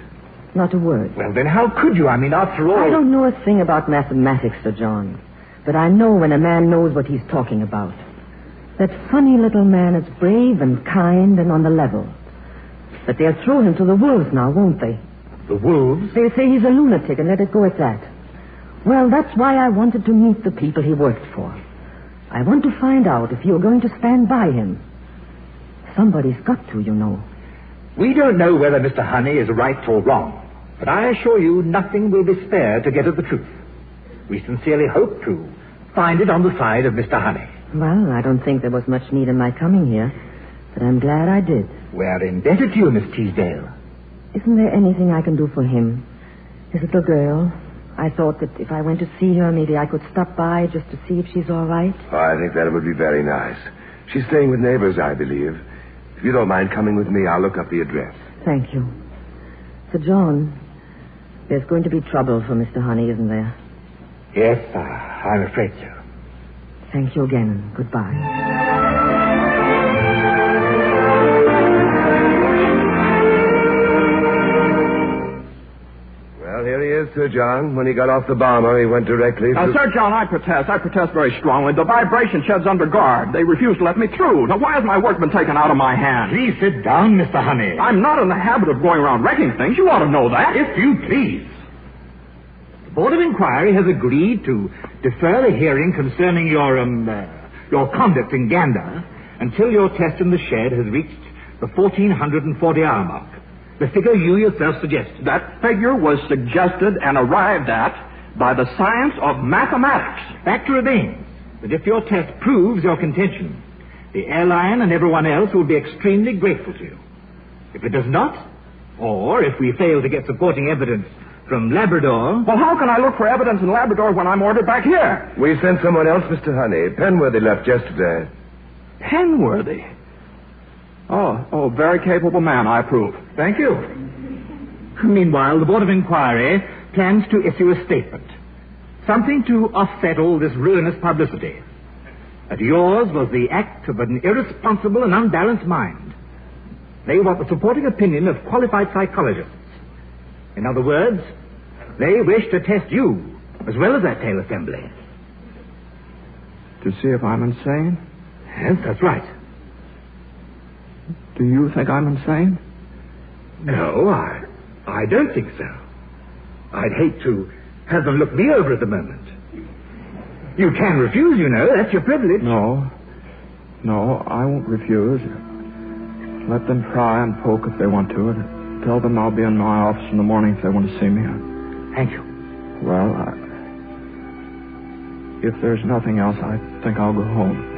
Not a word. Well, then how could you? I mean, after all... I don't know a thing about mathematics, Sir John. But I know when a man knows what he's talking about. That funny little man is brave and kind and on the level. But they'll throw him to the wolves now, won't they? The wolves? They'll say he's a lunatic and let it go at that. Well, that's why I wanted to meet the people he worked for. I want to find out if you're going to stand by him. Somebody's got to, you know. We don't know whether Mr. Honey is right or wrong, but I assure you nothing will be spared to get at the truth. We sincerely hope to find it on the side of Mr. Honey. Well, I don't think there was much need in my coming here, but I'm glad I did. We're indebted to you, Miss Teasdale. Isn't there anything I can do for him? His little girl. I thought that if I went to see her, maybe I could stop by just to see if she's all right. Oh, I think that would be very nice. She's staying with neighbors, I believe. If you don't mind coming with me, I'll look up the address. Thank you. Sir John, there's going to be trouble for Mr. Honey, isn't there? Yes, I'm afraid so. Thank you again, and goodbye. Well, here he is, Sir John. When he got off the bomber, he went directly to... Sir John, I protest. I protest very strongly. The vibration shed's under guard. They refuse to let me through. Now, why has my work been taken out of my hands? Please sit down, Mr. Honey. I'm not in the habit of going around wrecking things. You ought to know that. If you please. The Board of Inquiry has agreed to defer the hearing concerning your conduct in Gander until your test in the shed has reached the 1440-hour mark. The figure you yourself suggested. That figure was suggested and arrived at by the science of mathematics. Fact remains that if your test proves your contention, the airline and everyone else will be extremely grateful to you. If it does not, or if we fail to get supporting evidence from Labrador... Well, how can I look for evidence in Labrador when I'm ordered back here? We sent someone else, Mr. Honey. Penworthy left yesterday. Penworthy? Oh, very capable man, I approve. Thank you. Meanwhile, the Board of Inquiry plans to issue a statement. Something to offset all this ruinous publicity. That yours was the act of an irresponsible and unbalanced mind. They want the supporting opinion of qualified psychologists. In other words, they wish to test you as well as that tail assembly. To see if I'm insane? Yes, that's right. Do you think I'm insane? No, I don't think so. I'd hate to have them look me over at the moment. You can refuse, you know. That's your privilege. No, I won't refuse. Let them pry and poke if they want to. Tell them I'll be in my office in the morning if they want to see me. Thank you. Well, if there's nothing else, I think I'll go home.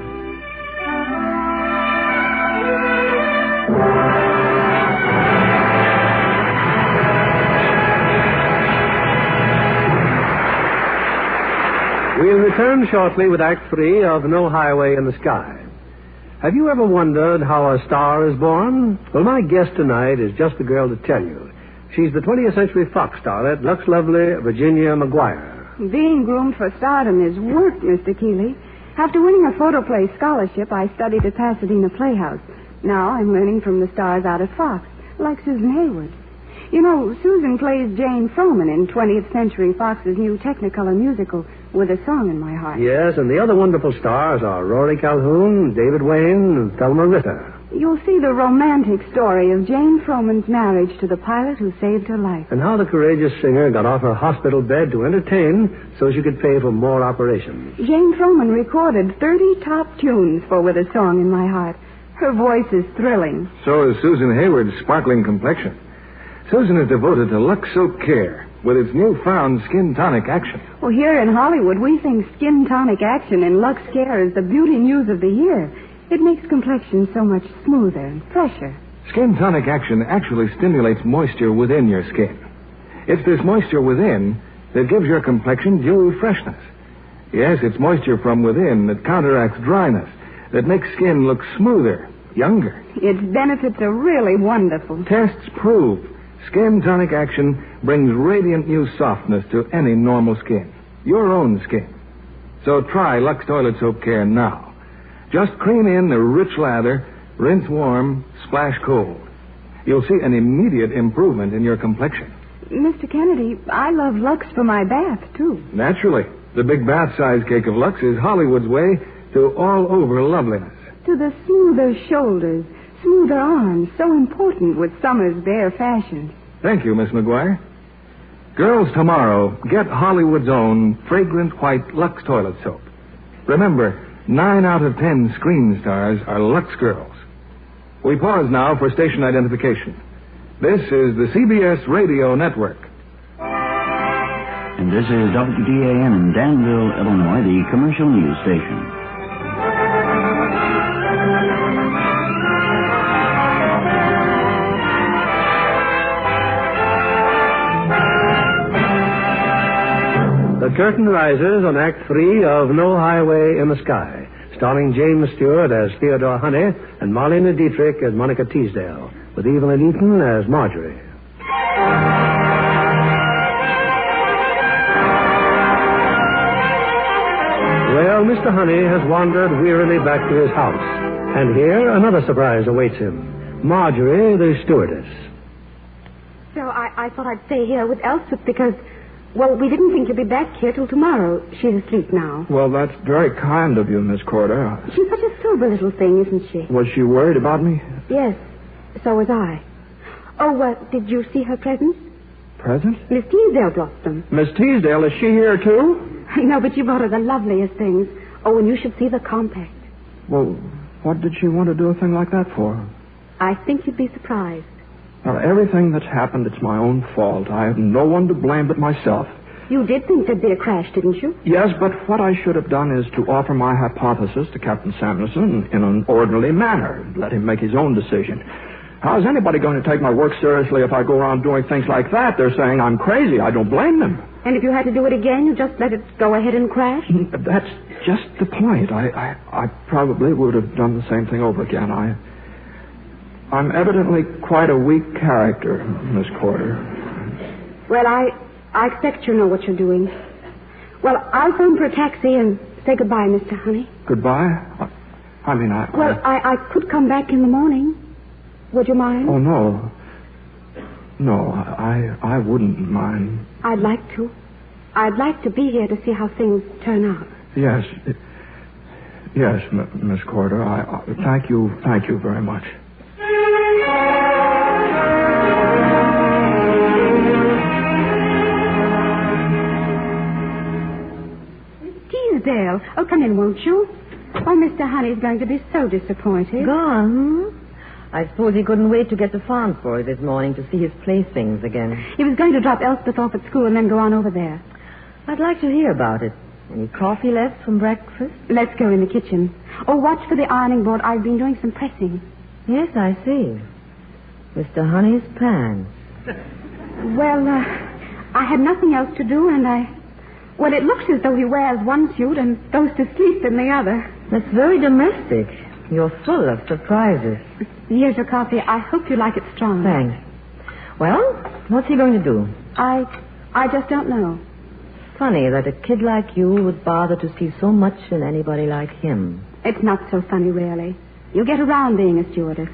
We'll return shortly with Act 3 of No Highway in the Sky. Have you ever wondered how a star is born? Well, my guest tonight is just the girl to tell you. She's the 20th Century Fox starlet, Lux Lovely Virginia McGuire. Being groomed for stardom is work, Mr. Keeley. After winning a photoplay scholarship, I studied at Pasadena Playhouse. Now I'm learning from the stars out at Fox, like Susan Hayward. You know, Susan plays Jane Froman in 20th Century Fox's new Technicolor musical, With a Song in My Heart. Yes, and the other wonderful stars are Rory Calhoun, David Wayne, and Thelma Ritter. You'll see the romantic story of Jane Froman's marriage to the pilot who saved her life. And how the courageous singer got off her hospital bed to entertain so she could pay for more operations. Jane Froman recorded 30 top tunes for With a Song in My Heart. Her voice is thrilling. So is Susan Hayward's sparkling complexion. Susan is devoted to Lux Soap Care with its newfound skin tonic action. Well, here in Hollywood, we think skin tonic action in Lux Care is the beauty news of the year. It makes complexion so much smoother and fresher. Skin tonic action actually stimulates moisture within your skin. It's this moisture within that gives your complexion dewy freshness. Yes, it's moisture from within that counteracts dryness, that makes skin look smoother, younger. Its benefits are really wonderful. Tests prove skin tonic action brings radiant new softness to any normal skin, your own skin. So try Lux Toilet Soap Care now. Just cream in the rich lather, rinse warm, splash cold. You'll see an immediate improvement in your complexion. Mr. Kennedy, I love Lux for my bath, too. Naturally. The big bath-size cake of Lux is Hollywood's way to all-over loveliness. To the smoother shoulders, smoother arms, so important with summer's bare fashions. Thank you, Miss McGuire. Girls, tomorrow, get Hollywood's own fragrant white Lux toilet soap. Remember, 9 out of 10 screen stars are Lux girls. We pause now for station identification. This is the CBS Radio Network. And this is WDAM in Danville, Illinois, the commercial news station. The curtain rises on Act 3 of No Highway in the Sky, starring James Stewart as Theodore Honey and Marlene Dietrich as Monica Teasdale, with Evelyn Eaton as Marjorie. Well, Mr. Honey has wandered wearily back to his house, and here another surprise awaits him. Marjorie, the stewardess. So I thought I'd stay here with Elspeth because, Well, we didn't think you'd be back here till tomorrow. She's asleep now. Well, that's very kind of you, Miss Corder. She's such a sober little thing, isn't she? Was she worried about me? Yes, so was I. Oh, did you see her presents? Present? Miss Teasdale brought them. Miss Teasdale, is she here, too? No, but you brought her the loveliest things. Oh, and you should see the compact. Well, what did she want to do a thing like that for? I think you'd be surprised. Well, everything that's happened, it's my own fault. I have no one to blame but myself. You did think there'd be a crash, didn't you? Yes, but what I should have done is to offer my hypothesis to Captain Samuelson in an orderly manner. Let him make his own decision. How is anybody going to take my work seriously if I go around doing things like that? They're saying I'm crazy. I don't blame them. And if you had to do it again, you just let it go ahead and crash? That's just the point. I probably would have done the same thing over again. I'm evidently quite a weak character, Miss Corder. Well, I expect you know what you're doing. Well, I'll phone for a taxi and say goodbye, Mr. Honey. Goodbye? Well, I could come back in the morning. Would you mind? Oh, no. No, I wouldn't mind. I'd like to. I'd like to be here to see how things turn out. Yes. Yes, Miss Corder. Thank you very much. Teasdale. Oh, come in, won't you? Oh, Mr. Honey's going to be so disappointed. Gone? I suppose he couldn't wait to get to Farnsboro this morning to see his playthings again. He was going to drop Elspeth off at school and then go on over there. I'd like to hear about it. Any coffee left from breakfast? Let's go in the kitchen. Oh, watch for the ironing board. I've been doing some pressing. Yes, I see. Mr. Honey's pants. Well, I had nothing else to do, and well, it looks as though he wears one suit and goes to sleep in the other. That's very domestic. You're full of surprises. Here's your coffee. I hope you like it strong. Thanks. Well, what's he going to do? I just don't know. Funny that a kid like you would bother to see so much in anybody like him. It's not so funny, really. You get around being a stewardess.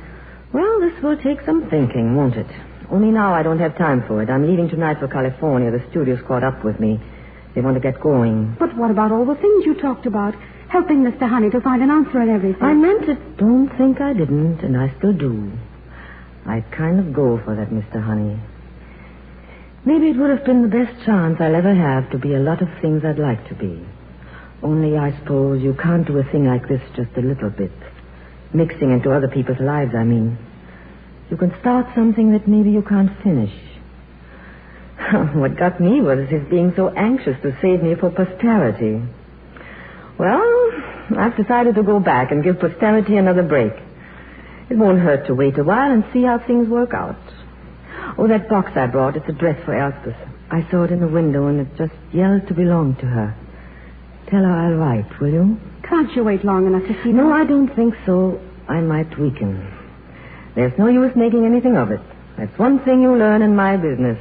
Well, this will take some thinking, won't it? Only now I don't have time for it. I'm leaving tonight for California. The studio's caught up with me. They want to get going. But what about all the things you talked about? Helping Mr. Honey to find an answer and everything. I meant it. Don't think I didn't, and I still do. I kind of go for that, Mr. Honey. Maybe it would have been the best chance I'll ever have to be a lot of things I'd like to be. Only I suppose you can't do a thing like this just a little bit. Mixing into other people's lives, I mean. You can start something that maybe you can't finish. What got me was his being so anxious to save me for posterity. Well, I've decided to go back and give posterity another break. It won't hurt to wait a while and see how things work out. Oh, that box I brought, it's a dress for Elspeth. I saw it in the window and it just yelled to belong to her. Tell her I'll write, will you? Can't you wait long enough to see No, that? I don't think so. I might weaken. There's no use making anything of it. That's one thing you learn in my business.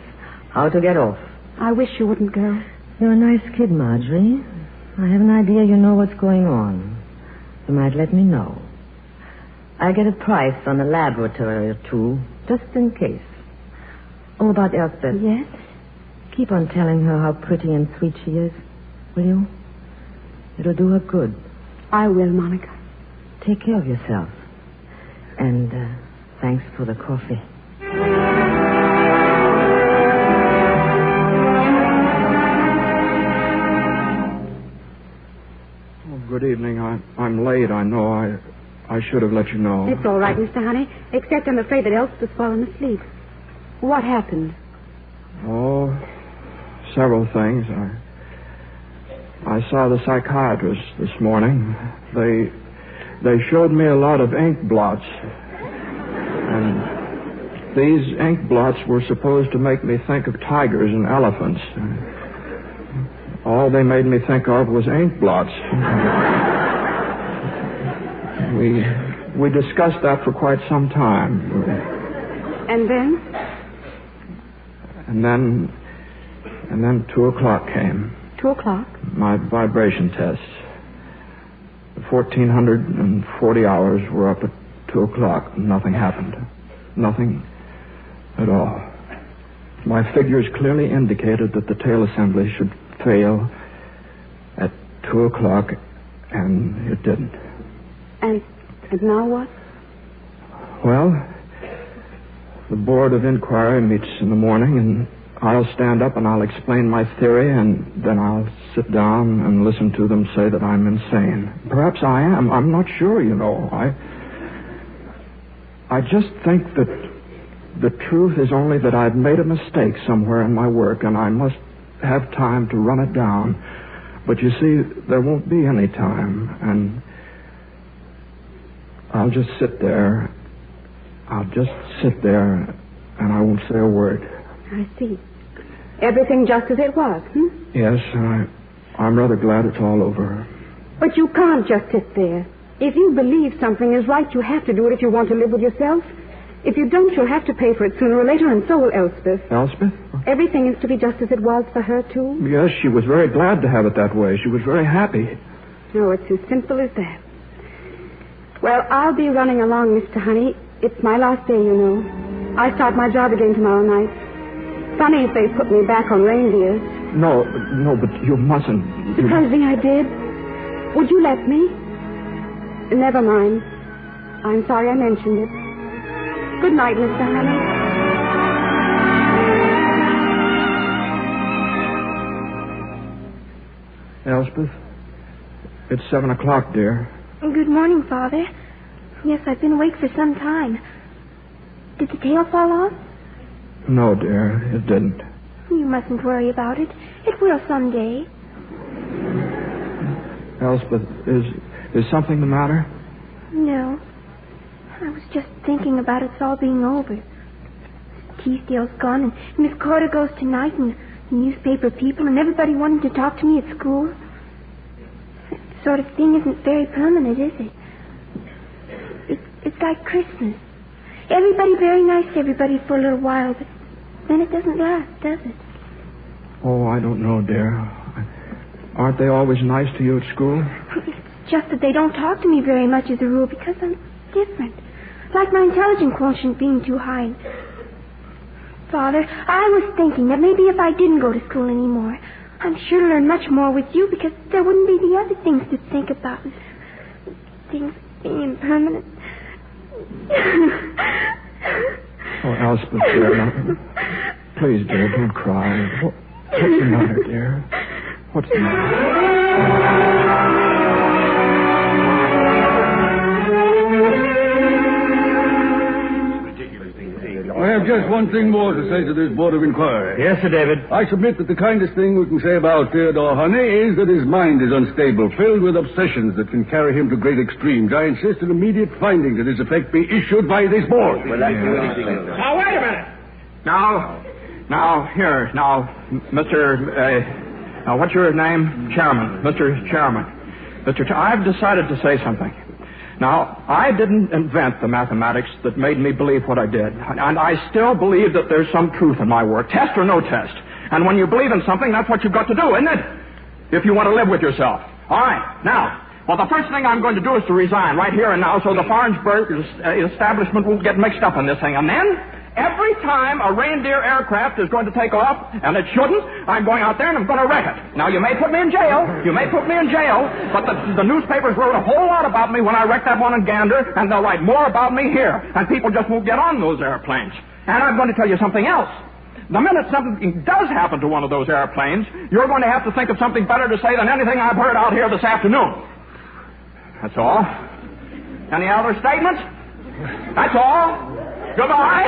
How to get off. I wish you wouldn't go. You're a nice kid, Marjorie. I have an idea you know what's going on. You might let me know. I'll get a price on a laboratory or two, just in case. Oh, about Elspeth. Yes? Keep on telling her how pretty and sweet she is, will you? It'll do her good. I will, Monica. Take care of yourself. And thanks for the coffee. Good evening. I'm late, I know. I should have let you know. It's all right, Mr. Honey, except I'm afraid that Elspeth's fallen asleep. What happened? Oh, several things. I saw the psychiatrist this morning. They showed me a lot of ink blots. And these ink blots were supposed to make me think of tigers and elephants. All they made me think of was ink blots. We discussed that for quite some time. And then? And then 2 o'clock came. 2 o'clock? My vibration tests. 1,440 hours were up at 2 o'clock. Nothing happened. Nothing at all. My figures clearly indicated that the tail assembly should fail at 2 o'clock, and it didn't. And now what? Well, the Board of Inquiry meets in the morning, and I'll stand up and I'll explain my theory, and then I'll sit down and listen to them say that I'm insane. Perhaps I am. I'm not sure, you know. I just think that the truth is only that I've made a mistake somewhere in my work, and I must have time to run it down. But you see, there won't be any time, and I'll just sit there. I'll just sit there, and I won't say a word. I see. Everything just as it was, Yes, I'm rather glad it's all over. But you can't just sit there. If you believe something is right, you have to do it if you want to live with yourself. If you don't, you'll have to pay for it sooner or later, and so will Elspeth. Elspeth? Everything is to be just as it was for her, too? Yes, she was very glad to have it that way. She was very happy. Oh, it's as simple as that. Well, I'll be running along, Mr. Honey. It's my last day, you know. I start my job again tomorrow night. Funny if they put me back on reindeers. No, but you mustn't. Supposing I did, would you let me? Never mind. I'm sorry I mentioned it. Good night, Mr. Honey. Elspeth, it's 7 o'clock, dear. Good morning, Father. Yes, I've been awake for some time. Did the tail fall off? No, dear, it didn't. You mustn't worry about it. It will someday. Elspeth, is something the matter? No. I was just thinking about it's all being over. Teasdale's gone, and Miss Corder goes tonight, and the newspaper people, and everybody wanting to talk to me at school. That sort of thing isn't very permanent, is it? It's like Christmas. Everybody very nice to everybody for a little while, but then it doesn't last, does it? Oh, I don't know, dear. Aren't they always nice to you at school? It's just that they don't talk to me very much as a rule because I'm different. Like my intelligence quotient being too high. Father, I was thinking that maybe if I didn't go to school anymore, I'm sure to learn much more with you because there wouldn't be the other things to think about. Things being impermanent. Oh, Elspeth, dear, now, please, dear, don't cry. What's the matter, dear? What's the matter? I have just one thing more to say to this Board of Inquiry. Yes, Sir David. I submit that the kindest thing we can say about Theodore Honey is that his mind is unstable, filled with obsessions that can carry him to great extremes. I insist an immediate finding to this effect be issued by this board. Will that do anything? Now, wait a minute. Now, here, Mr. What's your name? Chairman. Mr. Chairman. I've decided to say something. Now, I didn't invent the mathematics that made me believe what I did. And I still believe that there's some truth in my work, test or no test. And when you believe in something, that's what you've got to do, isn't it? If you want to live with yourself. All right. Now, the first thing I'm going to do is to resign right here and now so the Farnsburg establishment won't get mixed up in this thing. And then, every time a reindeer aircraft is going to take off, and it shouldn't, I'm going out there and I'm going to wreck it. Now, you may put me in jail, but the newspapers wrote a whole lot about me when I wrecked that one in Gander, and they'll write more about me here, and people just won't get on those airplanes. And I'm going to tell you something else. The minute something does happen to one of those airplanes, you're going to have to think of something better to say than anything I've heard out here this afternoon. That's all. Any other statements? That's all. Goodbye.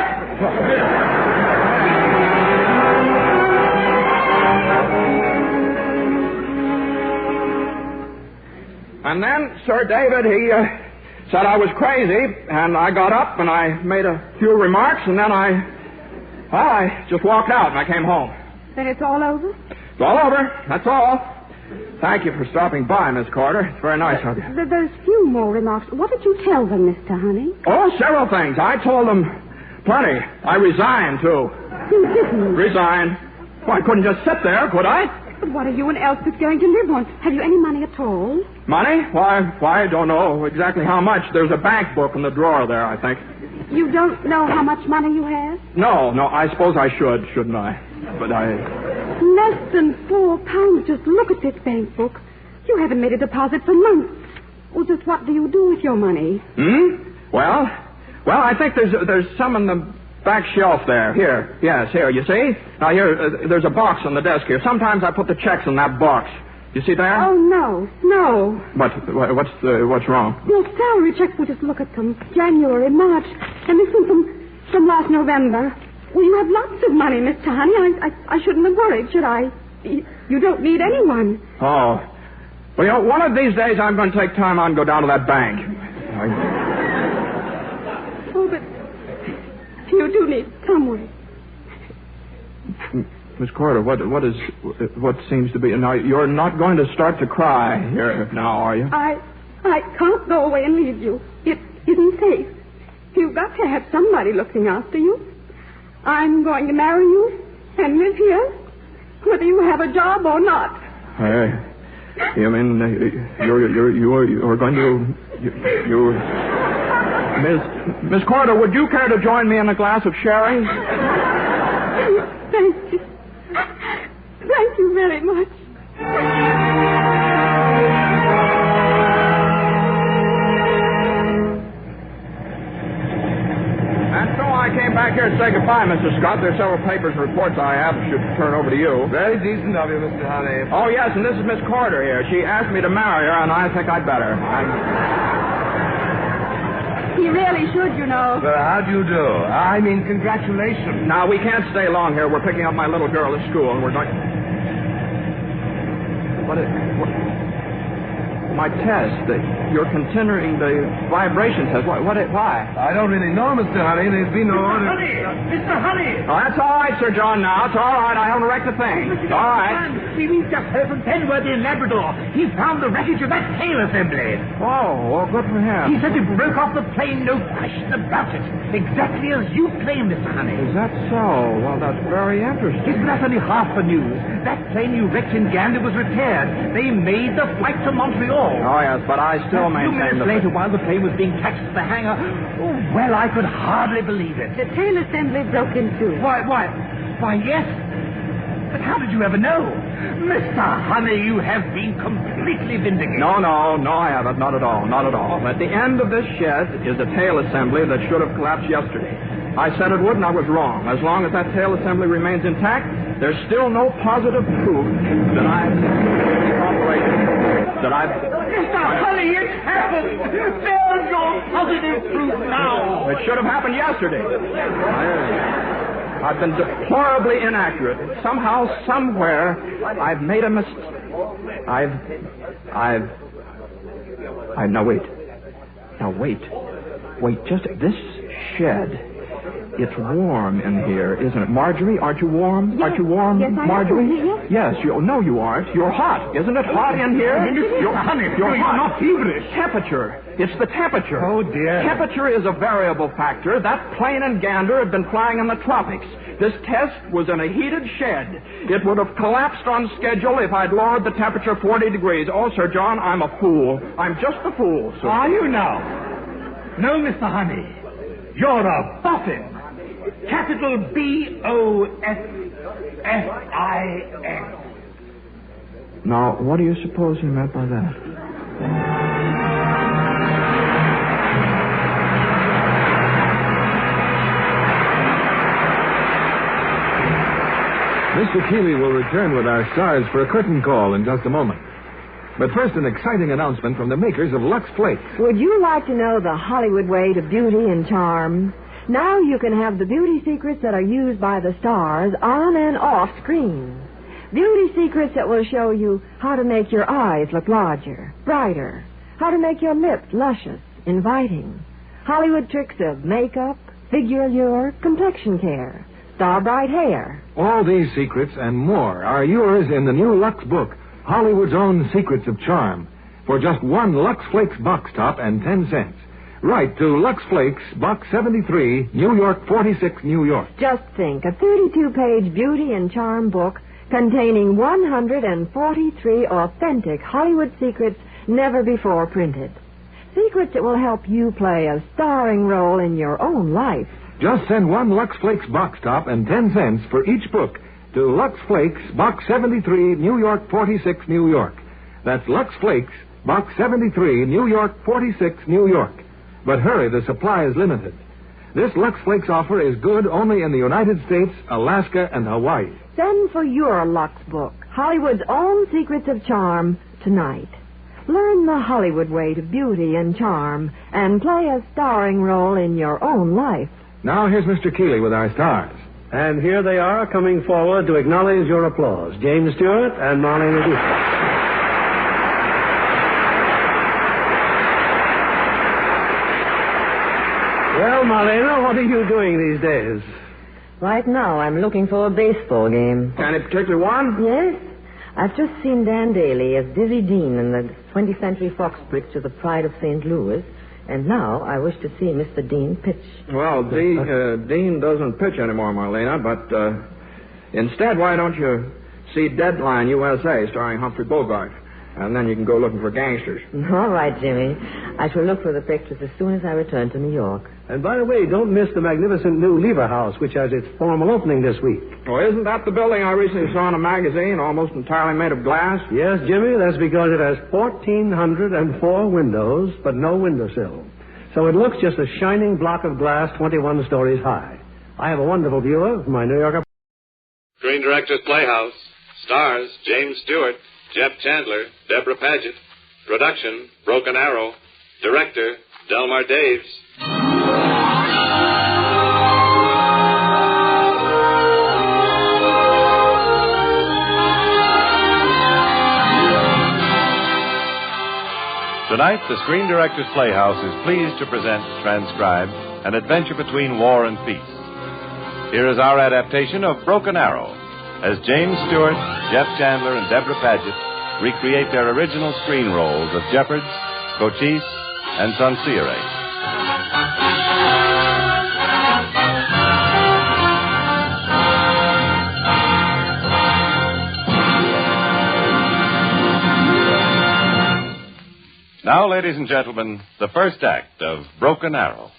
And then Sir David, he said I was crazy, and I got up and I made a few remarks, and then I just walked out and I came home. Then it's all over? It's all over. That's all. Thank you for stopping by, Miss Carter. It's very nice of you. There's few more remarks. What did you tell them, Mr. Honey? Oh, several things. I told them plenty. I resigned, too. You didn't? Resigned. Well, I couldn't just sit there, could I? But what are you and Elspeth going to live on? Have you any money at all? Money? Why, I don't know exactly how much. There's a bank book in the drawer there, I think. You don't know how much money you have? No, I suppose I should, shouldn't I? But I... Less than £4. Just look at this bank book. You haven't made a deposit for months. Well, just what do you do with your money? Well, I think there's some in the back shelf there. Here. Yes, here, you see? Now, here, there's a box on the desk here. Sometimes I put the checks in that box. You see there? Oh, no. What's wrong? Your salary checks, we'll just look at them. January, March, and this one from last November. Well, you have lots of money, Mr. Honey. I shouldn't have worried, should I? You don't need anyone. Oh. Well, one of these days I'm going to take time out and go down to that bank. Oh, but you do need someone. Miss Corder, what seems to be... Now, you're not going to start to cry here now, are you? I can't go away and leave you. It isn't safe. You've got to have somebody looking after you. I'm going to marry you and live here, whether you have a job or not. Hey, you mean you're going to... Miss Corder, would you care to join me in a glass of sherry? Thank you. Thank you very much. And so I came back here to say goodbye, Mr. Scott. There's several papers and reports I have that should turn over to you. Very decent of you, Mr. Honey. Oh, yes, and this is Miss Corder here. She asked me to marry her, and I think I'd better. He really should, you know. Well, how do you do? I mean, congratulations. Now, we can't stay long here. We're picking up my little girl at school, and we're going... What? My test. You're continuing the vibration test. Why? I don't really know, Mr. Honey. There's been no order. Mr. Honey! Oh, that's all right, Sir John, now. It's all right. I haven't wrecked a thing. It's all right. We've just heard from Penworthy in Labrador. He found the wreckage of that tail assembly. Oh, well, good for him. He said it broke off the plane, no question about it. Exactly as you claimed, Mr. Honey. Is that so? Well, that's very interesting. Isn't that only half the news? That plane you wrecked in Gander was repaired. They made the flight to Montreal. Oh, yes, but I still maintain that... 2 minutes later, while the plane was being taxed to the hangar, well, I could hardly believe it. The tail assembly broke in two. Why, yes. But how did you ever know? Mr. Honey, you have been completely vindicated. No, I haven't. Not at all. At the end of this shed is a tail assembly that should have collapsed yesterday. I said it would, and I was wrong. As long as that tail assembly remains intact, there's still no positive proof that I've operated. Mr. Honey, it happened. There's no positive proof now. It should have happened yesterday. I've been deplorably inaccurate. Somehow, somewhere, I've made a mistake. Now, wait. Just this shed. It's warm in here, isn't it? Marjorie, aren't you warm? Yes. Aren't you warm, yes, Marjorie? Yes. No, you aren't. You're hot. Isn't it hot in here? You're hot. Not feverish. Temperature. It's the temperature. Oh, dear. Temperature is a variable factor. That plane and Gander had been flying in the tropics. This test was in a heated shed. It would have collapsed on schedule if I'd lowered the temperature 40 degrees. Oh, Sir John, I'm a fool. I'm just a fool, sir. Are you now? No, Mr. Honey. You're a boffin. Capital BOFFIN. Now, what do you suppose he meant by that? Mr. Keeley will return with our stars for a curtain call in just a moment. But first, an exciting announcement from the makers of Lux Flakes. Would you like to know the Hollywood way to beauty and charm? Now you can have the beauty secrets that are used by the stars on and off screen. Beauty secrets that will show you how to make your eyes look larger, brighter, how to make your lips luscious, inviting. Hollywood tricks of makeup, figure allure, complexion care, star bright hair. All these secrets and more are yours in the new Lux book, Hollywood's Own Secrets of Charm, for just one Lux Flakes box top and 10 cents. Write to Lux Flakes, Box 73, New York 46, New York. Just think, a 32-page beauty and charm book containing 143 authentic Hollywood secrets never before printed. Secrets that will help you play a starring role in your own life. Just send one Lux Flakes box top and 10 cents for each book to Lux Flakes, Box 73, New York 46, New York. That's Lux Flakes, Box 73, New York 46, New York. But hurry, the supply is limited. This Lux Flakes offer is good only in the United States, Alaska, and Hawaii. Send for your Lux book, Hollywood's own Secrets of Charm, tonight. Learn the Hollywood way to beauty and charm and play a starring role in your own life. Now here's Mr. Keeley with our stars. And here they are coming forward to acknowledge your applause. James Stewart and Marlene Dietrich. Well, Marlena, what are you doing these days? Right now, I'm looking for a baseball game. Any particular one? Yes. I've just seen Dan Daly as Dizzy Dean in the 20th Century Fox picture, The Pride of St. Louis. And now I wish to see Mr. Dean pitch. Well, Dean doesn't pitch anymore, Marlena, but instead, why don't you see Deadline USA starring Humphrey Bogart? And then you can go looking for gangsters. All right, Jimmy. I shall look for the pictures as soon as I return to New York. And by the way, don't miss the magnificent new Lever House, which has its formal opening this week. Oh, isn't that the building I recently saw in a magazine, almost entirely made of glass? Yes, Jimmy, that's because it has 1,404 windows, but no windowsill. So it looks just a shining block of glass 21 stories high. I have a wonderful view of my New York. Screen Directors Playhouse. Stars, James Stewart, Jeff Chandler, Deborah Paget. Production, Broken Arrow. Director, Delmar Daves. Tonight, the Screen Directors Playhouse is pleased to present, transcribed, An Adventure Between War and Peace. Here is our adaptation of Broken Arrow, as James Stewart, Jeff Chandler, and Deborah Paget recreate their original screen roles of Jeffords, Cochise, and Sansire. Now, ladies and gentlemen, the first act of Broken Arrow.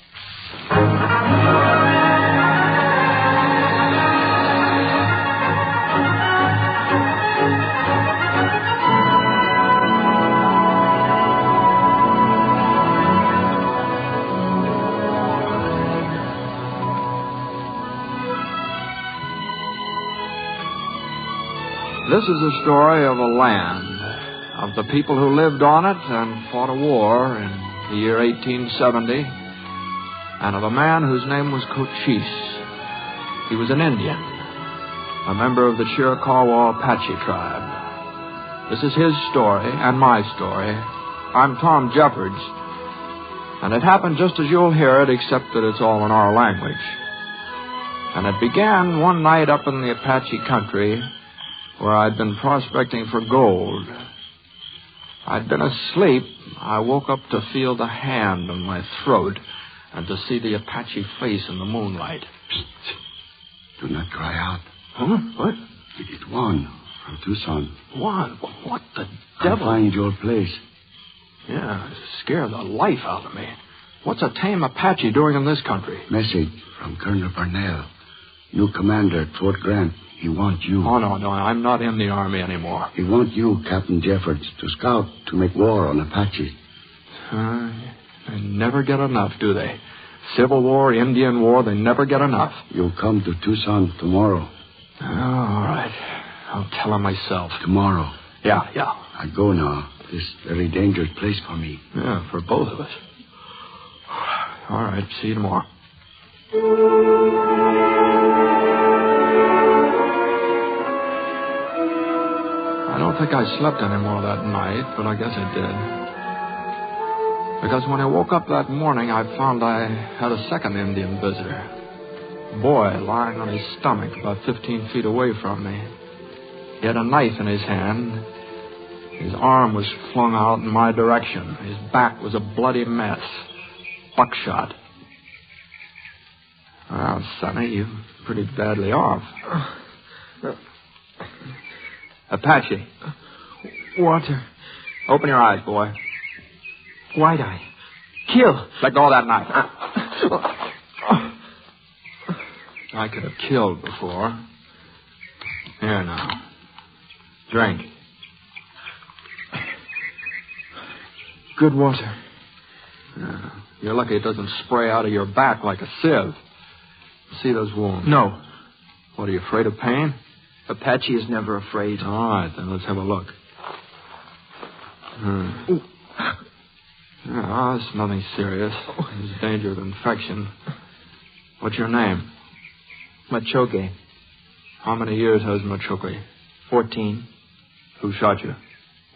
This is the story of a land, of the people who lived on it and fought a war in the year 1870, and of a man whose name was Cochise. He was an Indian, a member of the Chiricahua Apache tribe. This is his story and my story. I'm Tom Jeffords, and it happened just as you'll hear it, except that it's all in our language. And it began one night up in the Apache country where I'd been prospecting for gold. I'd been asleep. I woke up to feel the hand on my throat and to see the Apache face in the moonlight. Do not cry out. Huh? What? It is Juan from Tucson. Juan? What the devil? I'll find your place. Yeah, it scared the life out of me. What's a tame Apache doing in this country? Message from Colonel Parnell, new commander at Fort Grant. He wants you. Oh, no, I'm not in the Army anymore. He wants you, Captain Jeffords, to scout to make war on Apaches. They never get enough, do they? Civil War, Indian War, they never get enough. You'll come to Tucson tomorrow. Oh, all right. I'll tell him myself. Tomorrow. Yeah. I go now. This is a very dangerous place for me. Yeah, for both of us. All right, see you tomorrow. I don't think I slept any more that night, but I guess I did. Because when I woke up that morning, I found I had a second Indian visitor. A boy lying on his stomach about 15 feet away from me. He had a knife in his hand. His arm was flung out in my direction. His back was a bloody mess. Buckshot. Well, Sonny, you're pretty badly off. Apache. Water. Open your eyes, boy. White Eye. Kill. Let go of that knife. I could have killed before. Here now. Drink. Good water. You're lucky it doesn't spray out of your back like a sieve. See those wounds? No. What, are you afraid of pain? Apache is never afraid. All right, then let's have a look. Oh, it's nothing serious. There's danger of infection. What's your name? Machoke. How many years has Machoke? 14. Who shot you?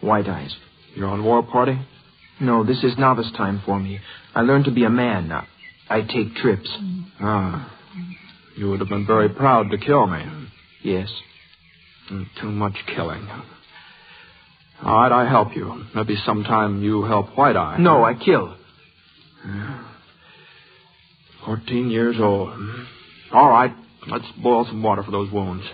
White Eyes. You're on war party? No, this is novice time for me. I learned to be a man now. I take trips. Ah. You would have been very proud to kill me. Yes. Too much killing. All right, I help you. Maybe sometime you help White Eye. No, I kill. 14 years old. All right, let's boil some water for those wounds.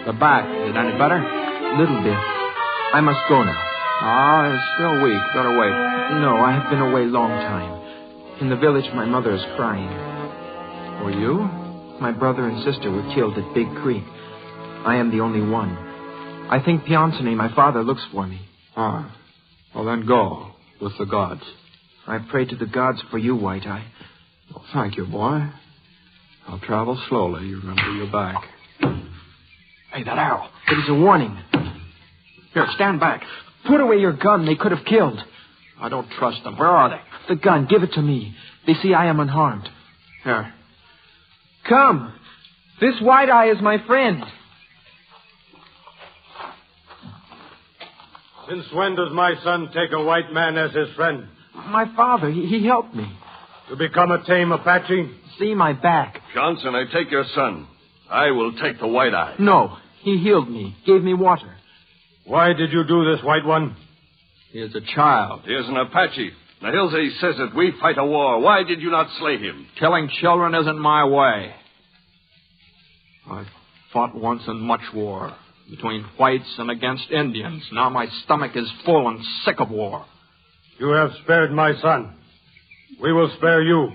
The back, is it any better? Little bit. I must go now. Ah, it's still weak. Better wait. No, I have been away long time. In the village, my mother is crying. Were you? My brother and sister were killed at Big Creek. I am the only one. I think Piancini, my father, looks for me. Ah. Well, then go with the gods. I pray to the gods for you, White Eye. Well, thank you, boy. I'll travel slowly. You remember your back. Hey, that arrow. It is a warning. Here, stand back. Put away your gun. They could have killed. I don't trust them. Where are they? The gun. Give it to me. They see I am unharmed. Here. Come. This White Eye is my friend. Since when does my son take a white man as his friend? My father. He helped me. To become a tame Apache? See my back. Johnson, I take your son. I will take the White Eye. No. He healed me. Gave me water. Why did you do this, White One? He is a child. He is an Apache. Now, Hilsey says that we fight a war. Why did you not slay him? Killing children isn't my way. I fought once in much war. Between whites and against Indians. Now my stomach is full and sick of war. You have spared my son. We will spare you.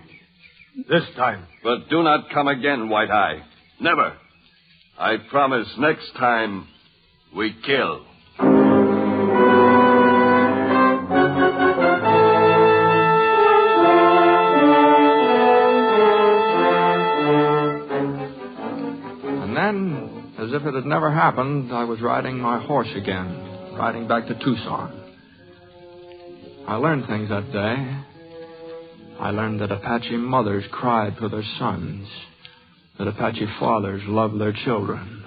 This time. But do not come again, White Eye. Never. I promise next time we kill. And then, as if it had never happened, I was riding my horse again, riding back to Tucson. I learned things that day. I learned that Apache mothers cried for their sons, that Apache fathers loved their children.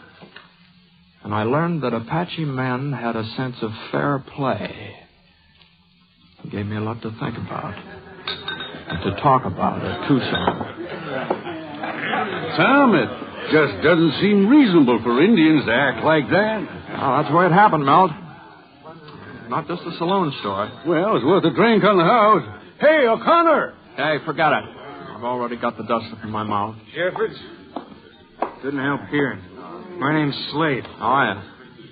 And I learned that Apache men had a sense of fair play. It gave me a lot to think about and to talk about at Tucson. Tom, it just doesn't seem reasonable for Indians to act like that. Well, that's the way it happened, Milt. Not just a saloon story. Well, it's worth a drink on the house. Hey, O'Connor! Hey, forget it. I've already got the dust from my mouth. Jeffords? Couldn't help hearing. My name's Slade. Oh, yeah.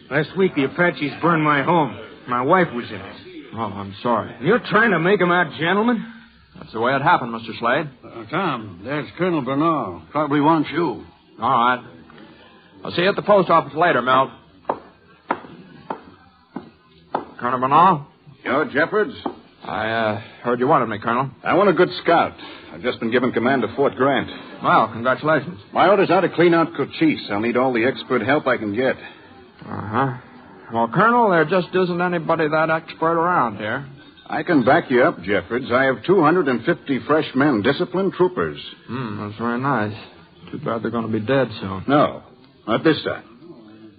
Last week, the Apaches burned my home. My wife was in it. Oh, I'm sorry. You're trying to make them out gentlemen? That's the way it happened, Mr. Slade. Tom, that's Colonel Bernal. Probably wants you. All right. I'll see you at the post office later, Milt. Colonel Bernal? You're Jeffords? I heard you wanted me, Colonel. I want a good scout. I've just been given command of Fort Grant. Well, congratulations. My orders are to clean out Cochise. I'll need all the expert help I can get. Uh-huh. Well, Colonel, there just isn't anybody that expert around here. I can back you up, Jeffords. I have 250 fresh men, disciplined troopers. That's very nice. Too bad they're going to be dead soon. No, not this time.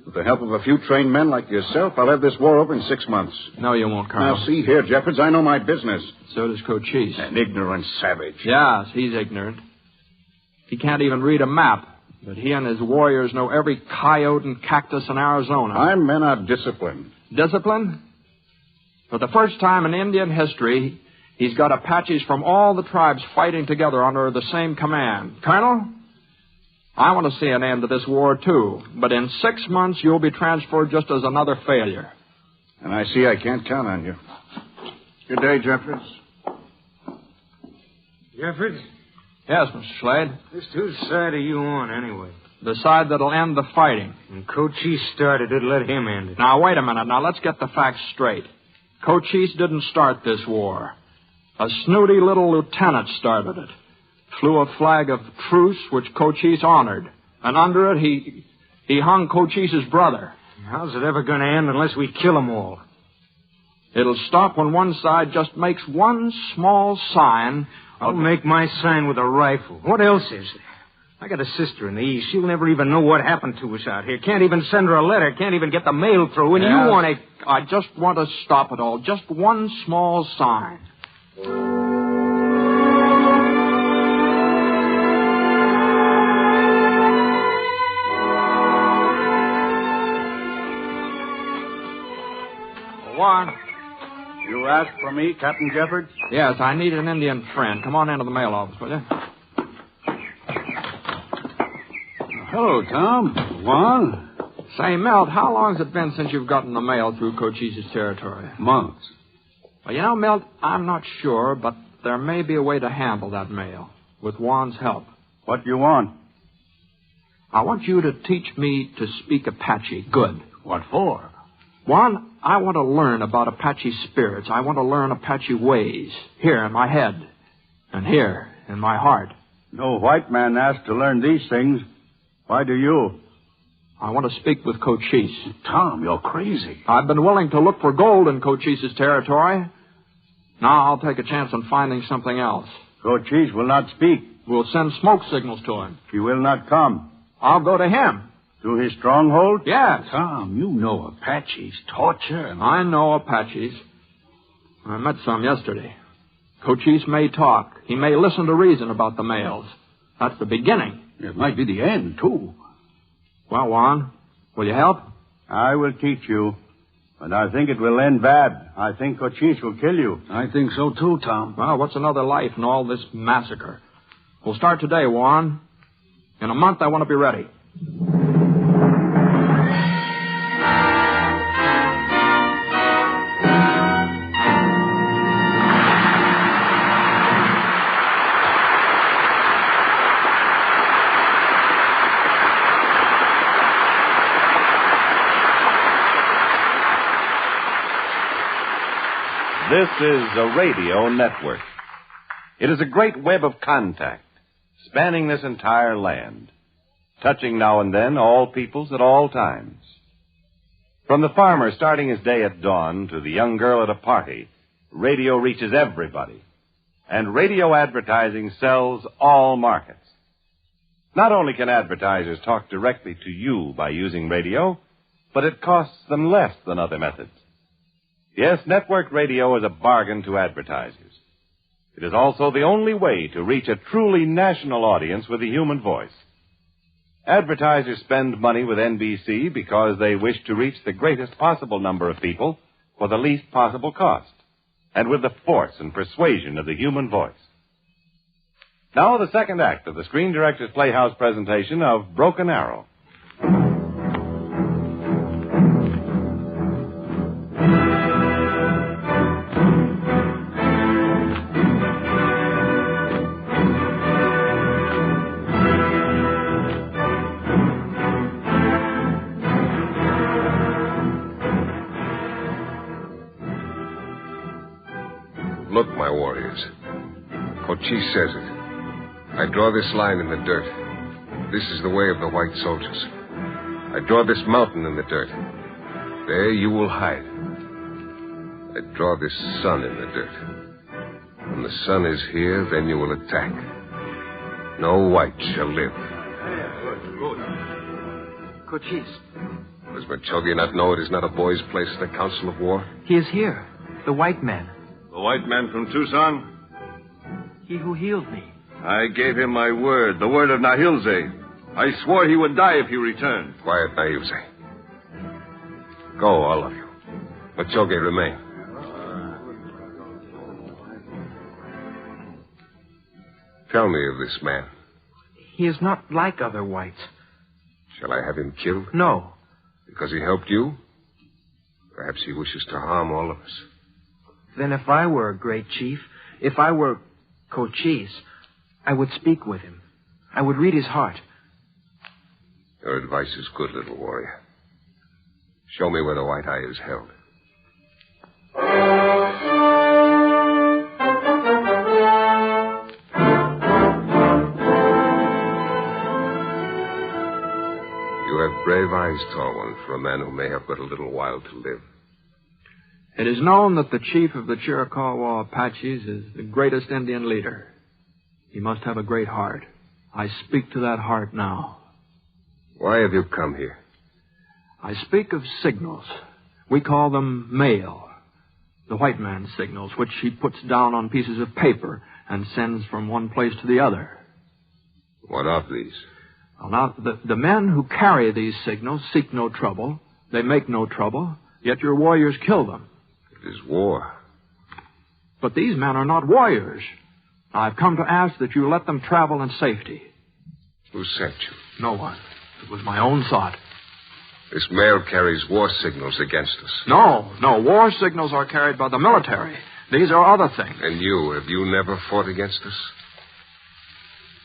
With the help of a few trained men like yourself, I'll have this war over in 6 months. No, you won't, Colonel. Now, see here, Jeffords, I know my business. So does Cochise. An ignorant savage. Yes, he's ignorant. He can't even read a map. But he and his warriors know every coyote and cactus in Arizona. My men are disciplined. Disciplined? For the first time in Indian history, He's got Apaches from all the tribes fighting together under the same command. Colonel, I want to see an end to this war, too. But in 6 months, you'll be transferred just as another failure. And I see I can't count on you. Good day, Jeffers. Jeffers? Yes, Mr. Slade. Just whose side are you on, anyway? The side that'll end the fighting. And Cochise started it, let him end it. Now, wait a minute. Now, let's get the facts straight. Cochise didn't start this war. A snooty little lieutenant started it. Flew a flag of truce, which Cochise honored. And under it, he hung Cochise's brother. How's it ever going to end unless we kill them all? It'll stop when one side just makes one small sign. I'll make my sign with a rifle. What else is there? I got a sister in the East. She'll never even know what happened to us out here. Can't even send her a letter. Can't even get the mail through. And you want to... I just want to stop it all. Just one small sign. One. You asked for me, Captain Jeffords? Yes, I need an Indian friend. Come on into the mail office, will you? Hello, Tom. Juan? Say, Milt, how long's it been since you've gotten the mail through Cochise's territory? Months. Well, you know, Milt, I'm not sure, but there may be a way to handle that mail with Juan's help. What do you want? I want you to teach me to speak Apache good. What for? Juan, I want to learn about Apache spirits. I want to learn Apache ways. Here in my head. And here in my heart. No white man asked to learn these things. Why do you? I want to speak with Cochise. Tom, you're crazy. I've been willing to look for gold in Cochise's territory. Now I'll take a chance on finding something else. Cochise will not speak. We'll send smoke signals to him. He will not come. I'll go to him. To his stronghold? Yes. Tom, you know Apaches, torture and... I know Apaches. I met some yesterday. Cochise may talk. He may listen to reason about the mails. That's the beginning. It might be the end, too. Well, Juan, will you help? I will teach you. But I think it will end bad. I think Cochise will kill you. I think so, too, Tom. Well, what's another life in all this massacre? We'll start today, Juan. In a month, I want to be ready. This is a radio network. It is a great web of contact, spanning this entire land, touching now and then all peoples at all times. From the farmer starting his day at dawn to the young girl at a party, radio reaches everybody. And radio advertising sells all markets. Not only can advertisers talk directly to you by using radio, but it costs them less than other methods. Yes, network radio is a bargain to advertisers. It is also the only way to reach a truly national audience with a human voice. Advertisers spend money with NBC because they wish to reach the greatest possible number of people for the least possible cost, and with the force and persuasion of the human voice. Now, the second act of the Screen Directors Playhouse presentation of Broken Arrow. Look, my warriors. Cochise says it. I draw this line in the dirt. This is the way of the white soldiers. I draw this mountain in the dirt. There you will hide. I draw this sun in the dirt. When the sun is here, then you will attack. No white shall live. Cochise. Does Machogi not know it is not a boy's place at the council of war? He is here. The white man. The white man from Tucson? He who healed me. I gave him my word, the word of Nahilze. I swore he would die if he returned. Quiet, Nahilze. Go, all of you. Machogi, remain. Tell me of this man. He is not like other whites. Shall I have him killed? No. Because he helped you? Perhaps he wishes to harm all of us. Then if I were a great chief, if I were Cochise, I would speak with him. I would read his heart. Your advice is good, little warrior. Show me where the white eye is held. You have brave eyes, tall one, for a man who may have but a little while to live. It is known that the chief of the Chiricahua Apaches is the greatest Indian leader. He must have a great heart. I speak to that heart now. Why have you come here? I speak of signals. We call them mail. The white man's signals, which he puts down on pieces of paper and sends from one place to the other. What of these? Well, now, the men who carry these signals seek no trouble. They make no trouble, yet your warriors kill them. It is war. But these men are not warriors. I've come to ask that you let them travel in safety. Who sent you? No one. It was my own thought. This mail carries war signals against us. No. War signals are carried by the military. These are other things. And have you never fought against us?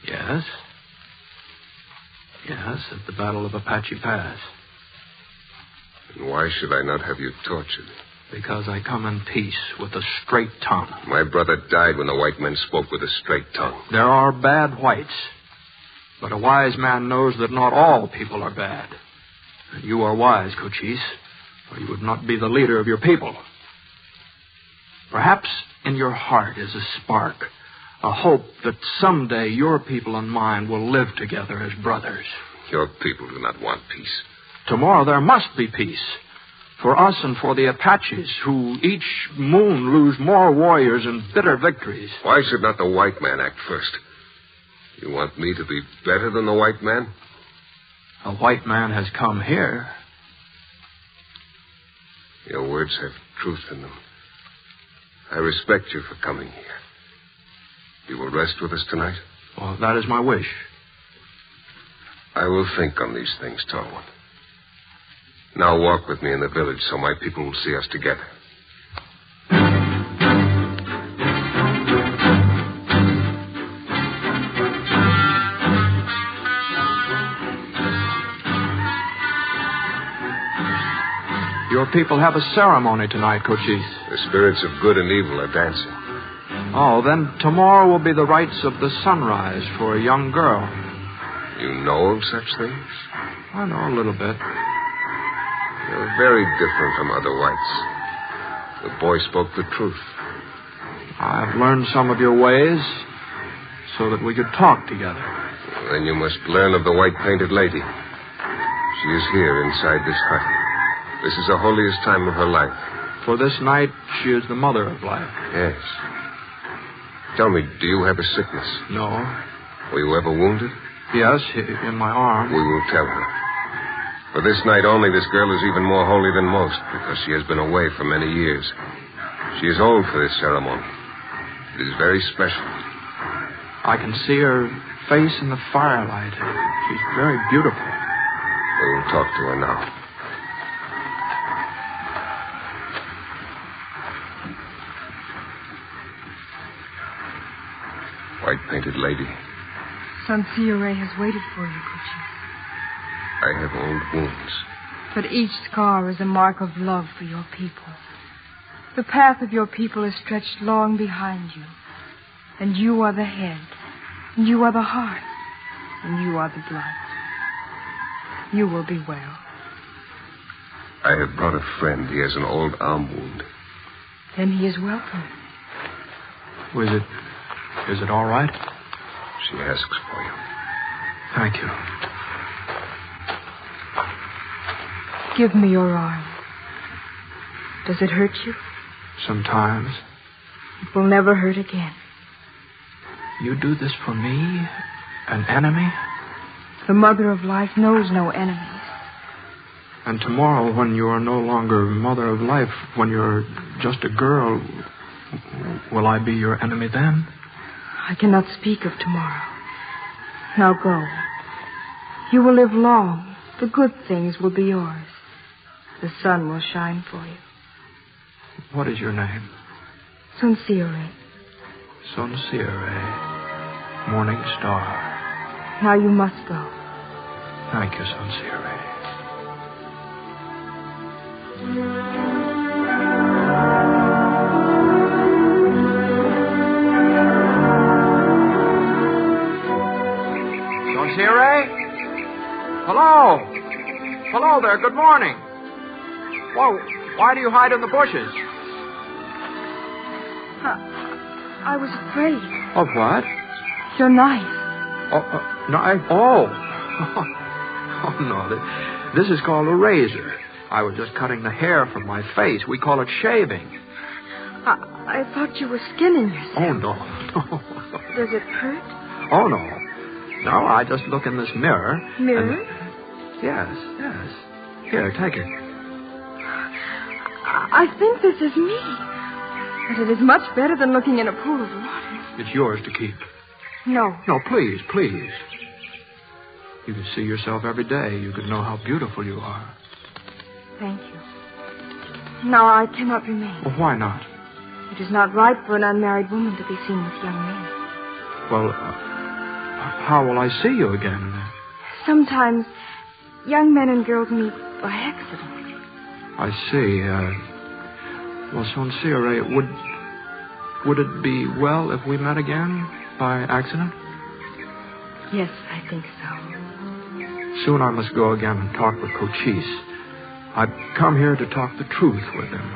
Yes. Yes, at the Battle of Apache Pass. And why should I not have you tortured? Because I come in peace with a straight tongue. My brother died when the white men spoke with a straight tongue. There are bad whites. But a wise man knows that not all people are bad. And you are wise, Cochise, or you would not be the leader of your people. Perhaps in your heart is a spark, a hope that someday your people and mine will live together as brothers. Your people do not want peace. Tomorrow there must be peace. For us and for the Apaches, who each moon lose more warriors in bitter victories. Why should not the white man act first? You want me to be better than the white man? A white man has come here. Your words have truth in them. I respect you for coming here. You will rest with us tonight? Well, that is my wish. I will think on these things, tall one. Now walk with me in the village so my people will see us together. Your people have a ceremony tonight, Cochise. The spirits of good and evil are dancing. Oh, then tomorrow will be the rites of the sunrise for a young girl. You know of such things? I know a little bit. You're very different from other whites. The boy spoke the truth. I've learned some of your ways so that we could talk together. Then you must learn of the white-painted lady. She is here inside this hut. This is the holiest time of her life. For this night, she is the mother of life. Yes. Tell me, do you have a sickness? No. Were you ever wounded? Yes, in my arm. We will tell her. For this night only, this girl is even more holy than most, because she has been away for many years. She is old for this ceremony. It is very special. I can see her face in the firelight. She's very beautiful. We will talk to her now. White-painted lady. Sansiore has waited for you, Cochise. I have old wounds. But each scar is a mark of love for your people. The path of your people is stretched long behind you. And you are the head. And you are the heart. And you are the blood. You will be well. I have brought a friend. He has an old arm wound. Then he is welcome. Is it all right? She asks for you. Thank you. Give me your arm. Does it hurt you? Sometimes. It will never hurt again. You do this for me? An enemy? The mother of life knows no enemies. And tomorrow, when you are no longer mother of life, when you're just a girl, will I be your enemy then? I cannot speak of tomorrow. Now go. You will live long. The good things will be yours. The sun will shine for you. What is your name? Sincere. Sincere. Morning star. Now you must go. Thank you, Sincere. Sincere? Hello? Hello there, good morning. Whoa, why do you hide in the bushes? I was afraid. Of what? Your knife. Knife? Oh. Oh, no. This is called a razor. I was just cutting the hair from my face. We call it shaving. I thought you were skinning yourself. Oh, no. Does it hurt? Oh, no. No, I just look in this mirror. Mirror? Yes. Here, take it. I think this is me. But it is much better than looking in a pool of water. It's yours to keep. No. No, please. You can see yourself every day. You could know how beautiful you are. Thank you. Now I cannot remain. Well, why not? It is not right for an unmarried woman to be seen with young men. Well, how will I see you again? Sometimes young men and girls meet by accident. I see. Well, Sincere, would it be well if we met again by accident? Yes, I think so. Soon I must go again and talk with Cochise. I've come here to talk the truth with him,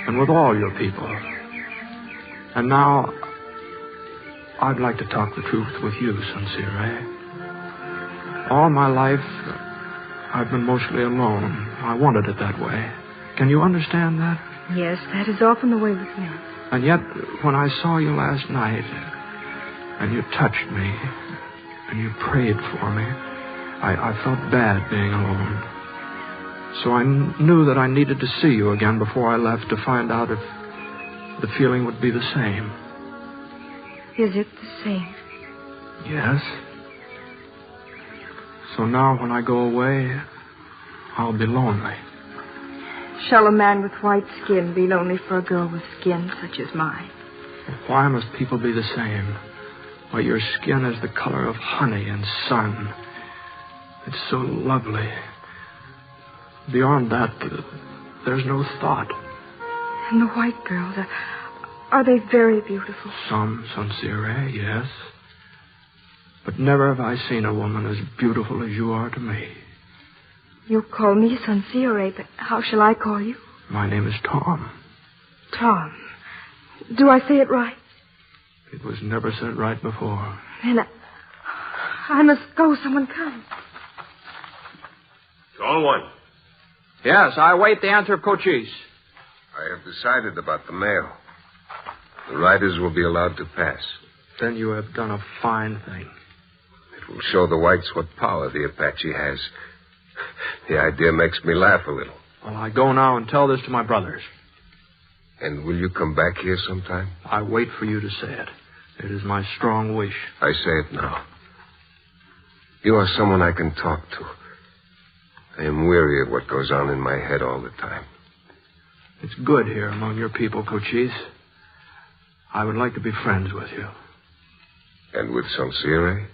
and with all your people. And now, I'd like to talk the truth with you, Sincere. All my life, I've been mostly alone. I wanted it that way. Can you understand that? Yes, that is often the way with me. And yet, when I saw you last night, and you touched me, and you prayed for me, I felt bad being alone. So I knew that I needed to see you again before I left to find out if the feeling would be the same. Is it the same? Yes. So now when I go away, I'll be lonely. Shall a man with white skin be lonely for a girl with skin such as mine? Why must people be the same? Why, your skin is the color of honey and sun. It's so lovely. Beyond that, there's no thought. And the white girls, are they very beautiful? Some, Sincere, yes. But never have I seen a woman as beautiful as you are to me. You call me Sincere, but how shall I call you? My name is Tom. Tom. Do I say it right? It was never said right before. Then I must go. Someone comes. All one. Yes, I await the answer of Cochise. I have decided about the mail. The riders will be allowed to pass. Then you have done a fine thing. It will show the whites what power the Apache has. The idea makes me laugh a little. Well, I go now and tell this to my brothers. And will you come back here sometime? I wait for you to say it. It is my strong wish. I say it now. You are someone I can talk to. I am weary of what goes on in my head all the time. It's good here among your people, Cochise. I would like to be friends with you. And with Sincere?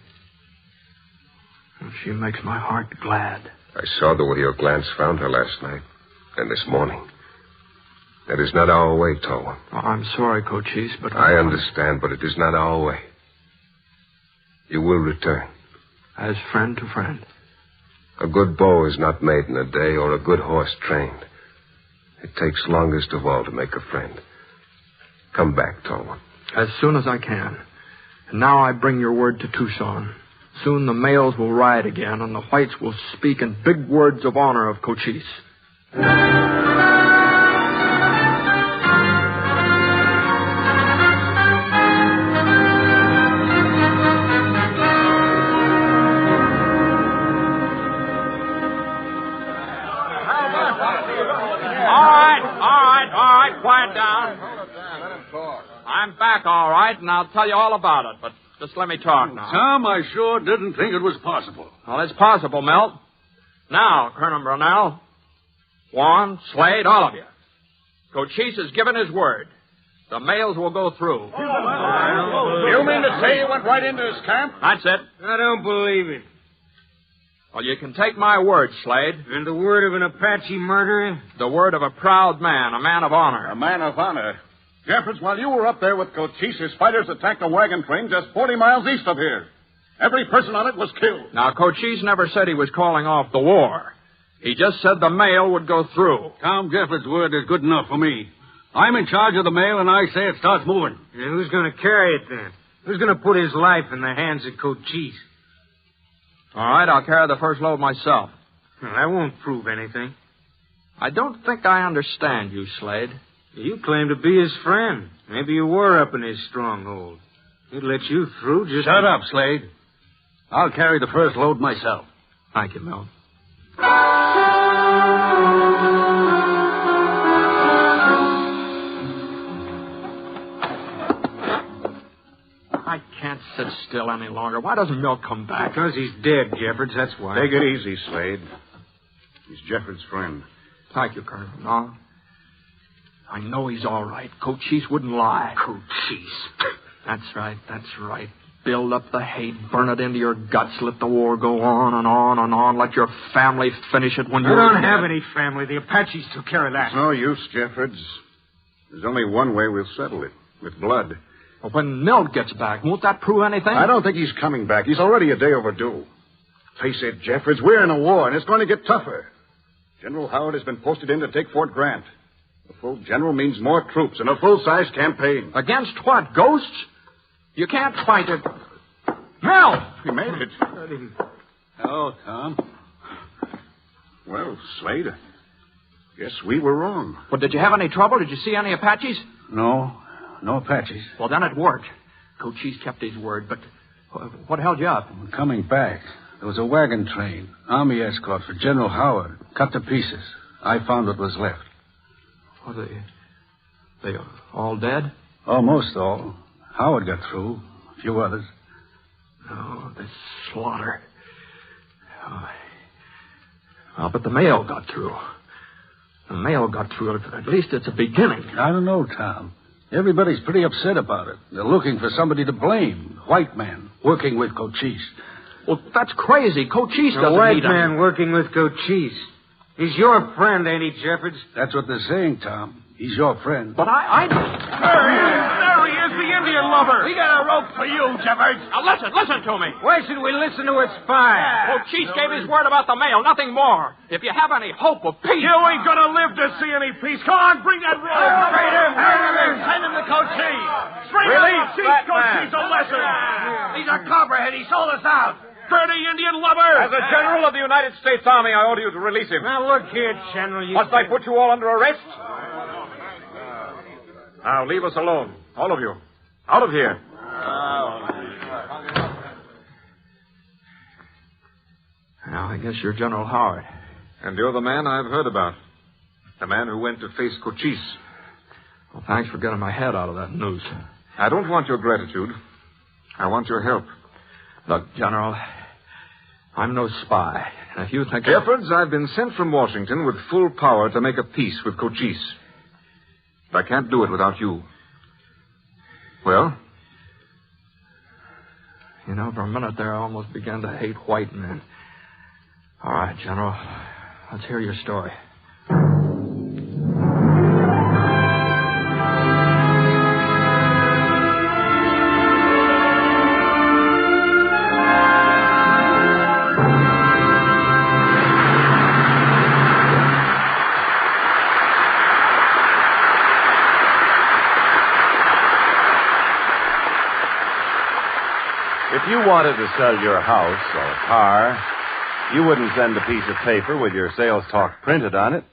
She makes my heart glad. I saw the way your glance found her last night and this morning. That is not our way, Tolwan. I'm sorry, Cochise, but... I understand, but it is not our way. You will return. As friend to friend. A good bow is not made in a day or a good horse trained. It takes longest of all to make a friend. Come back, Tolwan. As soon as I can. And now I bring your word to Tucson. Soon the males will ride again, and the whites will speak in big words of honor of Cochise. All right. Quiet down. Let him talk. I'm back, back, all right, and I'll tell you all about it. But just let me talk now. Tom, I sure didn't think it was possible. Well, it's possible, Milt. Now, Colonel Brunel, Warren, Slade, all of you. Cochise has given his word. The mails will go through. You mean to say you went right into his camp? That's it. I don't believe it. Well, you can take my word, Slade. And the word of an Apache murderer? The word of a proud man, a man of honor. A man of honor. Jeffords, while you were up there with Cochise, his fighters attacked a wagon train just 40 miles east of here. Every person on it was killed. Now, Cochise never said he was calling off the war. He just said the mail would go through. Tom Jeffords' word is good enough for me. I'm in charge of the mail, and I say it starts moving. Yeah, who's going to carry it, then? Who's going to put his life in the hands of Cochise? All right, I'll carry the first load myself. Well, that won't prove anything. I don't think I understand you, Slade. You claim to be his friend. Maybe you were up in his stronghold. He'd let you through just... Shut up, Slade. I'll carry the first load myself. Thank you, Milt. I can't sit still any longer. Why doesn't Milt come back? Because he's dead, Jeffords, that's why. Take it easy, Slade. He's Jeffords' friend. Thank you, Colonel. No. I know he's all right. Cochise wouldn't lie. Cochise. That's right. Build up the hate, burn it into your guts, let the war go on and on and on. Let your family finish it when you're... I don't have any family. The Apaches took care of that. It's no use, Jeffords. There's only one way we'll settle it, with blood. Well, when Milt gets back, won't that prove anything? I don't think he's coming back. He's already a day overdue. Face it, Jeffords, we're in a war, and it's going to get tougher. General Howard has been posted in to take Fort Grant. A full general means more troops and a full-size campaign. Against what, ghosts? You can't fight it. Milt! He made it. Hello, Tom. Well, Slade, guess we were wrong. But did you have any trouble? Did you see any Apaches? No Apaches. Well, then it worked. Cochise kept his word, but what held you up? We're coming back. There was a wagon train, army escort for General Howard, cut to pieces. I found what was left. Well, they all dead? Almost all. Howard got through. A few others. Oh, this slaughter. Oh, but the mail got through. The mail got through. At least it's a beginning. I don't know, Tom. Everybody's pretty upset about it. They're looking for somebody to blame. White man working with Cochise. Well, that's crazy. Cochise doesn't need a white him. man working with Cochise. He's your friend, ain't he, Jeffords? That's what they're saying, Tom. He's your friend. But I... There he is, the Indian lover. We got a rope for you, Jeffords. Now, listen to me. Why should we listen to a spy? Cochise gave his word about the mail, nothing more. If you have any hope of peace... You ain't gonna live to see any peace. Come on, bring that rope. Straight him. Send him to Cochise. Straight Release teach that Cochise man. a lesson. He's a copperhead. He sold us out. Dirty Indian lover. As a general of the United States Army, I order you to release him. Now, look here, General. Must I put you all under arrest? Now, leave us alone. All of you. Out of here. Now, I guess you're General Howard. And you're the man I've heard about. The man who went to face Cochise. Well, thanks for getting my head out of that noose. I don't want your gratitude. I want your help. Look, General, I'm no spy. And if you think... Jeffords, I've been sent from Washington with full power to make a peace with Cochise. But I can't do it without you. Well? You know, for a minute there, I almost began to hate white men. All right, General, let's hear your story. If you wanted to sell your house or a car, you wouldn't send a piece of paper with your sales talk printed on it.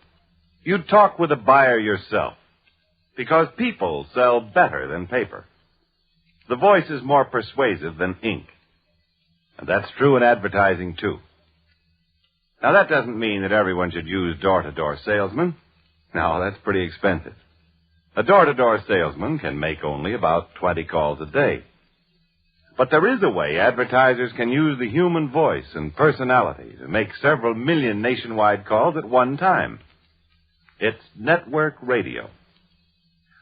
You'd talk with a buyer yourself, because people sell better than paper. The voice is more persuasive than ink. And that's true in advertising, too. Now, that doesn't mean that everyone should use door-to-door salesmen. No, that's pretty expensive. A door-to-door salesman can make only about 20 calls a day. But there is a way advertisers can use the human voice and personality to make several million nationwide calls at one time. It's network radio.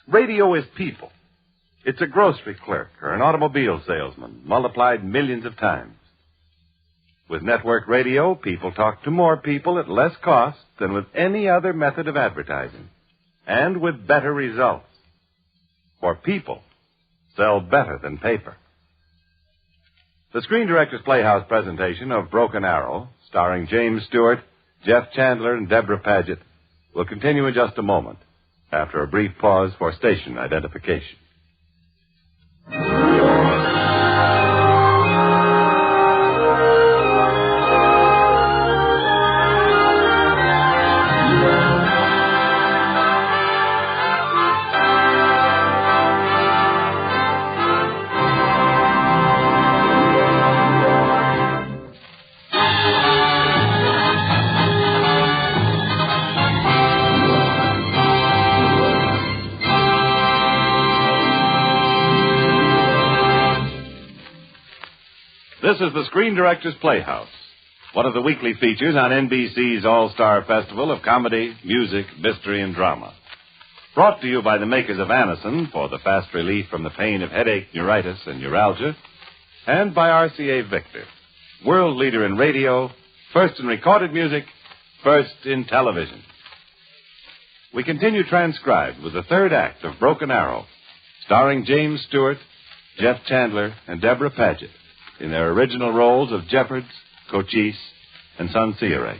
Radio is people. It's a grocery clerk or an automobile salesman multiplied millions of times. With network radio, people talk to more people at less cost than with any other method of advertising, and with better results. For people sell better than paper. The Screen Directors Playhouse presentation of Broken Arrow, starring James Stewart, Jeff Chandler, and Deborah Paget, will continue in just a moment, after a brief pause for station identification. This is the Screen Directors Playhouse, one of the weekly features on NBC's All-Star Festival of Comedy, Music, Mystery, and Drama. Brought to you by the makers of Anacin for the fast relief from the pain of headache, neuritis, and neuralgia, and by RCA Victor, world leader in radio, first in recorded music, first in television. We continue transcribed with the third act of Broken Arrow, starring James Stewart, Jeff Chandler, and Deborah Paget, in their original roles of Jeffords, Cochise, and Sansire.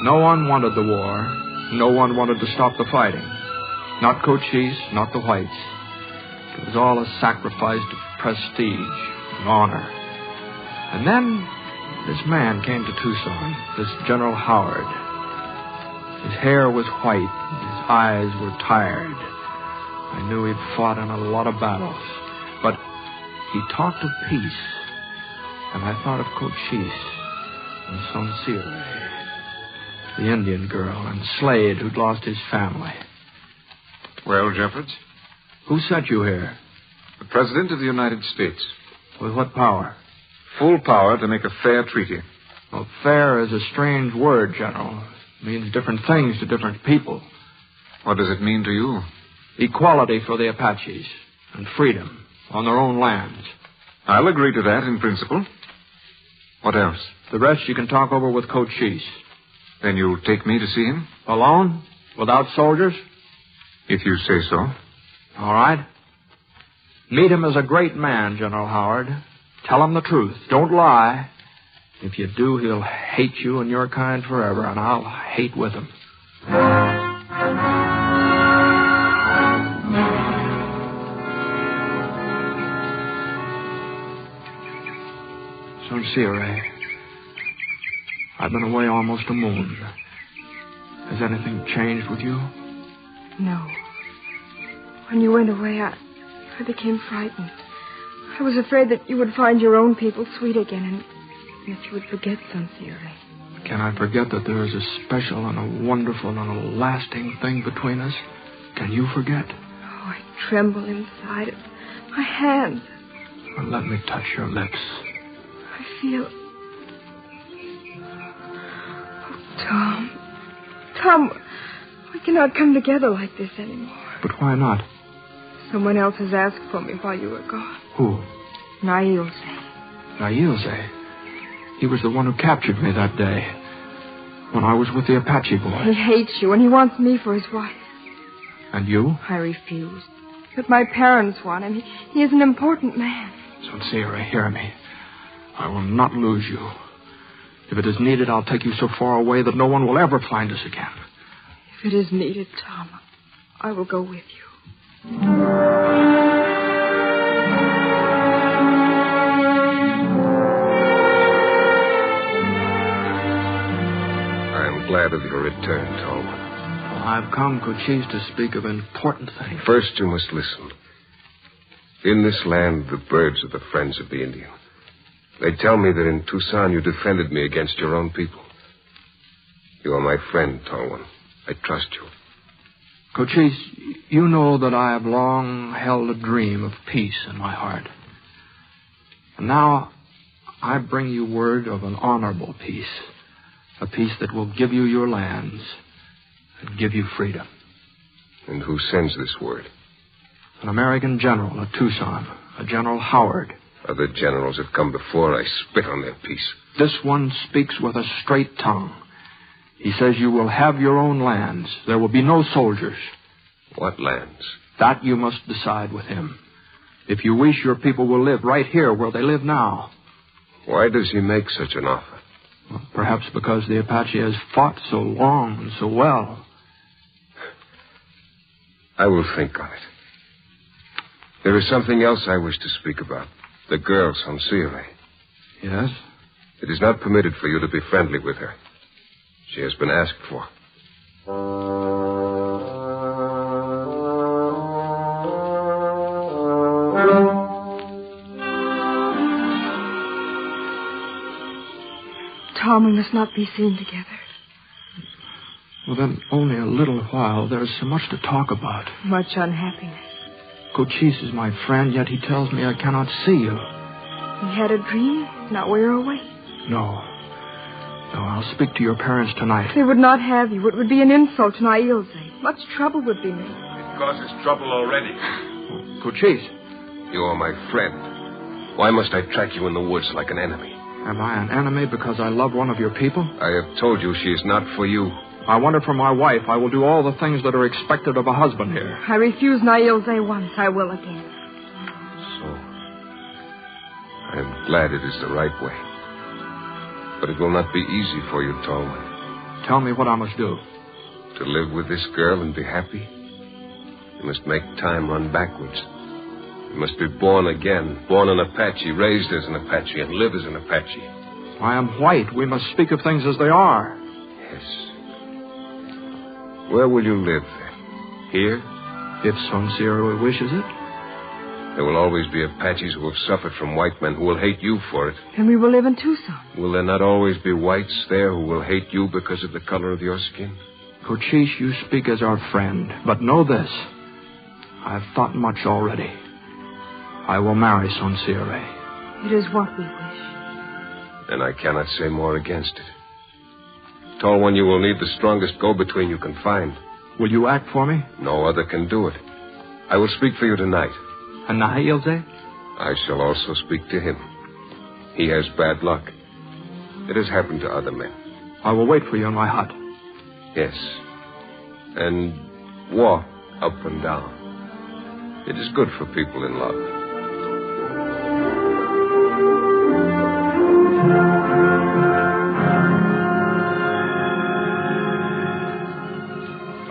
No one wanted the war. No one wanted to stop the fighting. Not Cochise, not the whites. It was all a sacrifice of prestige and honor. And then this man came to Tucson, this General Howard. His hair was white, his eyes were tired. I knew he'd fought in a lot of battles. But he talked of peace, and I thought of Cochise and Sansire, the Indian girl, and Slade, who'd lost his family. Well, Jeffords? Who sent you here? The President of the United States. With what power? Full power to make a fair treaty. Well, fair is a strange word, General. It means different things to different people. What does it mean to you? Equality for the Apaches and freedom on their own lands. I'll agree to that in principle. What else? The rest you can talk over with Cochise. Then you'll take me to see him? Alone? Without soldiers? If you say so. All right. Meet him as a great man, General Howard. Tell him the truth. Don't lie. If you do, he'll hate you and your kind forever, and I'll hate with him. Sansire, I've been away almost a moon. Has anything changed with you? No. When you went away, I became frightened. I was afraid that you would find your own people sweet again and that you would forget Sansire. Can I forget that there is a special and a wonderful and a lasting thing between us? Can you forget? Oh, I tremble inside. My hands. Well, let me touch your lips. I feel... Oh, Tom, we cannot come together like this anymore. But why not? Someone else has asked for me while you were gone. Who? Nailze. Nailze? He was the one who captured me that day when I was with the Apache boy. He hates you and he wants me for his wife. And you? I refused. But my parents want him. He is an important man. Sansire, hear me. I will not lose you. If it is needed, I'll take you so far away that no one will ever find us again. If it is needed, Tom, I will go with you. glad of your return, Tolman. I've come, Cochise, to speak of important things. First, you must listen. In this land, the birds are the friends of the Indian. They tell me that in Tucson you defended me against your own people. You are my friend, Tolman. I trust you. Cochise, you know that I have long held a dream of peace in my heart. And now I bring you word of an honorable peace. A peace that will give you your lands and give you freedom. And who sends this word? An American general at Tucson, a General Howard. Other generals have come before. I spit on their peace. This one speaks with a straight tongue. He says you will have your own lands. There will be no soldiers. What lands? That you must decide with him. If you wish, your people will live right here where they live now. Why does he make such an offer? Well, perhaps because the Apache has fought so long and so well. I will think on it. There is something else I wish to speak about. The girl, Sansire. Yes? It is not permitted for you to be friendly with her. She has been asked for. Tom, we must not be seen together. Well, then, only a little while. There is so much to talk about. Much unhappiness. Cochise is my friend, yet he tells me I cannot see you. He had a dream. Now we're away. No. No, I'll speak to your parents tonight. They would not have you. It would be an insult to Nailze. Much trouble would be made. It causes trouble already. Cochise. You are my friend. Why must I track you in the woods like an enemy? Am I an enemy because I love one of your people? I have told you she is not for you. I want her for my wife. I will do all the things that are expected of a husband here. I refused Nailze once. I will again. So, I am glad it is the right way. But it will not be easy for you, Tolman. Tell me what I must do. To live with this girl and be happy, you must make time run backwards. You must be born again, born an Apache, raised as an Apache, and live as an Apache. I am white. We must speak of things as they are. Yes. Where will you live, then? Here? If Sansire wishes it. There will always be Apaches who have suffered from white men who will hate you for it. And we will live in Tucson. Will there not always be whites there who will hate you because of the color of your skin? Cochise, you speak as our friend. But know this. I have thought much already. I will marry Sansire. It is what we wish. And I cannot say more against it. Tall one, you will need the strongest go-between you can find. Will you act for me? No other can do it. I will speak for you tonight. And Nailze? I shall also speak to him. He has bad luck. It has happened to other men. I will wait for you in my hut. Yes. And walk up and down. It is good for people in love.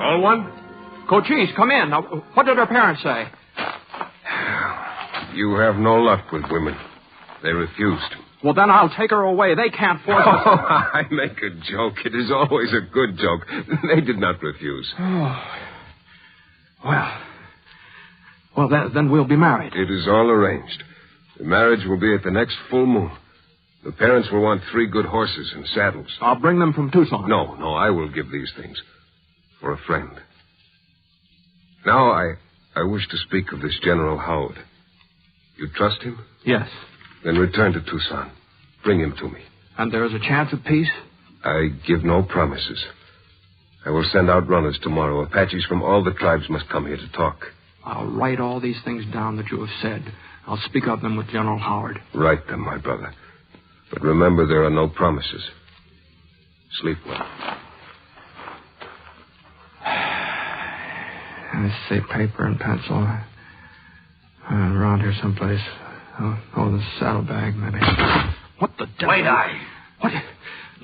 All one? Cochise, come in. Now, what did her parents say? You have no luck with women. They refused. Well, then I'll take her away. They can't force us. I make a joke. It is always a good joke. They did not refuse. Oh. Well, then we'll be married. It is all arranged. The marriage will be at the next full moon. The parents will want 3 good horses and saddles. I'll bring them from Tucson. No, I will give these things. For a friend. Now I wish to speak of this General Howard. You trust him? Yes. Then return to Tucson. Bring him to me. And there is a chance of peace? I give no promises. I will send out runners tomorrow. Apaches from all the tribes must come here to talk. I'll write all these things down that you have said. I'll speak of them with General Howard. Write them, my brother. But remember, there are no promises. Sleep well. Let's see, paper and pencil. Around here someplace. Oh, the saddlebag, maybe. What the devil? Wait, What?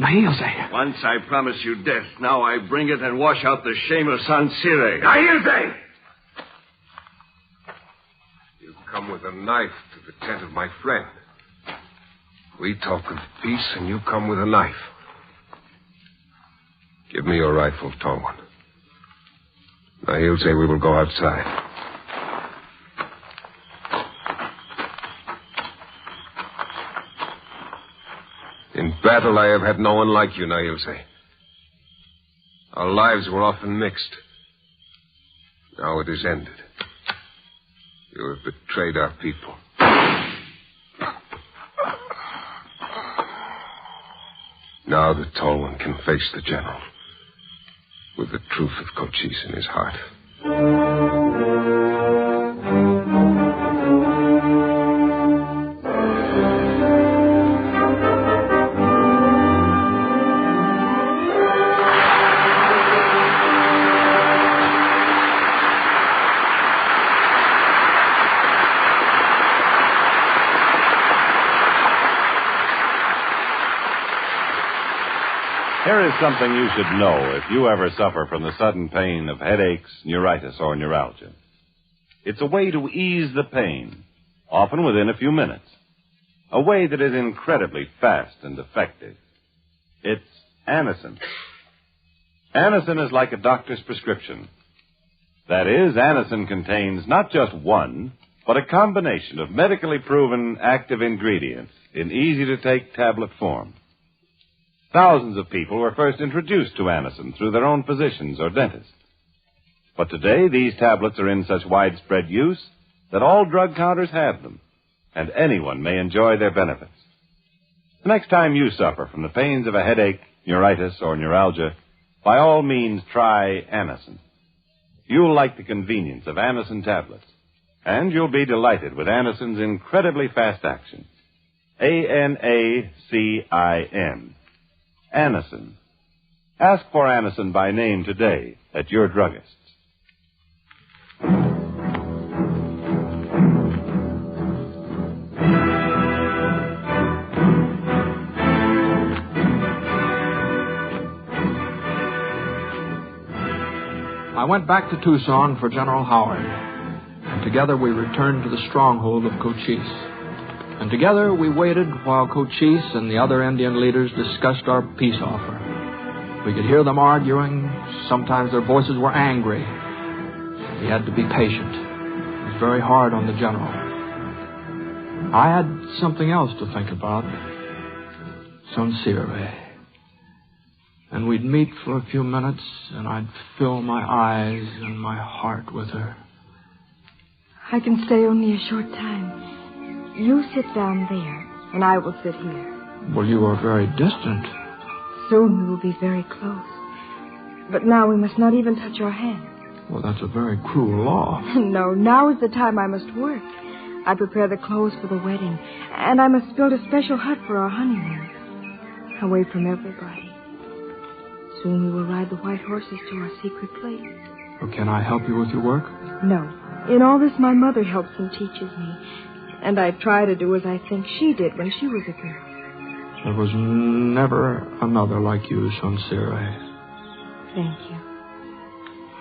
Nailze. Once I promised you death. Now I bring it and wash out the shame of Sansire. Nailze! You come with a knife to the tent of my friend. We talk of peace, and you come with a knife. Give me your rifle, tall one. Now, he'll say we will go outside. In battle, I have had no one like you, now, he'll say. Our lives were often mixed. Now it is ended. You have betrayed our people. Now the tall one can face the general with the truth of Cochise in his heart. Here is something you should know if you ever suffer from the sudden pain of headaches, neuritis, or neuralgia. It's a way to ease the pain, often within a few minutes. A way that is incredibly fast and effective. It's Anacin. Anacin is like a doctor's prescription. That is, Anacin contains not just one, but a combination of medically proven active ingredients in easy-to-take tablet form. Thousands of people were first introduced to Anacin through their own physicians or dentists. But today, these tablets are in such widespread use that all drug counters have them, and anyone may enjoy their benefits. The next time you suffer from the pains of a headache, neuritis, or neuralgia, by all means try Anacin. You'll like the convenience of Anacin tablets, and you'll be delighted with Anacin's incredibly fast action. Anacin. Anacin. Ask for Anacin by name today at your druggist's. I went back to Tucson for General Howard, and together we returned to the stronghold of Cochise. And together we waited while Cochise and the other Indian leaders discussed our peace offer. We could hear them arguing. Sometimes their voices were angry. We had to be patient. It was very hard on the general. I had something else to think about. Sincere. And we'd meet for a few minutes, and I'd fill my eyes and my heart with her. I can stay only a short time. You sit down there, and I will sit here. Well, you are very distant. Soon we will be very close. But now we must not even touch our hands. Well, that's a very cruel law. No, now is the time I must work. I prepare the clothes for the wedding, and I must build a special hut for our honeymoon. Away from everybody. Soon we will ride the white horses to our secret place. Well, can I help you with your work? No. In all this, my mother helps and teaches me. And I try to do as I think she did when she was a girl. There was never another like you, Sincere. Thank you.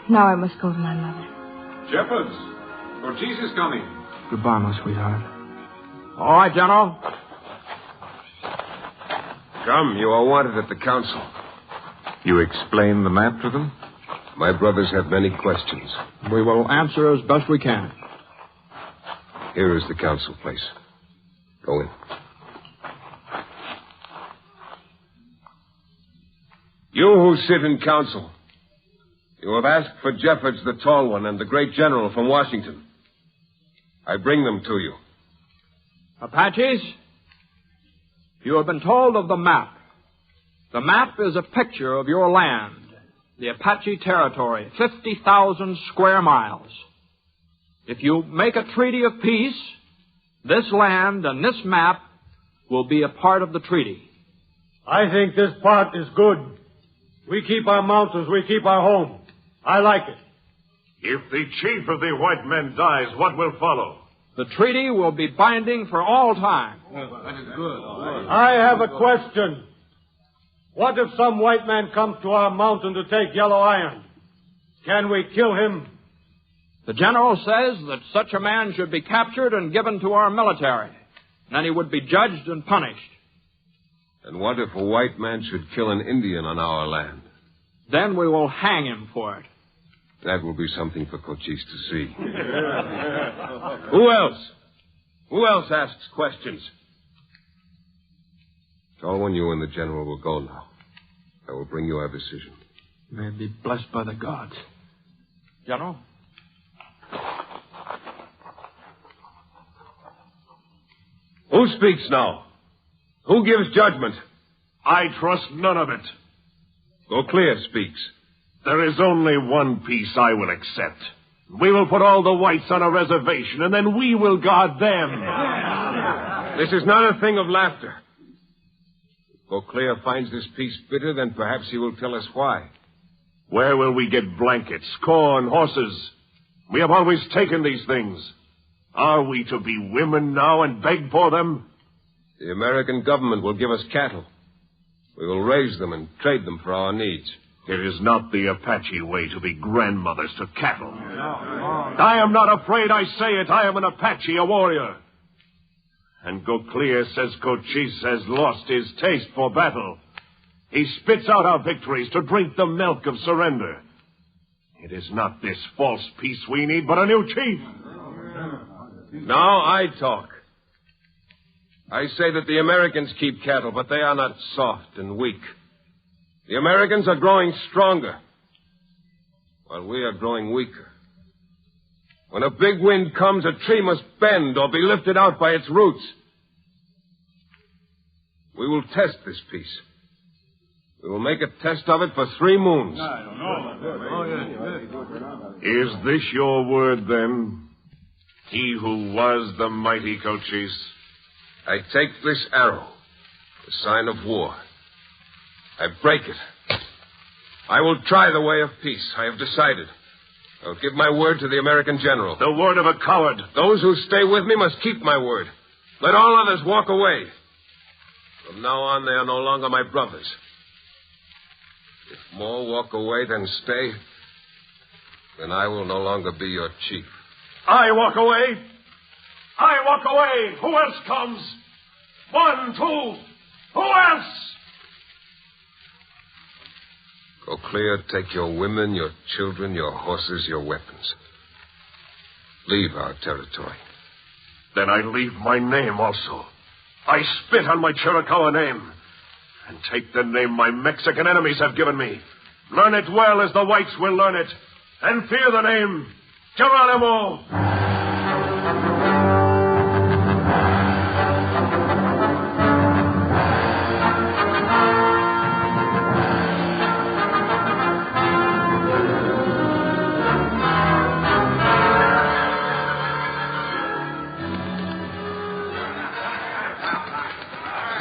Now I must go to my mother. Shepherds, Cochise is coming. Goodbye, my sweetheart. All right, General. Come, you are wanted at the council. You explain the map to them? My brothers have many questions. We will answer as best we can. Here is the council place. Go in. You who sit in council, you have asked for Jeffords the Tall One and the great general from Washington. I bring them to you. Apaches, you have been told of the map. The map is a picture of your land, the Apache territory, 50,000 square miles. If you make a treaty of peace, this land and this map will be a part of the treaty. I think this part is good. We keep our mountains, we keep our home. I like it. If the chief of the white men dies, what will follow? The treaty will be binding for all time. That is good. I have a question. What if some white man comes to our mountain to take yellow iron? Can we kill him? The general says that such a man should be captured and given to our military. Then he would be judged and punished. And what if a white man should kill an Indian on our land? Then we will hang him for it. That will be something for Cochise to see. Who else? Who else asks questions? All when you and the general will go now. I will bring you our decision. May it be blessed by the gods. General? Who speaks now? Who gives judgment? I trust none of it. Gauclair speaks. There is only one peace I will accept. We will put all the whites on a reservation, and then we will guard them. This is not a thing of laughter. If Gauclair finds this peace bitter, then perhaps he will tell us why. Where will we get blankets, corn, horses? We have always taken these things. Are we to be women now and beg for them? The American government will give us cattle. We will raise them and trade them for our needs. It is not the Apache way to be grandmothers to cattle. I am not afraid, I say it. I am an Apache, a warrior. And Gauclair says Cochise has lost his taste for battle. He spits out our victories to drink the milk of surrender. It is not this false peace we need, but a new chief. Now I talk. I say that the Americans keep cattle, but they are not soft and weak. The Americans are growing stronger, while we are growing weaker. When a big wind comes, a tree must bend or be lifted out by its roots. We will test this peace. We will make a test of it for 3 moons. Is this your word, then? He who was the mighty Cochise? I take this arrow, the sign of war. I break it. I will try the way of peace. I have decided. I'll give my word to the American general. The word of a coward. Those who stay with me must keep my word. Let all others walk away. From now on, they are no longer my brothers. If more walk away than stay, then I will no longer be your chief. I walk away. I walk away. Who else comes? 1, 2. Who else? Gauclair, take your women, your children, your horses, your weapons. Leave our territory. Then I leave my name also. I spit on my Chiricahua name. And take the name my Mexican enemies have given me. Learn it well as the whites will learn it. And fear the name Geronimo.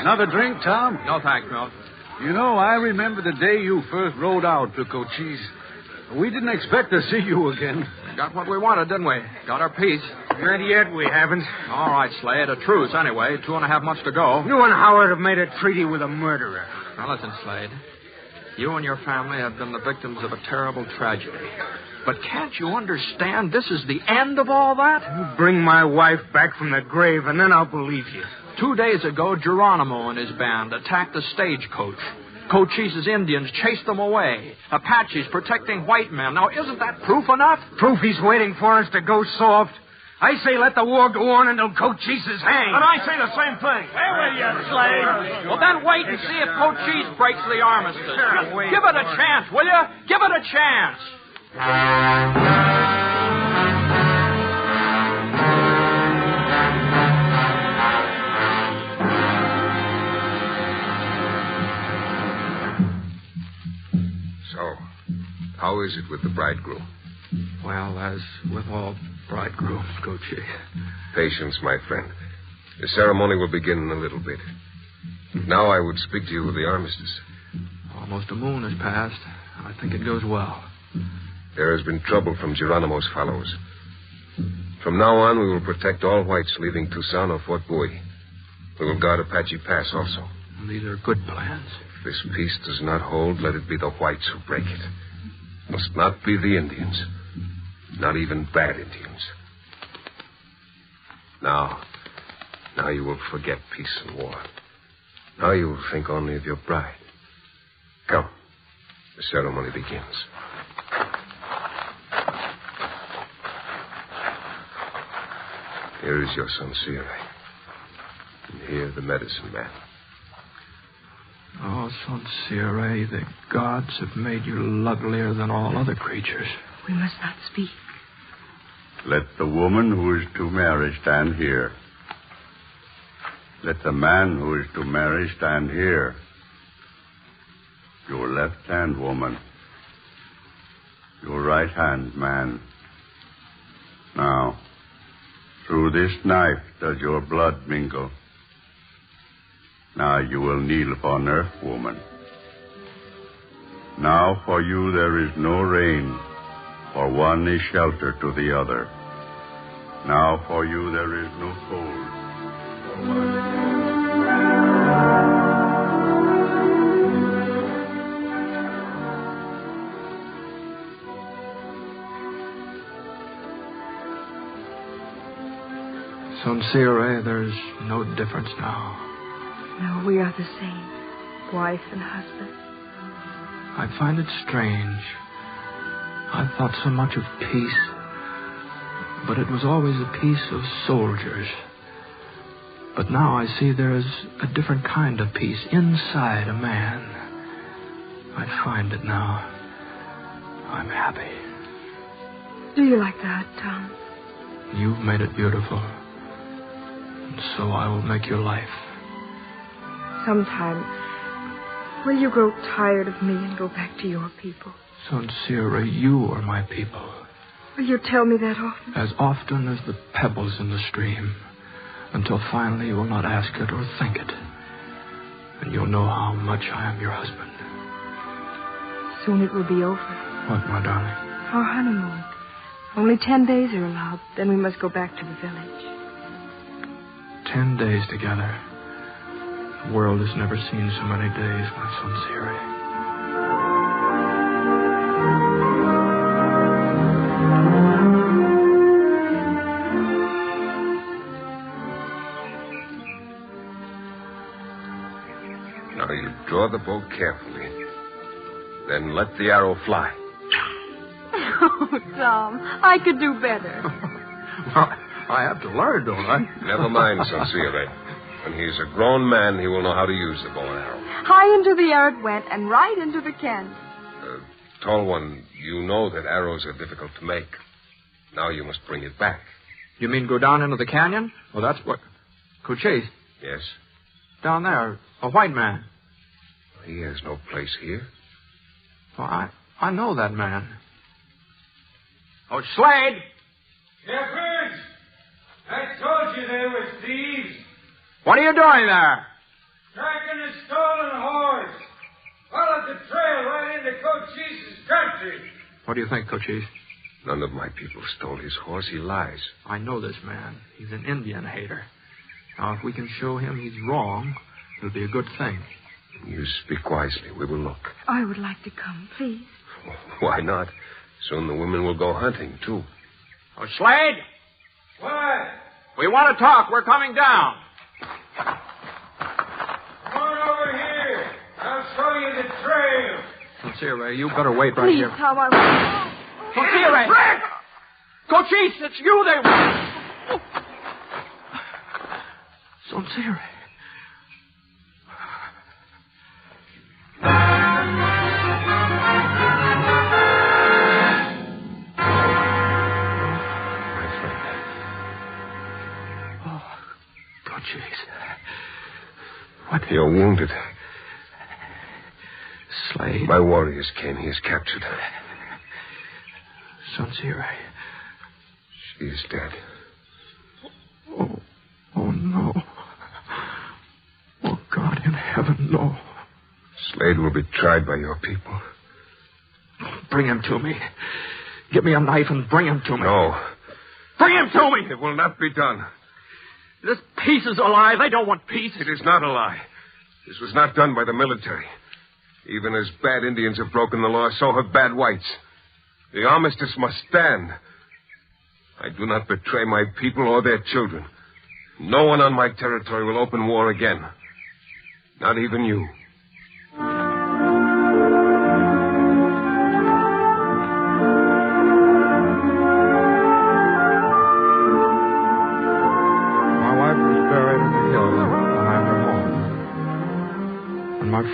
Another drink, Tom? No, thanks, Milt. You know, I remember the day you first rode out to Cochise. We didn't expect to see you again. Got what we wanted, didn't we? Got our peace. Not yet, we haven't. All right, Slade. A truce, anyway. 2.5 months to go. You and Howard have made a treaty with a murderer. Now, listen, Slade. You and your family have been the victims of a terrible tragedy. But can't you understand this is the end of all that? You bring my wife back from the grave, and then I'll believe you. 2 days ago, Geronimo and his band attacked the stagecoach. Cochise's Indians chased them away. Apaches protecting white men. Now, isn't that proof enough? Proof he's waiting for us to go soft. I say let the war go on until Cochise is hanged. And I say the same thing. Hey, will you, Slade? Well, then wait and see if Cochise breaks the armistice. Give it a chance, will you? Give it a chance. How is it with the bridegroom? Well, as with all bridegrooms, Cochise. Patience, my friend. The ceremony will begin in a little bit. Now I would speak to you of the armistice. Almost a moon has passed. I think it goes well. There has been trouble from Geronimo's followers. From now on, we will protect all whites leaving Tucson or Fort Bowie. We will guard Apache Pass also. These are good plans. If this peace does not hold, let it be the whites who break it. Must not be the Indians. Not even bad Indians. Now you will forget peace and war. Now you will think only of your bride. Come. The ceremony begins. Here is your son, Sire. And here, the medicine man. Oh, Sonsire, the gods have made you lovelier than all other creatures. We must not speak. Let the woman who is to marry stand here. Let the man who is to marry stand here. Your left hand, woman. Your right hand, man. Now, through this knife does your blood mingle. Now you will kneel upon earth, woman. Now for you there is no rain, for one is shelter to the other. Now for you there is no cold, for one... Sonsire, there's no difference now. No, we are the same, wife and husband. I find it strange. I thought so much of peace, but it was always a peace of soldiers. But now I see there is a different kind of peace inside a man. I find it now. I'm happy. Do you like that, Tom? You've made it beautiful. And so I will make your life. Sometime, will you grow tired of me and go back to your people? Sonsire, you are my people. Will you tell me that often? As often as the pebbles in the stream, until finally you will not ask it or think it. And you'll know how much I am your husband. Soon it will be over. What, my darling? Our honeymoon. Only 10 days are allowed. Then we must go back to the village. 10 days together. The world has never seen so many days, my Sonsire. Now you draw the bow carefully. Then let the arrow fly. Oh, Tom, I could do better. Well, I have to learn, don't I? Never mind, Sonsire. When he's a grown man, he will know how to use the bow and arrow. High into the air it went, and right into the can. Tall one, you know that arrows are difficult to make. Now you must bring it back. You mean go down into the canyon? Well, that's what... Cochise? Yes? Down there, a white man. He has no place here. Well, I know that man. Oh, Slade! Perkins! I told you they were thieves. What are you doing there? Tracking a stolen horse. Followed the trail right into Cochise's country. What do you think, Cochise? None of my people stole his horse. He lies. I know this man. He's an Indian hater. Now, if we can show him he's wrong, it'll be a good thing. You speak wisely. We will look. I would like to come, please. Why not? Soon the women will go hunting, too. Oh, Slade! What? We want to talk. We're coming down. Come on over here. I'll show you the trail. Sonsire, you better wait right Please, here. Tom, I... Sonsire! Rick! Cochise, it's you there. Sonsire. What? You're wounded. Slade. My warriors came. He is captured. Sonsire. She is dead. Oh, no. Oh, God in heaven, no. Slade will be tried by your people. Bring him to me. Give me a knife and bring him to me. No. Bring him to me! It will not be done. This peace is a lie. They don't want peace. It is not a lie. This was not done by the military. Even as bad Indians have broken the law, so have bad whites. The armistice must stand. I do not betray my people or their children. No one on my territory will open war again. Not even you.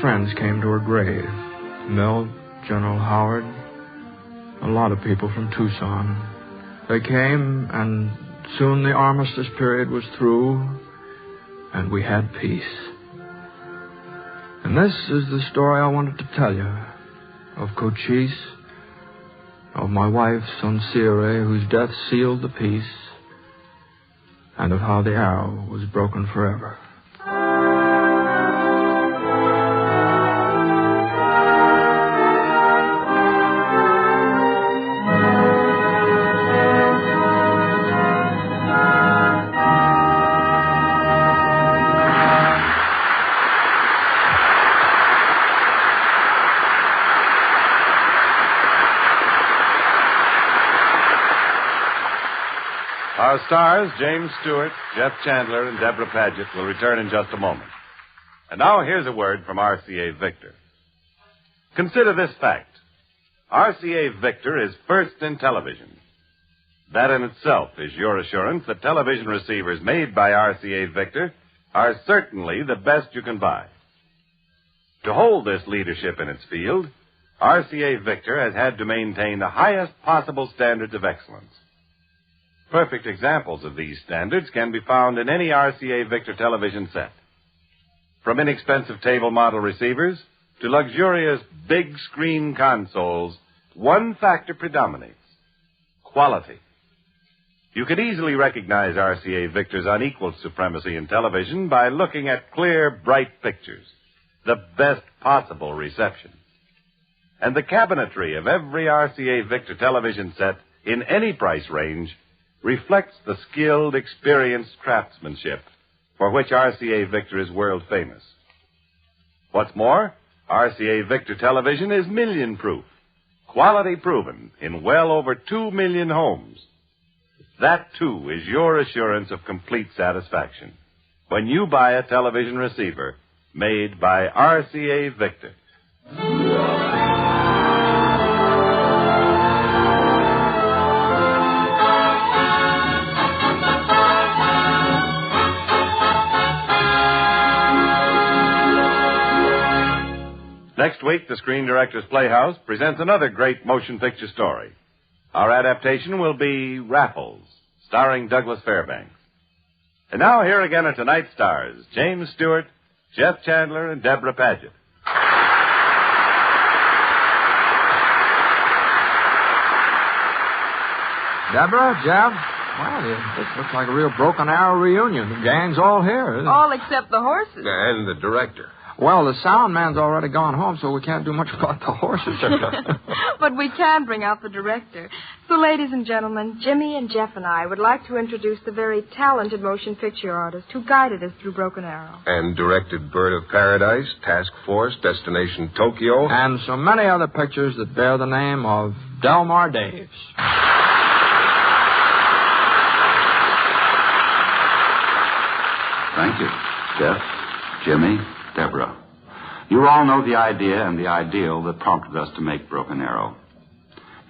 friends came to her grave. Milt, General Howard, a lot of people from Tucson. They came, and soon the armistice period was through, and we had peace. And this is the story I wanted to tell you of Cochise, of my wife, Sonsire, whose death sealed the peace, and of how the arrow was broken forever. Our stars, James Stewart, Jeff Chandler, and Deborah Paget, will return in just a moment. And now here's a word from RCA Victor. Consider this fact. RCA Victor is first in television. That in itself is your assurance that television receivers made by RCA Victor are certainly the best you can buy. To hold this leadership in its field, RCA Victor has had to maintain the highest possible standards of excellence. Perfect examples of these standards can be found in any RCA Victor television set. From inexpensive table model receivers to luxurious big screen consoles, one factor predominates: quality. You can easily recognize RCA Victor's unequaled supremacy in television by looking at clear, bright pictures, the best possible reception. And the cabinetry of every RCA Victor television set in any price range reflects the skilled, experienced craftsmanship for which RCA Victor is world famous. What's more, RCA Victor television is million-proof, quality proven in well over 2 million homes. That, too, is your assurance of complete satisfaction when you buy a television receiver made by RCA Victor. Next week, the Screen Directors Playhouse presents another great motion picture story. Our adaptation will be Raffles, starring Douglas Fairbanks. And now, here again are tonight's stars, James Stewart, Jeff Chandler, and Deborah Paget. Deborah, Jeff, well, this looks like a real Broken Arrow reunion. The gang's all here, isn't it? All except the horses. And the director. Well, the sound man's already gone home, so we can't do much about the horses. But we can bring out the director. So, ladies and gentlemen, Jimmy and Jeff and I would like to introduce the very talented motion picture artist who guided us through Broken Arrow. And directed Bird of Paradise, Task Force, Destination Tokyo. And so many other pictures that bear the name of Delmar Daves. Thank you, Jeff, Jimmy, Deborah. You all know the idea and the ideal that prompted us to make Broken Arrow.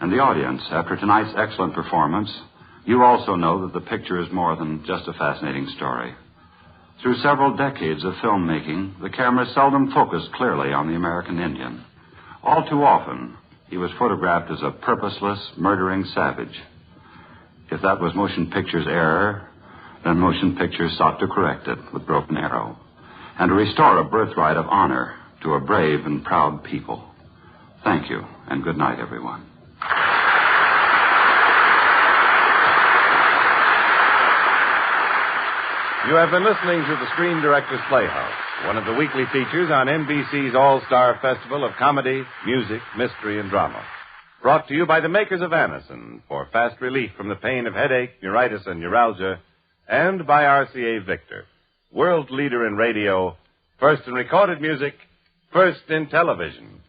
And the audience, after tonight's excellent performance, you also know that the picture is more than just a fascinating story. Through several decades of filmmaking, the camera seldom focused clearly on the American Indian. All too often, he was photographed as a purposeless, murdering savage. If that was motion picture's error, then motion pictures sought to correct it with Broken Arrow, and to restore a birthright of honor to a brave and proud people. Thank you, and good night, everyone. You have been listening to the Screen Directors Playhouse, one of the weekly features on NBC's All-Star Festival of Comedy, Music, Mystery, and Drama. Brought to you by the makers of Anacin for fast relief from the pain of headache, neuritis, and neuralgia, and by RCA Victor, world leader in radio, first in recorded music, first in television.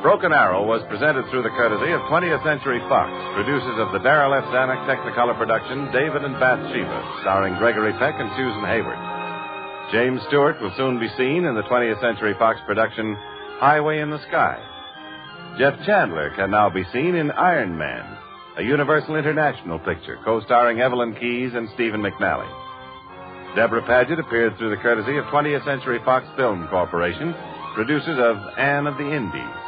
Broken Arrow was presented through the courtesy of 20th Century Fox, producers of the Darrell F. Zanuck Technicolor production, David and Bathsheba, starring Gregory Peck and Susan Hayward. James Stewart will soon be seen in the 20th Century Fox production, Highway in the Sky. Jeff Chandler can now be seen in Iron Man, a Universal International picture co-starring Evelyn Keyes and Stephen McNally. Deborah Paget appeared through the courtesy of 20th Century Fox Film Corporation, producers of Anne of the Indies.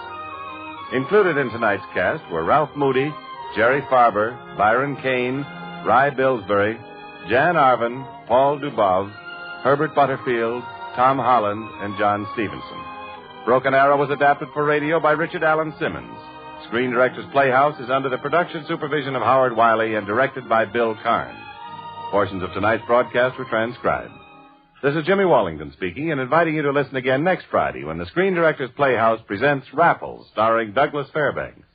Included in tonight's cast were Ralph Moody, Jerry Farber, Byron Kane, Ry Billsbury, Jan Arvin, Paul Dubov, Herbert Butterfield, Tom Holland, and John Stevenson. Broken Arrow was adapted for radio by Richard Allen Simmons. Screen Directors Playhouse is under the production supervision of Howard Wiley and directed by Bill Karn. Portions of tonight's broadcast were transcribed. This is Jimmy Wallington speaking and inviting you to listen again next Friday when the Screen Directors Playhouse presents Raffles, starring Douglas Fairbanks.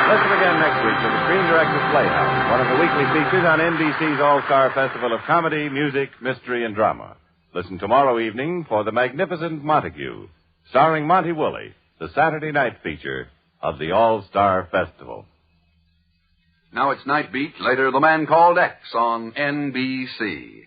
Listen again next week to the Screen Directors Playhouse, one of the weekly features on NBC's All-Star Festival of Comedy, Music, Mystery, and Drama. Listen tomorrow evening for The Magnificent Montague, starring Monty Woolley, the Saturday night feature of the All-Star Festival. Now it's Night Beat, later The Man Called X on NBC.